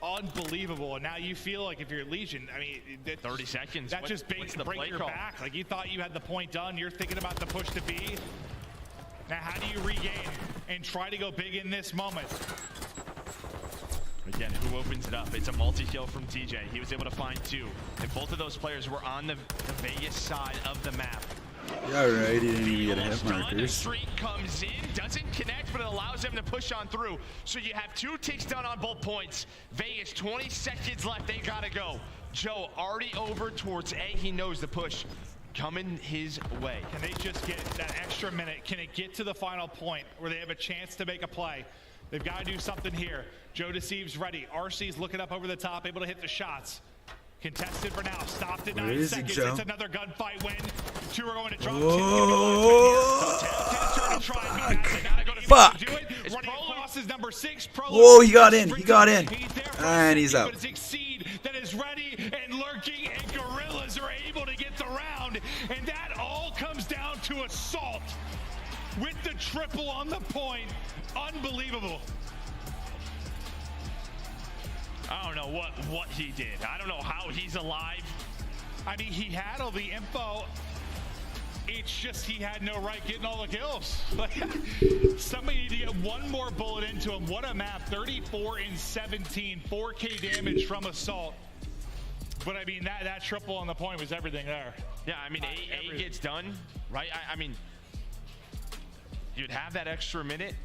Unbelievable. And now you feel like if you're Legion, I mean, 30 seconds. That just breaks your back. Like you thought you had the point done. You're thinking about the push to B. Now, how do you regain and try to go big in this moment? Again, who opens it up? It's a multi-kill from TJ. He was able to find 2. And both of those players were on the Vegas side of the map. Yeah, right. He didn't even get hit markers. Streak comes in, doesn't connect, but it allows them to push on through. So you have 2 ticks done on both points. Vegas, 20 seconds left. They gotta go. Joe already over towards A. He knows the push coming his way. Can they just get that extra minute? Can it get to the final point where they have a chance to make a play? They've got to do something here. Joe Deceives ready. RC's looking up over the top, able to hit the shots. Contested for now. Stopped at 9 seconds. It's another gunfight win. 2 are going to drop. Fuck. Running across his number 6. Oh, he got in. He got in. And he's out. But it's Exceed that is ready and lurking, and Guerrillas are able to get the round. And that all comes down to Assault with the triple on the point. Unbelievable. I don't know what he did. I don't know how he's alive. I mean, he had all the info. It's just he had no right getting all the kills. Somebody need to get one more bullet into him. What a map. 34 and 17. 4K damage from Assault. But I mean, that triple on the point was everything there. Yeah, I mean, A gets done, right? I mean, you'd have that extra minute.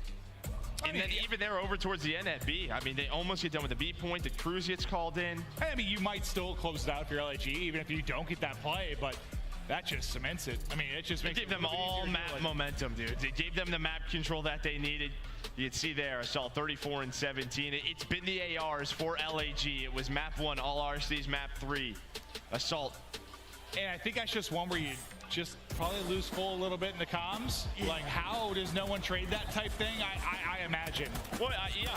And then even they're over towards the end at B. I mean, they almost get done with the B point. The cruise gets called in. I mean, you might still close it out if you're LAG, even if you don't get that play. But that just cements it. I mean, it just makes gave them all map momentum, dude. It gave them the map control that they needed. You can see there, Assault 34 and 17. It's been the ARs for LAG. It was map 1, all RCs, map 3, Assault. And I think that's just one where you just probably lose full a little bit in the comms. Like, how does no one trade that type thing? I imagine. Well, yeah,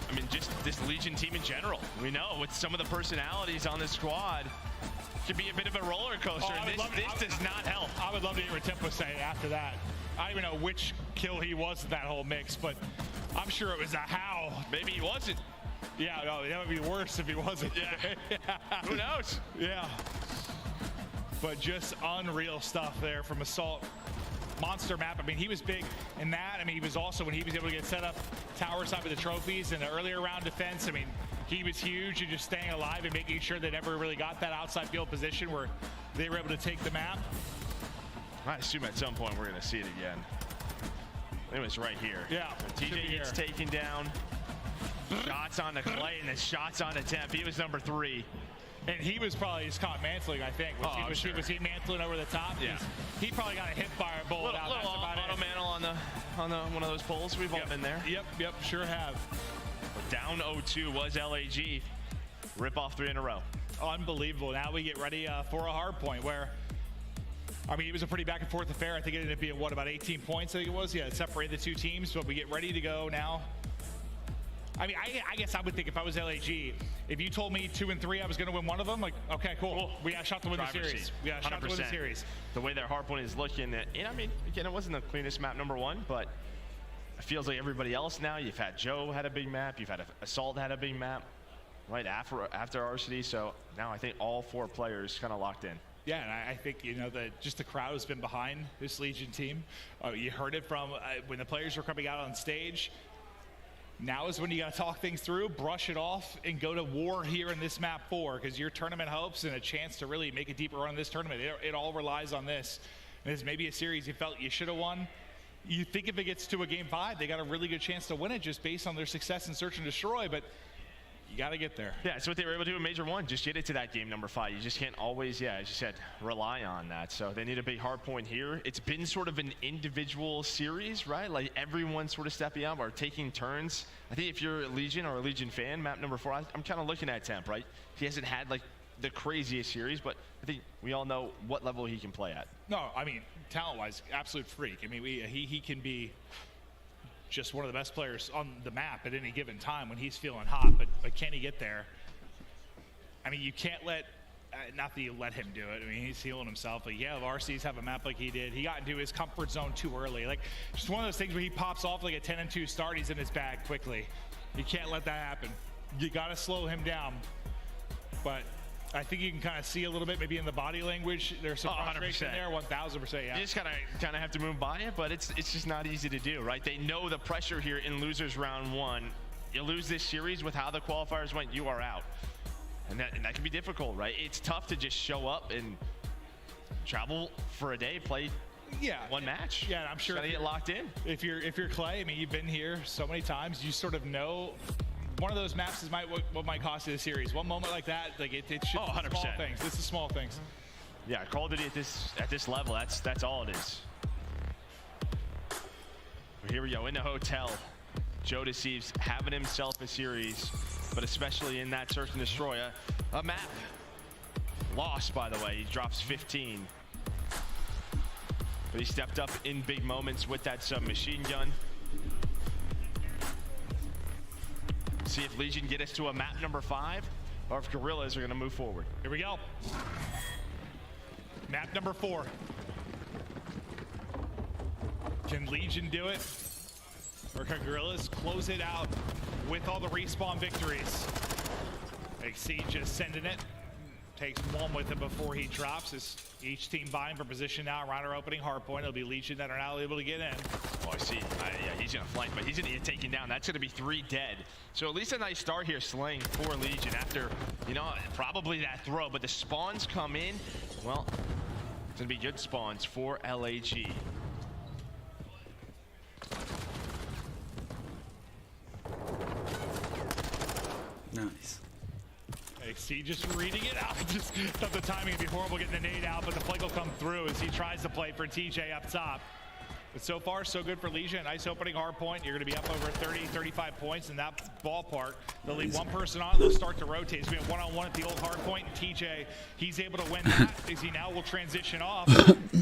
I mean, just this Legion team in general. We know with some of the personalities on the squad, could be a bit of a roller coaster. This does not help. I would love to hear what Tempo say after that. I don't even know which kill he was in that whole mix, but I'm sure it was a how. Maybe he wasn't. Yeah, no, that would be worse if he wasn't. Yeah. Who knows? Yeah. But just unreal stuff there from Assault. Monster map. I mean, he was big in that. I mean, he was also, when he was able to get set up tower side with the trophies in the earlier round defense, I mean, he was huge and just staying alive and making sure they never really got that outside field position where they were able to take the map. I assume at some point we're going to see it again. It was right here. Yeah. TJ gets taken down. Shots on the Clay and then shots on the Temp. He was number 3. And he was probably just caught mantling, I think. Was he mantling over the top? Yeah. He probably got a hip fire bullet out. That's about auto mantle on the one of those poles. We've all been there. Yep, sure have. Down 0-2 was LAG. Rip off 3 in a row. Unbelievable. Now we get ready for a hard point where, I mean, it was a pretty back and forth affair. I think it ended up being, what, about 18 points, I think it was? Yeah, it separated the two teams, but we get ready to go now. I mean, I guess I would think if I was LAG, if you told me 2 and 3, I was going to win one of them, like, okay, cool. We got a shot to win the series. We got a shot to win the series. The way their hardpoint is looking, and I mean, again, it wasn't the cleanest map number 1, but it feels like everybody else now. You've had Joe had a big map. You've had Assault had a big map right after RCD. So now I think all 4 players kind of locked in. Yeah, and I think, you know, just the crowd has been behind this Legion team. You heard it from when the players were coming out on stage. Now is when you got to talk things through, brush it off, and go to war here in this map 4, because your tournament hopes and a chance to really make a deeper run in this tournament, it all relies on this. And it's maybe a series you felt you should have won. You think if it gets to a game 5, they got a really good chance to win it just based on their success in Search and Destroy, but you got to get there. Yeah, it's what they were able to do in Major 1. Just get it to that game number 5. You just can't always, yeah, as you said, rely on that. So they need a big hard point here. It's been sort of an individual series, right? Like everyone sort of stepping up or taking turns. I think if you're a Legion or a Legion fan, map number 4, I'm kind of looking at Temp, right? He hasn't had like the craziest series, but I think we all know what level he can play at. No, I mean, talent-wise, absolute freak. I mean, he can be just one of the best players on the map at any given time when he's feeling hot, but can he get there? I mean, you can't let, not that you let him do it. I mean, he's healing himself, but yeah, the RCs have a map like he did. He got into his comfort zone too early. Like, just one of those things where he pops off like a 10-2 start, he's in his bag quickly. You can't let that happen. You got to slow him down. But I think you can kind of see a little bit, maybe in the body language, there's some frustration there, 1,000%, yeah. You just kind of have to move by it, but it's just not easy to do, right? They know the pressure here in losers round 1. You lose this series with how the qualifiers went, you are out. And that can be difficult, right? It's tough to just show up and travel for a day, play one match. Yeah, I'm sure. Gotta get locked in. If you're Clay, I mean, you've been here so many times, you sort of know. One of those maps is what might cost you the series. One moment like that, like it should. 100%. Small things. This is small things. Yeah, Call of Duty at this level, that's all it is. Here we go in the hotel. Joe Deceives having himself a series, but especially in that Search and Destroy, a map lost, by the way. He drops 15. But he stepped up in big moments with that submachine gun. See if Legion get us to a map number 5, or if Guerrillas are going to move forward. Here we go. Map number 4. Can Legion do it? Or can Guerrillas close it out with all the respawn victories? XC just sending it. Takes one with him before he drops. As each team vying for position now around our opening hardpoint. It'll be Legion that are now able to get in. Oh, I see. Yeah, he's going to flank, but he's going to get taken down. That's going to be 3 dead. So at least a nice start here slaying for Legion after, you know, probably that throw. But the spawns come in. Well, it's going to be good spawns for LAG. Nice. XC just reading it out. Just thought the timing would be horrible getting the nade out, but the flank will come through as he tries to play for TJ up top. But so far, so good for Legion. Nice opening hard point. You're going to be up over 30, 35 points in that ballpark. They'll leave one person on. They'll start to rotate. So we have one-on-one at the old hard point. And TJ, he's able to win that as he now will transition off.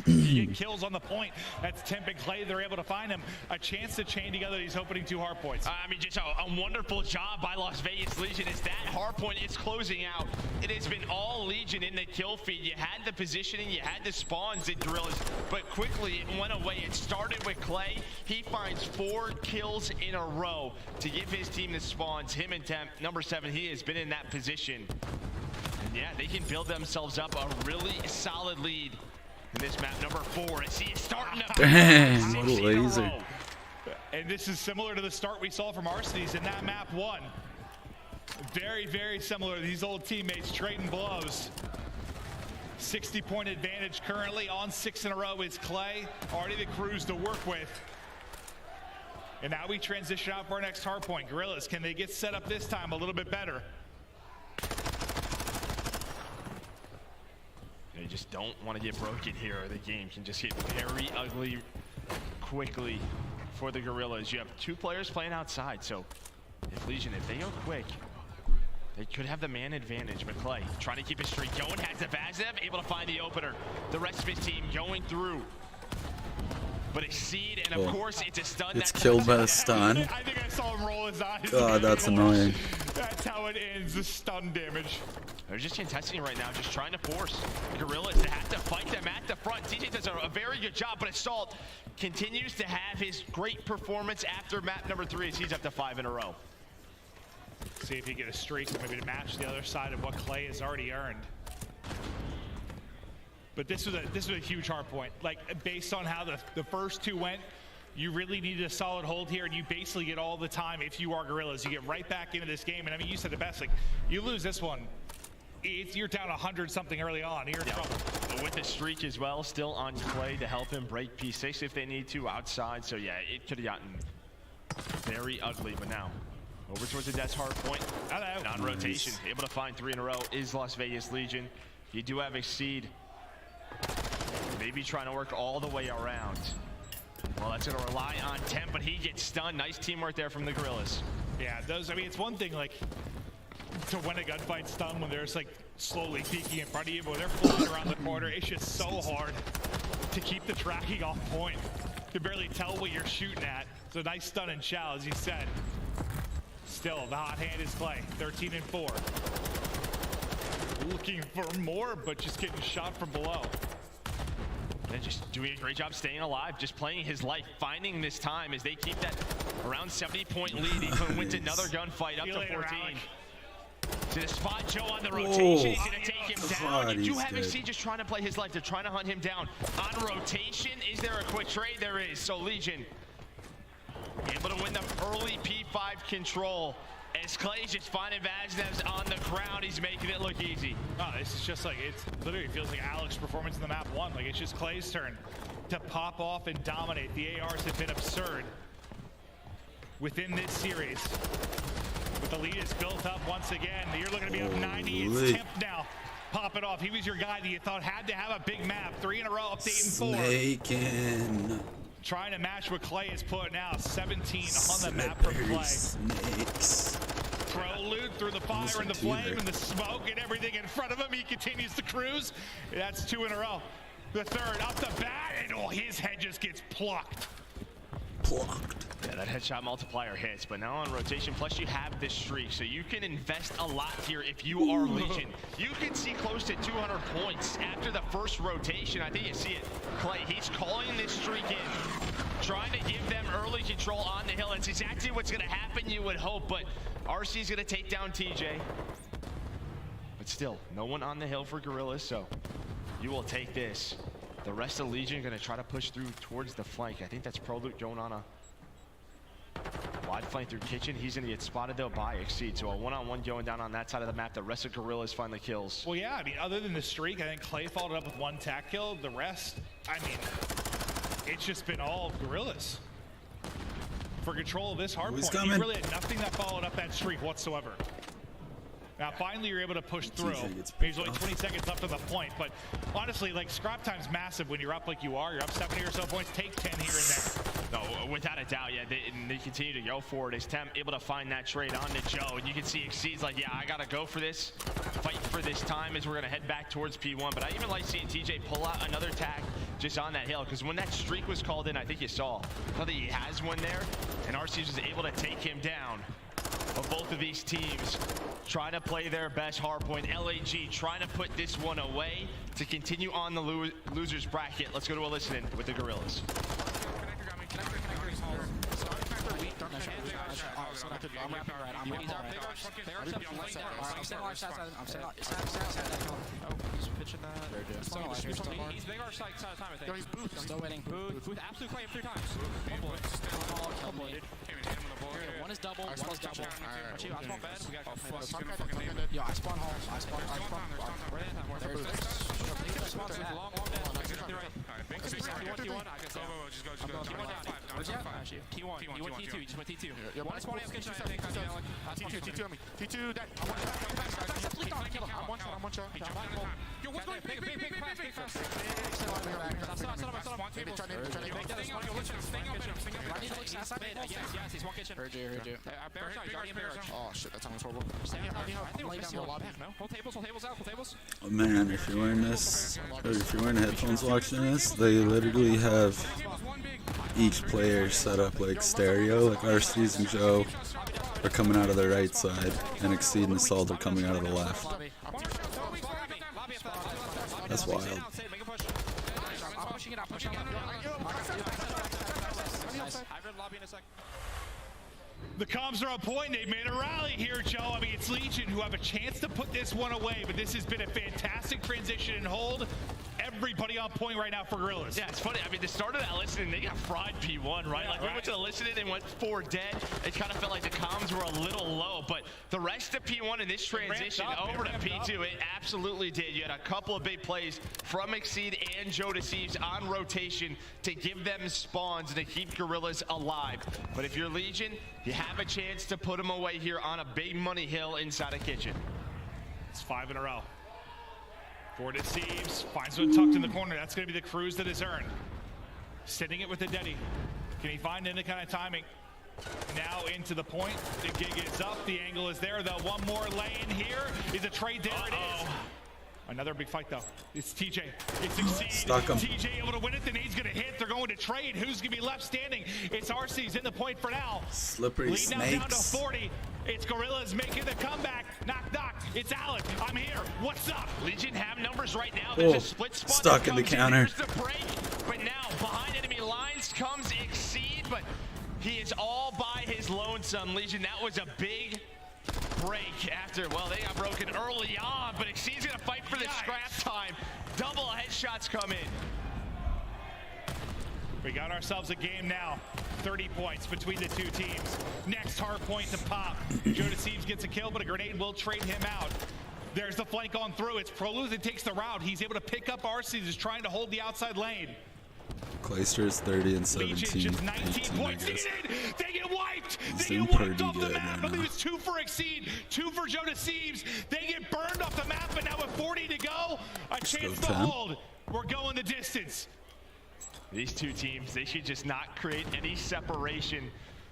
He get kills on the point. That's Temp and Clay. They're able to find him a chance to chain together these opening 2 hard points. I mean, just a wonderful job by Las Vegas Legion as that hard point is closing out. It has been all Legion in the kill feed. You had the positioning, you had the spawns at Guerrillas, but quickly it went away. It started with Clay. He finds 4 kills in a row to give his team the spawns. Him and Temp, number 7, he has been in that position. And yeah, they can build themselves up a really solid lead in this map. Number 4, as he is starting to... Damn, what a laser. And this is similar to the start we saw from Arsenals in that map 1. Very, very similar. These old teammates trading blows. 60-point advantage currently. On 6 in a row is Clay. Already the crews to work with. And now we transition out for our next hard point. Guerrillas, can they get set up this time a little bit better? They just don't want to get broken here, or the game can just get very ugly quickly for the Guerrillas. You have 2 players playing outside, so if Legion, if they go quick, they could have the man advantage. McClay trying to keep his streak going, has the Vaznev, able to find the opener. The rest of his team going through. But Exceed, and of course, it's a stun. It's killed by a stun. I think I saw him roll his eyes. God, that's annoying. That's how it ends, the stun damage. They're just contesting right now, just trying to force Guerrillas to have to fight them at the front. TJ does a very good job, but Assault continues to have his great performance after map number 3 as he's up to 5 in a row. See if he get a streak, maybe to match the other side of what Clay has already earned. But this was a huge hard point. Like, based on how the first 2 went, you really needed a solid hold here, and you basically get all the time if you are Guerrillas. You get right back into this game, and I mean, you said the best. Like, you lose this one, you're down 100-something early on. You're in trouble. With the streak as well, still on Clay to help him break P6 if they need to outside. So yeah, it could have gotten very ugly, but now over towards the Death's hard point. On rotation, able to find 3 in a row is Las Vegas Legion. You do have Exceed. Maybe trying to work all the way around. Well, that's going to rely on Temp, but he gets stunned. Nice teamwork there from the Guerrillas. Yeah, those. I mean, it's one thing like to win a gunfight stun when there's like slowly peeking in front of you, but when they're flying around the corner, it's just so hard to keep the tracking off point. You can barely tell what you're shooting at. It's a nice stun and chow, as you said. Still, the hot hand is Clay, 13 and 4. Looking for more, but just getting shot from below. And just doing a great job staying alive, just playing his life, finding this time as they keep that around 70-point lead. He wins another gunfight up to 14. To the spot Joe on the rotation. He's going to take him down. You do have XC just trying to play his life. They're trying to hunt him down. On rotation, is there a quick trade? There is. So Legion able to win the early P5 control. As Clay's just finding Vaznev's on the ground, he's making it look easy. Oh, this is just like, it's literally feels like Alex's performance in the map 1. Like, it's just Clay's turn to pop off and dominate. The ARs have been absurd within this series. But the lead is built up once again. You're looking to be up 90. It's Temp now. Pop it off. He was your guy that you thought had to have a big map. 3 in a row, up to 8 and 4. Snaking. Trying to match what Clay is putting out. 17 on the map for Clay. Snakes. Prelude through the fire and the flame and the smoke and everything in front of him. He continues to cruise. That's 2 in a row. The third up the bat, and oh, his head just gets plucked. Yeah, that headshot multiplier hits, but now on rotation, plus you have this streak, so you can invest a lot here if you are Legion. You can see close to 200 points after the first rotation. I think you see it. Clay, he's calling this streak in, trying to give them early control on the hill. That's exactly what's going to happen, you would hope, but RC's going to take down TJ. But still, no one on the hill for Guerrillas, so you will take this. The rest of Legion going to try to push through towards the flank. I think that's Prelude going on a wide flank through Kitchen. He's going to get spotted though by Exceed. So a one-on-one going down on that side of the map. The rest of Guerrillas find the kills. Well, yeah, I mean, other than the streak, I think Clay followed up with 1 tack kill. The rest, I mean, it's just been all Guerrillas for control of this hard point. You really had nothing that followed up that streak whatsoever. Now finally you're able to push through. gets There's only 20 seconds left on the point, but honestly, like scrap time's massive when you're up like you are. You're up 70 or so points, take 10 here and there. No, without a doubt, yeah. They continue to go for it. Is Temp able to find that trade onto Joe? And you can see Exceed's like, yeah, I gotta go for this, fight for this time as we're gonna head back towards P1. But I even like seeing TJ pull out another tag just on that hill, because when that streak was called in, I think you saw that he has one there, and RC was able to take him down. But both of these teams trying to play their best. Hardpoint, LAG trying to put this one away to continue on the losers bracket. Let's go to a listen with the Guerrillas. I'm wrapping right. I'm wrapping right. I'm staying large side. I'm staying large side. Oh, he's pitching that. He's big our side time, I think. Yo, he's booth. Still waiting. Booth. Absolute claim 3 times. One boy. One is double. One is double. I spawn bed. We got yo, I spawn home. I spawn. Where is it? Long T1. I can go. Just go. T1 down. Where's he at? T1. T2. Just went T2. One spawn in kitchen. T2 on me. T2 dead. I'm one shot. Yo, what's going? Big pass. Yes, he's one kitchen. Heard you. Oh shit, that sounds horrible. Hold tables out. Oh, man, if you're wearing this, or if you're wearing headphones watching this, they literally have each player set up like stereo, like RC's and Joe are coming out of the right side, and Exceed and Assault are coming out of the left. That's wild. The comms are on point. They've made a rally here, Joe. I mean, it's Legion who have a chance to put this one away, but this has been a fantastic transition and hold. Everybody on point right now for Guerrillas. Yeah, it's funny. I mean, the start of that listening, they got fried P1, right? Like, we went to the listening and went 4 dead. It kind of felt like the comms were a little low, but the rest of P1 in this transition over to P2, it absolutely did. You had a couple of big plays from Exceed and Joe Thieves on rotation to give them spawns and to keep Guerrillas alive. But if you're Legion, you have a chance to put them away here on a big money hill inside a kitchen. It's 5 in a row. For Thieves, finds one tucked in the corner. That's going to be the cruise that is earned. Sitting it with the Deddy. Can he find any kind of timing? Now into the point. The gig is up. The angle is there. The one more lane here is a trade. There it is. Another big fight though. It's TJ. It's Exceed. Stuck him. TJ able to win it. The nade's going to hit. They're going to trade. Who's going to be left standing? It's RC's in the point for now. Slippery Lead snakes. now down to 40. It's Guerrillas making the comeback. Knock. It's Alec. I'm here. What's up? Legion have numbers right now. There's a split spot. Stuck in the counter. There's the break. But now behind enemy lines comes Exceed, but he is all by his lonesome. Legion, that was a big break after, well, they got broken early on, but Exceed's gonna fight for the scrap time. Double headshots come in. We got ourselves a game now. 30 points between the two teams. Next Hardpoint to pop. Joe Thieves gets a kill, but a grenade will trade him out. There's the flank on through. It's Proluz that takes the route. He's able to pick up RC, who's trying to hold the outside lane. Clayster's 30 and 17. Legion just 19 points I guess. needed. They get wiped. He's They doing get wiped pretty off the good map. right I believe now. it's 2 for Exceed, 2 for Joe Thieves. They get burned off the map, and now with 40 to go, a chance to 10. hold. We're going the distance. These two teams, they should just not create any separation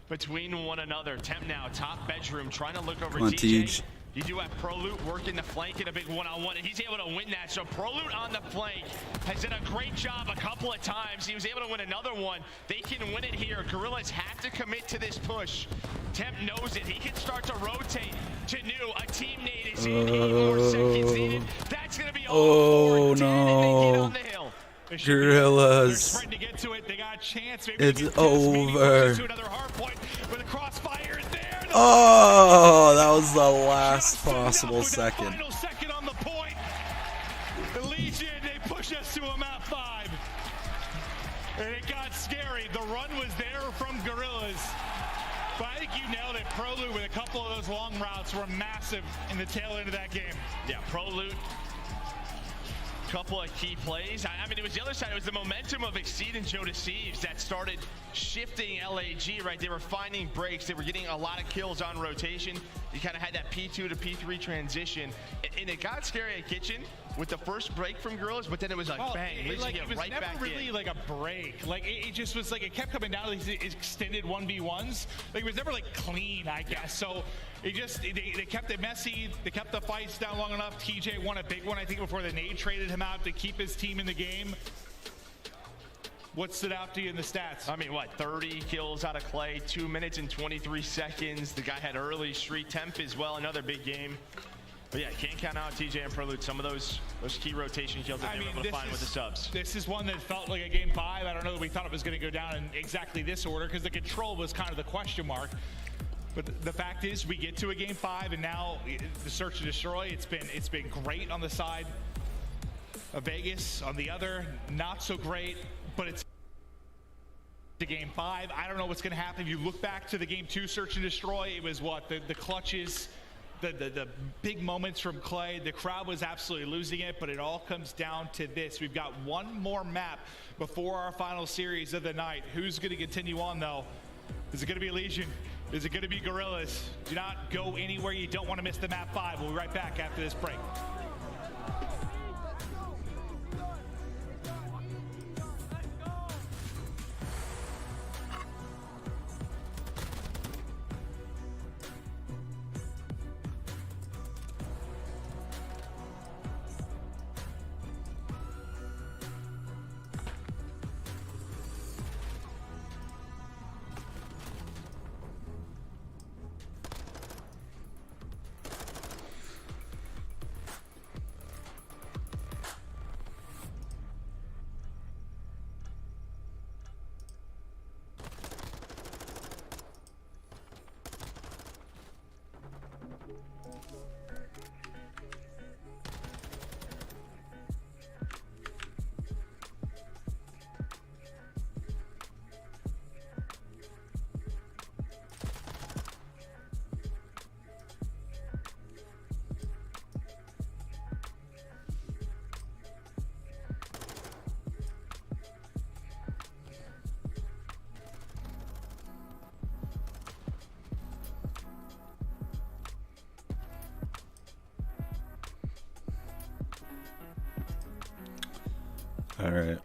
between one another. Temp now, top bedroom, trying to look over Come on, TJ. Tej. You do have Prolute working the flank in a big one-on-one, and he's able to win that. So Prolute on the flank has done a great job a couple of times. He was able to win another one. They can win it here. Guerrillas have to commit to this push. Temp knows it. He can start to rotate to new. A team nade is in. 8 more seconds needed. That's going to be all 4 dead, and they get on the hill. Guerrillas. To get to it. They got a chance. Maybe It's they get over. to another hard point, but the crossfire is there. Oh, that was the last possible second. Final second on the point. The Legion, they push us to a map 5. And it got scary. The run was there from Guerrillas. But I think you nailed it. Prolute with a couple of those long routes were massive in the tail end of that game. Yeah, Prolute couple of key plays. I mean, it was the other side. It was the momentum of Exceed and Joe Deceives that started shifting LAG, right? They were finding breaks. They were getting a lot of kills on rotation. You kind of had that P2 to P3 transition. And it got scary at Kitchen with the first break from Guerrillas, but then it was like, bang, it was right never back really in. like a break. Like it just was like it kept coming down to these extended 1v1s. Like it was never like clean, I guess. So it just they kept it messy. They kept the fights down long enough. TJ won a big one, I think, before the nade traded him out to keep his team in the game. What stood out to you in the stats? I mean, what, 30 kills out of Clay, 2 minutes and 23 seconds. The guy had early streak temp as well, another big game. But yeah, can't count out TJ and Prelude. Some of those key rotation kills that they were able to find with the subs. This is one that felt like a game 5. I don't know that we thought it was going to go down in exactly this order because the control was kind of the question mark. But the fact is, we get to a game 5, and now the search and destroy. It's been great on the side of Vegas. On the other, not so great. But it's to game 5. I don't know what's going to happen. If you look back to the game 2 search and destroy, it was what the clutches. The big moments from Clay. The crowd was absolutely losing it, but it all comes down to this. We've got one more map before our final series of the night. Who's going to continue on, though? Is it going to be Legion? Is it going to be Guerrillas? Do not go anywhere. You don't want to miss the map 5. We'll be right back after this break. Alright,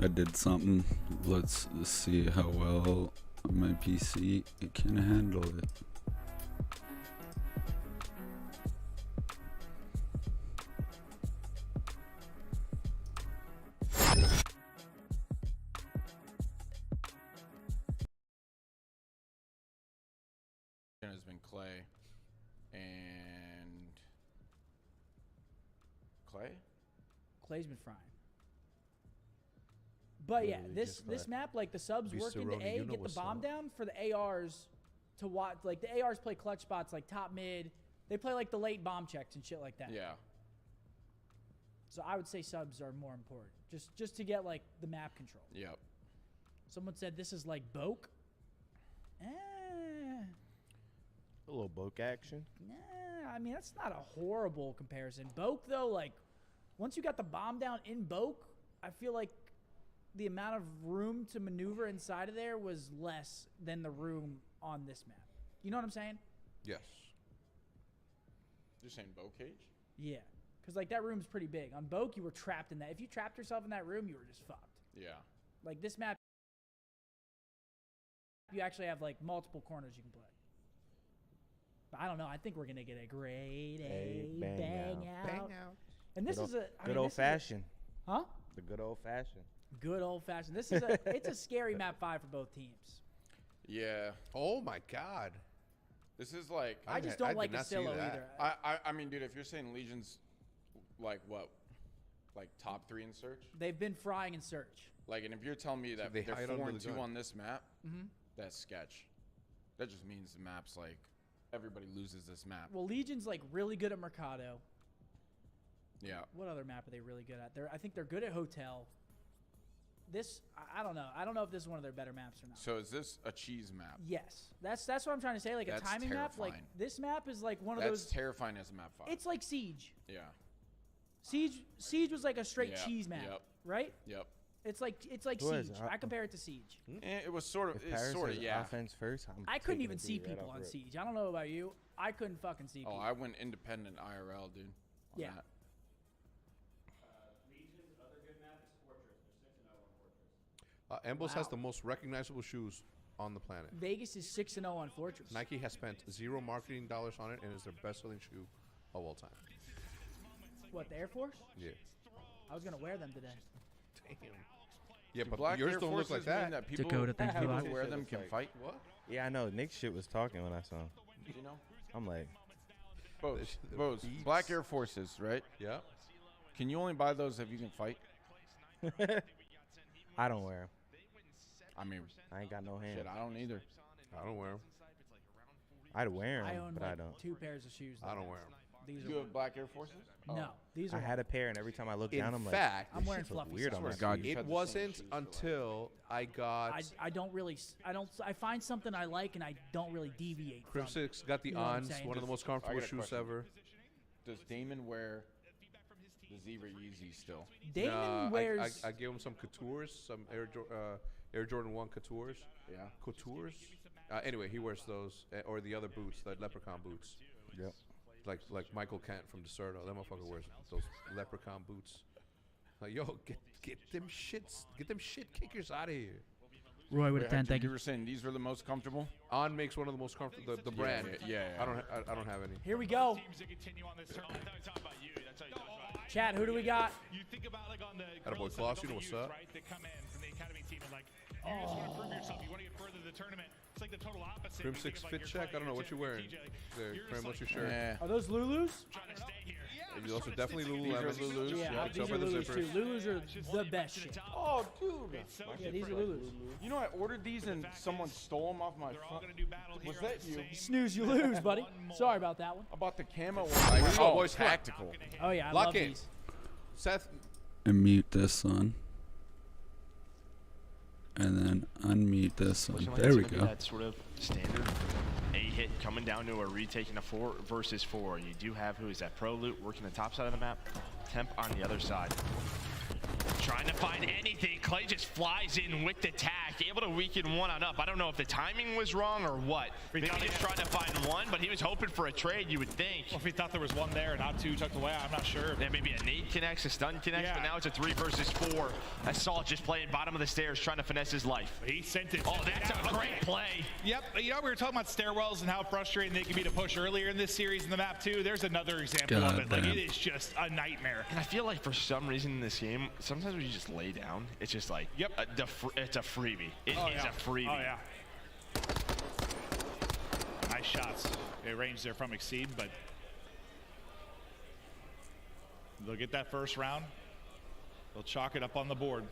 I did something. Let's see how well my PC can handle it. Has been Clay and Clay? Clay's been frying. But yeah, this map, like the subs work into A, get the bomb down for the ARs to watch. Like the ARs play clutch spots like top mid. They play like the late bomb checks and shit like that. Yeah. So I would say subs are more important, just to get like the map control. Yep. Someone said this is like Boke. A little Boke action. Nah, I mean that's not a horrible comparison. Boke though, like once you got the bomb down in Boke, I feel like the amount of room to maneuver inside of there was less than the room on this map. You know what I'm saying? Yes. You're saying bow cage? Yeah. Because, like, that room's pretty big. On Boke, you were trapped in that. If you trapped yourself in that room, you were just fucked. Yeah. Like, this map, you actually have, like, multiple corners you can play. But I don't know. I think we're going to get a grade A bang out. Bang out. And this is a... Good old-fashioned. Huh? The good old-fashioned. Good old-fashioned. This is a... It's a scary map 5 for both teams. Yeah. Oh, my God. This is like... I just don't like Asilo either. I mean, dude, if you're saying Legion's, like, what? Like, top 3 in search? They've been frying in search. Like, and if you're telling me that they they're hide 4-2 on this map, Mhm. that's sketch. That just means the map's like... Everybody loses this map. Well, Legion's, like, really good at Mercado. Yeah. What other map are they really good at? I think they're good at Hotel. This, I don't know. I don't know if this is one of their better maps or not. So is this a cheese map? Yes. That's what I'm trying to say. Like That's a timing map. Like terrifying. this map is like one of That's those. terrifying as a map 5. It's like Siege. Yeah. Siege was like a straight Yeah, cheese map, yep. right? Yep. It's like Was, Siege. I compare it to Siege. It was sort of, If Paris has yeah. offense first, I couldn't even see people on Siege. I don't know about you. I couldn't fucking see people. Oh, I went independent IRL, dude. on Yeah. that. Embos has the most recognizable shoes on the planet. Vegas is 6-0 on Fortress. Nike has spent $0 marketing dollars on it and is their best-selling shoe of all time. What, the Air Force? Yeah. I was gonna wear them today. Damn. Yeah, Do but black yours Air don't look like Forces mean that. that people, Dakota, thank you. people I- who wear them can fight? What? Yeah, I know. Nick's shit was talking when I saw him. You know? I'm like, Bose, black Air Forces, right? Yeah. Can you only buy those if you can fight? I don't wear them. I mean, I ain't got no hands. shit, I don't either. I don't wear them. I'd wear I them, own but like I don't. 2 pairs of shoes. I don't wear them. These You are have black Air Forces? no. These are I had a pair, and every time I look In down, I'm fact, like, I'm wearing this shit look fluffy weird on my socks. God, feet. you It had the same wasn't shoes, though. until I got I don't really. I find something I like, and I don't really deviate from. Crimsix got the You know what I'm Ons, saying? one of the most I comfortable got a shoes question. ever. Does Damon wear the Zebra Yeezys still? Damon Nah, wears. I gave him some Coutures, some Air Jordan 1 Coutures. Yeah. Coutures. Anyway, he wears those or the other boots, the Leprechaun boots. Yep. Like Michael Kent from DeSerto. That motherfucker wears those Leprechaun boots. Like, yo, get them shit kickers out of here. Roy with a Wait, 10. Thank you you. were saying these were the most comfortable? On makes one of the most comfortable. The brand. Yeah. I don't have any. Here we go. Teams that continue on this tournament. I thought we were talking about you. That's how you talk about it. Chat. Who do we got? You think about like on the Attaboy girls' Claus, side, you know the what's youth, up. right? That come in from the academy team and like you just want to prove yourself. You want to get further in the tournament. It's like the total opposite. Crim You think 6 of, like, fit your check. I don't know what Clay, you're your wearing. TJ, like, There, you're Crim, just what's your like, shirt? Are those Lulus? trying to stay here. There's also definitely Lululemon. These are Lulus? Yeah, Yeah, these up are by the Lulus zippers. too. Lulus are the best shit. Oh, dude. Yeah, these are Lulus. You know, I ordered these and someone stole them off my phone. Was that you? Snooze, you lose, buddy. Sorry about that one. I bought the camo one. Oh, boys, tactical. Oh yeah, I Lock love in. these. Seth, And mute this one. And then unmute this one. Looking like There it's we gonna be go. That sort of standard A hit coming down to a retaking a 4 versus 4. You do have, who is that? Pro Loot working the top side of the map. Temp on the other side. Trying to find anything. Clay just flies in with the tack, able to weaken one on up. I don't know if the timing was wrong or what. Maybe just trying to find one, but he was hoping for a trade, you would think. Well, if he thought there was one there and not 2 tucked away, I'm not sure. Yeah, maybe a nade connects, a stun connects, but now it's a 3 versus 4. Assault just playing bottom of the stairs, trying to finesse his life. He sent it. Oh, that's a great play. Yep. You know, we were talking about stairwells and how frustrating they can be to push earlier in this series in the map too. There's another example of it. Like, Goddamn. it is just a nightmare. And I feel like for some reason in this game, sometimes when you just lay down, it's just like, it's a freebie. It is a freebie. Oh, yeah. Nice shots. They range there from Exceed, but they'll get that first round. They'll chalk it up on the board.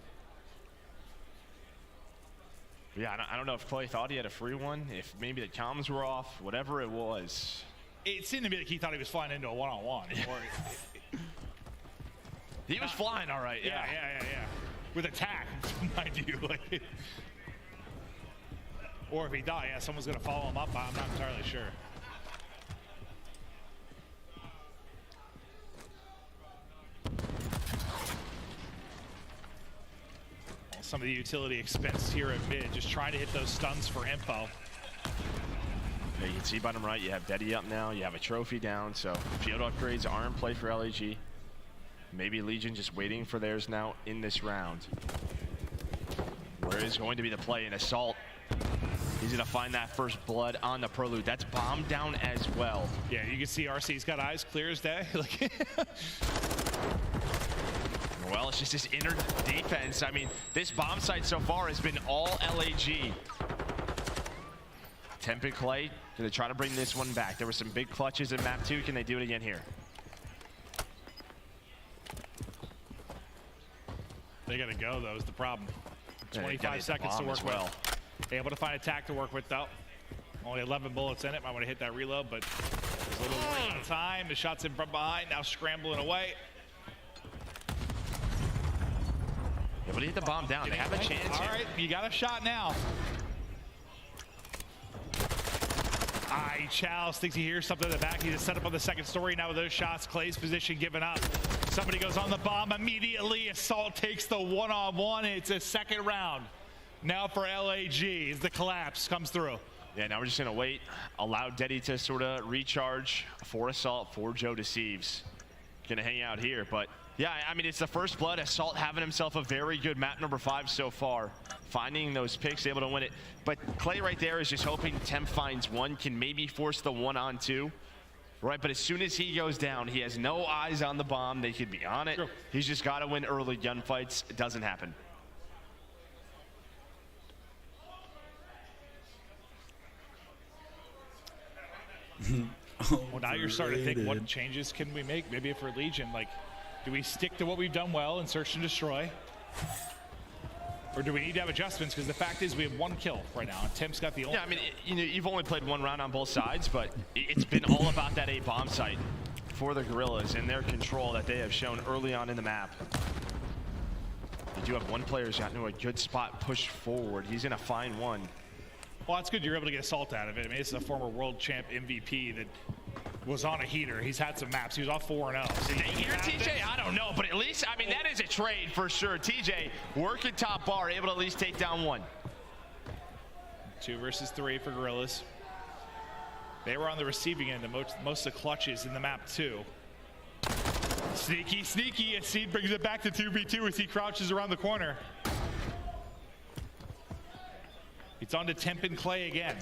Yeah, I don't know if Clay thought he had a free one, if maybe the comms were off, whatever it was. It seemed to me like he thought he was flying into a one-on-one. He was flying all right, yeah. Yeah. With attack, mind you. Like, or if he thought, yeah, someone's going to follow him up, I'm not entirely sure. Well, some of the utility expense here at mid, just trying to hit those stuns for info. Yeah, you can see bottom right, you have Deddy up now, you have a trophy down, so field upgrades are in play for LAG. Maybe Legion just waiting for theirs now in this round. Where is going to be the play in Assault? He's going to find that first blood on the Prelude. That's bombed down as well. Yeah, you can see RC's got eyes clear as day. Well, it's just his inner defense. I mean, this bomb site so far has been all LAG. Temp and Clay going to try to bring this one back. There were some big clutches in map 2. Can they do it again here? They got to go, though, is the problem. Yeah, 25 seconds to work as well. with. Able to find a tack to work with, though. Only 11 bullets in it. Might want to hit that reload, but there's a little out of time. The shot's in from behind. Now scrambling away. Yeah, but he hit the bomb down. They have a chance All here. right, you got a shot now. Chalice thinks he hears something in the back. He just set up on the second story now with those shots. Clay's position given up. Somebody goes on the bomb immediately. Assault takes the one-on-one. It's a second round. Now for LAG as the collapse comes through. Yeah, now we're just going to wait. Allow Deddy to sort of recharge for Assault, for Joe Deceives. Going to hang out here, but yeah, I mean, it's the first blood. Assault having himself a very good map number 5 so far. Finding those picks, able to win it. But Clay right there is just hoping Temp finds one, can maybe force the 1-on-2. Right, but as soon as he goes down, he has no eyes on the bomb. They could be on it. Sure. He's just got to win early gunfights. It doesn't happen. Well, now you're starting to think, what changes can we make? Maybe if we're Legion, like, do we stick to what we've done well and search and destroy? Or do we need to have adjustments? Because the fact is we have 1 kill right now. And Tim's got the only. Yeah, I mean, you've only played 1 round on both sides, but it's been all about that A bomb site for the Guerrillas and their control that they have shown early on in the map. They do have 1 player who's gotten to a good spot, pushed forward. He's going to find one. Well, that's good you're able to get Assault out of it. I mean, this is a former world champ MVP that was on a heater. He's had some maps. He was off 4-0. So here, TJ, I don't know, but at least, I mean, that is a trade for sure. TJ working top bar, able to at least take down 1. 2 versus 3 for Guerrillas. They were on the receiving end of most of the clutches in the map too. Sneaky, sneaky. And Seed brings it back to 2v2 as he crouches around the corner. It's on to Temp and Clay again.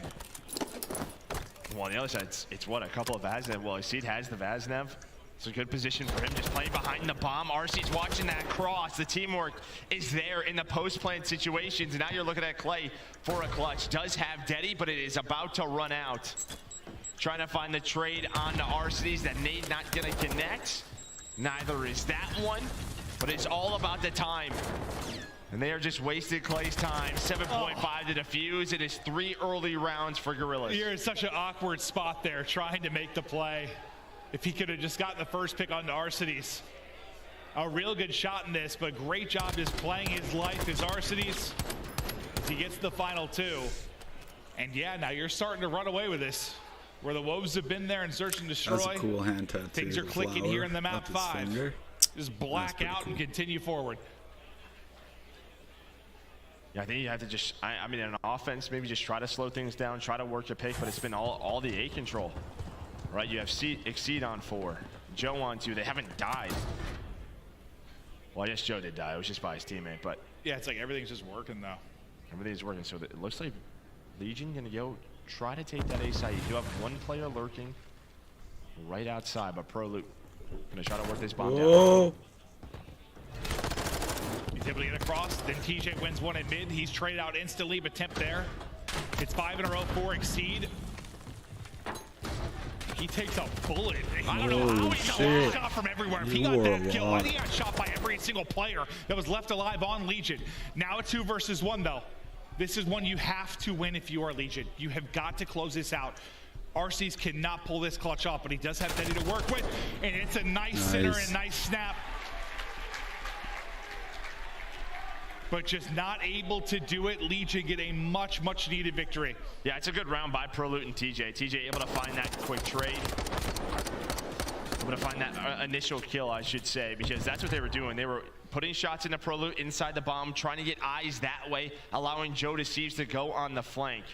Well, on the other side, it's what, a couple of Vaznev. Well, Seed has the Vaznev. It's a good position for him, just playing behind the bomb. RC's watching that cross. The teamwork is there in the post-plant situations. Now you're looking at Clay for a clutch. Does have Deddy, but it is about to run out. Trying to find the trade on the RCs. That nade not going to connect. Neither is that one, but it's all about the time. And they are just wasting Clay's time. 7.5 to defuse. It is 3 early rounds for Guerrillas. You're in such an awkward spot there trying to make the play. If he could have just gotten the first pick on the Arcides. A real good shot in this, but great job just playing his life as Arcides. As he gets the final 2. And yeah, now you're starting to run away with this. Where the Wolves have been there and search and destroy. That's a cool hand tattoo. Things are clicking here in the map 5. Just black out and continue forward. Yeah, I think you have to just, I mean, in an offense, maybe just try to slow things down, try to work your pick, but it's been all the A control, right? You have Exceed on 4, Joe on 2. They haven't died. Well, I guess Joe did die. It was just by his teammate, but. Yeah, it's like everything's just working, though. Everything's working, so it looks like Legion going to go try to take that A site. You do have 1 player lurking right outside, but ProLoot going to try to work this bomb down. He's able to get across. Then TJ wins 1 at mid. He's traded out instantly, but Temp there. It's 5 in a row for Exceed. He takes a bullet. I don't know how he got shot from everywhere. If he got that kill, I think he got shot by every single player that was left alive on Legion. Now a 2 versus 1, though. This is one you have to win if you are Legion. You have got to close this out. RCs cannot pull this clutch off, but he does have Deddy to work with. And it's a nice center and nice snap. But just not able to do it. Legion get a much, much needed victory. Yeah, it's a good round by ProLoot and TJ. TJ able to find that quick trade. Able to find that initial kill, I should say, because that's what they were doing. They were putting shots into ProLoot inside the bomb, trying to get eyes that way, allowing Joe Deceives to go on the flank.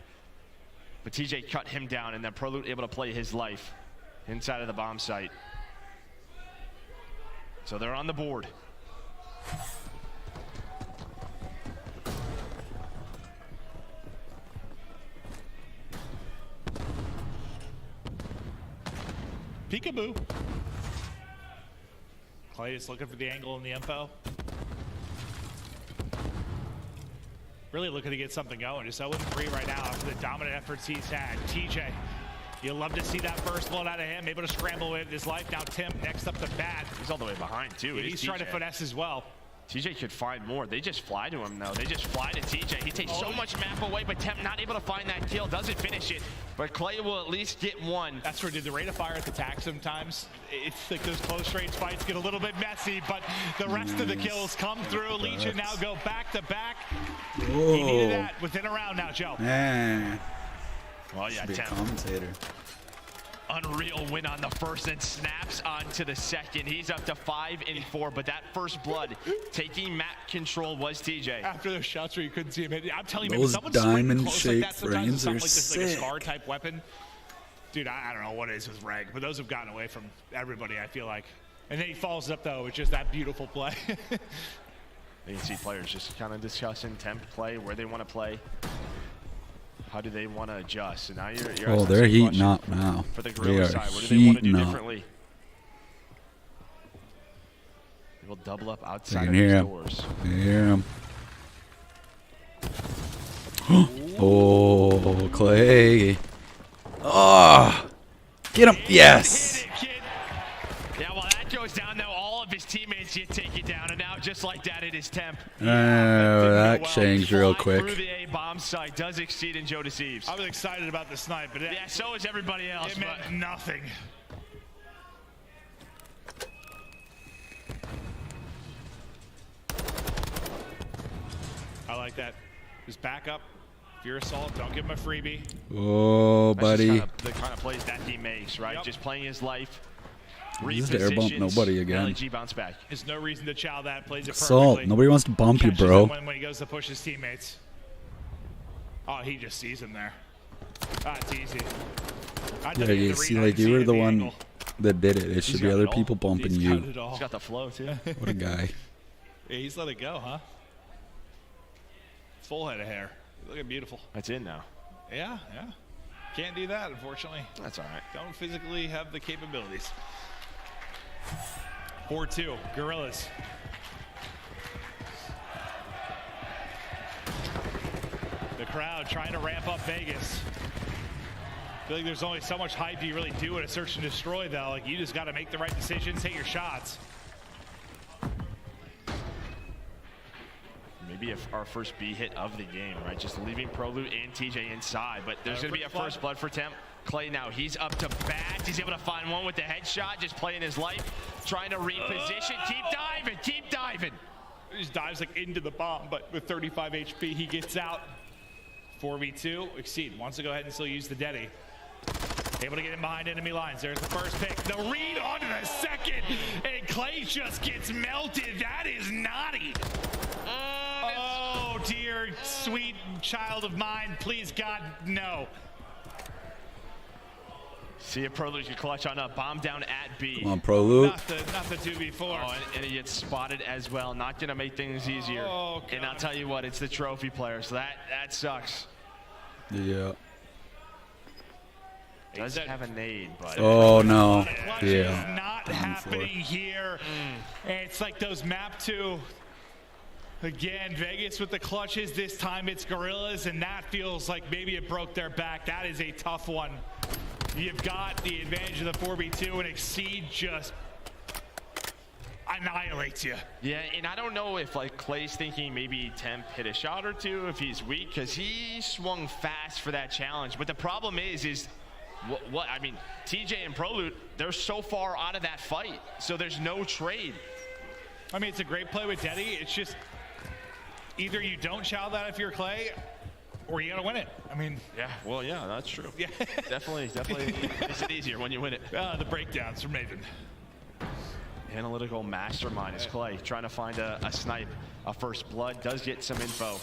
But TJ cut him down, and then ProLoot able to play his life inside of the bomb site. So they're on the board. Peekaboo. Clay is looking for the angle in the info. Really looking to get something going. Just 0-3 right now after the dominant efforts he's had. TJ, you'll love to see that first blood out of him. Able to scramble with his life. Now Tim next up to bat. He's all the way behind too. He's trying to finesse as well. TJ could find more. They just fly to him, though. They just fly to TJ. He takes so much map away, but Temp not able to find that kill. Doesn't finish it, but Clay will at least get 1. That's where did the rate of fire at the tack sometimes. It's like those close range fights get a little bit messy, but the rest of the kills come through. Legion now go back to back. He needed that within a round now, Joe. Man. Well, yeah, Should be a Temp. commentator. Unreal win on the first and snaps onto the second. He's up to 5 and 4, but that first blood taking map control was TJ. After those shots where you couldn't see him, I'm telling you, Those man, someone's swinging close like diamond-shaped that, sometimes it's frames not are like this is like a sick. scar type weapon. Dude, I don't know what it is with Reg, but those have gotten away from everybody, I feel like. And then he follows up though with just that beautiful play. You can see players just kind of discussing temp play, where they want to play. How do they want to adjust? And now you're Oh, they're heating up now. For the They Guerrillas are side, what do they want to do heating up. differently? They will double up You outside can of hear these him. doors. You hear him. Oh, Clay. Oh, get him. Yes. Yeah, well, that goes down. Now all of his teammates get taken down, and now just like that, it is Temp. Oh, that changed real Through quick. the A bomb site does exceed in Joe Deceives. I was excited about the snipe, but yeah, so is everybody else. it meant nothing. I like that. Just back up. If you're assault, don't give him a freebie. Oh, That's buddy. just the kind of plays that he makes, right? Yep. Just playing his life. Just air bump nobody again. LG bounce back. There's no reason to chow that. Plays it Assault. perfectly. Nobody wants to bump you, Catches bro. him when he goes to push his teammates. Oh, he just sees him there. Ah, it's easy. Yeah, you see, like you were the one that did it. It should be other people bumping you. He's got the flow, too. What a guy. Yeah, he's let it go, huh? Full head of hair. Looking beautiful. That's in now. Yeah, yeah. Can't do that, unfortunately. That's all right. Don't physically have the capabilities. 4-2, Guerrillas. The crowd trying to ramp up Vegas. I feel like there's only so much hype you really do in a search and destroy, though. Like, you just got to make the right decisions, hit your shots. Maybe our first B hit of the game, right? Just leaving Proloot and TJ inside, but there's going to be a first blood for Temp. Clay now, he's up to bat. He's able to find one with the headshot, just playing his life, trying to reposition. Keep diving, keep diving. He just dives like into the bomb, but with 35 HP, he gets out. 4v2, Exceed wants to go ahead and still use the Deddy. Able to get in behind enemy lines. There's the first pick. The read onto the second, and Clay just gets melted. That is naughty. Oh, dear sweet child of mine, please God, no. See if Proloot can clutch on a bomb down at B. Come on, Proloot. Not the 2v4. Oh, and he gets spotted as well. Not going to make things easier. Oh, and I'll tell you what, it's the trophy player, so that sucks. Yeah. Does have a nade, but... Oh, no. Clutch Yeah. is not happening here. It's like those map 2. Again, Vegas with the clutches. This time it's Guerrillas, and that feels like maybe it broke their back. That is a tough one. You've got the advantage of the 4v2, and Exceed just annihilates you. Yeah, and I don't know if like Clay's thinking maybe Temp hit a shot or two if he's weak, because he swung fast for that challenge. But the problem is what I mean, TJ and Proloot, they're so far out of that fight, so there's no trade. I mean, it's a great play with Deddy. It's just either you don't chow that if you're Clay, or you gotta win it. I mean, yeah, well, yeah, that's true. Yeah, definitely makes it easier when you win it. The breakdowns from Maven. Analytical mastermind is Clay, trying to find a snipe. A first blood does get some info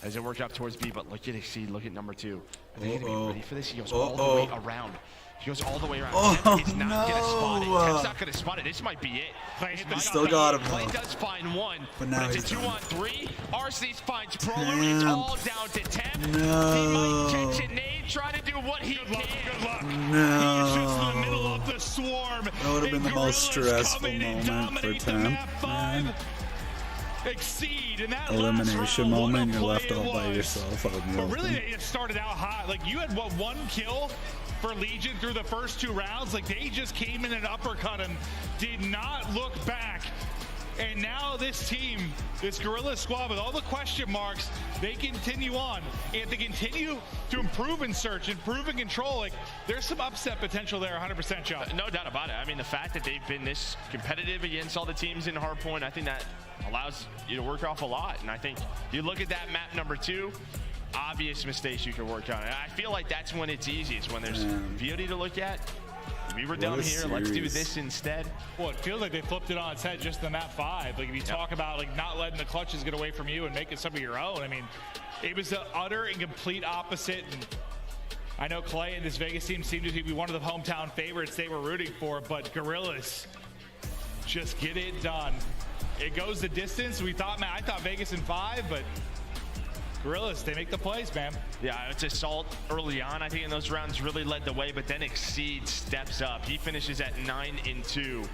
as it worked up towards B, but look at Exceed, look at number 2. Are they gonna be ready for this? He goes all the way around. He goes all the way around. He's not gonna spot it. Kev's not gonna spot it. This might be it. He still got him, Clay though. does find one, But now it's he's a 2 done. on 3. Arceus finds Proloot. It's all down to Temp. No. He might catch a nade, try to do what he can. Good luck. No. He's just in the middle of the swarm. That would have been the most stressful moment for Temp, man. Exceed, and that Elimination moment, you're left all by yourself out in the But really, open. they just started out hot. Like, you had, what, 1 kill for Legion through the first 2 rounds? Like, they just came in and uppercut him, did not look back. And now this team, this Guerrilla squad with all the question marks, they continue on. And if they continue to improve in search, improve in control, like, there's some upset potential there, 100%, Joe. No doubt about it. I mean, the fact that they've been this competitive against all the teams in Hardpoint, I think that allows you to work off a lot. And I think you look at that map number 2, obvious mistakes you can work on. And I feel like that's when it's easiest, when there's beauty to look at. We were down here, let's do this instead. Well, it feels like they flipped it on its head just in map 5. Like, if you talk about like not letting the clutches get away from you and making some of your own, I mean, it was the utter and complete opposite. And I know Clay and this Vegas team seemed to be one of the hometown favorites they were rooting for, but Guerrillas just get it done. It goes the distance. I thought Vegas in 5, but Guerrillas, they make the plays, man. Yeah, it's Assault early on, I think, in those rounds really led the way, but then Exceed steps up. He finishes at 9-2.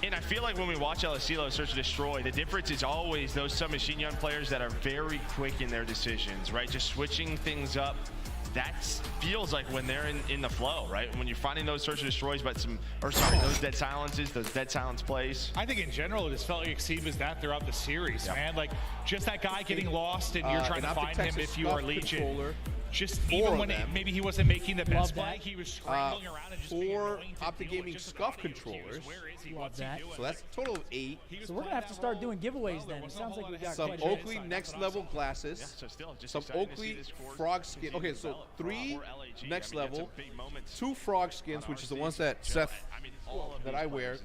And I feel like when we watch LSCLO Search and Destroy, the difference is always those submachine gun players that are very quick in their decisions, right? Just switching things up. That feels like when they're in the flow, right? When you're finding those Search and Destroys, but those dead silences, those dead silence plays. I think in general, it just felt like Exceed was that throughout the series, man. Like, just that guy getting lost and you're trying to find him if you are Legion. Just even when maybe he wasn't making the best play, he was scrambling around and just 4 Optic Gaming Scuff controllers. Love that. So that's a total of 8. So we're gonna have to start doing giveaways then. It sounds like we got some quite a Oakley next level glasses, some Oakley frog skin. Okay, so 3 next level, 2 frog skins, which is the ones that Seth, that I wear.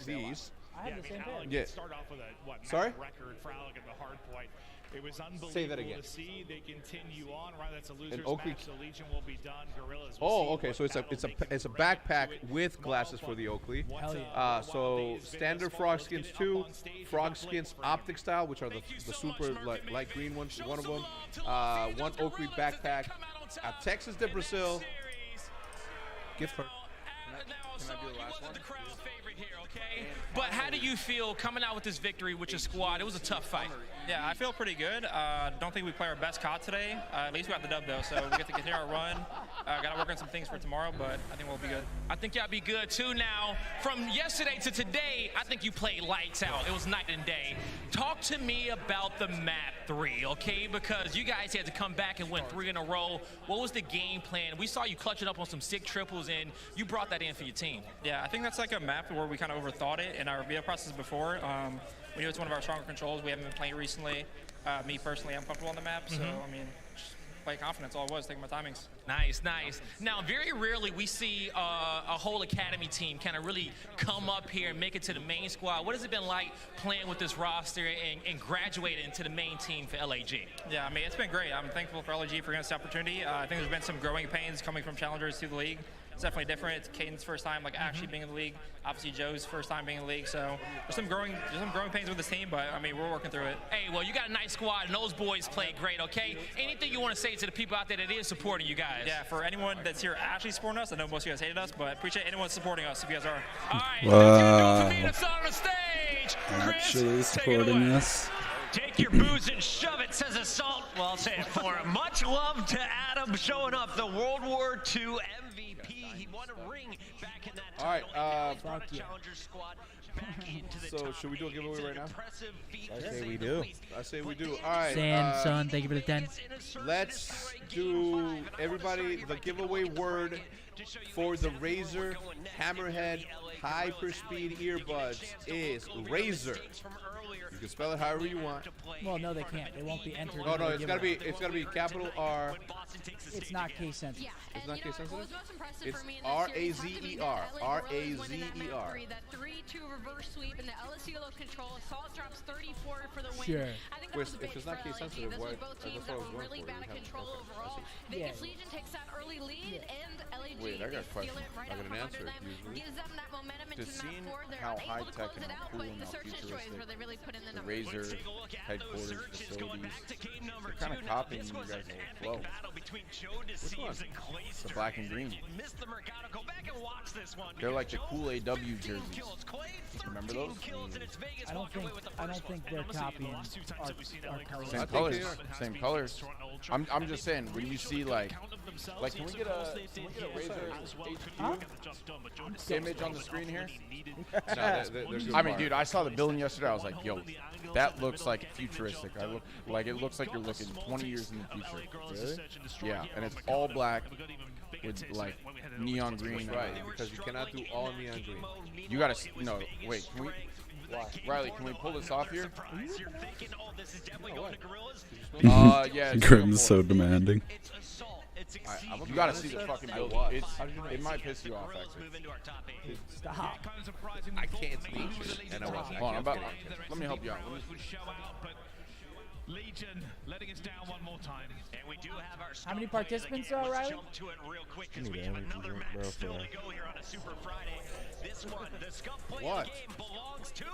These. I have the same pair. Yeah. Start off with a Sorry? record for Alec at the Hardpoint. It was unbelievable Say that again. to see. They continue on. Right, that's a loser's Oakley. match, so Legion will be done. Guerrillas. Oh, okay. So it's a backpack with glasses for the Oakley. Hell yeah. So standard frog skins 2, frog skins optic style, which are the super light green ones. One of them. 1 Oakley backpack. Texas de Brazil. Gift card. Can I do the last one? But how do you feel coming out with this victory with your squad? It was a tough fight. Yeah, I feel pretty good. Don't think we play our best COD today. At least we got the dub, though, so we get to continue our run. Got to work on some things for tomorrow, but I think we'll be good. I think y'all be good, too. Now, from yesterday to today, I think you played lights out. It was night and day. Talk to me about the map 3, okay? Because you guys had to come back and win 3 in a row. What was the game plan? We saw you clutching up on some sick triples, and you brought that in for your team. Yeah, I think that's like a map where we kind of overthought it in our VF process before. We know it's one of our stronger controls. We haven't been playing recently. Me personally, I'm comfortable on the map, so I mean, just play confidence. All it was, taking my timings. Nice, nice. Now, very rarely we see a whole academy team kind of really come up here and make it to the main squad. What has it been like playing with this roster and graduating to the main team for LAG? Yeah, I mean, it's been great. I'm thankful for LAG for giving us the opportunity. I think there's been some growing pains coming from challengers to the league. It's definitely different. It's Caden's first time actually being in the league. Obviously Joe's first time being in the league. So there's some growing pains with this team, but I mean, we're working through it. Hey, well, you got a nice squad, and those boys played great, okay? Anything you want to say to the people out there that is supporting you guys? Yeah, for anyone that's here actually supporting us, I know most of you guys hated us, but appreciate anyone supporting us if you guys are. All right, wow. that's on the stage. Actually supporting us. Take your booze and shove it, says Assault. Well, I'll say it for him. Much love to Adam showing up, the World War II MVP. He won a ring back in that title. All right, Challenger squad back into the so should we do a giveaway right now? I say we do. I say we do. All right. Sand, son, thank you for the 10. Let's do, everybody, the giveaway word for the Razer Hammerhead Hyperspeed earbuds is Razer. You can spell it however you want. Well, no, they can't. They won't be entered. Oh no, it's gotta be capital R. It's not case sensitive. Yeah, It's not case sensitive. It's R-A-Z-E-R. R-A-Z-E-R. That 3-2 reverse sweep and the LSCLO control. Assault drops 34 for the win. Sure. I think that was If it's not case sensitive, why? both teams that were really bad at control overall. Vegas Legion takes that early lead, and LAG Wait, I got a question. steal it right I got out an from answer under them, usually. gives them that momentum into Just map seeing 4. They're how able to high-tech close and it how out, cool but and the how search and destroy is where they really put in the the numbers. Razer headquarters facilities, they're kind of copying you guys' whole flow. Which one? The black and green. They're like the cool AW jerseys. Remember those? I don't think they're copying our colors. Same colors. Same colors. I'm just saying, when you see like can we get a Razer HQ image on the screen here? No, they're good. I mean, dude, I saw the building yesterday. I was like, yo, that looks like futuristic. It looks like you're looking 20 years in the future. Really? Yeah, and it's all black with like neon green. Right, because you cannot do all neon green. You gotta no. Wait, can we? Riley, can we pull this off here? You're thinking, oh, this is definitely going to Guerrillas. Yeah. Grim's so demanding. It's assault. It's You gotta see this fucking building. It might piss you off, actually. Stop. I can't speak. And I wasn't. Hold on, let me help you out. Legion letting us down one more time. And we do have our How many participants are Riley? jump to it real quick because we have another match still to go here on a Super Friday. This one, the Scum play of the game belongs to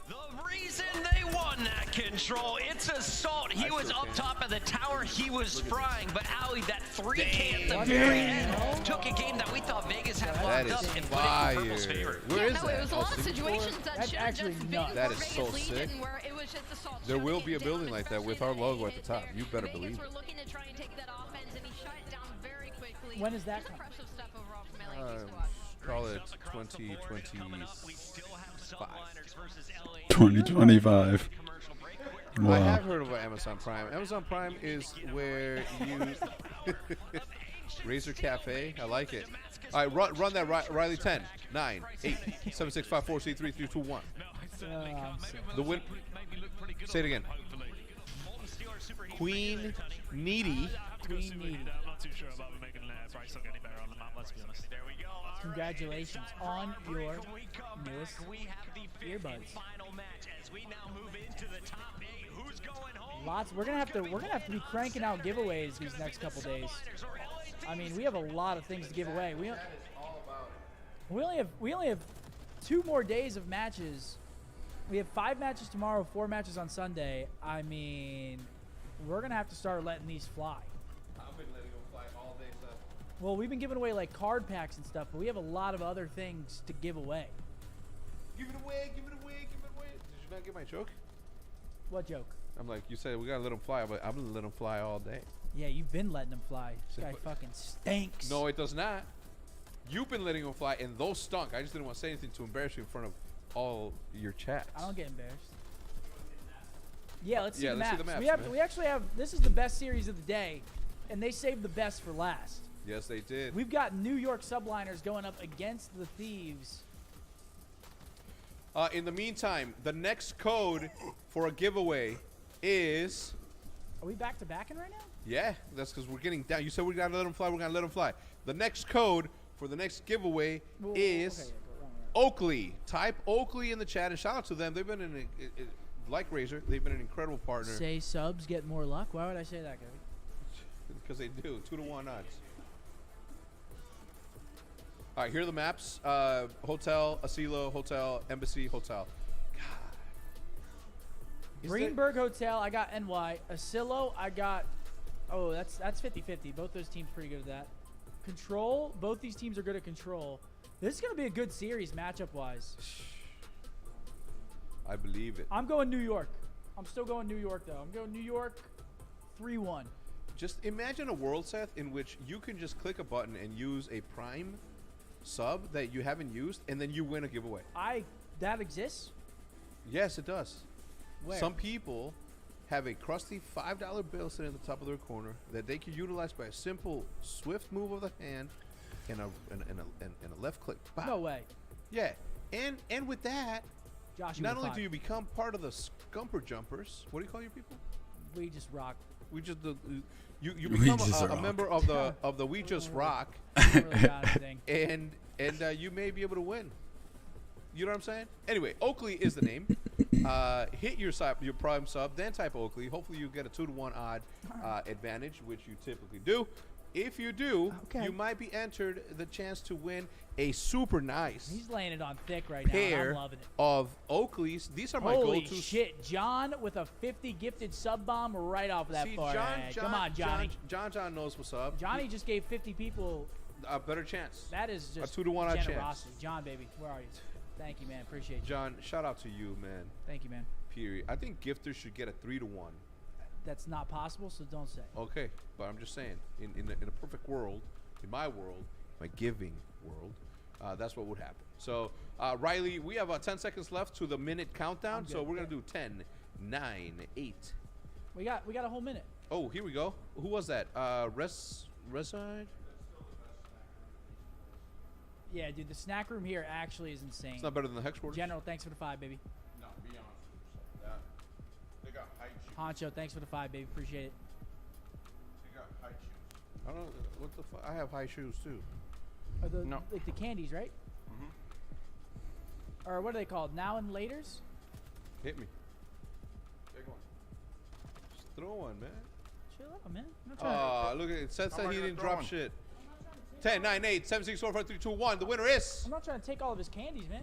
the reason they won that control. It's assault. He was up top of the tower. He was frying, but Ali, that 3K at the very end took a game that we thought Vegas had locked up and put it in Purple's favor. Where is that? It was a lot of situations that should have just been for That is so Vegas sick. Legion where it was just assault. There will be a building like that with our logo at the top. You better believe Vegas it. were looking to try and take that offense, and he shut it down very quickly. When is that Just coming? impressive stuff overall from LAG squad. Call it 2025. 2025. Wow. I have heard of Amazon Prime. Amazon Prime is where you Razor Cafe. I like it. All right, run that Riley. 10, 9, 8, 7, 6, 5, 4, 3, 3, 3, 2, 1. The win. Say it again. Queen Needy. Queen Needy. I'm not too sure about making Bryce look any better on the map, let's be honest. There we go. Congratulations on your newest earbuds. Lots. We're gonna have to be cranking out giveaways these next couple days. I mean, we have a lot of things to give away. We only have 2 more days of matches. We have 5 matches tomorrow, 4 matches on Sunday. I mean, we're gonna have to start letting these fly. I've been letting them fly all day, so. Well, we've been giving away like card packs and stuff, but we have a lot of other things to give away. Give it away, give it away, give it away. Did you not get my joke? What joke? I'm like, you said we gotta let them fly, but I'm gonna let them fly all day. Yeah, you've been letting them fly. This guy fucking stinks. No, it does not. You've been letting them fly, and those stunk. I just didn't want to say anything to embarrass you in front of all your chats. I don't get embarrassed. Yeah, let's see, Yeah, the, let's see maps. the maps, We actually have. This is the best series of the day, and they saved the best for last. Yes, they did. We've got New York Subliners going up against the Thieves. In the meantime, the next code for a giveaway is. Are we back to backing right now? Yeah, that's because we're getting down. You said we gotta let them fly. We're gonna let them fly. The next code for the next giveaway is Oakley. Type Oakley in the chat and shout out to them. They've been like Razor. They've been an incredible partner. Say subs get more luck. Why would I say that, Gary? Because they do 2-to-1 odds. All right, here are the maps: Hotel, Asilo, Hotel, Embassy, Hotel. Greenberg Hotel, I got NY. Asilo, I got. Oh, that's 50-50. Both those teams pretty good at that. Control, both these teams are good at control. This is gonna be a good series matchup wise. I believe it. I'm going New York. I'm still going New York though. I'm going New York 3-1. Just imagine a world, Seth, in which you can just click a button and use a Prime sub that you haven't used, and then you win a giveaway. That exists? Yes, it does. Where? Some people have a crusty $5 bill sitting at the top of their corner that they can utilize by a simple, swift move of the hand and a left click. Bow. No way. Yeah, and with that, Josh, not only do you become part of the Scumper Jumpers, what do you call your people? We just rock. We just you become a member of the We Just Rock, and you may be able to win. You know what I'm saying? Anyway, Oakley is the name. Hit your Prime sub, then type Oakley. Hopefully you get a 2-to-1 odd advantage, which you typically do. If you do, you might be entered the chance to win a super nice. He's laying it on thick right now. Pair I'm loving it. of Oakleys. These are my Holy go-to. shit, John with a 50 gifted sub bomb right off of that See, far edge. Come on, Johnny. John knows what's up. Johnny just gave 50 people a better chance. That is just a 2-to-1 odd generosity. chance. John, baby, where are you? Thank you, man. Appreciate you. John, shout out to you, man. Thank you, man. Period. I think gifters should get a 3-to-1. That's not possible, so don't say. Okay, but I'm just saying, in a perfect world, in my world, my giving world, that's what would happen. So, Riley, we have 10 seconds left to the minute countdown, so we're gonna do 10, 9, 8. We got a whole minute. Oh, here we go. Who was that? Reside? Yeah, dude, the snack room here actually is insane. It's not better than the Hex quarters. General, thanks for the 5, baby. No, be honest. They got high shoes. Honcho, thanks for the 5, baby. Appreciate it. They got high shoes. I don't know what the fuck. I have high shoes too. Or the, No. like the candies, right? Or what are they called? Now and laters? Hit me. Big one. Just throw one, man. Chill out, man. I'm not trying Look at it. It says How that am I he gonna didn't throw drop one? shit. 10, 9, 8, 7, 6, 4, 5, 3, 2, 1. The winner is I'm not trying to take all of his candies, man.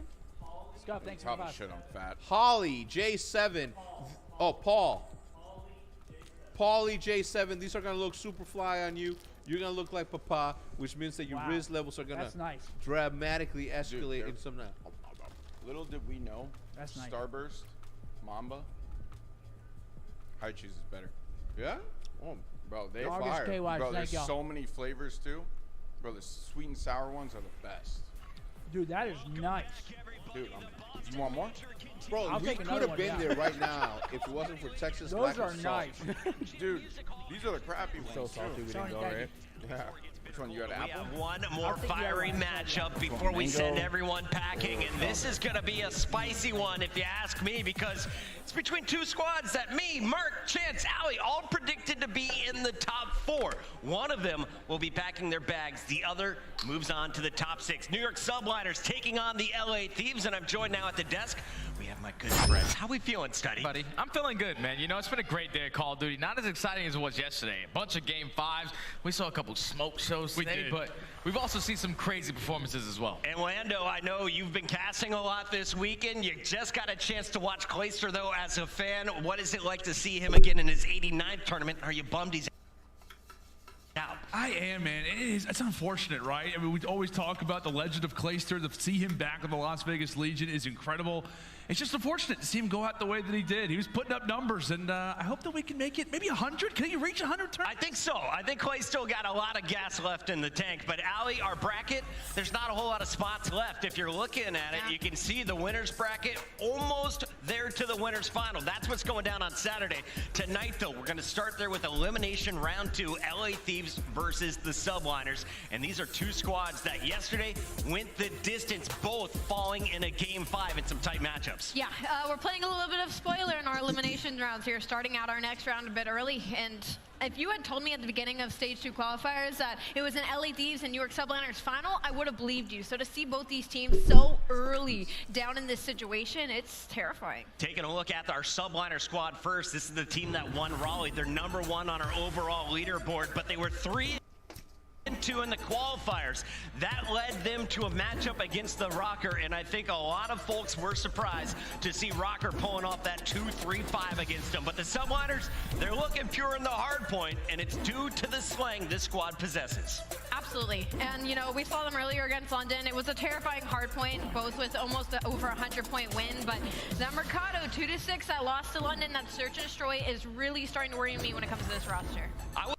Scuff, thanks for the Probably 5. should. I'm fat. Holly J7. Oh, Paul. Paulie J7. These are gonna look super fly on you. You're gonna look like Papa, which means that your Wow. risk levels are gonna That's nice. dramatically escalate in some night. Little did we know. That's nice. Starburst, Mamba. High cheese is better. Yeah? Oh, bro, they August fire. KY, Bro, thank there's y'all. so many flavors too. Bro, the sweet and sour ones are the best. Dude, that is nice. Dude, you want more? Bro, I'll we take could another have one, been yeah. there right now if it wasn't for Texas Those lack are of salt. nice. Dude, these are the crappy ones. So salty too. we Sorry, didn't go, thank right? Yeah. Which one? You got We apple? have one more think you have fiery one. matchup before we send Mango. everyone packing, and this is going to be a spicy one if you ask me, because it's between two squads that me, Mark, Chance, Allie, all predicted to be in the top 4. One of them will be packing their bags. The other moves on to the top 6. New York Subliners taking on the LA Thieves, and I'm joined now at the desk. We have my good friends. How we feeling, Studdy? Buddy, I'm feeling good, man. You know, it's been a great day of Call of Duty. Not as exciting as it was yesterday. A bunch of Game 5s. We saw a couple smoke shows today, but we've also seen some crazy performances as well. And Lando, I know you've been casting a lot this weekend. You just got a chance to watch Clayster, though, as a fan. What is it like to see him again in his 89th tournament? Are you bummed he's out? I am, man. It's unfortunate, right? I mean, we always talk about the legend of Clayster. To see him back with the Las Vegas Legion is incredible. It's just unfortunate to see him go out the way that he did. He was putting up numbers, and I hope that we can make it maybe 100. Can he reach 100 turns? I think so. I think Clay still got a lot of gas left in the tank. But Allie, our bracket, there's not a whole lot of spots left. If you're looking at it, you can see the winner's bracket almost there to the winner's final. That's what's going down on Saturday. Tonight, though, we're going to start there with elimination round 2, LA Thieves versus the Subliners. And these are two squads that yesterday went the distance, both falling in a Game 5 in some tight matchups. Yeah, we're playing a little bit of spoiler in our elimination rounds here, starting out our next round a bit early. And if you had told me at the beginning of Stage 2 qualifiers that it was an LA Thieves and New York Subliners final, I would have believed you. So to see both these teams so early down in this situation, it's terrifying. Taking a look at our Subliner squad first, this is the team that won Raleigh. They're #1 on our overall leaderboard, but they were 3-2 in the qualifiers. That led them to a matchup against the Rocker, and I think a lot of folks were surprised to see Rocker pulling off that 2-3-5 against them. But the Subliners, they're looking pure in the Hardpoint, and it's due to the slang this squad possesses. Absolutely. And, you know, we saw them earlier against London. It was a terrifying hard point, both with almost over a 100-point win. But the Mercado 2-6 that lost to London, that search and destroy, is really starting to worry me when it comes to this roster. I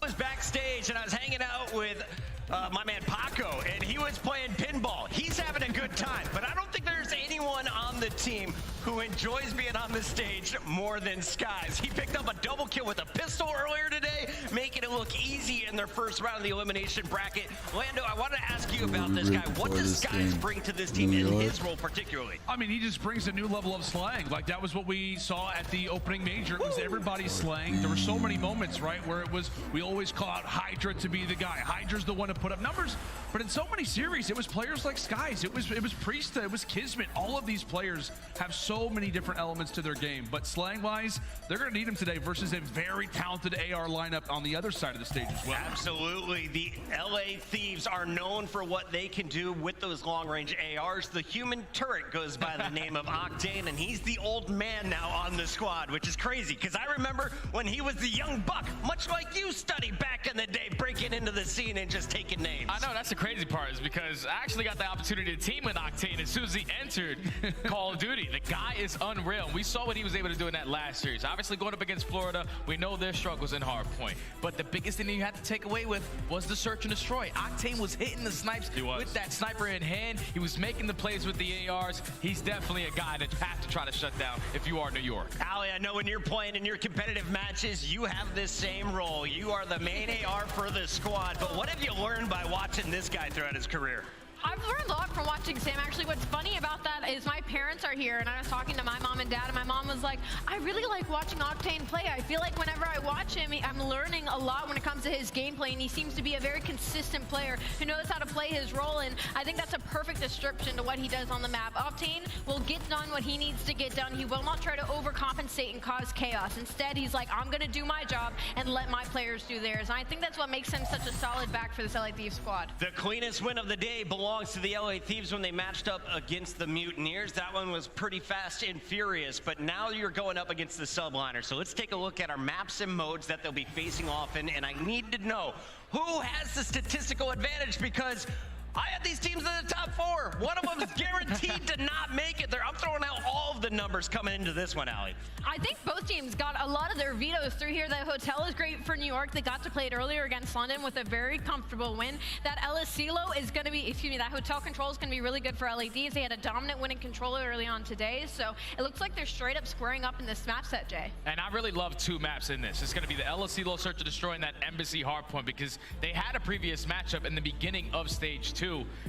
was backstage and I was hanging out with my man Paco, and he was playing pinball. He's having a good time, but I don't think there's anyone on the team who enjoys being on the stage more than Skies. He picked up a double kill with a pistol earlier today, making it look easy in their first round of the elimination bracket. Lando, I want to ask you about this guy. What does Skies bring to this team in his role particularly? I mean, he just brings a new level of slang. Like, that was what we saw at the opening major. It was everybody's slang. There were so many moments, right, where it was, we always call out Hydra to be the guy. Hydra's the one to put up numbers. But in so many series, it was players like Skies. It was Priesta. It was Kismet. All of these players have so many different elements to their game. But slang-wise, they're going to need him today versus a very talented AR lineup on the other side of the stage as well. Absolutely. The LA Thieves are known for what they can do with those long-range ARs. The human turret goes by the name of Octane, and he's the old man now on the squad, which is crazy because I remember when he was the young buck, much like you studied back in the day, breaking into the scene and just taking names. I know, that's the crazy part, is because I actually got the opportunity to team with Octane as soon as he entered Call of Duty. The guy guy is unreal. We saw what he was able to do in that last series. Obviously, going up against Florida, we know their struggles in Hardpoint. But the biggest thing that you had to take away with was the search and destroy. Octane was hitting the snipes with that sniper in hand. He was making the plays with the ARs. He's definitely a guy that you have to try to shut down if you are New York. Ali, I know when you're playing in your competitive matches, you have this same role. You are the main AR for the squad. But what have you learned by watching this guy throughout his career? I've learned a lot from watching Sam. Actually, what's funny about that is my parents are here, and I was talking to my mom and dad, and my mom was like, I really like watching Octane play. I feel like whenever I watch him, I'm learning a lot when it comes to his gameplay, and he seems to be a very consistent player who knows how to play his role, and I think that's a perfect description to what he does on the map. Octane will get done what he needs to get done. He will not try to overcompensate and cause chaos. Instead, he's like, I'm going to do my job and let my players do theirs, and I think that's what makes him such a solid back for this LA Thieves squad. The cleanest win of the day belongs to the LA Thieves when they matched up against the Mutineers. That one was pretty fast and furious, but now you're going up against the Subliners. So let's take a look at our maps and modes that they'll be facing often, and I need to know who has the statistical advantage, because I had these teams in the top 4. One of them is guaranteed to not make it. I'm throwing out all of the numbers coming into this one, Ali. I think both teams got a lot of their vetoes through here. The hotel is great for New York. They got to play it earlier against London with a very comfortable win. That El Asilo is going to be, that hotel control is going to be really good for LA Thieves. They had a dominant winning controller early on today, so it looks like they're straight up squaring up in this map set, Jay. And I really love 2 maps in this. It's going to be the El Asilo Search and Destroy and that Embassy Hardpoint, because they had a previous matchup in the beginning of Stage 2,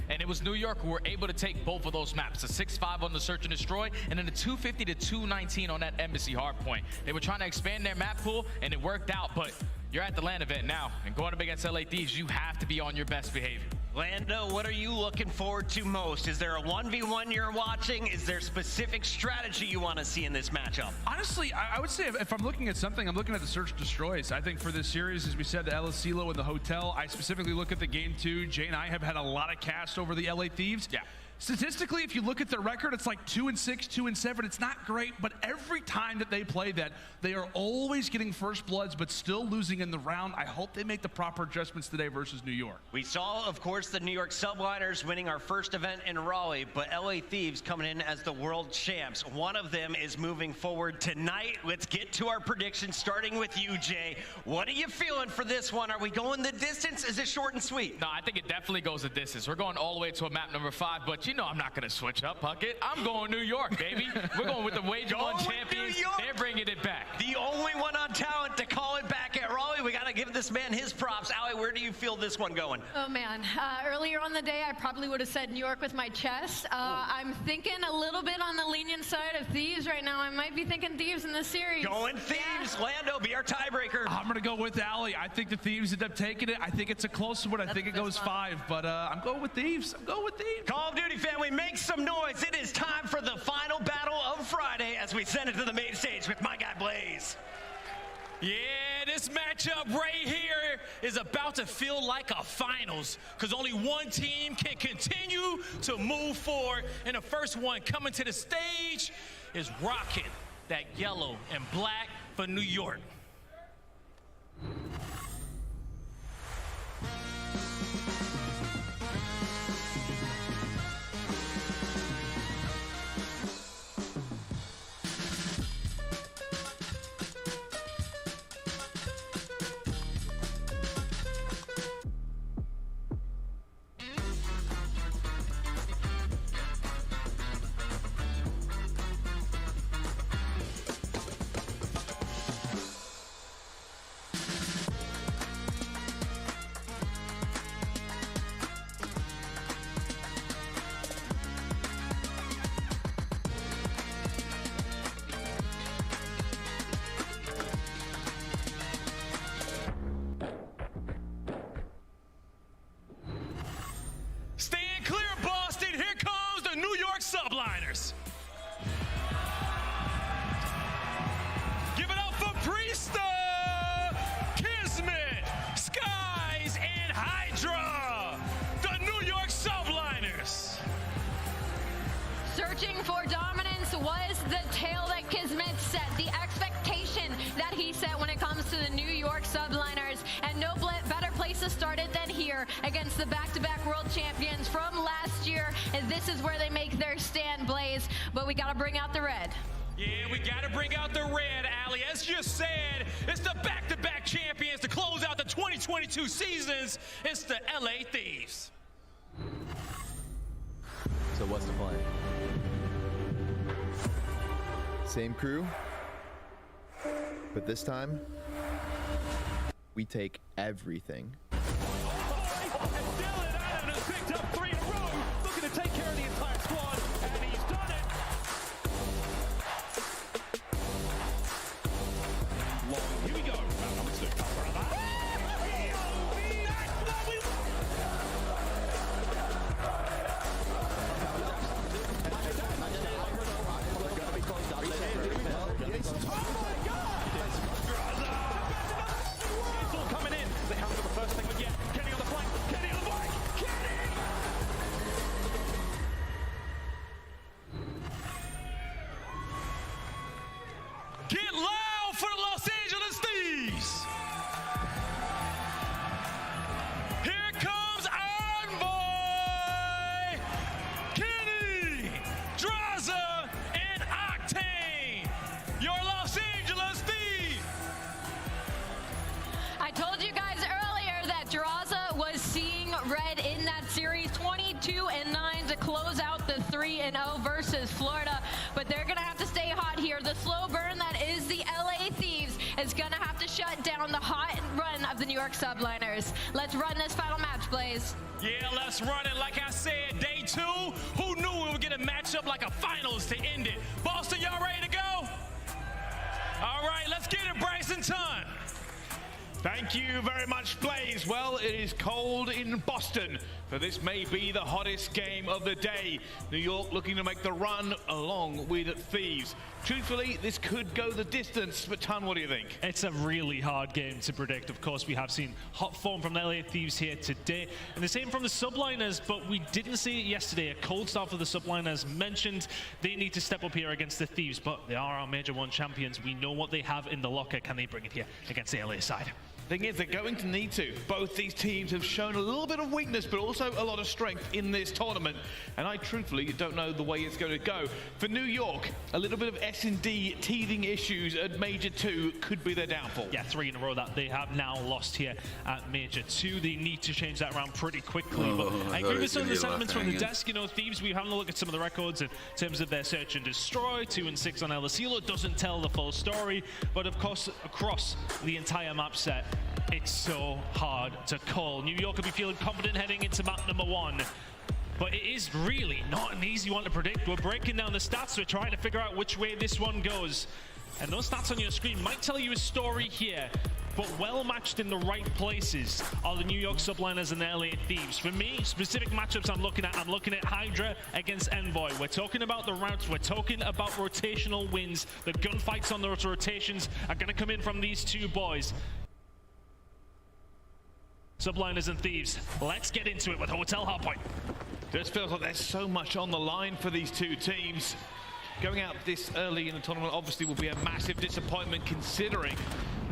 and it was New York who were able to take both of those maps, a 6-5 on the Search and Destroy, and then a 250 to 219 on that Embassy Hardpoint. They were trying to expand their map pool, and it worked out, but you're at the LAN event now, and going up against LA Thieves, you have to be on your best behavior. Lando, what are you looking forward to most? Is there a 1v1 you're watching? Is there specific strategy you want to see in this matchup? Honestly, I would say if I'm looking at something, I'm looking at the Search Destroys. I think for this series, as we said, the El Asilo and the hotel, I specifically look at the game 2. Jay and I have had a lot of cast over the LA Thieves. Yeah. Statistically, if you look at their record, it's like 2-6, 2-7. It's not great, but every time that they play that, they are always getting first bloods, but still losing in the round. I hope they make the proper adjustments today versus New York. We saw, of course, the New York Subliners winning our first event in Raleigh, but LA Thieves coming in as the world champs. One of them is moving forward tonight. Let's get to our predictions, starting with you, Jay. What are you feeling for this one? Are we going the distance? Is it short and sweet? No, I think it definitely goes the distance. We're going all the way to a map number 5, but you know I'm not going to switch up, Puckett. I'm going New York, baby. We're going with the Wage 1 champions. They're bringing it back. The only one on talent to call it back at Raleigh. We got to give this man his props. Ali, where do you feel this one going? Oh, man. Earlier on the day, I probably would have said New York with my chest. I'm thinking a little bit on the lenient side of Thieves right now. I might be thinking Thieves in this series. Going Thieves. Yeah. Lando, be our tiebreaker. I'm going to go with Ali. I think the Thieves end up taking it. I think it's a close one. I think it goes 5, but I'm going with Thieves. I'm going with Thieves. Call of Duty family, make some noise. It is time for the final battle of Friday as we send it to the main stage with my guy Blaze. Yeah, this matchup right here is about to feel like a finals, because only one team can continue to move forward, and the first one coming to the stage is rocking that yellow and black for New York. Stand clear, Boston. Here comes the New York Subliners. Give it up for Priesta, Kismet, Skies, and Hydra, the New York Subliners. Searching for dominance was the tale that Kismet set, the expectation that he set when it comes to the New York Subliners, and no better place to to start it than here against the back-to-back world champions from last year. And this is where they make their stand, Blaze. But we got to bring out the red. Yeah, we got to bring out the red, Allie. As just said, it's the back-to-back champions to close out the 2022 seasons. It's the LA Thieves. So what's the plan? Same crew, but this time, we take everything. Dylan Allen has picked up 3 in a row, looking to take care of the entire squad, and he's done it. Here we go. Round number 2. Coming in. They haven't got the first thing, but yeah, Kenny on the flank. Kenny on the flank. Kenny! Get loud for the Los Angeles Thieves. Here comes Envoy, Kenny, Draza, and Octane. Your Los Angeles Thieves. I told you guys earlier that Draza was seeing red in that series, 22-9 to close out the 3-0 versus Florida. But they're going to have to stay hot here. The slow burn that is the LA Thieves is going to have to shut down the hot run of the New York Subliners. Let's run this final match, Blaze. Yeah, let's run it. Like I said, day 2, who knew we would get a matchup like a finals to end it? Boston, y'all ready to go? All right, let's get it, Bryson Ton. Thank you very much, Blaze. Well, it is cold in Boston, but this may be the hottest game of the day. New York looking to make the run along with Thieves. Truthfully, this could go the distance, but Ton, what do you think? It's a really hard game to predict. Of course, we have seen hot form from the LA Thieves here today, and the same from the Subliners, but we didn't see it yesterday. A cold start for the Subliners. Mentioned they need to step up here against the Thieves, but they are our Major 1 champions. We know what they have in the locker. Can they bring it here against the LA side? Thing is, they're going to need to. Both these teams have shown a little bit of weakness, but also a lot of strength in this tournament. And I truthfully don't know the way it's going to go. For New York, a little bit of S&D teething issues at Major 2 could be their downfall. Yeah, 3 in a row that they have now lost here at Major 2. They need to change that around pretty quickly. But I agree with some of the sentiments from the desk. You know, Thieves, we're having a look at some of the records in terms of their search and destroy. 2-6 on El Asilo doesn't tell the full story. But of course, across the entire map set, it's so hard to call. New York will be feeling confident heading into map number 1. But it is really not an easy one to predict. We're breaking down the stats. We're trying to figure out which way this one goes. And those stats on your screen might tell you a story here. But well matched in the right places are the New York Subliners and the LA Thieves. For me, specific matchups I'm looking at Hydra against Envoy. We're talking about the routes. We're talking about rotational wins. The gunfights on those rotations are going to come in from these 2 boys. Subliners and Thieves, let's get into it with Hotel Hardpoint. Just feels like there's so much on the line for these 2 teams. Going out this early in the tournament obviously will be a massive disappointment considering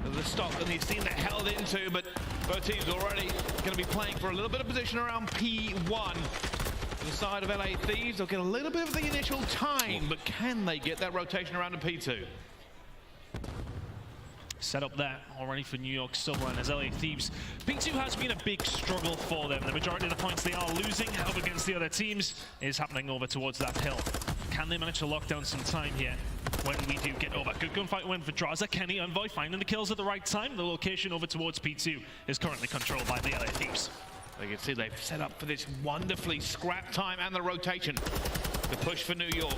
the stock and the scene they're held into, but both teams already going to be playing for a little bit of position around P1. On the side of LA Thieves, they'll get a little bit of the initial time, but can they get that rotation around in P2? Set up there already for New York Subliners. LA Thieves. P2 has been a big struggle for them. The majority of the points they are losing up against the other teams is happening over towards that hill. Can they manage to lock down some time here when we do get over? Good gunfight win for Draza. Kenny Envoy finding the kills at the right time. The location over towards P2 is currently controlled by the LA Thieves. You can see they've set up for this wonderfully scrap time and the rotation. The push for New York.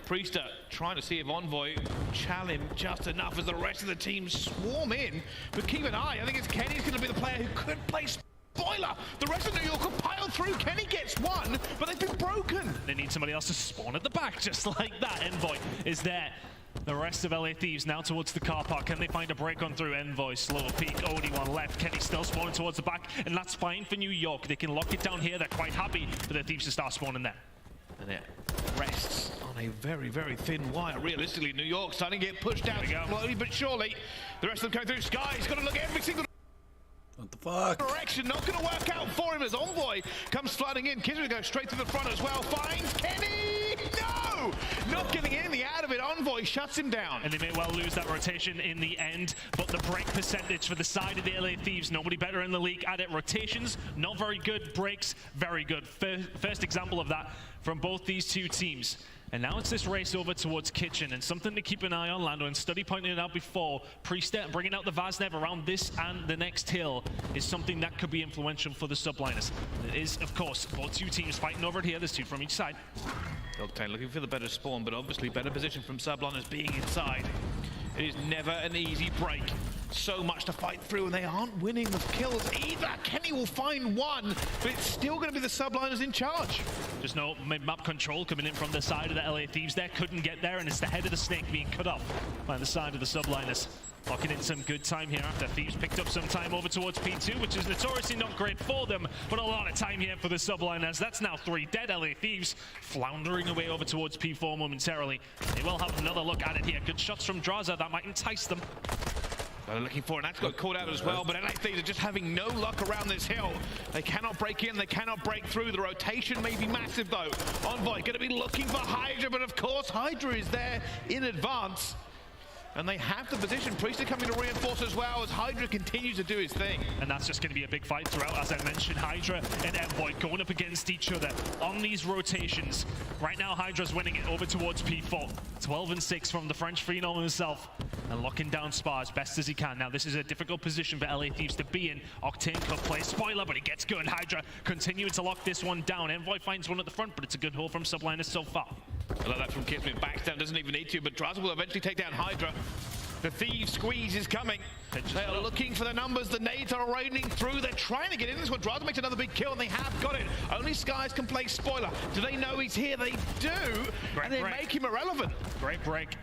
Priester trying to see if Envoy challenge just enough as the rest of the team swarm in. But keep an eye, I think it's Kenny's going to be the player who could play spoiler. The rest of New York will pile through. Kenny gets one, but they've been broken. They need somebody else to spawn at the back, just like that. Envoy is there. The rest of LA Thieves now towards the car park. Can they find a break on through? Envoy, slow peak, only one left. Kenny still spawning towards the back, and that's fine for New York. They can lock it down here. They're quite happy for their Thieves to start spawning there. And it rests on a very, very thin wire. Realistically, New York starting to get pushed out slowly but surely. The rest of them coming through. Sky's got to look every single What the fuck? Direction not going to work out for him as Envoy comes flooding in. Kismet goes straight to the front as well. Finds Kenny. No! Not getting anything out of it. Envoy shuts him down. And they may well lose that rotation in the end, but the break percentage for the side of the LA Thieves, nobody better in the league at it. Rotations, not very good. Breaks, very good. First example of that from both these two teams. And now it's this race over towards Kitchen, and something to keep an eye on. Lando and Study pointed it out before. Priester bringing out the Vaznev around this and the next hill is something that could be influential for the Subliners. It is, of course, both two teams fighting over it here. There's two from each side. Octane looking for the better spawn, but obviously better position from Subliners being inside. It is never an easy break. So much to fight through, and they aren't winning the kills either. Kenny will find one, but it's still going to be the Subliners in charge. Just no map control coming in from the side of the LA Thieves there. Couldn't get there, and it's the head of the snake being cut off by the side of the Subliners. Locking in some good time here after Thieves picked up some time over towards P2, which is notoriously not great for them, but a lot of time here for the Subliners. That's now 3 dead LA Thieves, floundering away over towards P4 momentarily. They will have another look at it here. Good shots from Draza, that might entice them. They're looking for it, and that's got caught out as well, but LA Thieves are just having no luck around this hill. They cannot break in, they cannot break through. The rotation may be massive though. Envoy going to be looking for Hydra, but of course Hydra is there in advance. And they have the position. Priester coming to reinforce as well as Hydra continues to do his thing. And that's just going to be a big fight throughout. As I mentioned, Hydra and Envoy going up against each other on these rotations. Right now, Hydra's winning it over towards P4. 12-6 from the French phenom himself. And locking down Spa as best as he can. Now, this is a difficult position for LA Thieves to be in. Octane could play spoiler, but he gets good. Hydra continuing to lock this one down. Envoy finds one at the front, but it's a good hold from Subliners so far. I love that from Kismet. Backs down, doesn't even need to, but Draza will eventually take down Hydra. The Thieves squeeze is coming. They are looking for the numbers. The nades are raining through. They're trying to get in this one. Draza makes another big kill, and they have got it. Only Skies can play spoiler. Do they know he's here? They do, and they make him irrelevant. Great break.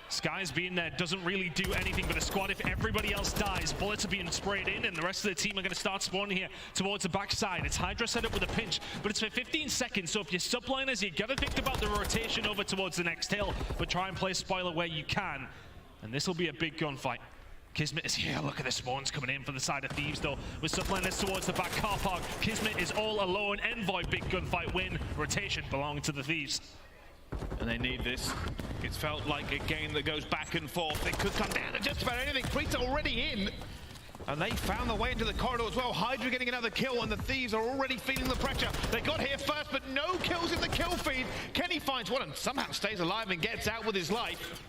Skies being there doesn't really do anything for the squad. If everybody else dies, bullets are being sprayed in, and the rest of the team are going to start spawning here towards the backside. It's Hydra set up with a pinch, but it's for 15 seconds, so if you're Subliners, you got to think about the rotation over towards the next hill, but try and play spoiler where you can, and this will be a big gunfight. Kismet is here. Look at the spawns coming in for the side of Thieves, though. With Subliners towards the back car park, Kismet is all alone. Envoy, big gunfight win. Rotation belonging to the Thieves. And they need this. It's felt like a game that goes back and forth. It could come down to just about anything. Priest already in. And they found their way into the corridor as well. Hydra getting another kill, and the Thieves are already feeling the pressure. They got here first, but no kills in the kill feed. Kenny finds one and somehow stays alive and gets out with his life.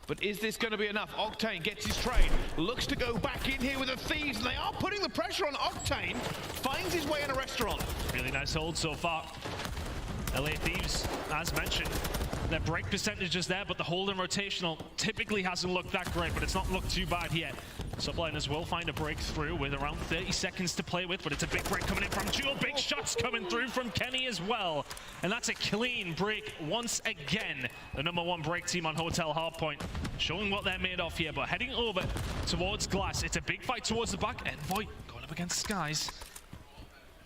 But is this going to be enough? Octane gets his trade, looks to go back in here with the Thieves, and they are putting the pressure on. Octane finds his way in a restaurant. Really nice hold so far. LA Thieves, as mentioned, their break percentage is there, but the hold and rotational typically hasn't looked that great, but it's not looked too bad yet. Subliners will find a breakthrough with around 30 seconds to play with, but it's a big break coming in from Jewel. Big shots coming through from Kenny as well. And that's a clean break once again. The #1 break team on Hotel Hardpoint showing what they're made of here, but heading over towards Glass. It's a big fight towards the back. Envoy going up against Skies.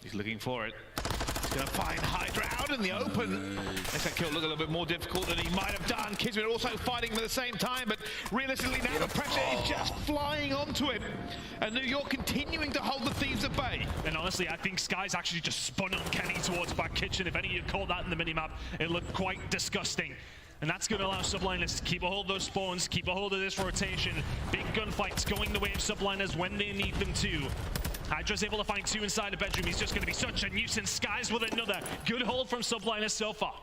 He's looking for it. He's going to find Hydra out in the open. Makes that kill look a little bit more difficult than he might have done. Kismet also fighting him at the same time, but realistically now the pressure is just flying onto him. And New York continuing to hold the Thieves at bay. And honestly, I think Skies actually just spun on Kenny towards back kitchen. If any of you caught that in the minimap, it looked quite disgusting. And that's going to allow Subliners to keep a hold of those spawns, keep a hold of this rotation. Big gunfights going the way of Subliners when they need them to. Hydra's able to find 2 inside the bedroom. He's just going to be such a nuisance. Skies with another. Good hold from Subliners so far.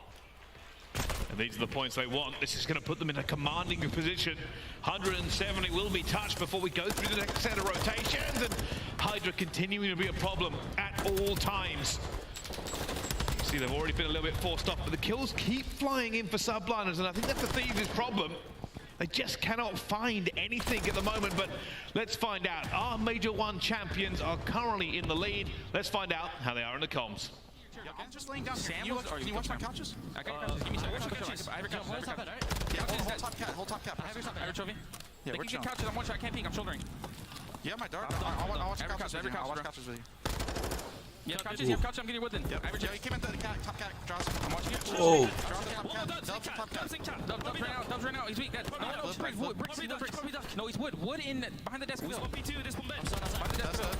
And these are the points they want. This is going to put them in a commanding position. 170 will be touched before we go through the next set of rotations. And Hydra continuing to be a problem at all times. You see, they've already been a little bit forced off, but the kills keep flying in for Subliners, and I think that's the Thieves' problem. They just cannot find anything at the moment, but let's find out. Our Major 1 champions are currently in the lead. Let's find out how they are in the comms. Just laying down. Can you watch my couches? I got couches. Give me some. I have your couches. Yeah, hold top cap. Hold top cap. I have your top. I have your trophy. Yeah, we're chilling. Couches. I'm one shot. I can't peek. I'm shouldering. Yeah, my dart. I'll watch couches. I'll watch couches with you. Yeah, couches. You have couches. I'm getting wood then. Yeah, you came in the top cat. Draws. I'm watching you. Oh. Dubs right now. He's weak. No, he's wood. Wood in behind the desk. OP2, this one bench.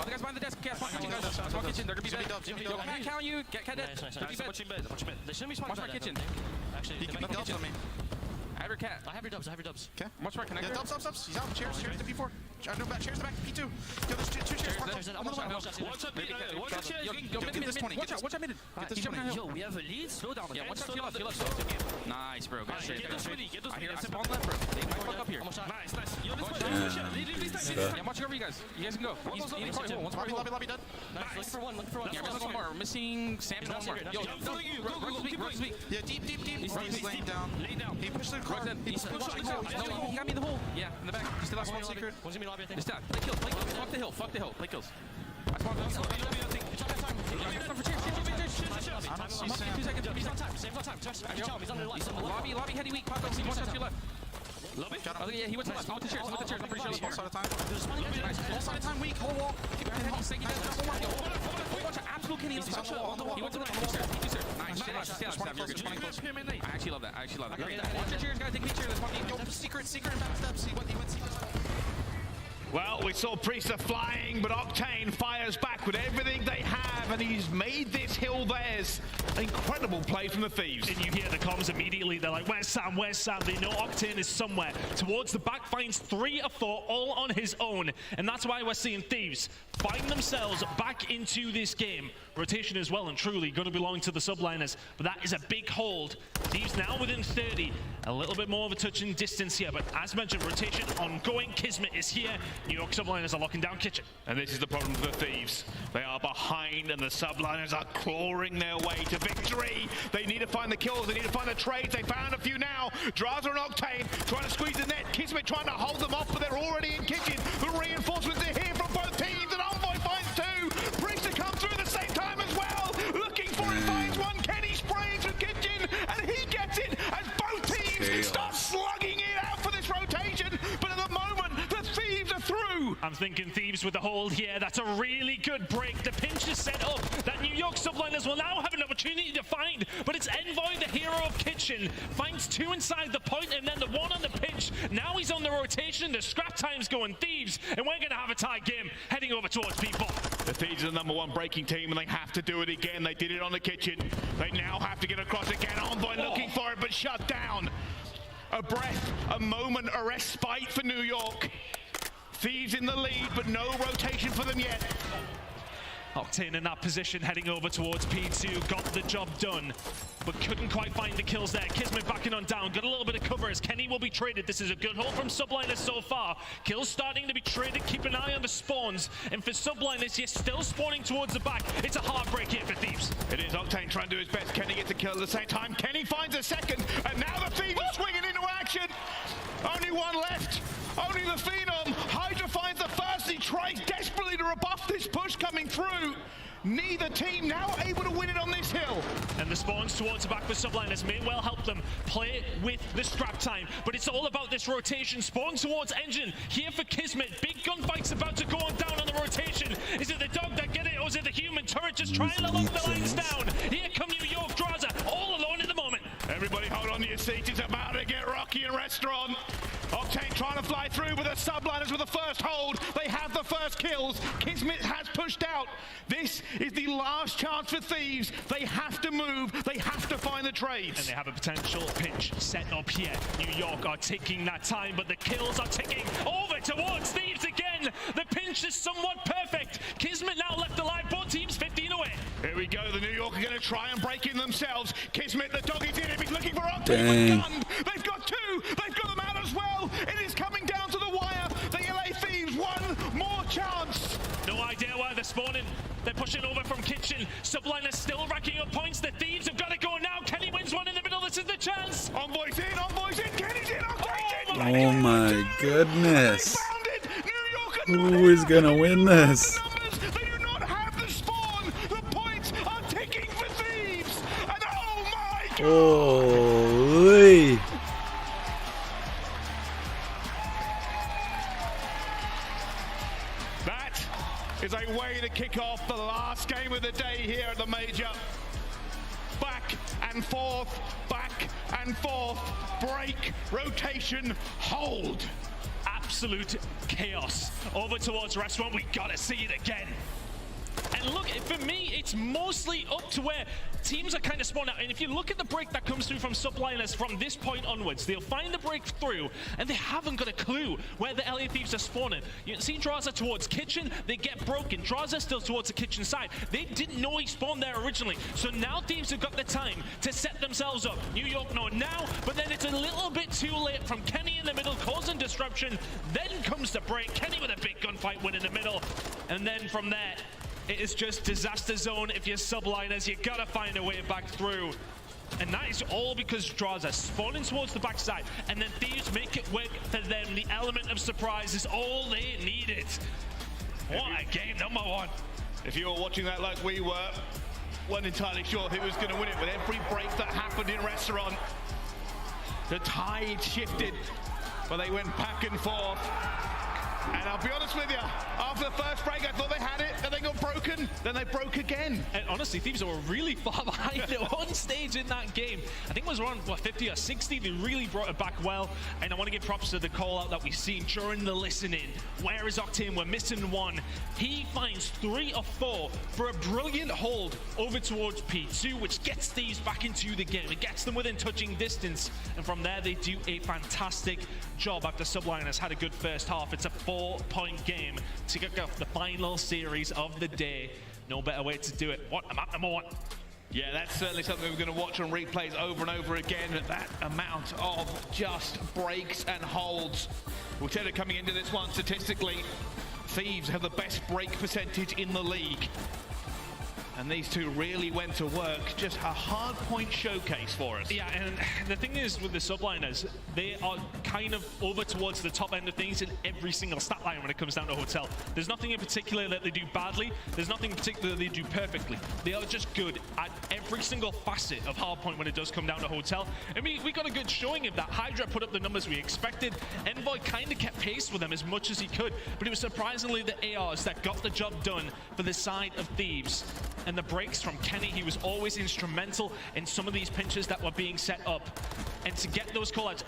Other guys behind the desk. Small kitchen. They're gonna be dead. Yo, can't count you. Get dead. Watching bed. They shouldn't be Watch my kitchen. Actually, he can dubs on me. I have your cat. I have your dubs. Okay. Watch my connector. Yeah, dubs. He's out. Chairs to P4. No, back. Chairs to back. P2. Yo, there's two chairs. Watch out, chairs. Yo, mid. Watch out, mid. Get this 20. Yo, we have a lead. Slow down. Yeah, watch out, kill us. Nice, bro. Good straight. I hear spawn left, bro. They might fuck up here. Nice. Yo, I'm watching over you guys. You guys can go. He's probably hole. One's probably hole. Lobby dead. Nice. Looking for one. Yeah, there's one more. We're missing Sam and one more. Yo, Rugs weak. Yeah, deep. He's laying down. He pushed the car. He got me in the hole. Yeah, in the back. He still has one secret. One's gonna be lobby, I think. He's down. Play kills. Fuck the hill. Play kills. I spawned the hill. I don't see Sam. 2 seconds. He's on time. He's on the left. Lobby heady weak. Pop up. See one shot to your left. Love it. Oh, yeah, he went to left. He went to chairs. I'm pretty sure. All side of time. All side of time weak. Whole wall. Keep your head. He's taking that. Watch out. Absolute Kenny. He went to left. Nice. Stay on. You're good. I actually love that. Watch your chairs, guys. Take me chairs. That's one team. Secret and backsteps. He went secret. Well, we saw Priester flying, but Octane fires back with everything they have, and he's made this hill theirs. Incredible play from the Thieves. And you hear the comms immediately. They're like, where's Sam? They know Octane is somewhere. Towards the back, finds 3 or 4 all on his own. And that's why we're seeing Thieves find themselves back into this game. Rotation is well and truly going to belong to the Subliners, but that is a big hold. Thieves now within 30. A little bit more of a touching distance here, but as mentioned, rotation ongoing. Kismet is here. New York Subliners are locking down Kitchen. And this is the problem for the Thieves. They are behind, and the Subliners are clawing their way to victory. They need to find the kills. They need to find the trades. They found a few now. Draza and Octane trying to squeeze the net. Kismet trying to hold them off, but they're already in Kitchen. The reinforcements are here from both teams, and Envoy finds 2. Priester comes through at the same time as well. Looking for it, finds 1. Kenny spraying through Kitchen, and he gets it as both teams start slugging it out for this rotation. But at the moment, the Thieves are through. I'm thinking Thieves with the hold here. That's a really good break. The pinch is set up. That New York Subliners will now have an opportunity to find, but it's Envoy, the hero of Kitchen, finds 2 inside the point, and then the 1 on the pinch. Now he's on the rotation. The scrap time's going Thieves, and we're going to have a tie game heading over towards people. The Thieves are the #1 breaking team, and they have to do it again. They did it on the Kitchen. They now have to get across again. Envoy looking for it, but shut down. A breath, a moment, a respite for New York. Thieves in the lead, but no rotation for them yet. Octane in that position, heading over towards P2, got the job done, but couldn't quite find the kills there. Kismet backing on down, got a little bit of cover as Kenny will be traded. This is a good hold from Subliners so far. Kills starting to be traded, keep an eye on the spawns. And for Subliners, you're still spawning towards the back. It's a hard break here for Thieves. It is Octane trying to do his best. Kenny gets a kill at the same time. Kenny finds a second, and now the Thieves are swinging into action. Only 1 left. Only the Phenom. Hydra finds the first. He tries desperately to rebuff this push coming through. Neither team now able to win it on this hill. And the spawns towards the back for Subliners may well help them play with the scrap time. But it's all about this rotation. Spawn towards Engine. Here for Kismet. Big gunfight's about to go on down on the rotation. Is it the dog that get it, or is it the human turret just trying to lock the lines down? Here come New York Draza, all alone at the moment. Everybody hold on to your seats. It's about to get rocky in restaurant. Octane trying to fly through with the Subliners with the first hold. They have the first kills. Kismet has pushed out. This is the last chance for Thieves. They have to move. They have to find the trades. And they have a potential pinch set up here. New York are taking that time, but the kills are ticking over towards Thieves again. The pinch is somewhat perfect. Kismet now left alive. Both teams 15 away. Here we go. The New York are going to try and break in themselves. Kismet, the dog is in him. He's looking for Octane. They've got 2. They've got them out as well. It is coming down to the wire. The LA Thieves, 1 more chance. No idea where they're spawning. They're pushing over from Kitchen. Subliners still racking up points. The Thieves have got to go now. Kenny wins 1 in the middle. This is the chance. Envoy's in. Kenny's in. Octane's in. Oh my goodness. Who is going to win this? They do not have the spawn. The points are ticking for Thieves. And oh my God. Holy. That is a way to kick off the last game of the day here at the Major. Back and forth, back and forth, break, rotation, hold. Absolute chaos over towards restaurant. We gotta see it again. And look, for me, it's mostly up to where teams are kind of spawned out. And if you look at the break that comes through from Subliners from this point onwards, they'll find the breakthrough, and they haven't got a clue where the LA Thieves are spawning. You see Draza towards kitchen, they get broken. Draza still towards the kitchen side. They didn't know he spawned there originally. So now Thieves have got the time to set themselves up. New York know now, but then it's a little bit too late from Kenny in the middle, causing disruption. Then comes the break. Kenny with a big gunfight win in the middle. And then from there, it is just disaster zone. If you're Subliners, you gotta find a way back through. And that is all because Draza spawning towards the backside, and then Thieves make it work for them. The element of surprise is all they needed. What a game, number one. If you were watching that like we were, weren't entirely sure who was gonna win it, but every break that happened in Restaurant, the tide shifted, but they went back and forth. And I'll be honest with you, after the first break, I thought they had it, then they got broken, then they broke again. And honestly, Thieves were really far behind at one stage in that game. I think it was around, what, 50 or 60? They really brought it back well. And I want to give props to the call-out that we've seen during the listening. Where is Octane? We're missing one. He finds 3 or 4 for a brilliant hold over towards P2, which gets Thieves back into the game. It gets them within touching distance. And from there, they do a fantastic job after Subliners had a good first half. It's a 4-point game to kick off the final series of the day. No better way to do it. What a map, number one. Yeah, that's certainly something we're going to watch on replays over and over again. That amount of just breaks and holds. We'll tell you coming into this one, statistically, Thieves have the best break percentage in the league. And these two really went to work. Just a hard point showcase for us. Yeah, and the thing is with the Subliners, they are kind of over towards the top end of things in every single stat line when it comes down to Hotel. There's nothing in particular that they do badly. There's nothing in particular they do perfectly. They are just good at every single facet of Hardpoint when it does come down to Hotel. And we got a good showing of that. Hydra put up the numbers we expected. Envoy kind of kept pace with them as much as he could, but it was surprisingly the ARs that got the job done for the side of Thieves. And the breaks from Kenny, he was always instrumental in some of these pinches that were being set up. And to get those callouts,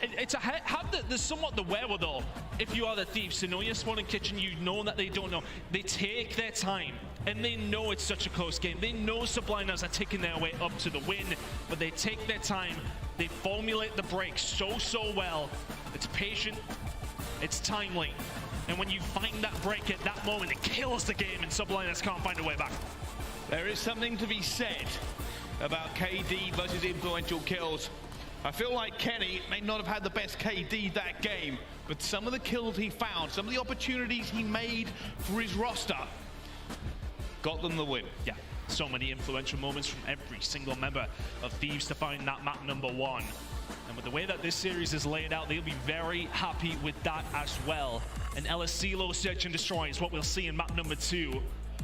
there's somewhat the wherewithal, if you are the Thieves, to know your spawning kitchen, you know that they don't know. They take their time, and they know it's such a close game. They know Subliners are taking their way up to the win, but they take their time. They formulate the breaks so well. It's patient, it's timely. And when you find that break at that moment, it kills the game, and Subliners can't find a way back. There is something to be said about KD versus influential kills. I feel like Kenny may not have had the best KD that game, but some of the kills he found, some of the opportunities he made for his roster, got them the win. Yeah, so many influential moments from every single member of Thieves to find that map number one. And with the way that this series is laid out, they'll be very happy with that as well. And LSCLO Search and Destroy is what we'll see in map number 2.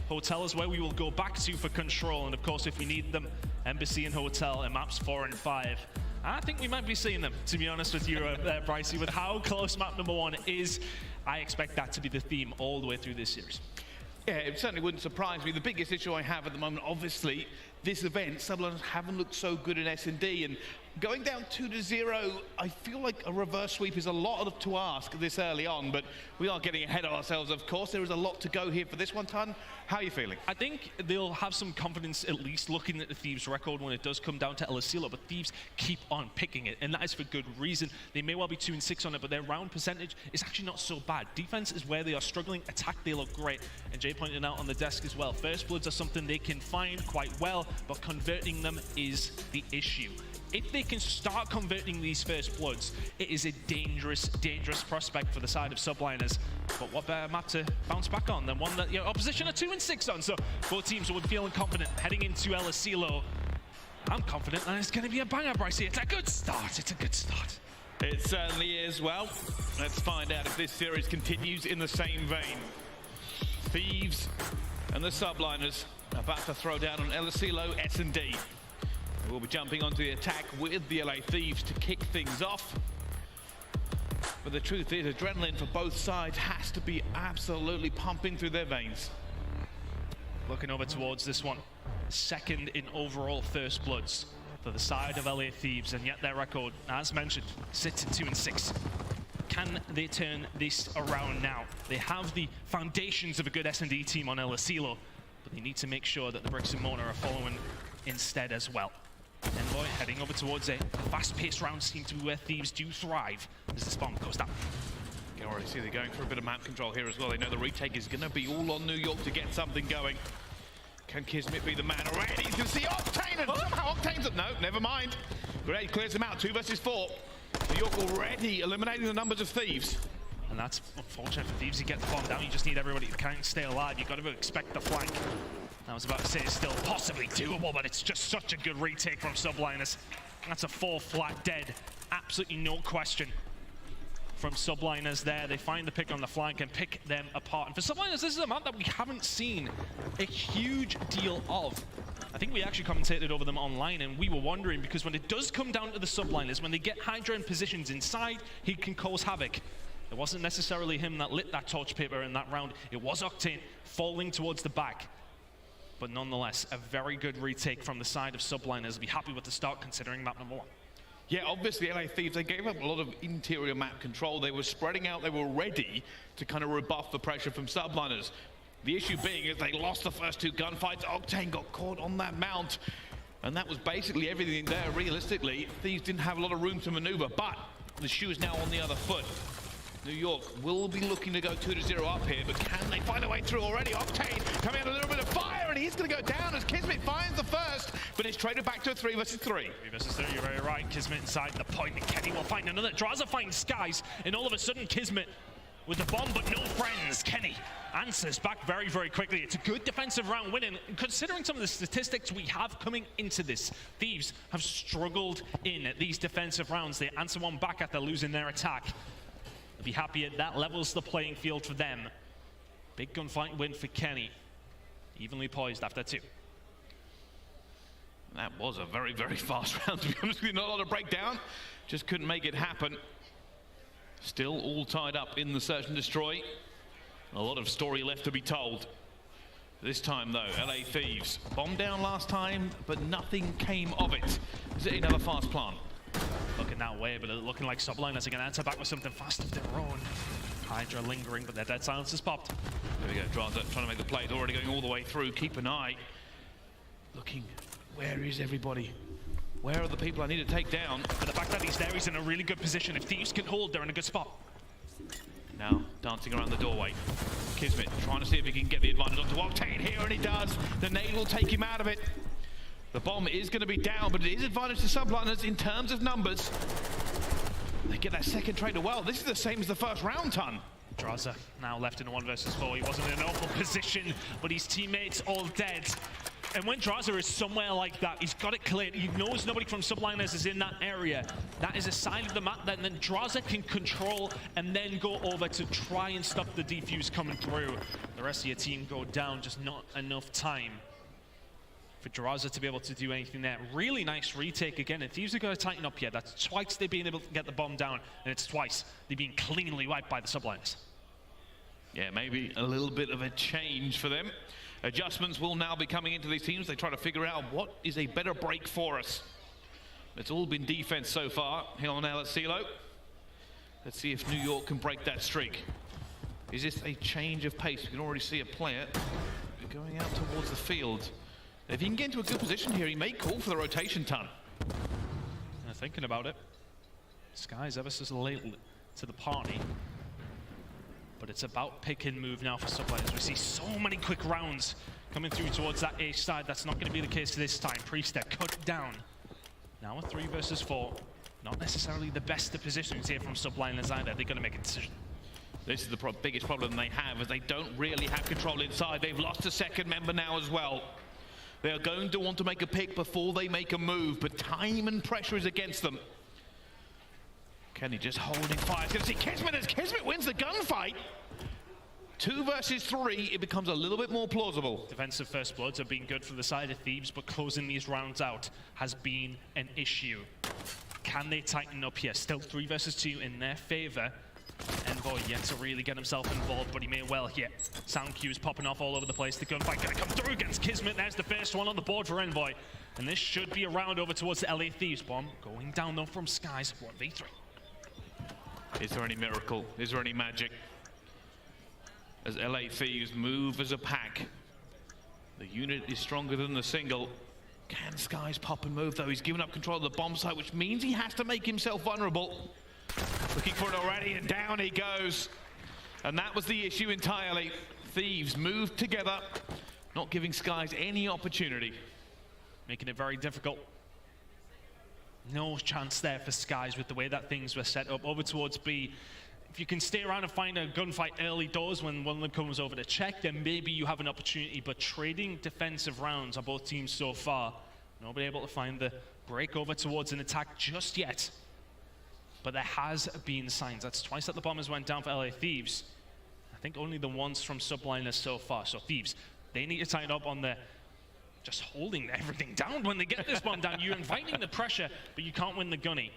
Hotel is where we will go back to for control, and of course if we need them, Embassy and Hotel in maps 4 and 5. I think we might be seeing them, to be honest with you, Brycey, with how close map number 1 is. I expect that to be the theme all the way through this series. Yeah, it certainly wouldn't surprise me. The biggest issue I have at the moment, obviously, this event, Subliners haven't looked so good in S&D, and going down 2-0, I feel like a reverse sweep is a lot to ask this early on, but we are getting ahead of ourselves, of course. There is a lot to go here for this one, Ton. How are you feeling? I think they'll have some confidence, at least looking at the Thieves record when it does come down to LSCLO, but Thieves keep on picking it, and that is for good reason. They may well be 2-6 on it, but their round percentage is actually not so bad. Defense is where they are struggling. Attack, they look great. And Jay pointed out on the desk as well, first bloods are something they can find quite well, but converting them is the issue. If they can start converting these first bloods, it is a dangerous prospect for the side of Subliners. But what better map to bounce back on than one that your opposition are 2-6 on? So both teams would be feeling confident heading into LSCLO. I'm confident that it's going to be a banger, Brycey. It's a good start. It's a good start. It certainly is. Well, let's find out if this series continues in the same vein. Thieves and the Subliners about to throw down on LSCLO S&D. We'll be jumping onto the attack with the LA Thieves to kick things off. But the truth is, adrenaline for both sides has to be absolutely pumping through their veins. Looking over towards this one. Second in overall first bloods. for the side of LA Thieves, and yet their record, as mentioned, sits at 2-6. Can they turn this around now? They have the foundations of a good S&D team on El Asilo, but they need to make sure that the bricks and mortar are following instead as well. Envoy heading over towards a fast-paced round seem to be where Thieves do thrive as this bomb goes down. You can already see they're going for a bit of map control here as well. They know the retake is going to be all on New York to get something going. Can Kismet be the man already? He's going to see Octane, and somehow Octane's up. No, never mind. Great, clears him out. 2 versus 4. New York already eliminating the numbers of Thieves. And that's unfortunate for Thieves. You get the bomb down, you just need everybody to kind of stay alive. You've got to expect the flank. I was about to say it's still possibly doable, but it's just such a good retake from Subliners. That's a 4 flat dead. Absolutely no question from Subliners there. They find the pick on the flank and pick them apart. And for Subliners, this is a map that we haven't seen a huge deal of. I think we actually commentated over them online, and we were wondering, because when it does come down to the Subliners, when they get Hydra in positions inside, he can cause havoc. It wasn't necessarily him that lit that torch paper in that round. It was Octane falling towards the back. But nonetheless, a very good retake from the side of Subliners. Be happy with the start considering map number 1. Yeah, obviously LA Thieves, they gave up a lot of interior map control. They were spreading out, they were ready to kind of rebuff the pressure from Subliners. The issue being is they lost the first 2 gunfights. Octane got caught on that mount, and that was basically everything there. Realistically, Thieves didn't have a lot of room to maneuver, but the shoe is now on the other foot. New York will be looking to go 2-0 up here, but can they find a way through already? Octane coming out a little bit of fire, and he's going to go down as Kismet finds the first, but it's traded back to a 3 versus 3. 3 versus 3, you're very right. Kismet inside the point, and Kenny will find another. Draza finds Skies, and all of a sudden Kismet with the bomb, but no friends. Kenny answers back very, very quickly. It's a good defensive round winning. Considering some of the statistics we have coming into this, Thieves have struggled in these defensive rounds. They answer one back after losing their attack. Be happy at that levels the playing field for them. Big gunfight win for Kenny. Evenly poised after 2. That was a very, very fast round, to be honest with you. Not a lot of breakdown. Just couldn't make it happen. Still all tied up in the search and destroy. A lot of story left to be told. This time though, LA Thieves bombed down last time, but nothing came of it. Is it another fast plant? Looking that way, but looking like Subliners are going to answer back with something fast of their own. Hydra lingering, but their dead silence has popped. There we go, Draza trying to make the play. Already going all the way through. Keep an eye. Looking, where is everybody? Where are the people I need to take down? But the fact that he's there, he's in a really good position. If Thieves can hold, they're in a good spot. Now, dancing around the doorway. Kismet trying to see if he can get the advantage onto Octane here, and he does. The nade will take him out of it. The bomb is going to be down, but it is advantage to Subliners in terms of numbers. They get that second trade well. This is the same as the first round, Ton. Draza now left in a 1 versus 4. He wasn't in an awful position, but his teammates all dead. And when Draza is somewhere like that, he's got it cleared. He knows nobody from Subliners is in that area. That is a side of the map that then Draza can control and then go over to try and stop the defuse coming through. The rest of your team go down, just not enough time for Draza to be able to do anything there. Really nice retake again, and Thieves are going to tighten up here. That's twice they've been able to get the bomb down, and it's twice they've been cleanly wiped by the Subliners. Yeah, maybe a little bit of a change for them. Adjustments will now be coming into these teams. They try to figure out what is a better break for us. It's all been defense so far here on El Asilo. Let's see if New York can break that streak. Is this a change of pace? We can already see a player going out towards the field. If he can get into a good position here, he may call for the rotation, Ton. Thinking about it. Sky's ever so late to the party. But it's about pick and move now for Subliners. We see so many quick rounds coming through towards that A side. That's not going to be the case this time. Priester cut down. Now a 3 versus 4. Not necessarily the best of positions here from Subliners either. They're going to make a decision. This is the biggest problem they have, is they don't really have control inside. They've lost a second member now as well. They are going to want to make a pick before they make a move, but time and pressure is against them. Kenny just holding fire. It's going to see Kismet as Kismet wins the gunfight. 2 versus 3, it becomes a little bit more plausible. Defensive first bloods have been good for the side of Thieves, but closing these rounds out has been an issue. Can they tighten up here? Still 3 versus 2 in their favor. And Envoy yet to really get himself involved, but he may well here. Sound cues popping off all over the place. The gunfight gonna come through against Kismet. There's the first one on the board for Envoy. And this should be a round over towards the LA Thieves. Bomb going down though from Skies, 1v3. Is there any miracle? Is there any magic? As LA Thieves move as a pack. The unit is stronger than the single. Can Skies pop and move though? He's given up control of the bomb site, which means he has to make himself vulnerable. Looking for it already, and down he goes. And that was the issue entirely. Thieves moved together, not giving Skies any opportunity. Making it very difficult. No chance there for Skies with the way that things were set up. Over towards B. If you can stay around and find a gunfight early doors when one of them comes over to check, then maybe you have an opportunity. But trading defensive rounds on both teams so far, nobody able to find the break over towards an attack just yet. But there has been signs. That's twice that the bombers went down for LA Thieves. I think only the once from Subliners so far. So Thieves, they need to tighten up on the just holding everything down when they get this bomb down. You're inviting the pressure, but you can't win the gunny.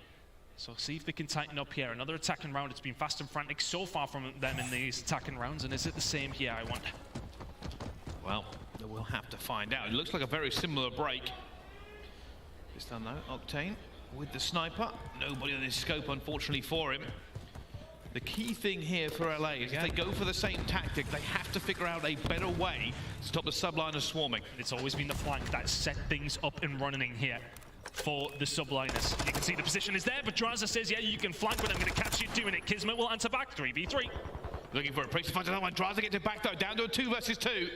So see if they can tighten up here. Another attacking round. It's been fast and frantic so far from them in these attacking rounds. And is it the same here, I wonder? Well, we'll have to find out. It looks like a very similar break. This time though, Octane with the sniper. Nobody on his scope, unfortunately, for him. The key thing here for LA is if they go for the same tactic, they have to figure out a better way to stop the Subliners swarming. It's always been the flank that set things up and running here for the Subliners. You can see the position is there, but Draza says, yeah, you can flank, but I'm going to catch you doing it. Kismet will answer back, 3v3. Looking for a priest to find another one. Draza gets it back though, down to a 2 versus 2.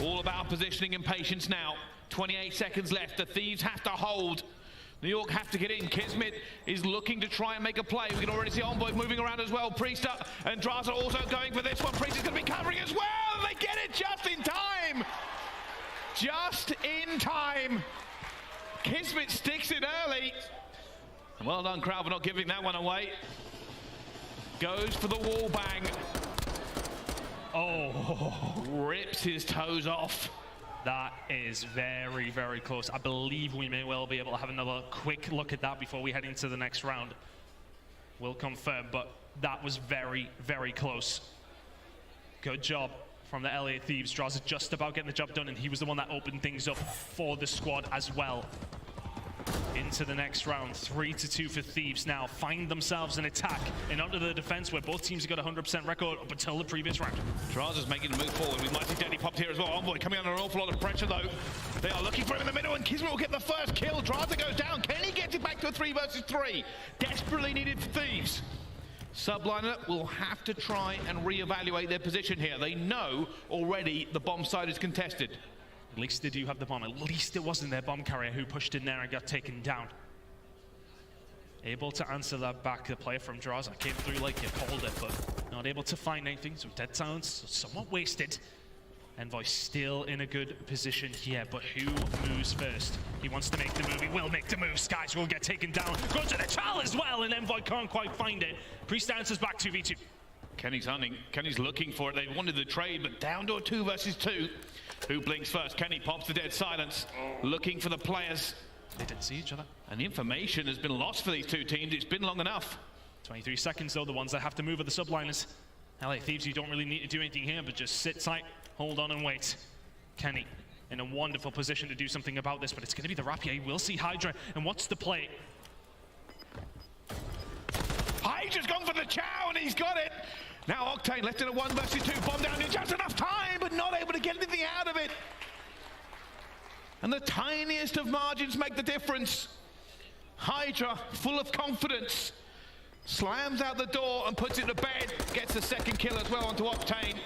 All about positioning and patience now. 28 seconds left. The Thieves have to hold. New York have to get in. Kismet is looking to try and make a play. We can already see Envoy moving around as well. Priest up, and Draza also going for this one. Priest is going to be covering as well. They get it just in time. Just in time. Kismet sticks it early. And well done, crowd, for not giving that one away. Goes for the wall bang. Oh, rips his toes off. That is very, very close. I believe we may well be able to have another quick look at that before we head into the next round. We'll confirm, but that was very, very close. Good job from the LA Thieves. Draza just about getting the job done, and he was the one that opened things up for the squad as well. Into the next round, 3-2 for Thieves now. Find themselves an attack and onto the defense where both teams have got a 100% record up until the previous round. Draza's making a move forward. We might see Daddy popped here as well. Envoy coming under an awful lot of pressure though. They are looking for him in the middle, and Kismet will get the first kill. Draza goes down. Can he get it back to a 3 versus 3? Desperately needed for Thieves. Subliner will have to try and reevaluate their position here. They know already the bomb site is contested. At least they do have the bomb. At least it wasn't their bomb carrier who pushed in there and got taken down. Able to answer that back. The player from Draza came through like you called it, but not able to find anything. So dead silence, somewhat wasted. Envoy still in a good position here, but who moves first? He wants to make the move. He will make the move. Skies will get taken down. Goes to the child as well, and Envoy can't quite find it. Priest answers back 2v2. Kenny's hunting. Kenny's looking for it. They wanted the trade, but down to a 2 versus 2. Who blinks first? Kenny pops the dead silence, looking for the players. They didn't see each other. And the information has been lost for these two teams. It's been long enough. 23 seconds though, the ones that have to move are the Subliners. LA Thieves, you don't really need to do anything here, but just sit tight, hold on and wait. Kenny in a wonderful position to do something about this, but it's going to be the Rapier. We'll see Hydra, and what's the play? Hydra's gone for the chow, and he's got it. Now Octane left in a 1 versus 2. Bomb down in just enough time, but not able to get anything out of it. And the tiniest of margins make the difference. Hydra, full of confidence, slams out the door and puts it to bed. Gets the second kill as well onto Octane.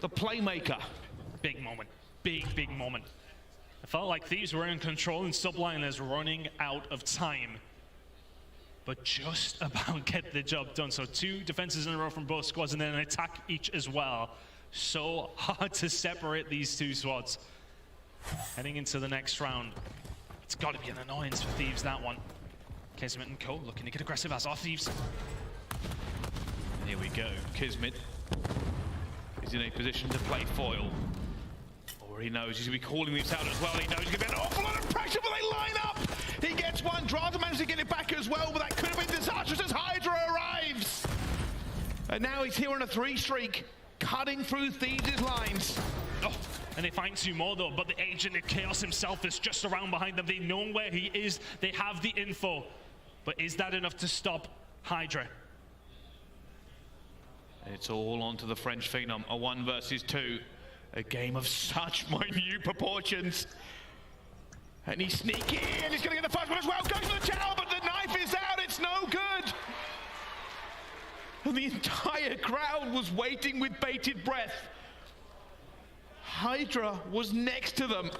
The playmaker. Big moment. Big moment. I felt like Thieves were in control and Subliners running out of time. But just about get the job done. So 2 defenses in a row from both squads and then an attack each as well. So hard to separate these 2 squads. Heading into the next round. It's got to be an annoyance for Thieves, that one. Kismet and Co looking to get aggressive as are Thieves. Here we go. Kismet is in a position to play foil. Or he knows he's going to be calling this out as well. He knows he's going to be an awful lot of pressure, but they line up. He gets one. Draza manages to get it back as well, but that could have been disastrous as Hydra arrives. And now he's here on a 3 streak, cutting through Thieves' lines. Oh, and they find 2 more though, but the agent of Chaos himself is just around behind them. They know where he is, they have the info. But is that enough to stop Hydra? It's all onto the French Phenom, a 1 versus 2. A game of such minute proportions. And he's sneaky, and he's going to get the first one as well. Goes for the tower, but the knife is out. It's no good. And the entire crowd was waiting with bated breath. Hydra was next to them.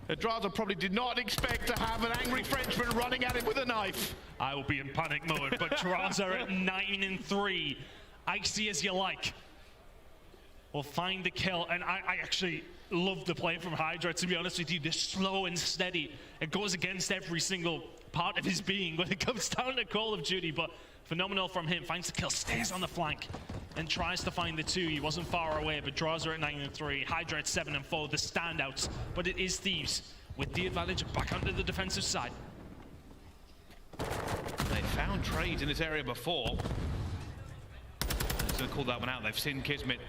Adraza probably did not expect to have an angry Frenchman running at him with a knife. I will be in panic mode, but Adraza at 9-3. Icy as you like. We'll find the kill, and I actually love the play from Hydra, to be honest with you. They're slow and steady. It goes against every single part of his being when it comes down to Call of Duty, but phenomenal from him. Finds the kill, stays on the flank, and tries to find the 2. He wasn't far away, but draws her at 9-3. Hydra at 7-4, the standouts, but it is Thieves with the advantage back onto the defensive side. They found trades in this area before. I'm just going to call that one out. They've seen Kismet.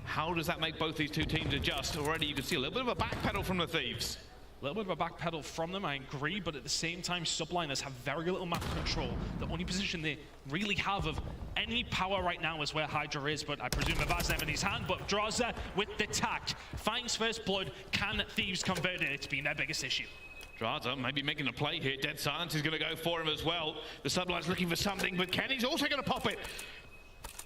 How does that make both these 2 teams adjust? Already you can see a little bit of a backpedal from the Thieves. A little bit of a backpedal from them, I agree, but at the same time, Subliners have very little map control. The only position they really have of any power right now is where Hydra is, but I presume Avaznev in his hand, but Draza with the tack. Finds first blood, can Thieves convert it? It's been their biggest issue. Draza maybe making a play here. Dead Silence is going to go for him as well. The Subliners looking for something, but Kenny's also going to pop it.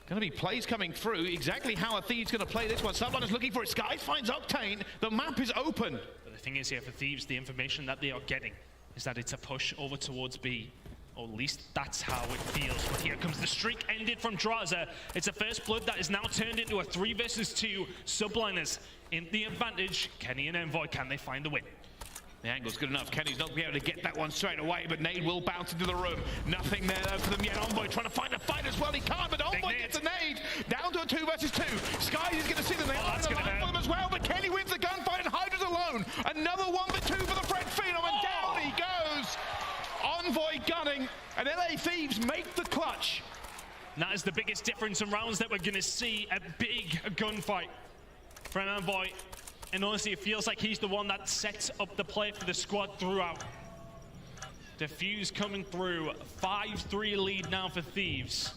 Going to be plays coming through. Exactly how are Thieves going to play this one? Subliners looking for it. Skies finds Octane. The map is open. But the thing is here for Thieves, the information that they are getting is that it's a push over towards B. Or at least that's how it feels. But here comes the streak ended from Draza. It's a first blood that is now turned into a 3 versus 2. Subliners in the advantage. Kenny and Envoy, can they find the win? The angle's good enough. Kenny's not going to be able to get that one straight away, but nade will bounce into the room. Nothing there though for them yet. Envoy trying to find a fight as well. He can't, but Envoy gets a nade. Down to a 2 versus 2. Skies is going to see them. They are going to line for them as well, but Kenny wins the gunfight and Hydra's alone. Another 1v2 for the French Phenom, and down he goes. Envoy gunning, and LA Thieves make the clutch. And that is the biggest difference in rounds that we're going to see. A big gunfight from Envoy. And honestly, it feels like he's the one that sets up the play for the squad throughout. Diffuse coming through. 5-3 lead now for Thieves.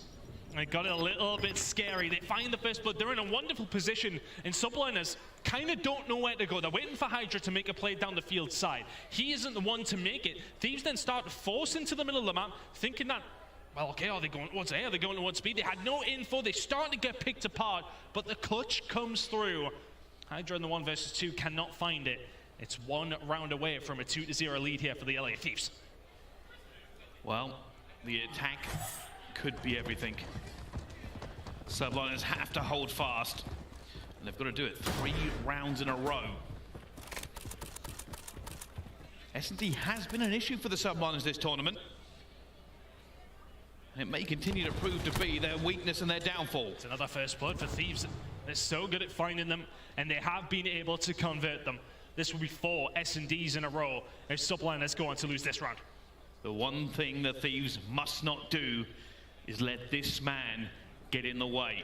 They got it a little bit scary. They find the first blood. They're in a wonderful position. And Subliners kind of don't know where to go. They're waiting for Hydra to make a play down the field side. He isn't the one to make it. Thieves then start to force into the middle of the map, thinking that, well, okay, are they going towards A? Are they going towards B? They had no info. They start to get picked apart, but the clutch comes through. Hydra in the 1 versus 2 cannot find it. It's 1 round away from a 2-0 lead here for the LA Thieves. Well, the attack could be everything. Subliners have to hold fast, and they've got to do it 3 rounds in a row. S&D has been an issue for the Subliners this tournament. And it may continue to prove to be their weakness and their downfall. It's another first blood for Thieves. They're so good at finding them, and they have been able to convert them. This will be 4 S&Ds in a row if Subliners go on to lose this round. The one thing the Thieves must not do is let this man get in the way.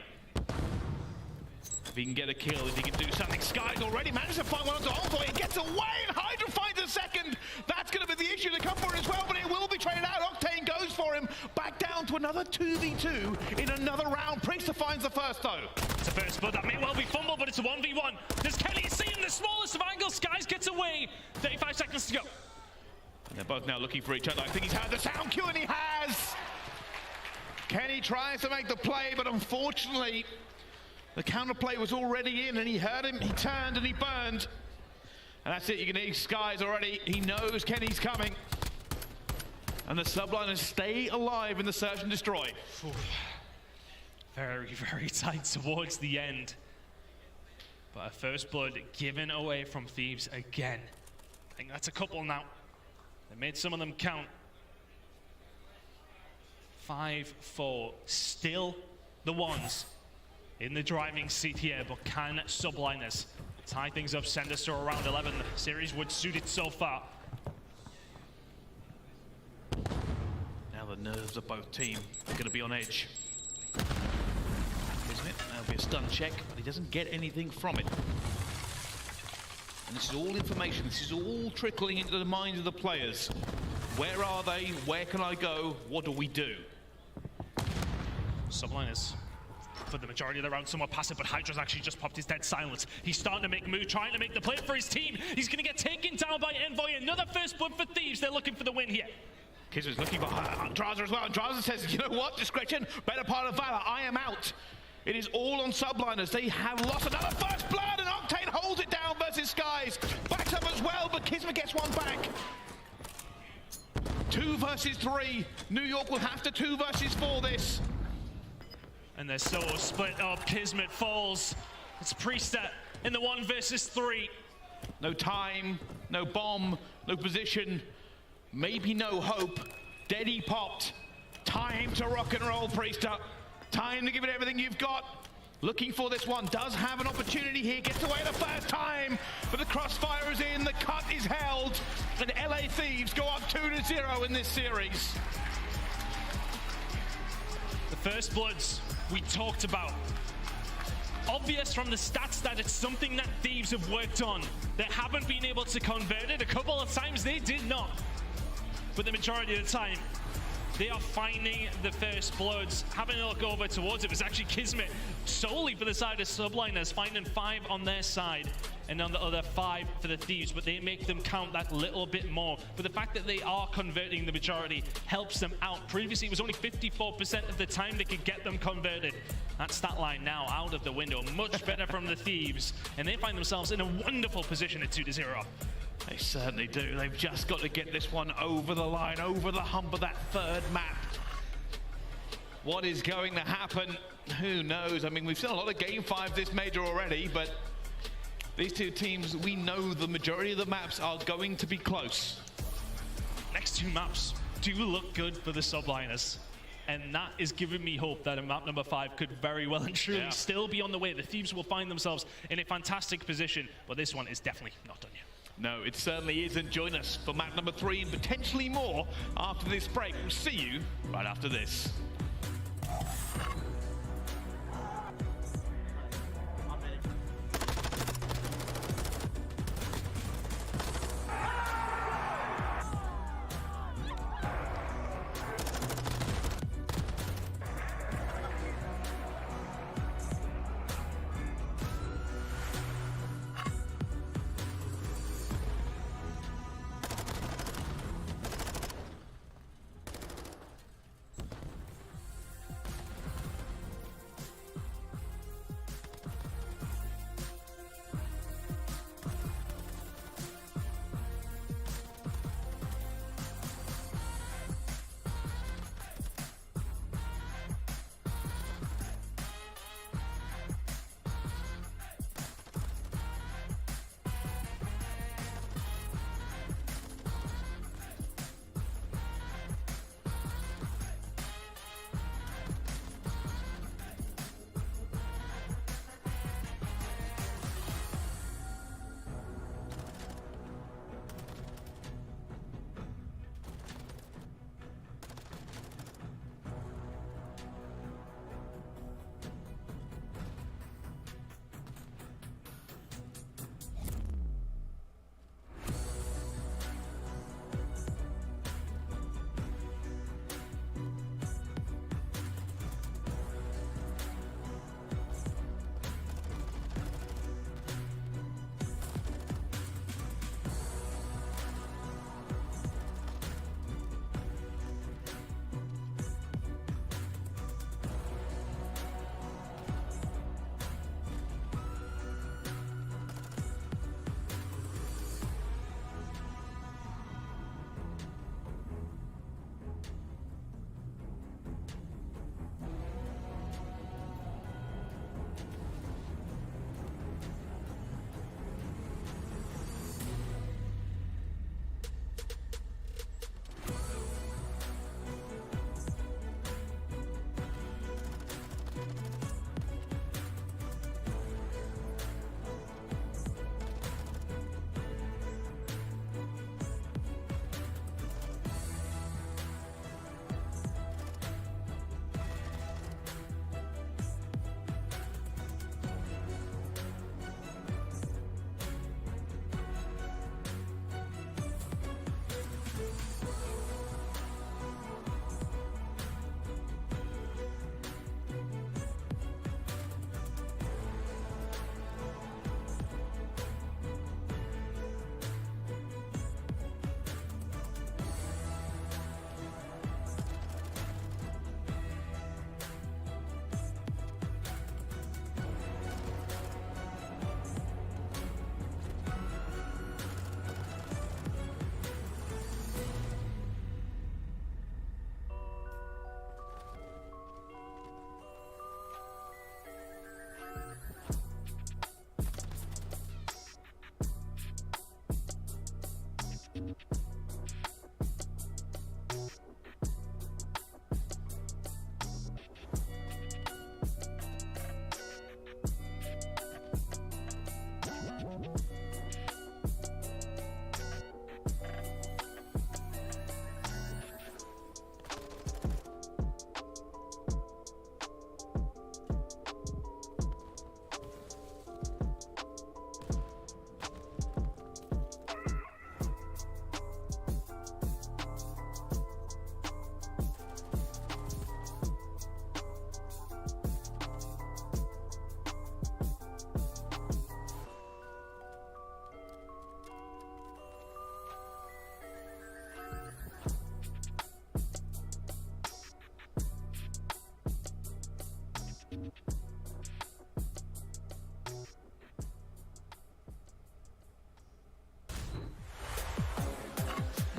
If he can get a kill, if he can do something. Sky's already managed to find one onto Envoy. It gets away, and Hydra finds a second. That's going to be the issue to come for it as well, but it will be traded out. Octane goes for him. Back down to another 2v2 in another round. Priester finds the first, though. It's a first blood. That may well be fumble, but it's a 1v1. Does Kenny see him? The smallest of angles. Skies gets away. 35 seconds to go. And they're both now looking for each other. I think he's had the sound cue, and he has. Kenny tries to make the play, but unfortunately, the counterplay was already in, and he heard him, he turned, and he burned. And that's it, you can hear Skies already. He knows Kenny's coming. And the Subliners stay alive in the search and destroy. Very, very tight towards the end. But a first blood given away from Thieves again. I think that's a couple now. They made some of them count. 5-4, still the ones in the driving seat here, but can Subliners tie things up, send us to around 11? The series would suit it so far. Now the nerves of both teams are going to be on edge. That'll be a stun check, but he doesn't get anything from it. And this is all information. This is all trickling into the minds of the players. Where are they? Where can I go? What do we do? Subliners, for the majority of the round, somewhat passive, but Hydra's actually just popped his dead silence. He's starting to make a move, trying to make the play for his team. He's going to get taken down by Envoy. Another first blood for Thieves. They're looking for the win here. Kismer's looking for Draza as well, and Draza says, you know what, discretion, better part of valor, I am out. It is all on Subliners. They have lost another first blood, and Octane holds it down versus Skies. Backs up as well, but Kismer gets one back. 2 versus 3. New York will have to 2 versus 4 this. And they're so split up. Kismet falls. It's Priester in the 1 versus 3. No time, no bomb, no position, maybe no hope. Deddy popped. Time to rock and roll, Priester. Time to give it everything you've got. Looking for this one. Does have an opportunity here. Gets away the first time. But the crossfire is in. The cut is held. And LA Thieves go up 2-0 in this series. The first bloods we talked about. Obvious from the stats that it's something that Thieves have worked on. They haven't been able to convert it. A couple of times they did not. But the majority of the time, they are finding the first bloods. Having a look over towards it was actually Kismet solely for the side of Subliners, finding 5 on their side and on the other 5 for the Thieves, but they make them count that little bit more. But the fact that they are converting the majority helps them out. Previously, it was only 54% of the time they could get them converted. That stat line now out of the window. Much better from the Thieves, and they find themselves in a wonderful position at 2-0. They certainly do. They've just got to get this one over the line, over the hump of that 3rd map. What is going to happen? Who knows? I mean, we've seen a lot of Game 5 this major already, but these 2 teams, we know the majority of the maps are going to be close. Next 2 maps do look good for the Subliners. And that is giving me hope that a map number 5 could very well and truly still be on the way. The Thieves will find themselves in a fantastic position, but this one is definitely not done yet. No, it certainly isn't. Join us for map number 3 and potentially more after this break. We'll see you right after this.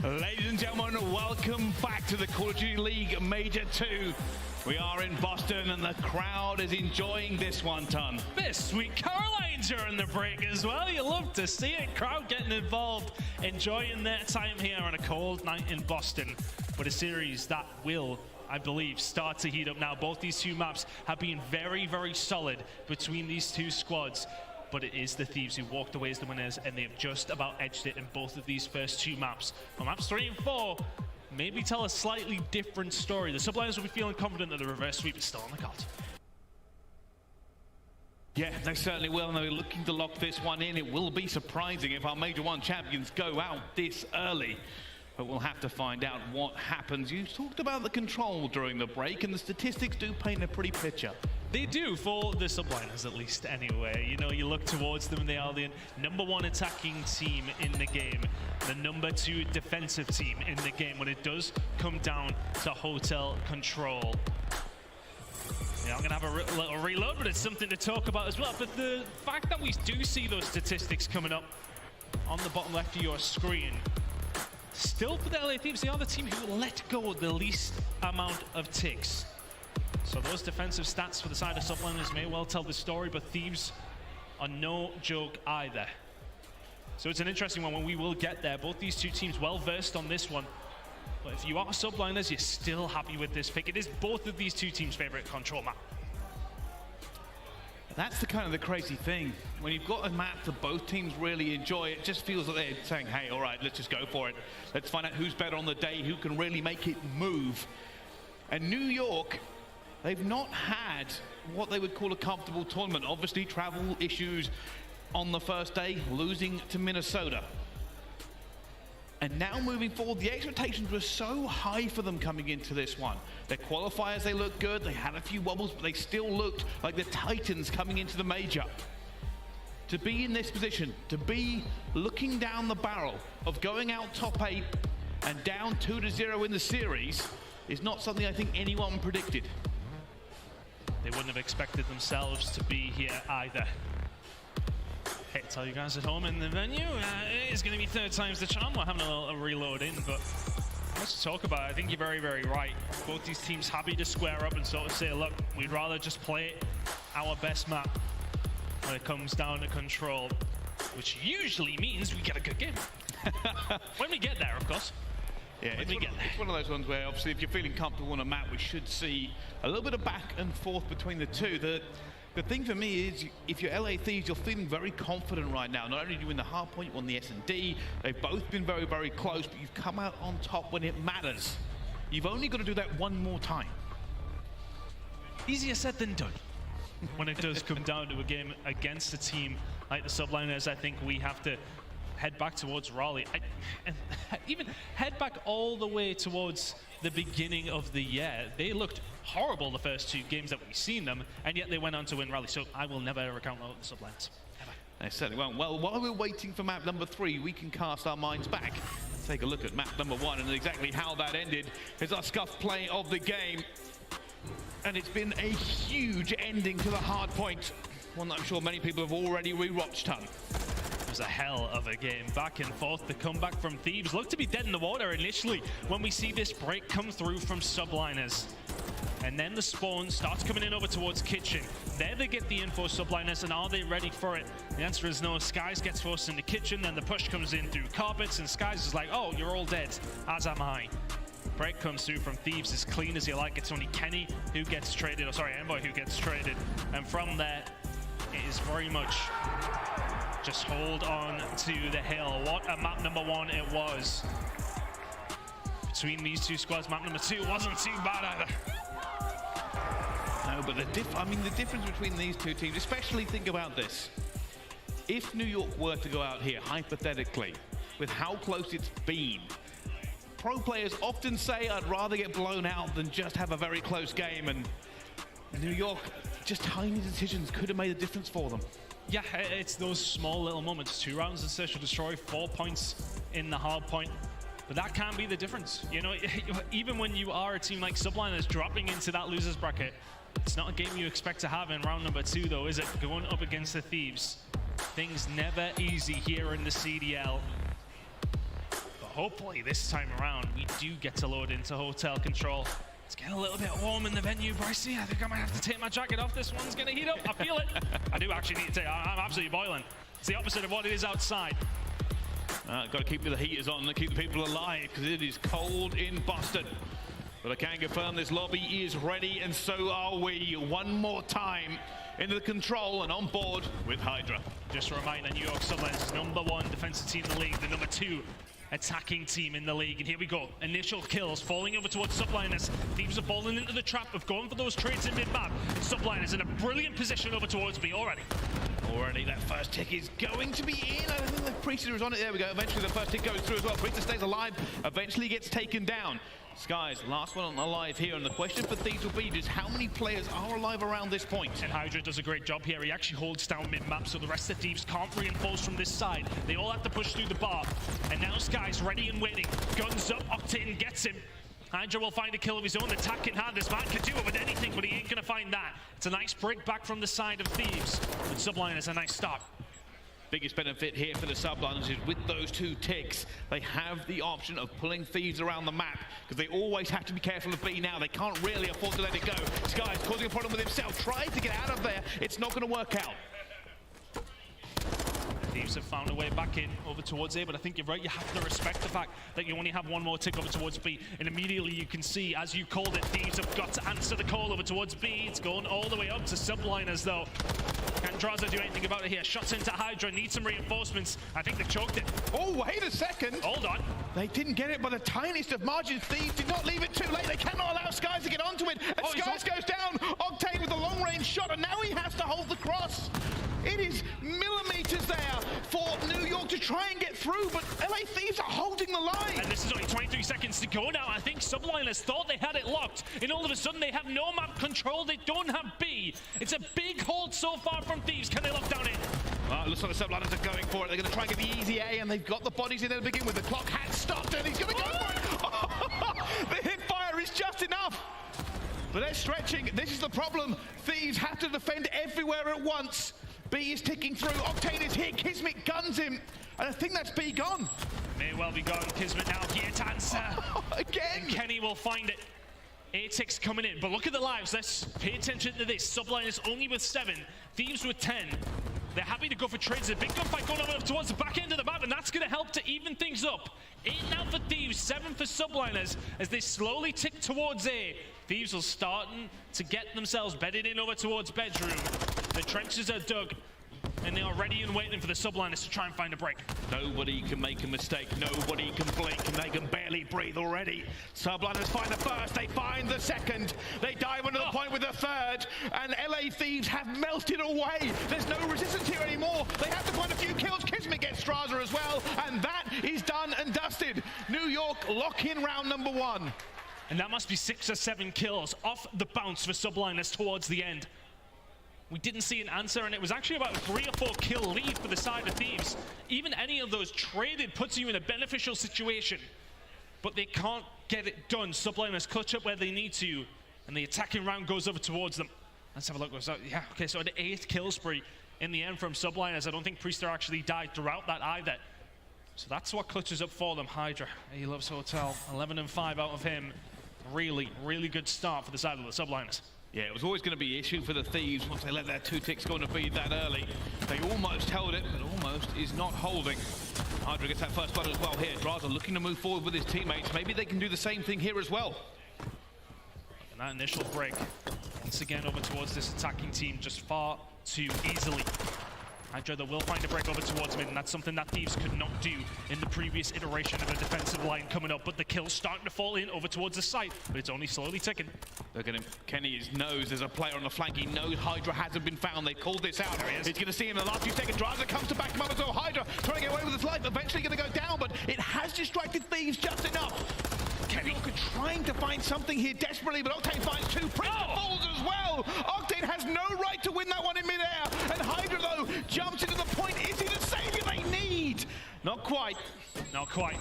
Ladies and gentlemen, welcome back to the Call of Duty League Major 2. We are in Boston and the crowd is enjoying this one ton. Miss Sweet Caroline during the break as well. You love to see it. Crowd getting involved, enjoying their time here on a cold night in Boston. But a series that will, I believe, start to heat up now. Both these two maps have been very, very solid between these two squads. But it is the Thieves who walked away as the winners, and they've just about edged it in both of these first two maps. On maps 3 and 4, maybe tell a slightly different story. The Subliners will be feeling confident that the reverse sweep is still on the cards. Yeah, they certainly will, and they're looking to lock this one in. It will be surprising if our Major 1 champions go out this early. But we'll have to find out what happens. You talked about the control during the break, and the statistics do paint a pretty picture. They do, for the Subliners at least, anyway. You know, you look towards them, and they are the #1 attacking team in the game, the #2 defensive team in the game when it does come down to hotel control. Yeah, I'm going to have a little reload, but it's something to talk about as well. But the fact that we do see those statistics coming up on the bottom left of your screen, still for the LA Thieves, they are the team who let go the least amount of ticks. So those defensive stats for the side of Subliners may well tell the story, but Thieves are no joke either. So it's an interesting one when we will get there. Both these two teams well versed on this one. But if you are Subliners, you're still happy with this pick. It is both of these two teams' favorite control map. That's the kind of the crazy thing. When you've got a map that both teams really enjoy, it just feels like they're saying, hey, all right, let's just go for it. Let's find out who's better on the day, who can really make it move. And New York, they've not had what they would call a comfortable tournament. Obviously, travel issues on the first day, losing to Minnesota. And now moving forward, the expectations were so high for them coming into this one. Their qualifiers, they looked good. They had a few wobbles, but they still looked like the Titans coming into the major. To be in this position, to be looking down the barrel of going out top 8 and down 2-0 in the series is not something I think anyone predicted. They wouldn't have expected themselves to be here either. Hey, tell you guys at home in the venue, it is going to be third time's the charm. We're having a little reload in, but let's talk about it. I think you're very, very right. Both these teams happy to square up and sort of say, look, we'd rather just play our best map when it comes down to control, which usually means we get a good game. When we get there, of course. Yeah, it's one of those ones where obviously if you're feeling comfortable on a map, we should see a little bit of back and forth between the two. The thing for me is, if you're LA Thieves, you're feeling very confident right now. Not only do you win the Hardpoint, you won the S&D. They've both been very, very close, but you've come out on top when it matters. You've only got to do that one more time. Easier said than done. When it does come down to a game against a team like the Subliners, I think we have to head back towards Raleigh. And even head back all the way towards the beginning of the year. They looked horrible the first two games that we've seen them, and yet they went on to win Raleigh. So I will never ever count out the Subliners. They certainly won't. Well, while we're waiting for map number 3, we can cast our minds back. Take a look at map number 1 and exactly how that ended. It's our scuff play of the game. And it's been a huge ending to the Hardpoint. One that I'm sure many people have already re-watched. It was a hell of a game, back and forth. The comeback from Thieves looked to be dead in the water initially when we see this break come through from Subliners. And then the spawn starts coming in over towards Kitchen. There they get the info, Subliners, and are they ready for it? The answer is no. Skies gets forced into Kitchen, then the push comes in through Carpets, and Skies is like, oh, you're all dead, as am I. Break comes through from Thieves as clean as you like. It's only Kenny who gets traded, or sorry, Envoy who gets traded. And from there, it is very much just hold on to the hill. What a map number 1 it was. Between these two squads, map number 2 wasn't too bad either. No, but the difference between these two teams, especially think about this. If New York were to go out here, hypothetically, with how close it's been, pro players often say, I'd rather get blown out than just have a very close game, and New York, just tiny decisions could have made a difference for them. Yeah, it's those small little moments. 2 rounds in Search and Destroy, 4 points in the Hardpoint. But that can be the difference. You know, even when you are a team like Subliners dropping into that loser's bracket, it's not a game you expect to have in round number 2, though, is it? Going up against the Thieves. Things never easy here in the CDL. But hopefully this time around we do get to load into hotel control. It's getting a little bit warm in the venue, Brycey. I think I might have to take my jacket off. This one's gonna heat up. I feel it. I do actually need to take. I'm absolutely boiling. It's the opposite of what it is outside. Got to keep the heaters on and keep the people alive because it is cold in Boston. But I can confirm this lobby is ready, and so are we. One more time into the control and on board with Hydra. Just a reminder, New York Subliners is #1 defensive team in the league, the #2 attacking team in the league. And here we go. Initial kills falling over towards Subliners. Thieves are falling into the trap of going for those trades in mid-map. Subliners in a brilliant position over towards B already. Already that first tick is going to be in. I think the Priester is on it. There we go. Eventually the first tick goes through as well. Priester stays alive, eventually gets taken down. Skies, last one alive here, and the question for Thieves will be just how many players are alive around this point? And Hydra does a great job here. He actually holds down mid-map, so the rest of the Thieves can't reinforce from this side. They all have to push through the bar. And now Sky's ready and waiting. Guns up, Octane gets him. Hydra will find a kill of his own. Attack in hand. This man can do it with anything, but he ain't gonna find that. It's a nice break back from the side of Thieves. And Subliners a nice start. Biggest benefit here for the Subliners is with those 2 ticks, they have the option of pulling Thieves around the map because they always have to be careful of B now. They can't really afford to let it go. Sky's causing a problem with himself, tries to get out of there. It's not going to work out. Thieves have found a way back in over towards A, but I think you're right. You have to respect the fact that you only have one more tick over towards B, and immediately you can see, as you called it, Thieves have got to answer the call over towards B. It's going all the way up to Subliners, though. Can Draza do anything about it here? Shots into Hydra, needs some reinforcements. I think they choked it. Oh, wait a second. Hold on. They didn't get it by the tiniest of margins. Thieves did not leave it too late. They cannot allow Skies to get onto it. And Skies goes down. Octane with a long-range shot, and now he has to hold the cross. It is millimeters there for New York to try and get through, but LA Thieves are holding the line. And this is only 23 seconds to go now. I think Subliners thought they had it locked, and all of a sudden they have no map control. They don't have B. It's a big hold so far from Thieves. Can they lock down in? Looks like the Subliners are going for it. They're going to try and get the easy A, and they've got the bodies in there to begin with. The clock has stopped, and he's going to go for it. Oh, the hip fire is just enough. But they're stretching. This is the problem. Thieves have to defend everywhere at once. B is ticking through. Octane is here. Kismet guns him. And I think that's B gone. May well be gone. Kismet now here to answer. Again. And Kenny will find it. A-Tick's coming in. But look at the lives. Let's pay attention to this. Subliners only with 7. Thieves with 10. They're happy to go for trades. A big gunfight going on towards the back end of the map, and that's going to help to even things up. 8 now for Thieves, 7 for Subliners as they slowly tick towards A. Thieves are starting to get themselves bedded in over towards bedroom. The trenches are dug, and they are ready and waiting for the Subliners to try and find a break. Nobody can make a mistake. Nobody can blink, and they can barely breathe already. Subliners find the first. They find the second. They dive onto the point with the third, and LA Thieves have melted away. There's no resistance here anymore. They have to find a few kills. Kismet gets Straza as well, and that is done and dusted. New York lock in round #1. And that must be 6 or 7 kills off the bounce for Subliners towards the end. We didn't see an answer, and it was actually about a 3 or 4 kill lead for the side of Thieves. Even any of those traded puts you in a beneficial situation, but they can't get it done. Subliners clutch up where they need to, and the attacking round goes over towards them. Let's have a look. Yeah, okay, so an 8th kill spree in the end from Subliners. I don't think Priester actually died throughout that either. So that's what clutches up for them. Hydra, he loves Hotel. 11 and 5 out of him. Really, really good start for the side of the Subliners. Yeah, it was always going to be an issue for the Thieves once they let their 2 ticks go on to be that early. They almost held it, but almost is not holding. Hydra gets that first blood as well here. Draza looking to move forward with his teammates. Maybe they can do the same thing here as well. And that initial break, once again over towards this attacking team, just far too easily. Hydra will find a break over towards mid, and that's something that Thieves could not do in the previous iteration of a defensive line coming up. But the kill's starting to fall in over towards the site, but it's only slowly ticking. Look at him. Kenny knows there's a player on the flank. He knows Hydra hasn't been found. They called this out. He's going to see him in the last few seconds. Draza comes to back him up as well. Hydra trying to get away with his life. Eventually going to go down, but it has distracted Thieves just enough. Kenny trying to find something here desperately, but Octane finds 2. Priester falls as well. Octane has no right to win that one in midair. And Hydra, though, jumps into the point. Is he the savior they need? Not quite. Not quite.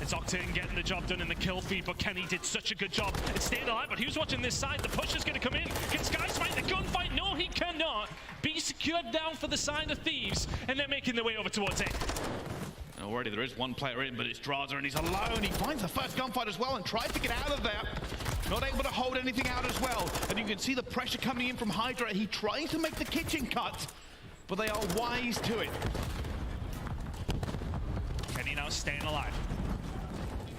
It's Octane getting the job done in the kill feed, but Kenny did such a good job. It stayed alive, but who's watching this side? The push is going to come in. Can Skies fight the gunfight? No, he cannot. Be secured down for the side of Thieves, and they're making their way over towards it. Already there is one player in, but it's Draza, and he's alone. He finds the first gunfight as well and tries to get out of there. Not able to hold anything out as well. And you can see the pressure coming in from Hydra. He tries to make the kitchen cut, but they are wise to it. Kenny now staying alive.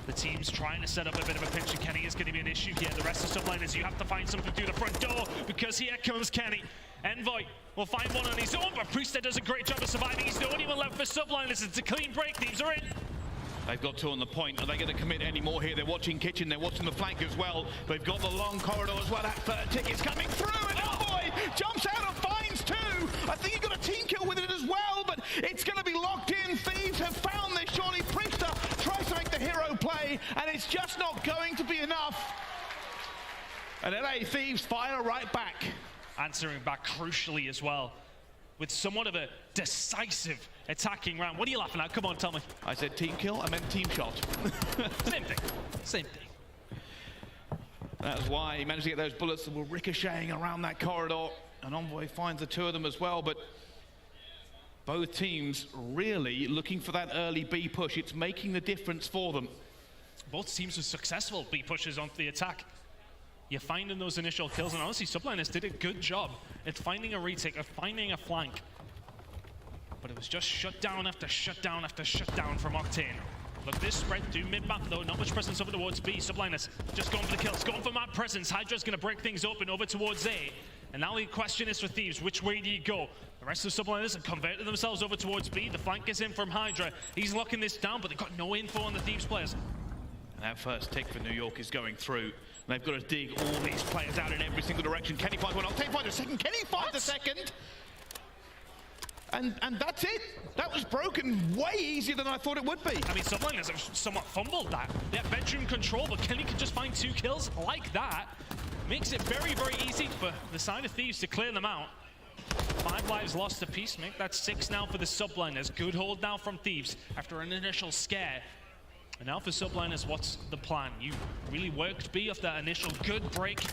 The team's trying to set up a bit of a pinch, and Kenny is going to be an issue here. The rest of Subliners, you have to find something through the front door, because here comes Kenny. Envoy will find one on his own, but Priester does a great job of surviving. He's the only one left for Subliners. It's a clean break. Thieves are in. They've got two on the point. Are they going to commit any more here? They're watching kitchen. They're watching the flank as well. They've got the long corridor as well. That third ticket's coming through, and Envoy jumps out and finds two. I think he got a team kill with it as well, but it's going to be locked in. Thieves have found this. Surely Priester tries to make the hero play, and it's just not going to be enough. And LA Thieves fire right back. Answering back crucially as well, with somewhat of a decisive attacking round. What are you laughing at? Come on, tell me. I said team kill, I meant team shot. Same thing. Same thing. That's why he managed to get those bullets that were ricocheting around that corridor. And Envoy finds the two of them as well, but both teams really looking for that early B push. It's making the difference for them. Both teams were successful B pushes onto the attack. You're finding those initial kills, and honestly, Subliners did a good job at finding a retake, of finding a flank. But it was just shut down after shut down after shut down from Octane. Look, this spread through mid-map, though. Not much presence over towards B. Subliners just going for the kills, going for map presence. Hydra's going to break things open over towards A. And now the question is for Thieves, which way do you go? The rest of Subliners have converted themselves over towards B. The flank is in from Hydra. He's locking this down, but they've got no info on the Thieves players. And that first tick for New York is going through. And they've got to dig all these players out in every single direction. Kenny finds one, Octane finds a second, Kenny finds a second! And that's it. That was broken way easier than I thought it would be. I mean, Subliners have somewhat fumbled that. They have bedroom control, but Kenny can just find 2 kills like that. Makes it very, very easy for the side of Thieves to clear them out. 5 lives lost apiece, make that 6 now for the Subliners. Good hold now from Thieves after an initial scare. And now for Subliners, what's the plan? You really worked B off that initial good break.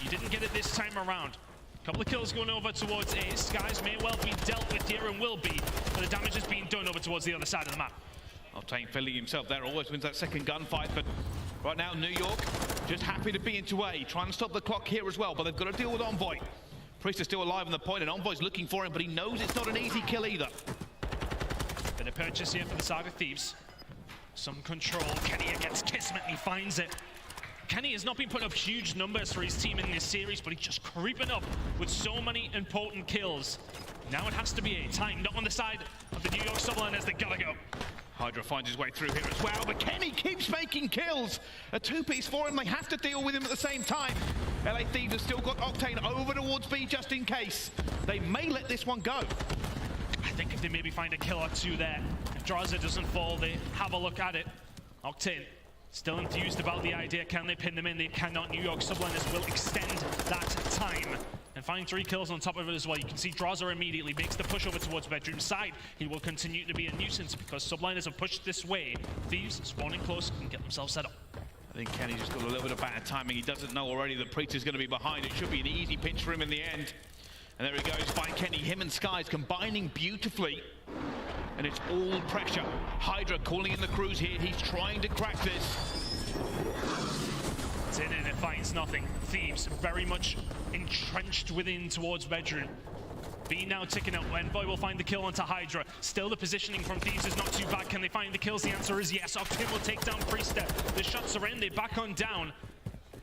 You didn't get it this time around. Couple of kills going over towards A. Skies may well be dealt with here and will be, but the damage is being done over towards the other side of the map. Octane filling himself there, always wins that second gunfight, but right now New York just happy to be into A, trying to stop the clock here as well, but they've got to deal with Envoy. Priest is still alive on the point, and Envoy's looking for him, but he knows it's not an easy kill either. Bit of purchase here for the side of Thieves. Some control. Kenny against Kismet, he finds it. Kenny has not been putting up huge numbers for his team in this series, but he's just creeping up with so many important kills. Now it has to be A. Time not on the side of the New York Subliners. They gotta go. Hydra finds his way through here as well, but Kenny keeps making kills. A 2-piece for him. They have to deal with him at the same time. LA Thieves have still got Octane over towards B just in case. They may let this one go. I think if they maybe find a kill or 2 there, if Draza doesn't fall, they have a look at it. Octane still enthused about the idea. Can they pin them in? They cannot. New York Subliners will extend that time and find 3 kills on top of it as well. You can see Draza immediately makes the push over towards bedroom side. He will continue to be a nuisance because Subliners have pushed this way. Thieves spawning close and get themselves set up. I think Kenny just got a little bit of bad timing. He doesn't know already that Priest is going to be behind. It should be an easy pinch for him in the end. And there he goes, find Kenny. Him and Skies combining beautifully. And it's all pressure. Hydra calling in the crews here. He's trying to crack this. It's in and it finds nothing. Thieves very much entrenched within towards bedroom. B now ticking up. Envoy will find the kill onto Hydra. Still the positioning from Thieves is not too bad. Can they find the kills? The answer is yes. Octane will take down Priester. The shots are in. They back on down.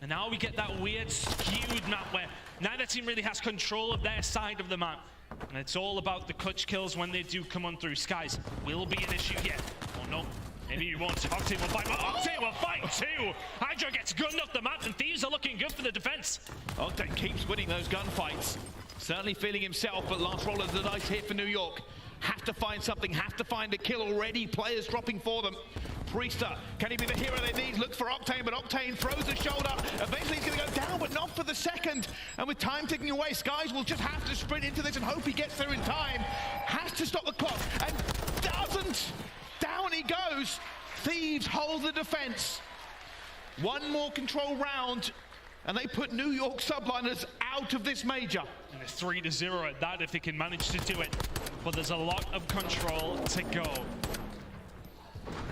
And now we get that weird skewed map where neither team really has control of their side of the map. And it's all about the clutch kills when they do come on through. Skies will be an issue yet. Oh no, maybe you won't. Octane will fight. Octane will fight too! Hydra gets gunned off the map and Thieves are looking good for the defense. Octane keeps winning those gunfights. Certainly feeling himself, but last roll of the dice here for New York. Have to find something, have to find a kill already. Players dropping for them. Priester, can he be the hero they need? Look for Octane, but Octane throws the shoulder. Eventually he's going to go down, but not for the second. And with time ticking away, Skies will just have to sprint into this and hope he gets there in time. Has to stop the clock, and doesn't. Down he goes. Thieves hold the defense. One more control round, and they put New York Subliners out of this major. And it's 3-0 at that if they can manage to do it. But there's a lot of control to go.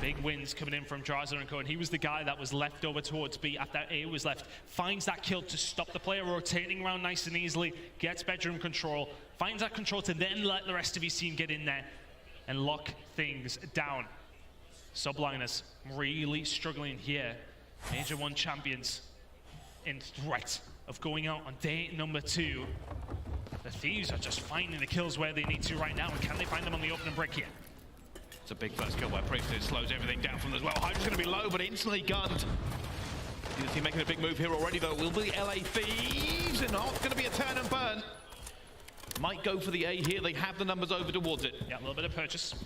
Big wins coming in from Drazah and Co. And he was the guy that was left over towards B after A was left. Finds that kill to stop the player rotating around nice and easily. Gets bedroom control. Finds that control to then let the rest of his team get in there and lock things down. Subliners really struggling here. Major 1 champions in threat of going out on day number 2. The Thieves are just finding the kills where they need to right now. And can they find them on the opening break here? It's a big first kill where Priestess slows everything down from as well. Hydra's going to be low, but instantly gunned. The team making a big move here already, though. Will be LA Thieves, and not going to be a turn and burn. Might go for the A here. They have the numbers over towards it. Yeah, a little bit of purchase.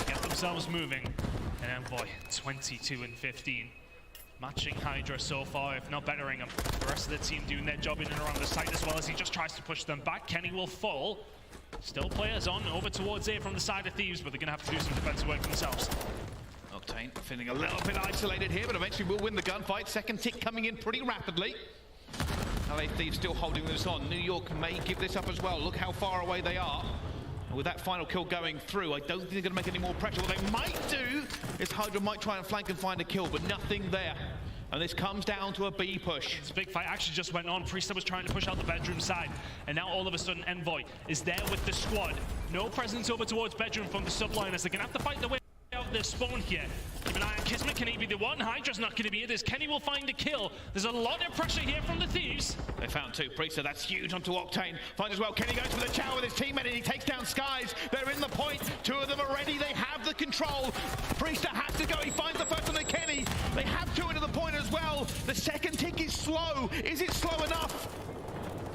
Get themselves moving. And Envoy, 22 and 15. Matching Hydra so far, if not bettering them. The rest of the team doing their job in and around the site as well as he just tries to push them back. Kenny will fall. Still players on over towards A from the side of Thieves, but they're going to have to do some defensive work themselves. Octane feeling a little bit isolated here, but eventually will win the gunfight. Second tick coming in pretty rapidly. LA Thieves still holding this on. New York may give this up as well. Look how far away they are. And with that final kill going through, I don't think they're going to make any more pressure. What they might do is Hydra might try and flank and find a kill, but nothing there. And this comes down to a B push. This big fight actually just went on. Priester was trying to push out the bedroom side. And now all of a sudden Envoy is there with the squad. No presence over towards bedroom from the Subliners. They're going to have to fight their way out their spawn here. Keep an eye on Kismet. Can he be the one? Hydra's not going to be it. As Kenny will find a kill. There's a lot of pressure here from the Thieves. They found 2. Priester, that's huge onto Octane. Finds as well. Kenny goes for the chow with his teammate and he takes down Skies. They're in the point. 2 of them are ready. They have the control. Priester has to go. He finds the first one to Kenny. They have 2 into the point as well. The second tick is slow. Is it slow enough?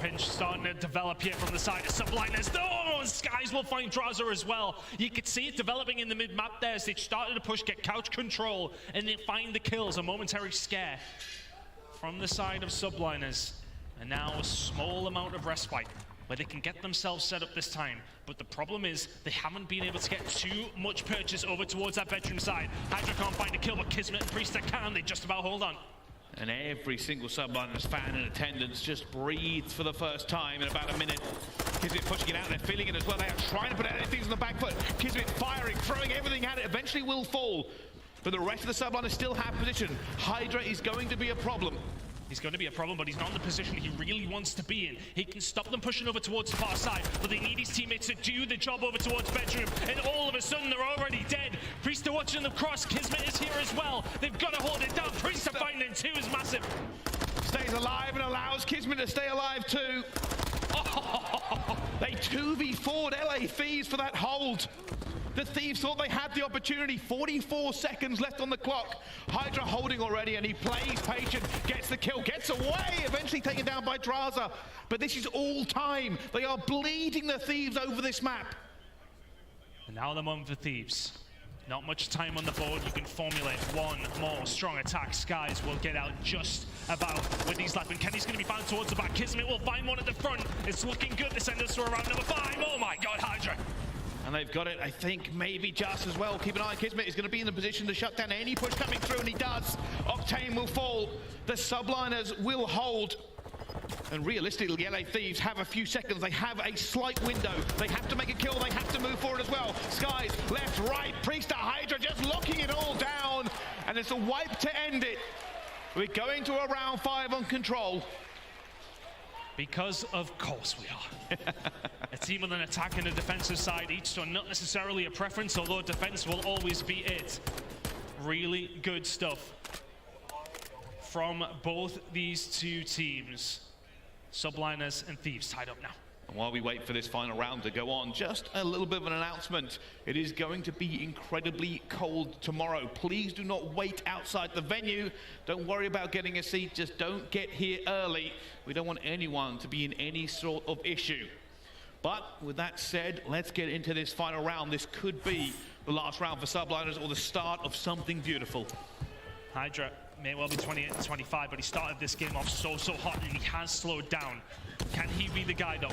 Pinch starting to develop here from the side of Subliners. Oh, and Skies will find Drazah as well. You could see it developing in the mid-map there as they started to push, get couch control, and then find the kills. A momentary scare from the side of Subliners. And now a small amount of respite where they can get themselves set up this time. But the problem is they haven't been able to get too much purchase over towards that bedroom side. Hydra can't find a kill, but Kismet and Priester can. They just about hold on. And every single Subliners fan in attendance just breathes for the first time in about a minute. Kismet pushing it out, they're feeling it as well. They are trying to put things on the back foot. Kismet firing, throwing everything at it, eventually will fall. But the rest of the Subliners still have position. Hydra is going to be a problem. He's going to be a problem, but he's not in the position he really wants to be in. He can stop them pushing over towards the far side, but they need his teammates to do the job over towards bedroom, and all of a sudden they're already dead. Priester watching them cross. Kismet is here as well. They've got to hold it down. Priester finding 2 is massive. Stays alive and allows Kismet to stay alive too. Oh, they 2v4'd LA Thieves for that hold. The Thieves thought they had the opportunity. 44 seconds left on the clock. Hydra holding already, and he plays patient, gets the kill, gets away, eventually taken down by Drazah. But this is all time. They are bleeding the Thieves over this map. And now the moment for Thieves. Not much time on the board. You can formulate one more strong attack. Skies will get out just about with these left. And Kenny's going to be found towards the back. Kismet will find one at the front. It's looking good to send us to around number 5. Oh my God, Hydra. And they've got it, I think, maybe just as well. Keep an eye on Kismet. He's going to be in the position to shut down any push coming through, and he does. Octane will fall. The Subliners will hold. And realistically, LA Thieves have a few seconds. They have a slight window. They have to make a kill. They have to move forward as well. Skies, left, right. Priester, Hydra just locking it all down. And it's a wipe to end it. We're going to a round 5 on control. Because of course we are. A team with an attack and a defensive side each, so not necessarily a preference, although defense will always be it. Really good stuff from both these 2 teams. Subliners and Thieves tied up now. And while we wait for this final round to go on, just a little bit of an announcement. It is going to be incredibly cold tomorrow. Please do not wait outside the venue. Don't worry about getting a seat, just don't get here early. We don't want anyone to be in any sort of issue. But with that said, let's get into this final round. This could be the last round for Subliners or the start of something beautiful. Hydra may well be 28-25, but he started this game off so hot, and he has slowed down. Can he be the guy though?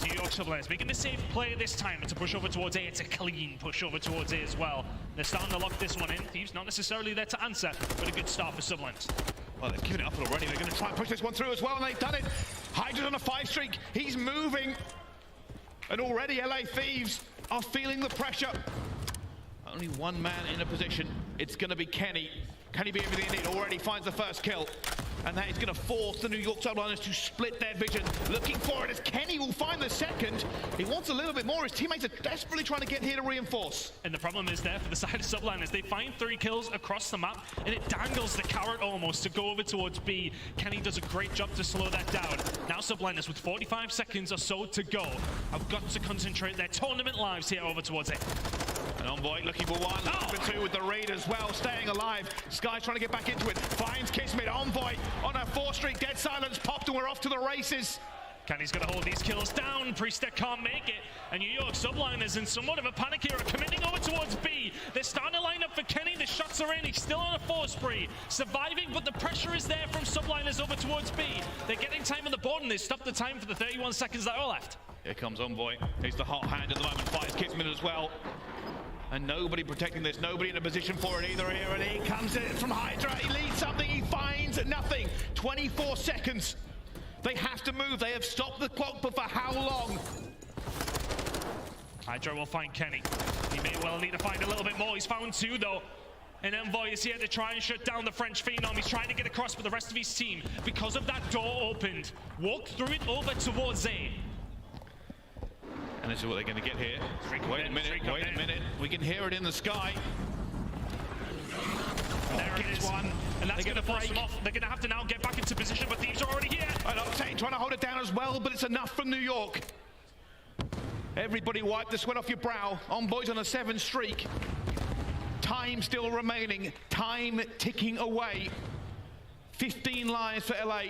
New York Subliners making the safe play this time. It's a push over towards A. It's a clean push over towards A as well. They're starting to lock this one in. Thieves not necessarily there to answer, but a good start for Subliners. Well, they've given it up already. They're going to try and push this one through as well, and they've done it. Hydra's on a 5 streak. He's moving. And already LA Thieves are feeling the pressure. Only one man in a position. It's going to be Kenny. Can he be everything he needs? Already finds the first kill. And that is going to force the New York Subliners to split their vision. Looking for it as Kenny will find the second. He wants a little bit more. His teammates are desperately trying to get here to reinforce. And the problem is there for the side of Subliners. They find 3 kills across the map, and it dangles the carrot almost to go over towards B. Kenny does a great job to slow that down. Now Subliners with 45 seconds or so to go. I've got to concentrate their tournament lives here over towards it. And Envoy looking for one, looking for 2 with the raid as well, staying alive. Sky trying to get back into it, finds Kismet. Envoy on a 4-streak, dead silence popped, and we're off to the races. Kenny's going to hold these kills down. Priester can't make it. And New York Subliners in somewhat of a panic here are committing over towards B. They're starting to line up for Kenny. The shots are in. He's still on a 4 spree. Surviving, but the pressure is there from Subliners over towards B. They're getting time on the board, and they stopped the time for the 31 seconds that are left. Here comes Envoy. He's the hot hand at the moment. Finds Kismet as well. And nobody protecting this, nobody in a position for it either here. And here comes it from Hydra. He leads something, he finds nothing. 24 seconds. They have to move. They have stopped the clock, but for how long? Hydra will find Kenny. He may well need to find a little bit more. He's found 2 though. And Envoy is here to try and shut down the French Phenom. He's trying to get across, but the rest of his team, because of that door opened, walked through it over towards A. And this is what they're going to get here. Wait a minute. We can hear it in the sky. There it is. One. And that's going to force them off. They're going to have to now get back into position, but Thieves are already here. And Octane trying to hold it down as well, but it's enough from New York. Everybody wipe the sweat off your brow. Envoy's on a 7 streak. Time still remaining. Time ticking away. 15 lives for LA.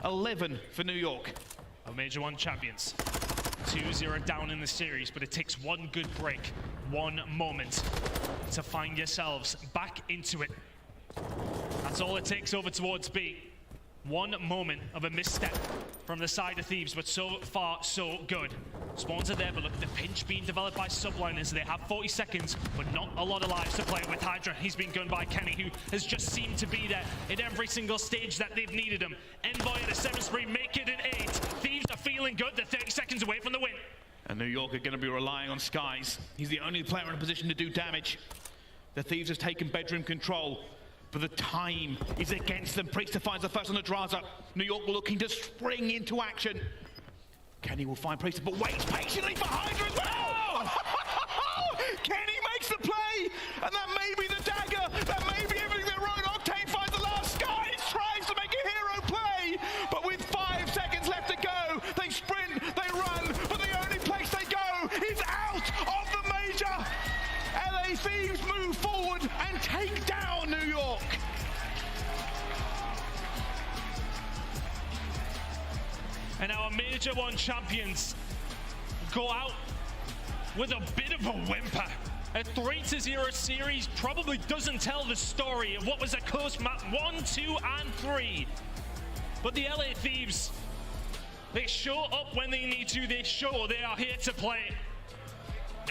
11 for New York. Our Major 1 champions. 2-0 down in the series, but it takes one good break, one moment to find yourselves back into it. That's all it takes over towards B. One moment of a misstep from the side of Thieves, but so far, so good. Spawns are there, but look at the pinch being developed by Subliners. They have 40 seconds, but not a lot of lives to play with. Hydra, he's been gunned by Kenny, who has just seemed to be there in every single stage that they've needed him. Envoy at a 7 spree, make it an 8. Thieves are feeling good. They're 30 seconds away from the win. And New York are going to be relying on Skies. He's the only player in a position to do damage. The Thieves has taken bedroom control, but the time is against them. Priester finds the first on the Draza. New York looking to spring into action. Kenny will find Priester, but waits patiently for Hydra as well! Kenny makes the play, and that may be the dagger. That may be everything that wrote. Octane finds the last. Skies tries to make a hero play, but with 5 seconds left to go, they sprint, they run, but the only place they go is out of the major. LA Thieves move forward and take down New York. And our Major 1 champions go out with a bit of a whimper. A 3-0 series probably doesn't tell the story of what was a close map 1, 2, and 3. But the LA Thieves, they show up when they need to. They show they are here to play.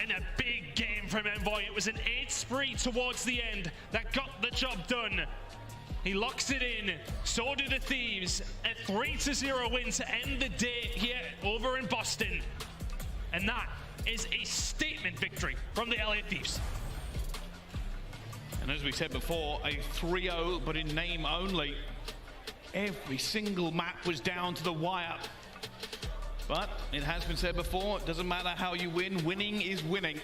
And a big game from Envoy. It was an 8 spree towards the end that got the job done. He locks it in, so do the Thieves. A 3-0 win to end the day here over in Boston. And that is a statement victory from the LA Thieves. And as we said before, a 3-0, but in name only. Every single map was down to the wire. But it has been said before, it doesn't matter how you win, winning is winning.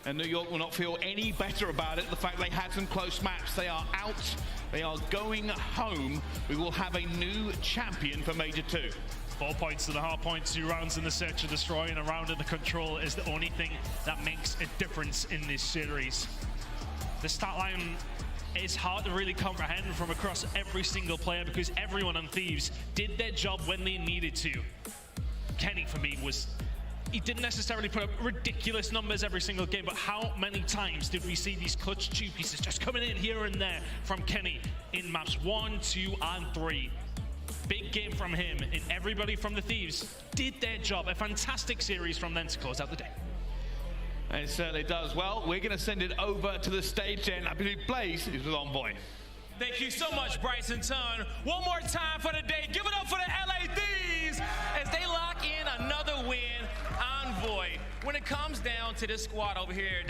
And New York will not feel any better about it, the fact they had some close maps. They are out, they are going home. We will have a new champion for Major 2. 4 points to the Hardpoint, 2 rounds in the Search and Destroy, and a round in the Control is the only thing that makes a difference in this series. The stat line is hard to really comprehend from across every single player because everyone on Thieves did their job when they needed to. Kenny, for me, he didn't necessarily put up ridiculous numbers every single game, but how many times did we see these clutch 2 pieces just coming in here and there from Kenny in maps 1, 2, and 3? Big game from him, and everybody from the Thieves did their job. A fantastic series from them to close out the day. It certainly does. Well, we're going to send it over to the stage then. I believe Blaze is with Envoy. Thank you so much, Bryson Turn. One more time for the day. Give it up for the LA Thieves as they lock in another win. Envoy. When it it comes down to this squad over here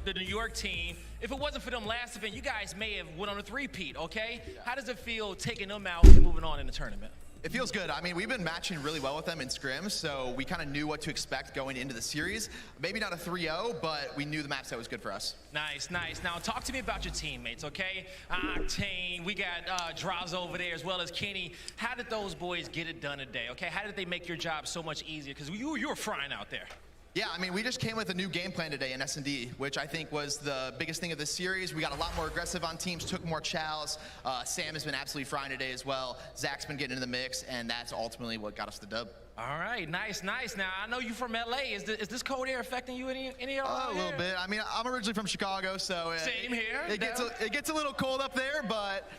the New York team, if it wasn't for them last event, you guys may have went on a three-peat, okay? How does it feel taking them out and moving on in the tournament? It feels good. I mean, we've been matching really well with them in scrims, so we kind of knew what to expect going into the series. Maybe not a 3-0, but we knew the map set was good for us. Nice, nice. Now, talk to me about your teammates, okay? Octane, we got Draws over there as well as Kenny. How did those boys get it done today, okay? How did they make your job so much easier? Because you were frying out there. Yeah, I mean, we just came with a new game plan today in S&D, which I think was the biggest thing of this series. We got a lot more aggressive on teams, took more chows. Sam has been absolutely frying today as well. Zach's been getting in the mix, and that's ultimately what got us the dub. All right, nice, nice. Now, I know you from LA. Is this cold air affecting you any a little bit. I mean, I'm originally from Chicago, so same here. It gets a little cold up there, but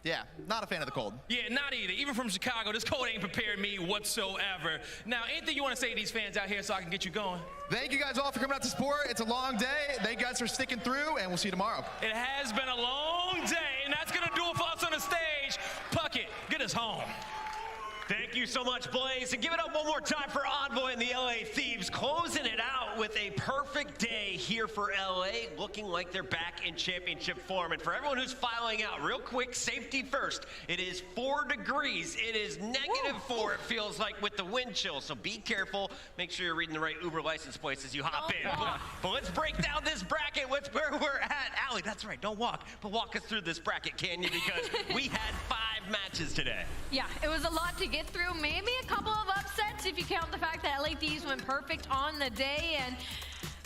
yeah, not a fan of the cold. Yeah, not either. Even from Chicago, this cold ain't prepared me whatsoever. Now, anything you want to say to these fans out here so I can get you going? Thank you guys all for coming out to support. It's a long day. Thank you guys for sticking through, and we'll see you tomorrow. It has been a long day, and that's gonna do it for us on the stage. Puckett, get us home. Thank you so much, Blaze. And give it up one more time for Envoy and the LA Thieves, closing it out with a perfect day here for LA, looking like they're back in championship form. And for everyone who's filing out, real quick, safety first. It is 4 degrees. It is -4, it feels like, with the wind chill. So be careful. Make sure you're reading the right Uber license plates as you hop in. But let's break down this bracket with where we're at. Allie, that's right, don't walk. But walk us through this bracket, can you? Because we had 5 matches today. Yeah, it was a lot to get through. Maybe a couple of upsets if you count the fact that LA Thieves went perfect on the day. And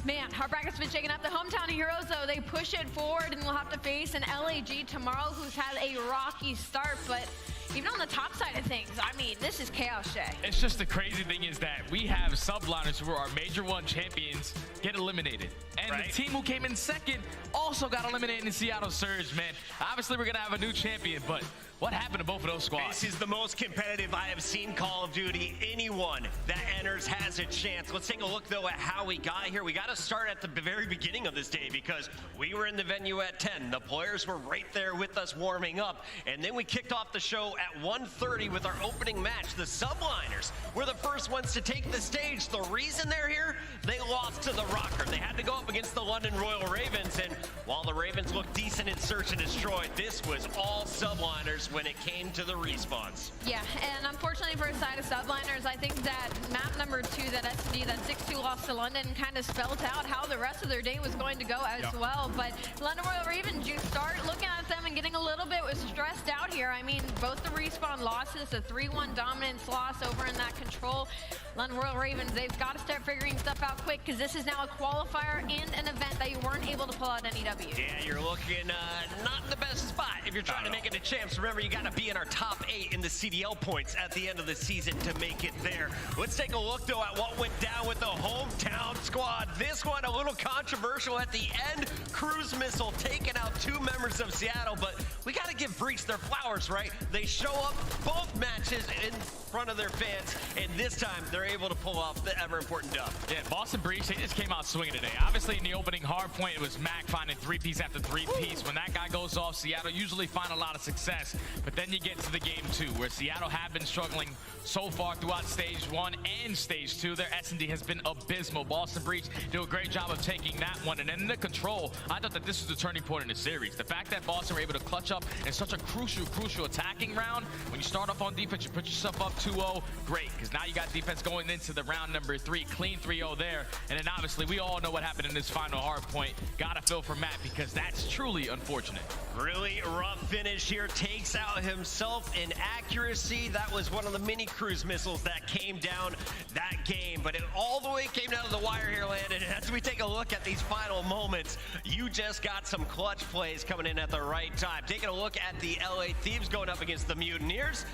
man, our bracket's been shaking up. The hometown heroes, though, they push it forward, and we'll have to face an LAG tomorrow who's had a rocky start. But even on the top side of things, I mean, this is chaos, Shay. It's just the crazy thing is that we have Subliners, who are our Major 1 champions, get eliminated. And the team who came in second also got eliminated in the Seattle Surge, man. Obviously, we're going to have a new champion, but what happened to both of those squads? This is the most competitive I have seen Call of Duty. Anyone that enters has a chance. Let's take a look, though, at how we got here. We got to start at the very beginning of this day because we were in the venue at 10. The players were right there with us warming up. And then we kicked off the show at 1:30 with our opening match. The Subliners were the first ones to take the stage. The reason they're here, they lost to the Rocker. They had to go up against the London Royal Ravens. And while the Ravens looked decent in Search and Destroy, this was all Subliners when it came to the respawns. Yeah, and unfortunately for a side of Subliners, I think that map number 2, that SD, that 6-2 loss to London, kind of spelled out how the rest of their day was going to go as well. But London Royal Ravens, you start looking at them and getting a little bit stressed out here. I mean, both the respawn losses, the 3-1 dominance loss over in that control. London Royal Ravens, they've got to start figuring stuff out quick because this is now a qualifier and an event that you weren't able to pull out any W. Yeah, you're looking not in the best spot if you're trying to make it to champs. Remember, you got to be in our top 8 in the CDL points at the end of the season to make it there. Let's take a look, though, at what went down with the hometown squad. This one a little controversial at the end. Cruise missile taking out 2 members of Seattle, but we got to give Breach their flowers, right? They show up both matches in front of their fans, and this time they're able to pull off the ever-important dub. Yeah, Boston Breach, they just came out swinging today. Obviously, in the opening Hardpoint, it was Mac finding 3-piece after 3-piece. When that guy goes off, Seattle usually find a lot of success, but then you get to the game 2, where Seattle have been struggling so far throughout stage 1 and stage 2. Their S&D has been abysmal. Boston Breach do a great job of taking that one, and then in the control, I thought that this was the turning point in the series. The fact that Boston were able to clutch up in such a crucial attacking round. When you start off on defense, you put yourself up 2-0, great, because now you got defense going into the round number 3, clean 3-0 there. And then obviously we all know what happened in this final Hardpoint. Gotta feel for Matt, because that's truly unfortunate. Really rough finish here. Takes out himself in accuracy. That was one of the mini cruise missiles that came down that game, but it all the way came down to the wire here, Landon. And as we take a look at these final moments, you just got some clutch plays coming in at the right time. Taking a look at the LA Thieves going up against the Mutineers.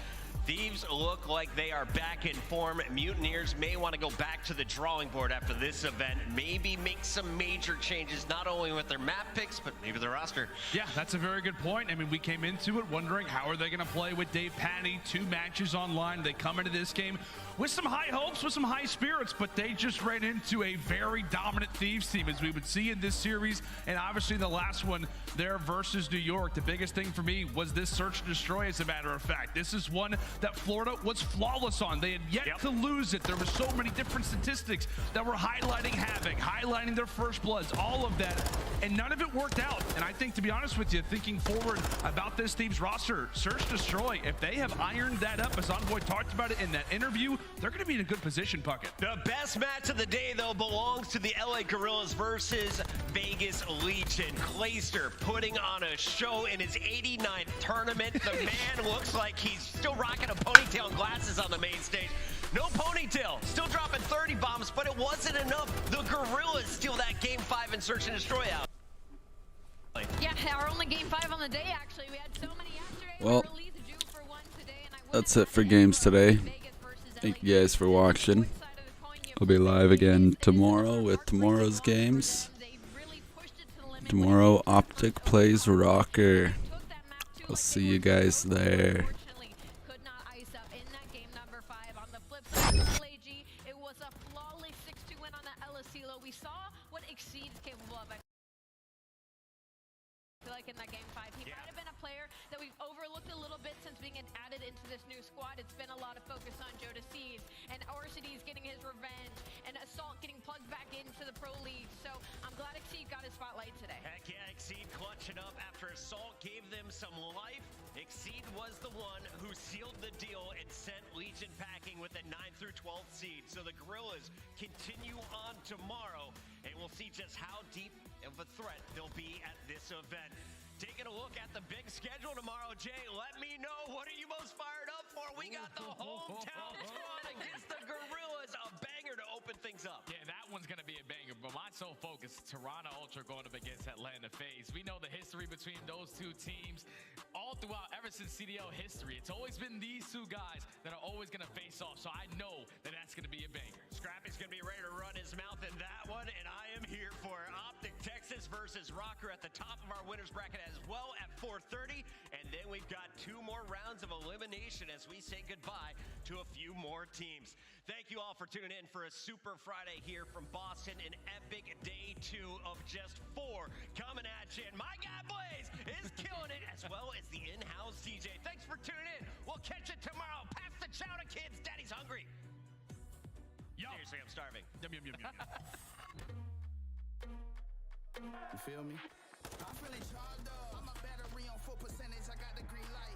Thieves look like they are back in form. Mutineers may want to go back to the drawing board after this event. Maybe make some major changes, not only with their map picks, but maybe their roster. Yeah, that's a very good point. I mean, we came into it wondering how are they going to play with Dave Patty. 2 matches online. They come into this game with some high hopes, with some high spirits, but they just ran into a very dominant Thieves team, as we would see in this series. And obviously the last one there versus New York. The biggest thing for me was this search and destroy, as a matter of fact. This is one that Florida was flawless on. They had yet to lose it. There were so many different statistics that were highlighting Havoc, highlighting their first bloods, all of that, and none of it worked out. And I think, to be honest with you, thinking forward about this Thieves roster, Search Destroy, if they have ironed that up, as Envoy talked about it in that interview, they're going to be in a good position, Puckett. The best match of the day, though, belongs to the LA Guerrillas versus Vegas Legion. Clayster putting on a show in his 89th tournament. The man looks like he's still rocking a ponytail and glasses on the main stage. No ponytail, still dropping 30 bombs, but it wasn't enough. The Guerrillas steal that Game 5 and Search and Destroy out. Yeah, our only Game 5 on the day, actually. We had so many yesterday. Well, that's it for games today. Thank you guys for watching. I'll be live again tomorrow with tomorrow's games. Tomorrow, OPTIC plays Rocker. I'll see you guys there. It was a flawless 6-2 win on the LSC. We saw what Exceed's capable of. I feel like in that Game 5, he might have been a player that we've overlooked a little bit since being added into this new squad. It's been a lot of focus on Joe Deceives, and Orsides getting his revenge, and Assault getting plugged back into the Pro League. So I'm glad Exceed got his spotlight today. Heck yeah, Exceed clutching up after Assault gave them some life. Exceed was the one who sealed the deal and sent Legion packing with a 9 through 12 seed. So the Guerrillas continue on tomorrow, and we'll see just how deep of a threat they'll be at this event. Taking a look at the big schedule tomorrow, Jay, let me know, what are you most fired up for? We got the hometown squad against the Guerrillas, a banger to open things up. Yeah, that one's going to be a banger, but my sole focus is Toronto Ultra going up against Atlanta FaZe. We know the history between those two teams all throughout, ever since CDL history. It's always been these two guys that are always going to face off, so I know that that's going to be a banger. Scrappy's going to be ready to run his mouth in that one, and I am here for OPTIC Texas versus Rocker at the top of our winners bracket as well at 4:30, and then we've got 2 more rounds of elimination as we say goodbye to a few more teams. Thank you all for tuning in for a Super Friday here from Boston, an epic day 2 of just 4 coming at you, and my guy Blaze is killing it, as well as the in-house DJ. Thanks for tuning in. We'll catch you tomorrow. Pass the chowder, kids. Daddy's hungry. Seriously, I'm starving. Yum, yum, yum, yum. You feel me? I'm feeling charged up. I'm a battery on full percentage. I got the green light.